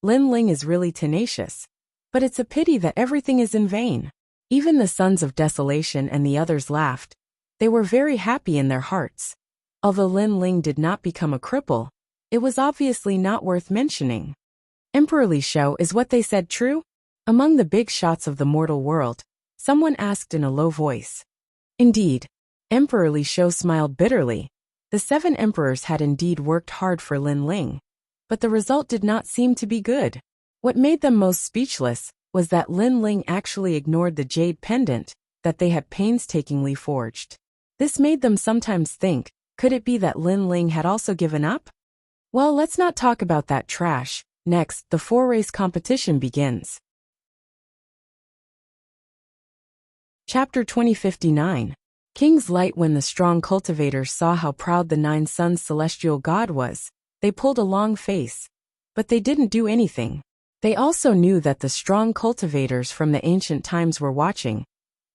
Lin Ling is really tenacious, but it's a pity that everything is in vain. Even the sons of desolation and the others laughed. They were very happy in their hearts. Although Lin Ling did not become a cripple, it was obviously not worth mentioning. Emperor Li Shou, is what they said true? Among the big shots of the mortal world, someone asked in a low voice. Indeed. Emperor Li Shou smiled bitterly. The 7 emperors had indeed worked hard for Lin Ling, but the result did not seem to be good. What made them most speechless was that Lin Ling actually ignored the jade pendant that they had painstakingly forged. This made them sometimes think, could it be that Lin Ling had also given up? Well, let's not talk about that trash. Next, the 4-race competition begins. Chapter 2059. King's Light. When the strong cultivators saw how proud the 9 suns celestial god was, they pulled a long face. But they didn't do anything. They also knew that the strong cultivators from the ancient times were watching.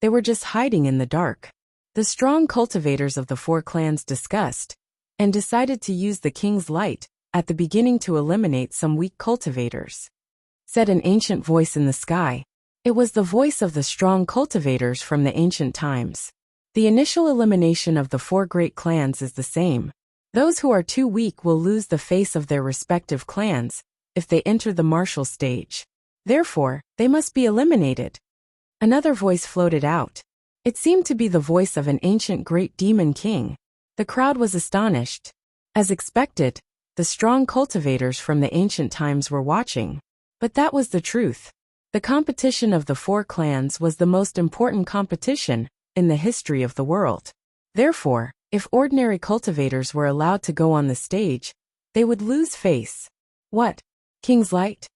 They were just hiding in the dark. The strong cultivators of the 4 clans discussed, and decided to use the King's Light at the beginning to eliminate some weak cultivators. Said an ancient voice in the sky. It was the voice of the strong cultivators from the ancient times. The initial elimination of the 4 great clans is the same. Those who are too weak will lose the face of their respective clans if they enter the martial stage. Therefore, they must be eliminated. Another voice floated out. It seemed to be the voice of an ancient great demon king. The crowd was astonished. As expected, the strong cultivators from the ancient times were watching. But that was the truth. The competition of the 4 clans was the most important competition in the history of the world. Therefore, if ordinary cultivators were allowed to go on the stage, they would lose face. What? King's Light?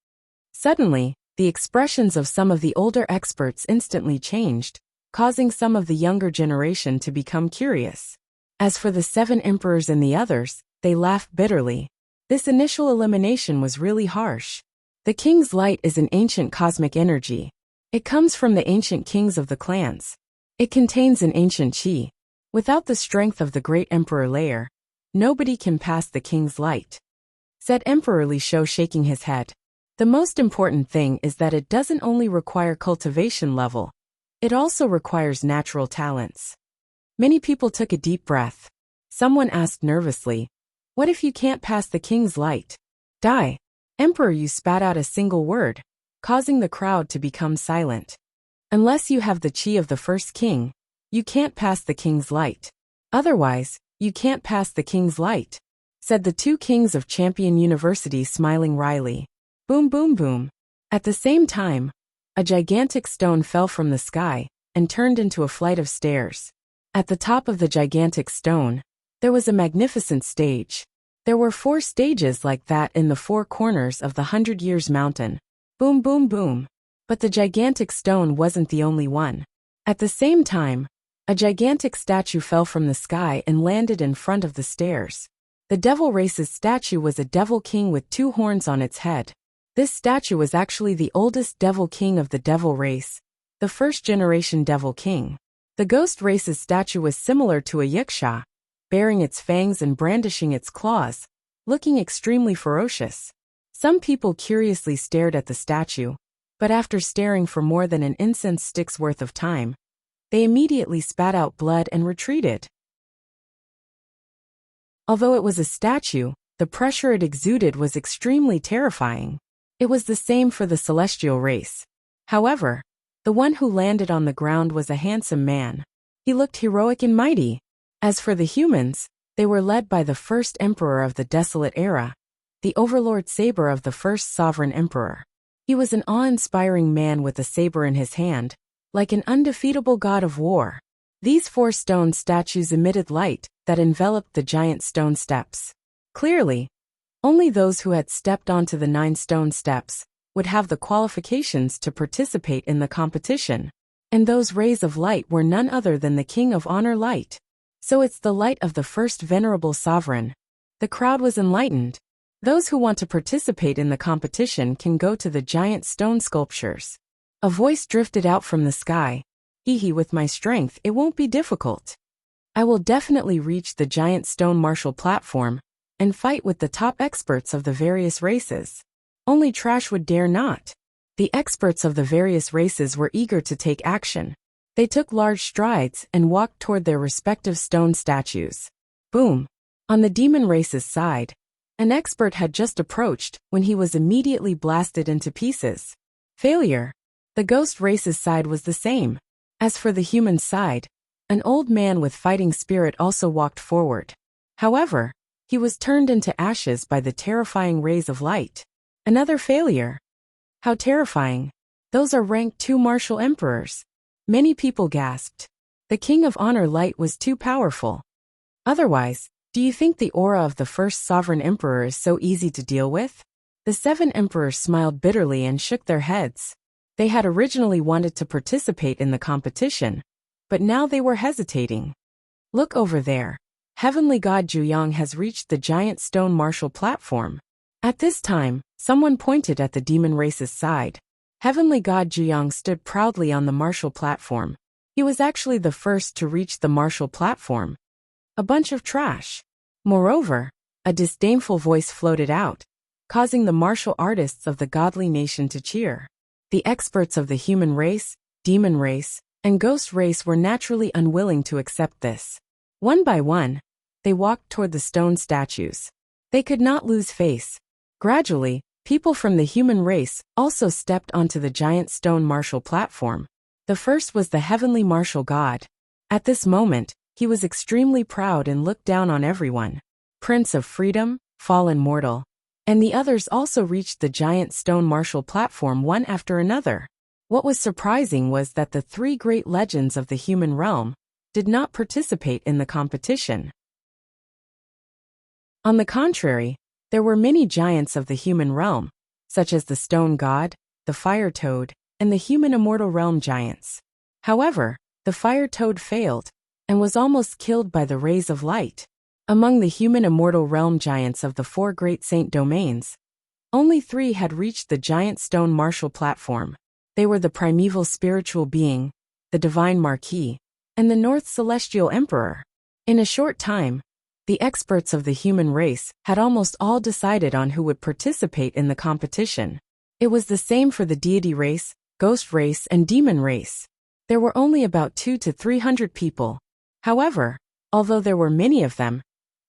Suddenly, the expressions of some of the older experts instantly changed, causing some of the younger generation to become curious. As for the 7 emperors and the others, they laughed bitterly. This initial elimination was really harsh. The king's light is an ancient cosmic energy. It comes from the ancient kings of the clans. It contains an ancient chi. Without the strength of the great Emperor layer, nobody can pass the king's light, said Emperor Li Shou, shaking his head. The most important thing is that it doesn't only require cultivation level, it also requires natural talents. Many people took a deep breath. Someone asked nervously, "What if you can't pass the king's light?" "Die." Emperor Yu spat out a single word, causing the crowd to become silent. "Unless you have the chi of the first king, you can't pass the king's light. Otherwise, you can't pass the king's light," said the two kings of Champion University, smiling wryly. Boom, boom, boom. At the same time, a gigantic stone fell from the sky and turned into a flight of stairs. At the top of the gigantic stone, there was a magnificent stage. There were 4 stages like that in the 4 corners of the 100 Years Mountain. Boom, boom, boom. But the gigantic stone wasn't the only one. At the same time, a gigantic statue fell from the sky and landed in front of the stairs. The Devil Race's statue was a devil king with 2 horns on its head. This statue was actually the oldest devil king of the Devil Race, the first-generation devil king. The Ghost Race's statue was similar to a Wuxia, baring its fangs and brandishing its claws, looking extremely ferocious. Some people curiously stared at the statue, but after staring for more than an incense stick's worth of time, they immediately spat out blood and retreated. Although it was a statue, the pressure it exuded was extremely terrifying. It was the same for the celestial race. However, the one who landed on the ground was a handsome man. He looked heroic and mighty. As for the humans, they were led by the first emperor of the Desolate Era, the Overlord Saber of the first sovereign emperor. He was an awe-inspiring man with a saber in his hand, like an undefeatable god of war. These 4 stone statues emitted light that enveloped the giant stone steps. Clearly, only those who had stepped onto the 9 stone steps would have the qualifications to participate in the competition. And those rays of light were none other than the King of Honor light. So it's the light of the first venerable sovereign. The crowd was enlightened. Those who want to participate in the competition can go to the giant stone sculptures. A voice drifted out from the sky. "Hee, with my strength, it won't be difficult. I will definitely reach the giant stone martial platform and fight with the top experts of the various races. Only trash would dare not." The experts of the various races were eager to take action. They took large strides and walked toward their respective stone statues. Boom! On the demon race's side, an expert had just approached when he was immediately blasted into pieces. Failure. The Ghost Race's side was the same. As for the human side, an old man with fighting spirit also walked forward. However, he was turned into ashes by the terrifying rays of light. Another failure. How terrifying. Those are rank 2 martial emperors. Many people gasped. The King of Honor light was too powerful. Otherwise, do you think the aura of the first sovereign emperor is so easy to deal with? The 7 emperors smiled bitterly and shook their heads. They had originally wanted to participate in the competition, but now they were hesitating. Look over there. Heavenly God Juyang has reached the giant stone martial platform. At this time, someone pointed at the demon race's side. Heavenly God Juyang stood proudly on the martial platform. He was actually the first to reach the martial platform. A bunch of trash. Moreover, a disdainful voice floated out, causing the martial artists of the godly nation to cheer. The experts of the human race, demon race, and ghost race were naturally unwilling to accept this. One by one, they walked toward the stone statues. They could not lose face. Gradually, people from the human race also stepped onto the giant stone martial platform. The first was the heavenly martial god. At this moment, he was extremely proud and looked down on everyone. Prince of Freedom, fallen mortal. And the others also reached the giant stone martial platform one after another. What was surprising was that the 3 great legends of the human realm did not participate in the competition. On the contrary, there were many giants of the human realm, such as the Stone God, the Fire Toad, and the human immortal realm giants. However, the Fire Toad failed and was almost killed by the rays of light. Among the human immortal realm giants of the 4 great saint domains, only 3 had reached the giant stone martial platform. They were the primeval spiritual being, the divine Marquis, and the North Celestial Emperor. In a short time, the experts of the human race had almost all decided on who would participate in the competition. It was the same for the deity race, ghost race, and demon race. There were only about 200 to 300 people. However, although there were many of them,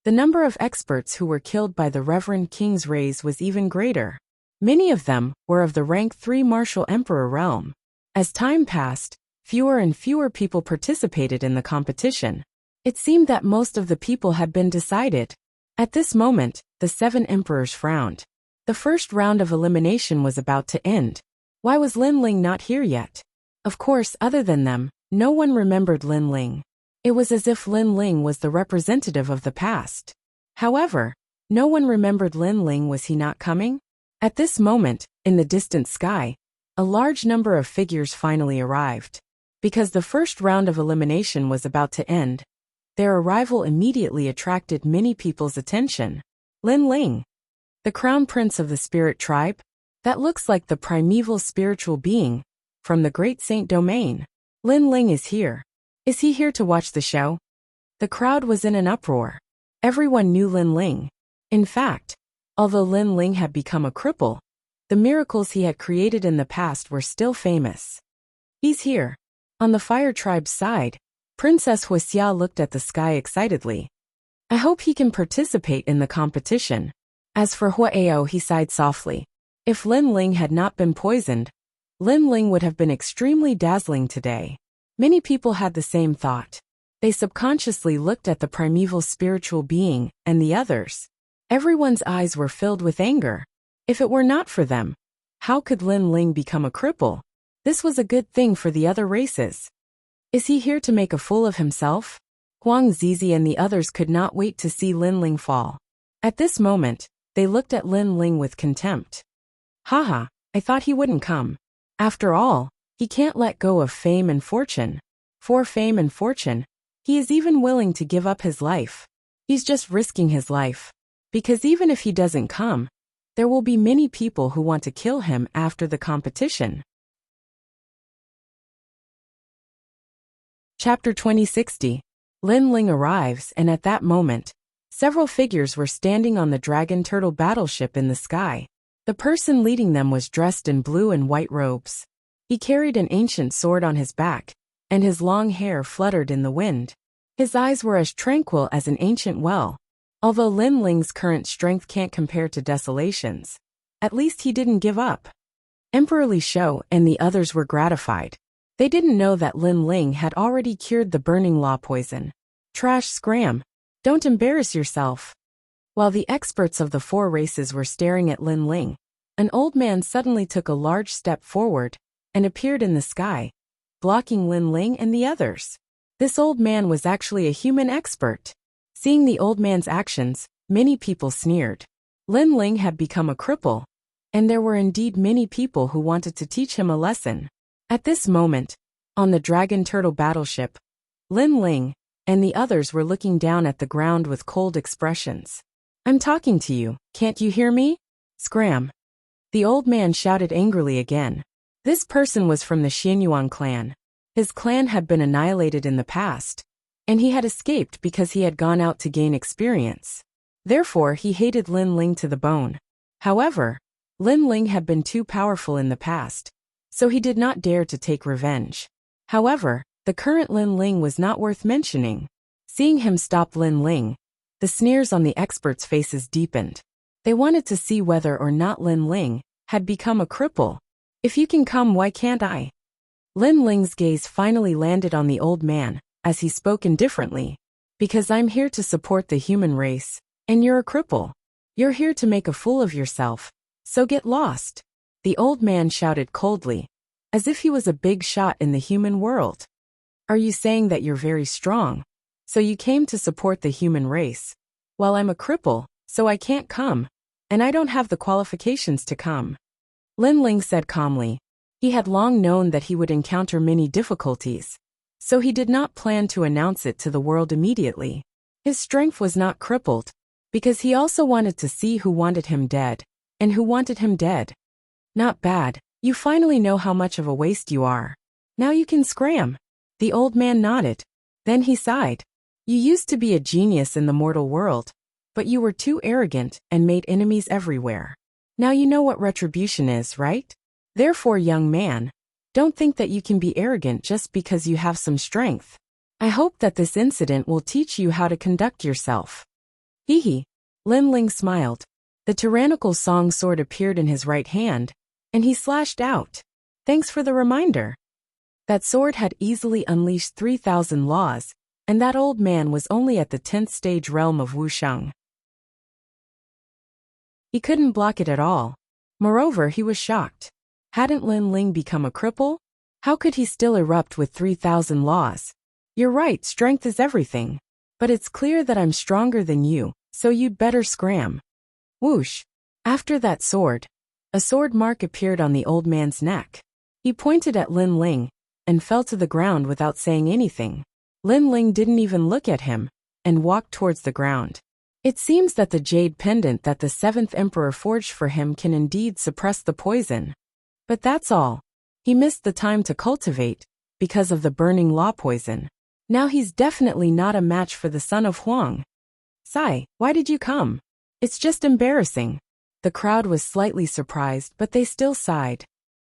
the number of experts who were killed by the Reverend King's rays was even greater. Many of them were of the rank 3 martial emperor realm. As time passed, fewer and fewer people participated in the competition. It seemed that most of the people had been decided. At this moment, the 7 emperors frowned. The first round of elimination was about to end. Why was Lin Ling not here yet? Of course, other than them, no one remembered Lin Ling. It was as if Lin Ling was the representative of the past. However, no one remembered Lin Ling. Was he not coming? At this moment, in the distant sky, a large number of figures finally arrived. Because the first round of elimination was about to end, their arrival immediately attracted many people's attention. Lin Ling, the crown prince of the spirit tribe? That looks like the primeval spiritual being from the great saint domain. Lin Ling is here. Is he here to watch the show? The crowd was in an uproar. Everyone knew Lin Ling. In fact, although Lin Ling had become a cripple, the miracles he had created in the past were still famous. He's here. On the fire tribe's side, Princess Wuxia looked at the sky excitedly. I hope he can participate in the competition. As for Huao, he sighed softly. If Lin Ling had not been poisoned, Lin Ling would have been extremely dazzling today. Many people had the same thought. They subconsciously looked at the primeval spiritual being and the others. Everyone's eyes were filled with anger. If it were not for them, how could Lin Ling become a cripple? This was a good thing for the other races. Is he here to make a fool of himself? Huang Zizi and the others could not wait to see Lin Ling fall. At this moment, they looked at Lin Ling with contempt. Haha, I thought he wouldn't come. After all, he can't let go of fame and fortune. For fame and fortune, he is even willing to give up his life. He's just risking his life. Because even if he doesn't come, there will be many people who want to kill him after the competition. Chapter 2060. Lin Ling arrives, and at that moment, several figures were standing on the dragon turtle battleship in the sky. The person leading them was dressed in blue and white robes. He carried an ancient sword on his back, and his long hair fluttered in the wind. His eyes were as tranquil as an ancient well. Although Lin Ling's current strength can't compare to Desolation's, at least he didn't give up. Emperor Li Shou and the others were gratified. They didn't know that Lin Ling had already cured the burning law poison. Trash scram. Don't embarrass yourself. While the experts of the 4 races were staring at Lin Ling, an old man suddenly took a large step forward and appeared in the sky, blocking Lin Ling and the others. This old man was actually a human expert. Seeing the old man's actions, many people sneered. Lin Ling had become a cripple, and there were indeed many people who wanted to teach him a lesson. At this moment, on the dragon turtle battleship, Lin Ling and the others were looking down at the ground with cold expressions. I'm talking to you, can't you hear me? Scram. The old man shouted angrily again. This person was from the Xianyuan clan. His clan had been annihilated in the past, and he had escaped because he had gone out to gain experience. Therefore, he hated Lin Ling to the bone. However, Lin Ling had been too powerful in the past, so he did not dare to take revenge. However, the current Lin Ling was not worth mentioning. Seeing him stop Lin Ling, the sneers on the experts' faces deepened. They wanted to see whether or not Lin Ling had become a cripple. If you can come, why can't I? Lin Ling's gaze finally landed on the old man, as he spoke indifferently. Because I'm here to support the human race, and you're a cripple. You're here to make a fool of yourself, so get lost. The old man shouted coldly, as if he was a big shot in the human world. Are you saying that you're very strong, so you came to support the human race? Well, I'm a cripple, so I can't come, and I don't have the qualifications to come. Lin Ling said calmly. He had long known that he would encounter many difficulties, so he did not plan to announce it to the world immediately. His strength was not crippled, because he also wanted to see who wanted him dead, and who wanted him dead. Not bad, you finally know how much of a waste you are. Now you can scram. The old man nodded. Then he sighed. You used to be a genius in the mortal world, but you were too arrogant and made enemies everywhere. Now you know what retribution is, right? Therefore, young man, don't think that you can be arrogant just because you have some strength. I hope that this incident will teach you how to conduct yourself. Hee hee. Lin Ling smiled. The tyrannical song sword appeared in his right hand, and he slashed out. Thanks for the reminder. That sword had easily unleashed 3,000 laws, and that old man was only at the 10th stage realm of Wuxia. He couldn't block it at all. Moreover, he was shocked. Hadn't Lin Ling become a cripple? How could he still erupt with 3,000 laws? You're right, strength is everything. But it's clear that I'm stronger than you, so you'd better scram. Whoosh. After that sword, a sword mark appeared on the old man's neck. He pointed at Lin Ling, and fell to the ground without saying anything. Lin Ling didn't even look at him, and walked towards the ground. It seems that the jade pendant that the 7th emperor forged for him can indeed suppress the poison. But that's all. He missed the time to cultivate, because of the burning law poison. Now he's definitely not a match for the son of Huang. Sai, why did you come? It's just embarrassing. The crowd was slightly surprised, but they still sighed.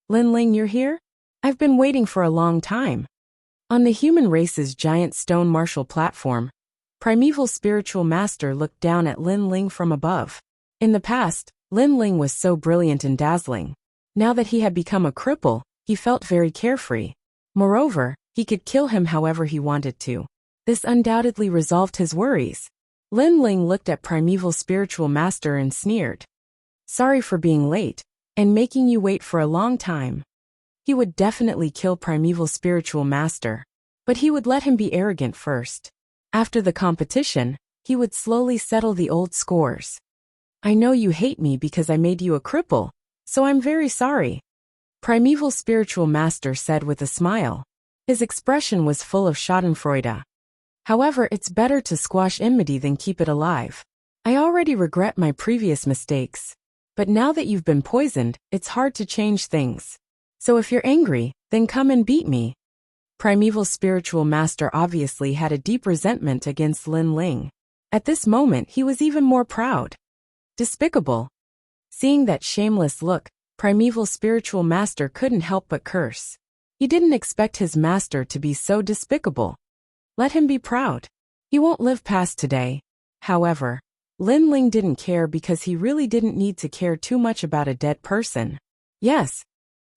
Lin Ling, you're here? I've been waiting for a long time. On the human race's giant stone martial platform, Primeval Spiritual Master looked down at Lin Ling from above. In the past, Lin Ling was so brilliant and dazzling. Now that he had become a cripple, he felt very carefree. Moreover, he could kill him however he wanted to. This undoubtedly resolved his worries. Lin Ling looked at Primeval Spiritual Master and sneered. Sorry for being late, and making you wait for a long time. He would definitely kill Primeval Spiritual Master, but he would let him be arrogant first. After the competition, he would slowly settle the old scores. I know you hate me because I made you a cripple, so I'm very sorry. Primeval Spiritual Master said with a smile. His expression was full of schadenfreude. However, it's better to squash enmity than keep it alive. I already regret my previous mistakes. But now that you've been poisoned, it's hard to change things. So if you're angry, then come and beat me. Primeval Spiritual Master obviously had a deep resentment against Lin Ling. At this moment, he was even more proud. Despicable. Seeing that shameless look, Primeval Spiritual Master couldn't help but curse. He didn't expect his master to be so despicable. Let him be proud. He won't live past today. However, Lin Ling didn't care because he really didn't need to care too much about a dead person. Yes.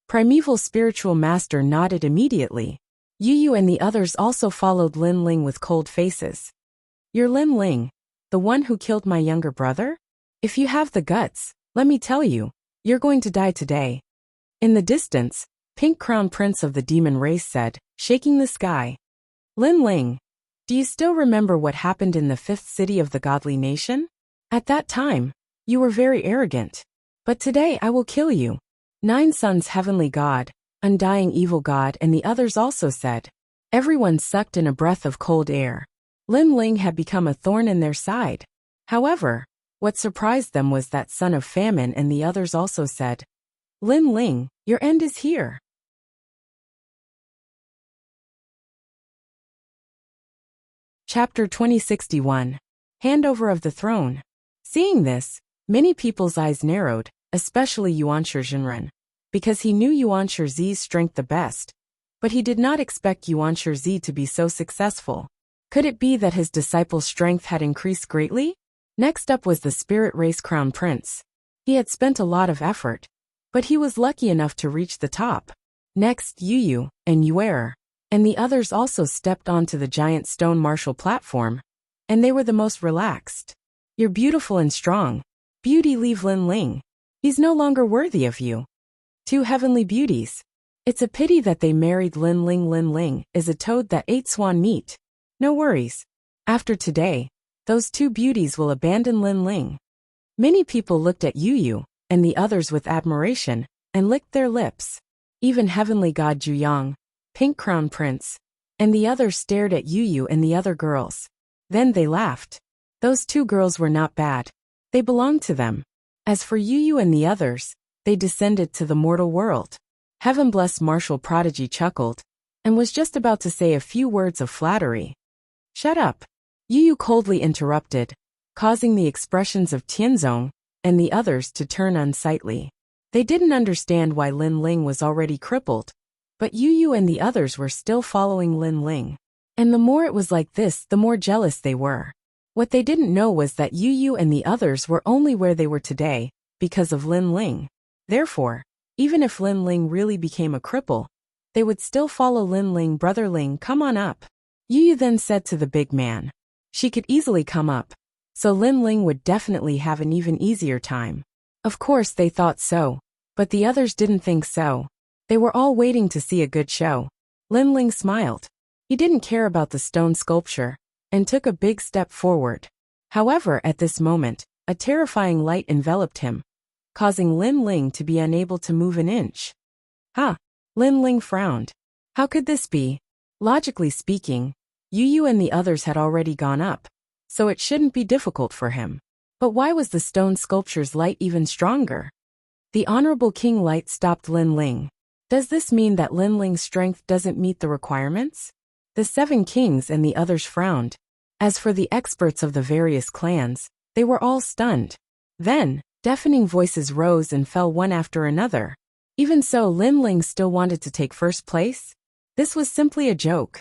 Primeval Spiritual Master nodded immediately. Yu and the others also followed Lin Ling with cold faces. You're Lin Ling, the one who killed my younger brother? If you have the guts, let me tell you, you're going to die today. In the distance, Pink Crown Prince of the Demon Race said, shaking the sky. Lin Ling, do you still remember what happened in the 5th city of the godly nation? At that time, you were very arrogant. But today I will kill you. 9 Sons Heavenly God, Undying Evil God and the others also said. Everyone sucked in a breath of cold air. Lin Ling had become a thorn in their side. However, what surprised them was that Son of Famine and the others also said, Lin Ling, your end is here. Chapter 2061. Handover of the Throne. Seeing this, many people's eyes narrowed, especially Yuan Shizhenren, because he knew Yuan Shizi's strength the best, but he did not expect Yuan Shizi to be so successful. Could it be that his disciple's strength had increased greatly? Next up was the Spirit Race Crown Prince. He had spent a lot of effort, but he was lucky enough to reach the top. Next, Yu and Yuer, and the others also stepped onto the giant stone martial platform, and they were the most relaxed. You're beautiful and strong. Beauty, leave Lin Ling. He's no longer worthy of you. 2 heavenly beauties. It's a pity that they married Lin Ling. Lin Ling is a toad that ate swan meat. No worries. After today, those 2 beauties will abandon Lin Ling. Many people looked at Yu and the others with admiration, and licked their lips. Even Heavenly God Juyang, Pink Crown Prince, and the others stared at Yu and the other girls. Then they laughed. Those two girls were not bad. They belonged to them. As for Yu and the others, they descended to the mortal world. Heaven bless martial prodigy chuckled, and was just about to say a few words of flattery. Shut up. Yu coldly interrupted, causing the expressions of Tianzong and the others to turn unsightly. They didn't understand why Lin Ling was already crippled, but Yu and the others were still following Lin Ling. And the more it was like this, the more jealous they were. What they didn't know was that Yu and the others were only where they were today because of Lin Ling. Therefore, even if Lin Ling really became a cripple, they would still follow Lin Ling. Brother Ling, come on up. Yu then said to the big man. She could easily come up, so Lin Ling would definitely have an even easier time. Of course they thought so, but the others didn't think so. They were all waiting to see a good show. Lin Ling smiled. He didn't care about the stone sculpture, and took a big step forward. However, at this moment, a terrifying light enveloped him, causing Lin Ling to be unable to move an inch. Huh? Lin Ling frowned. How could this be? Logically speaking, Yu and the others had already gone up, so it shouldn't be difficult for him. But why was the stone sculpture's light even stronger? The Honorable King Light stopped Lin Ling. Does this mean that Lin Ling's strength doesn't meet the requirements? The 7 kings and the others frowned. As for the experts of the various clans, they were all stunned. Then, deafening voices rose and fell one after another. Even so, Lin Ling still wanted to take first place? This was simply a joke.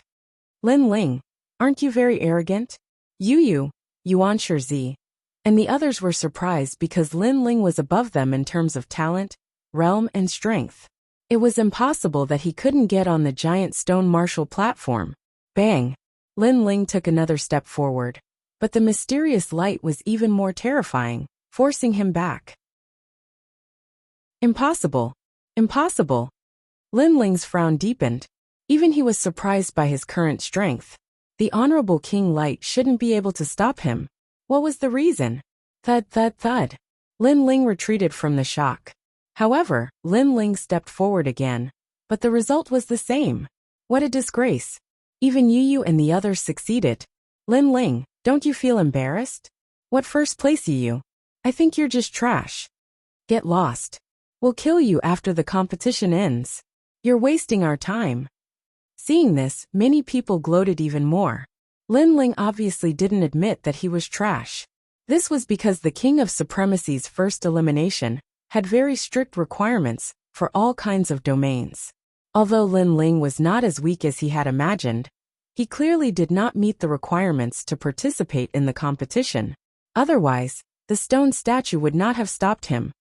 Lin Ling, aren't you very arrogant? Yu, Yuan Shizi, and the others were surprised because Lin Ling was above them in terms of talent, realm, and strength. It was impossible that he couldn't get on the giant stone martial platform. Bang! Lin Ling took another step forward, but the mysterious light was even more terrifying, forcing him back. Impossible! Impossible! Lin Ling's frown deepened. Even he was surprised by his current strength. The Honorable King Light shouldn't be able to stop him. What was the reason? Thud, thud, thud. Lin Ling retreated from the shock. However, Lin Ling stepped forward again, but the result was the same. What a disgrace. Even Yu and the others succeeded. Lin Ling, don't you feel embarrassed? What first place Yu? I think you're just trash. Get lost. We'll kill you after the competition ends. You're wasting our time. Seeing this, many people gloated even more. Lin Ling obviously didn't admit that he was trash. This was because the King of Supremacy's first elimination had very strict requirements for all kinds of domains. Although Lin Ling was not as weak as he had imagined, he clearly did not meet the requirements to participate in the competition. Otherwise, the stone statue would not have stopped him.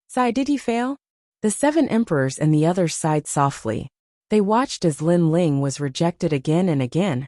Sigh, did he fail? The 7 emperors and the others sighed softly. They watched as Lin Ling was rejected again and again,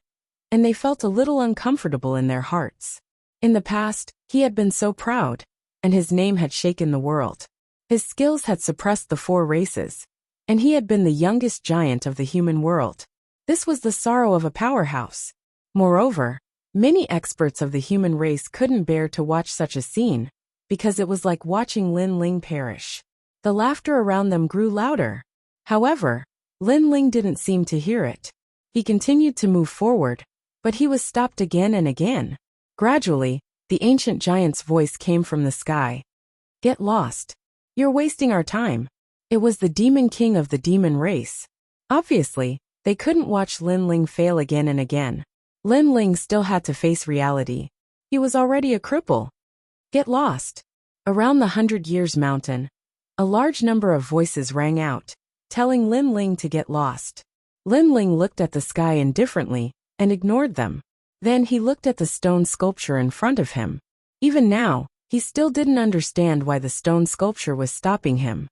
and they felt a little uncomfortable in their hearts. In the past, he had been so proud, and his name had shaken the world. His skills had suppressed the 4 races, and he had been the youngest giant of the human world. This was the sorrow of a powerhouse. Moreover, many experts of the human race couldn't bear to watch such a scene, because it was like watching Lin Ling perish. The laughter around them grew louder. However, Lin Ling didn't seem to hear it. He continued to move forward, but he was stopped again and again. Gradually, the ancient giant's voice came from the sky. Get lost. You're wasting our time. It was the demon king of the demon race. Obviously, they couldn't watch Lin Ling fail again and again. Lin Ling still had to face reality. He was already a cripple. Get lost. Around the 100 Years Mountain, a large number of voices rang out, telling Lin Ling to get lost. Lin Ling looked at the sky indifferently and ignored them. Then he looked at the stone sculpture in front of him. Even now, he still didn't understand why the stone sculpture was stopping him.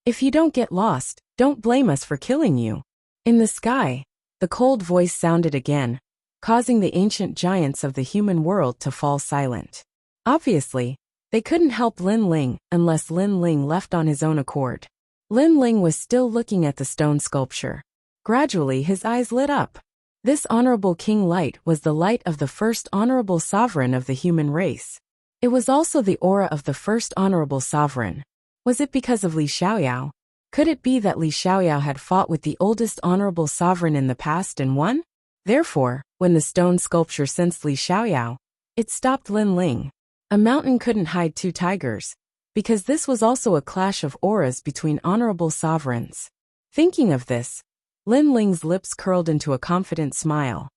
If you don't get lost, don't blame us for killing you. In the sky, the cold voice sounded again, causing the ancient giants of the human world to fall silent. Obviously, they couldn't help Lin Ling unless Lin Ling left on his own accord. Lin Ling was still looking at the stone sculpture. Gradually his eyes lit up. This Honorable King Light was the light of the first honorable sovereign of the human race. It was also the aura of the first honorable sovereign. Was it because of Li Xiaoyao? Could it be that Li Xiaoyao had fought with the oldest honorable sovereign in the past and won? Therefore, when the stone sculpture sensed Li Xiaoyao, it stopped Lin Ling. A mountain couldn't hide two tigers, because this was also a clash of auras between honorable sovereigns. Thinking of this, Lin Ling's lips curled into a confident smile.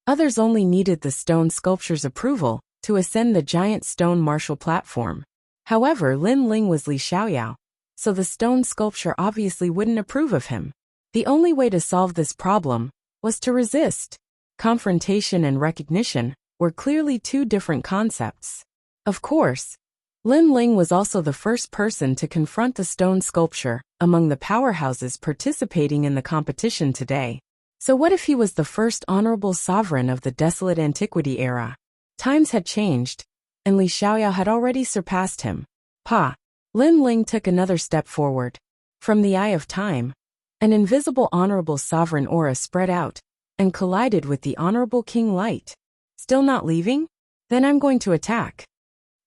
Others only needed the stone sculpture's approval to ascend the giant stone martial platform. However, Lin Ling was Li Xiaoyao, so the stone sculpture obviously wouldn't approve of him. The only way to solve this problem was to resist. Confrontation and recognition were clearly two different concepts. Of course, Lin Ling was also the first person to confront the stone sculpture among the powerhouses participating in the competition today. So what if he was the first honorable sovereign of the desolate antiquity era? Times had changed, and Li Xiaoyao had already surpassed him. Lin Ling took another step forward. From the eye of time, an invisible honorable sovereign aura spread out and collided with the honorable king light. Still not leaving? Then I'm going to attack.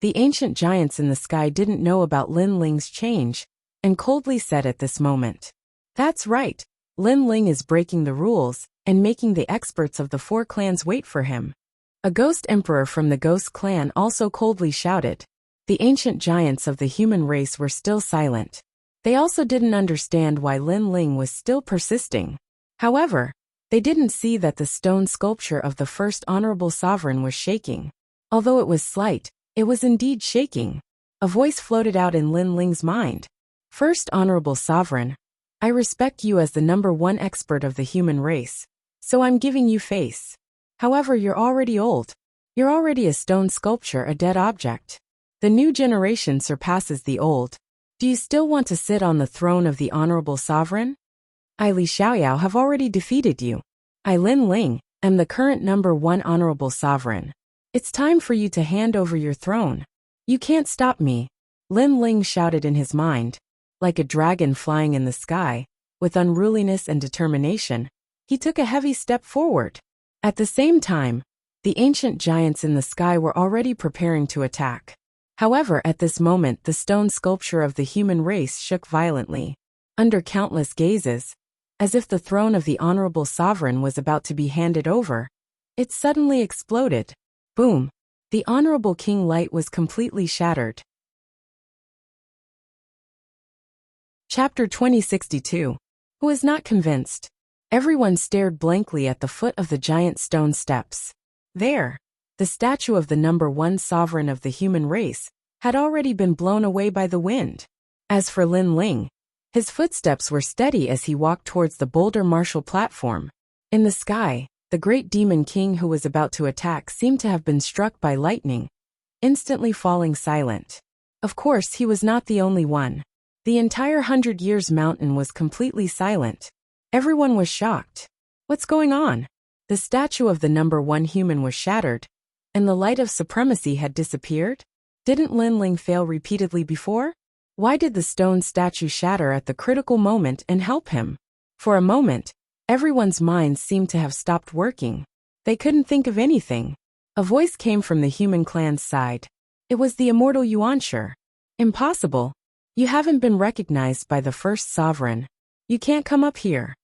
The ancient giants in the sky didn't know about Lin Ling's change and coldly said at this moment, "That's right. Lin Ling is breaking the rules and making the experts of the four clans wait for him." A ghost emperor from the ghost clan also coldly shouted. The ancient giants of the human race were still silent. They also didn't understand why Lin Ling was still persisting. However, they didn't see that the stone sculpture of the first honorable sovereign was shaking. Although it was slight, it was indeed shaking. A voice floated out in Lin Ling's mind. "First honorable sovereign, I respect you as the #1 expert of the human race, so I'm giving you face. However, you're already old. You're already a stone sculpture, a dead object. The new generation surpasses the old. Do you still want to sit on the throne of the honorable sovereign? I, Li Xiaoyao, have already defeated you. I, Lin Ling, am the current #1 honorable sovereign. It's time for you to hand over your throne. You can't stop me," Lin Ling shouted in his mind. Like a dragon flying in the sky, with unruliness and determination, he took a heavy step forward. At the same time, the ancient giants in the sky were already preparing to attack. However, at this moment the stone sculpture of the human race shook violently. Under countless gazes, as if the throne of the honorable sovereign was about to be handed over, it suddenly exploded. Boom! The honorable king light was completely shattered. Chapter 2062. Who is not convinced? Everyone stared blankly at the foot of the giant stone steps. There, the statue of the #1 sovereign of the human race had already been blown away by the wind. As for Lin Ling, his footsteps were steady as he walked towards the boulder martial platform. In the sky, the great demon king who was about to attack seemed to have been struck by lightning, instantly falling silent. Of course, he was not the only one. The entire 100 Years mountain was completely silent. Everyone was shocked. What's going on? The statue of the #1 human was shattered, and the light of supremacy had disappeared? Didn't Lin Ling fail repeatedly before? Why did the stone statue shatter at the critical moment and help him? For a moment, everyone's minds seemed to have stopped working. They couldn't think of anything. A voice came from the human clan's side. It was the immortal Yuanshi. "Impossible. You haven't been recognized by the first sovereign. You can't come up here."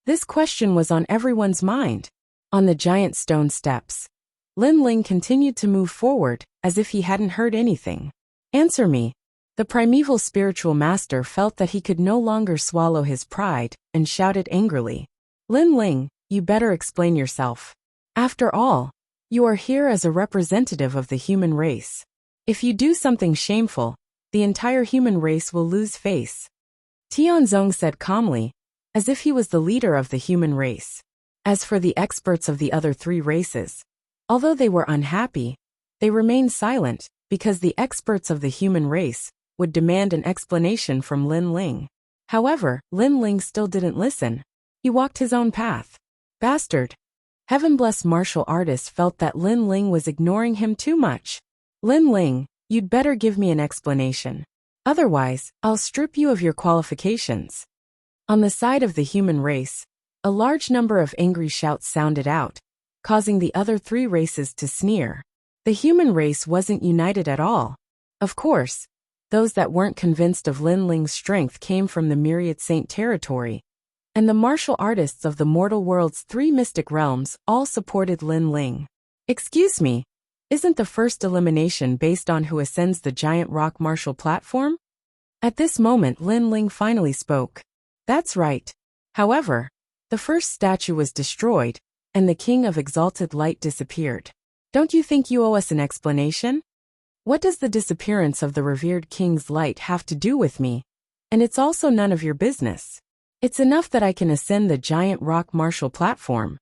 This question was on everyone's mind. On the giant stone steps, Lin Ling continued to move forward as if he hadn't heard anything. "Answer me." The primeval spiritual master felt that he could no longer swallow his pride and shouted angrily, "Lin Ling, you better explain yourself. After all, you are here as a representative of the human race. If you do something shameful, the entire human race will lose face." Tianzong said calmly, as if he was the leader of the human race. As for the experts of the other 3 races, although they were unhappy, they remained silent because the experts of the human race would demand an explanation from Lin Ling. However, Lin Ling still didn't listen. He walked his own path. Bastard! Heaven-blessed martial artist felt that Lin Ling was ignoring him too much. "Lin Ling, you'd better give me an explanation. Otherwise, I'll strip you of your qualifications." On the side of the human race, a large number of angry shouts sounded out, causing the other 3 races to sneer. The human race wasn't united at all. Of course, those that weren't convinced of Lin Ling's strength came from the Myriad Saint territory, and the martial artists of the mortal world's 3 mystic realms all supported Lin Ling. Excuse me, isn't the first elimination based on who ascends the giant rock martial platform? At this moment Lin Ling finally spoke. That's right. However, the first statue was destroyed, and the King of Exalted Light disappeared. Don't you think you owe us an explanation? What does the disappearance of the revered King's light have to do with me? And it's also none of your business. It's enough that I can ascend the giant rock martial platform.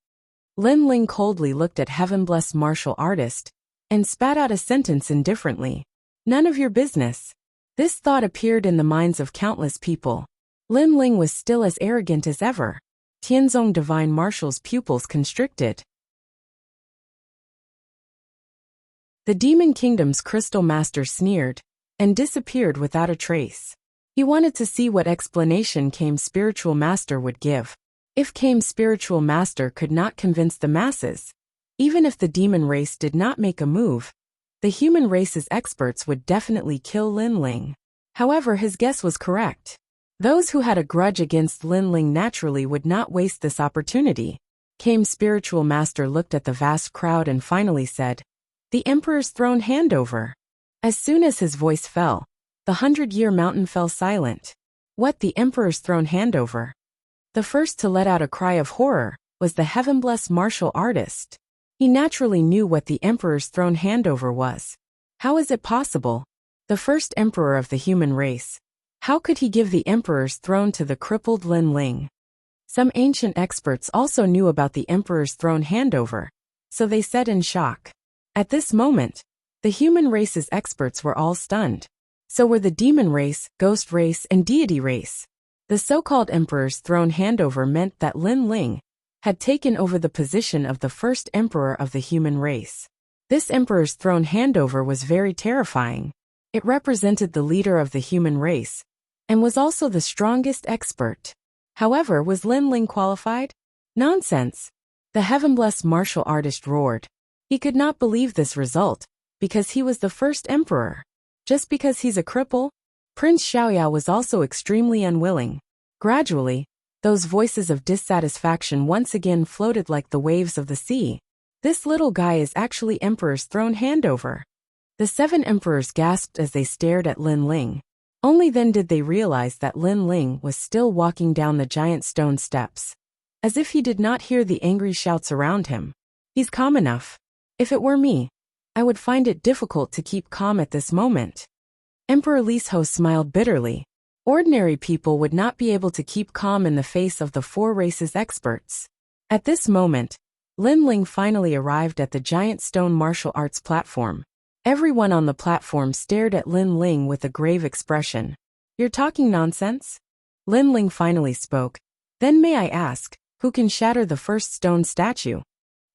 Lin Ling coldly looked at heaven-blessed martial artist, and spat out a sentence indifferently. None of your business. This thought appeared in the minds of countless people. Lin Ling was still as arrogant as ever. Tianzong Divine Marshal's pupils constricted. The Demon Kingdom's Crystal Master sneered, and disappeared without a trace. He wanted to see what explanation Kame's Spiritual Master would give. If Kame's Spiritual Master could not convince the masses, even if the demon race did not make a move, the human race's experts would definitely kill Lin Ling. However, his guess was correct. Those who had a grudge against Lin Ling naturally would not waste this opportunity. Kame's Spiritual Master looked at the vast crowd and finally said, "The Emperor's throne handover." As soon as his voice fell, the 100-year mountain fell silent. What, the Emperor's throne handover? The first to let out a cry of horror was the heaven-blessed martial artist. He naturally knew what the Emperor's throne handover was. How is it possible? The first emperor of the human race. How could he give the Emperor's throne to the crippled Lin Ling? Some ancient experts also knew about the Emperor's throne handover, so they said in shock. At this moment, the human race's experts were all stunned. So were the demon race, ghost race, and deity race. The so-called Emperor's throne handover meant that Lin Ling had taken over the position of the first emperor of the human race. This Emperor's throne handover was very terrifying. It represented the leader of the human race, and was also the strongest expert. However, was Lin Ling qualified? Nonsense! The heaven-blessed martial artist roared. He could not believe this result, because he was the first emperor. Just because he's a cripple? Prince Xiaoyao was also extremely unwilling. Gradually, those voices of dissatisfaction once again floated like the waves of the sea. This little guy is actually Emperor's throne handover. The 7 emperors gasped as they stared at Lin Ling. Only then did they realize that Lin Ling was still walking down the giant stone steps. As if he did not hear the angry shouts around him. He's calm enough. If it were me, I would find it difficult to keep calm at this moment. Emperor Li's-ho smiled bitterly. Ordinary people would not be able to keep calm in the face of the 4 races' experts. At this moment, Lin Ling finally arrived at the giant stone martial arts platform. Everyone on the platform stared at Lin Ling with a grave expression. You're talking nonsense? Lin Ling finally spoke. Then may I ask, who can shatter the first stone statue?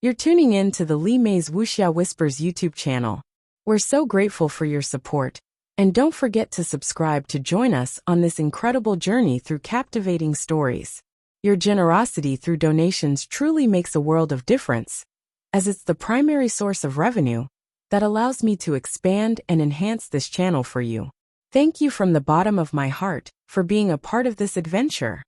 You're tuning in to the Li Mei's Wuxia Whispers YouTube channel. We're so grateful for your support. And don't forget to subscribe to join us on this incredible journey through captivating stories. Your generosity through donations truly makes a world of difference, as it's the primary source of revenue that allows me to expand and enhance this channel for you. Thank you from the bottom of my heart for being a part of this adventure.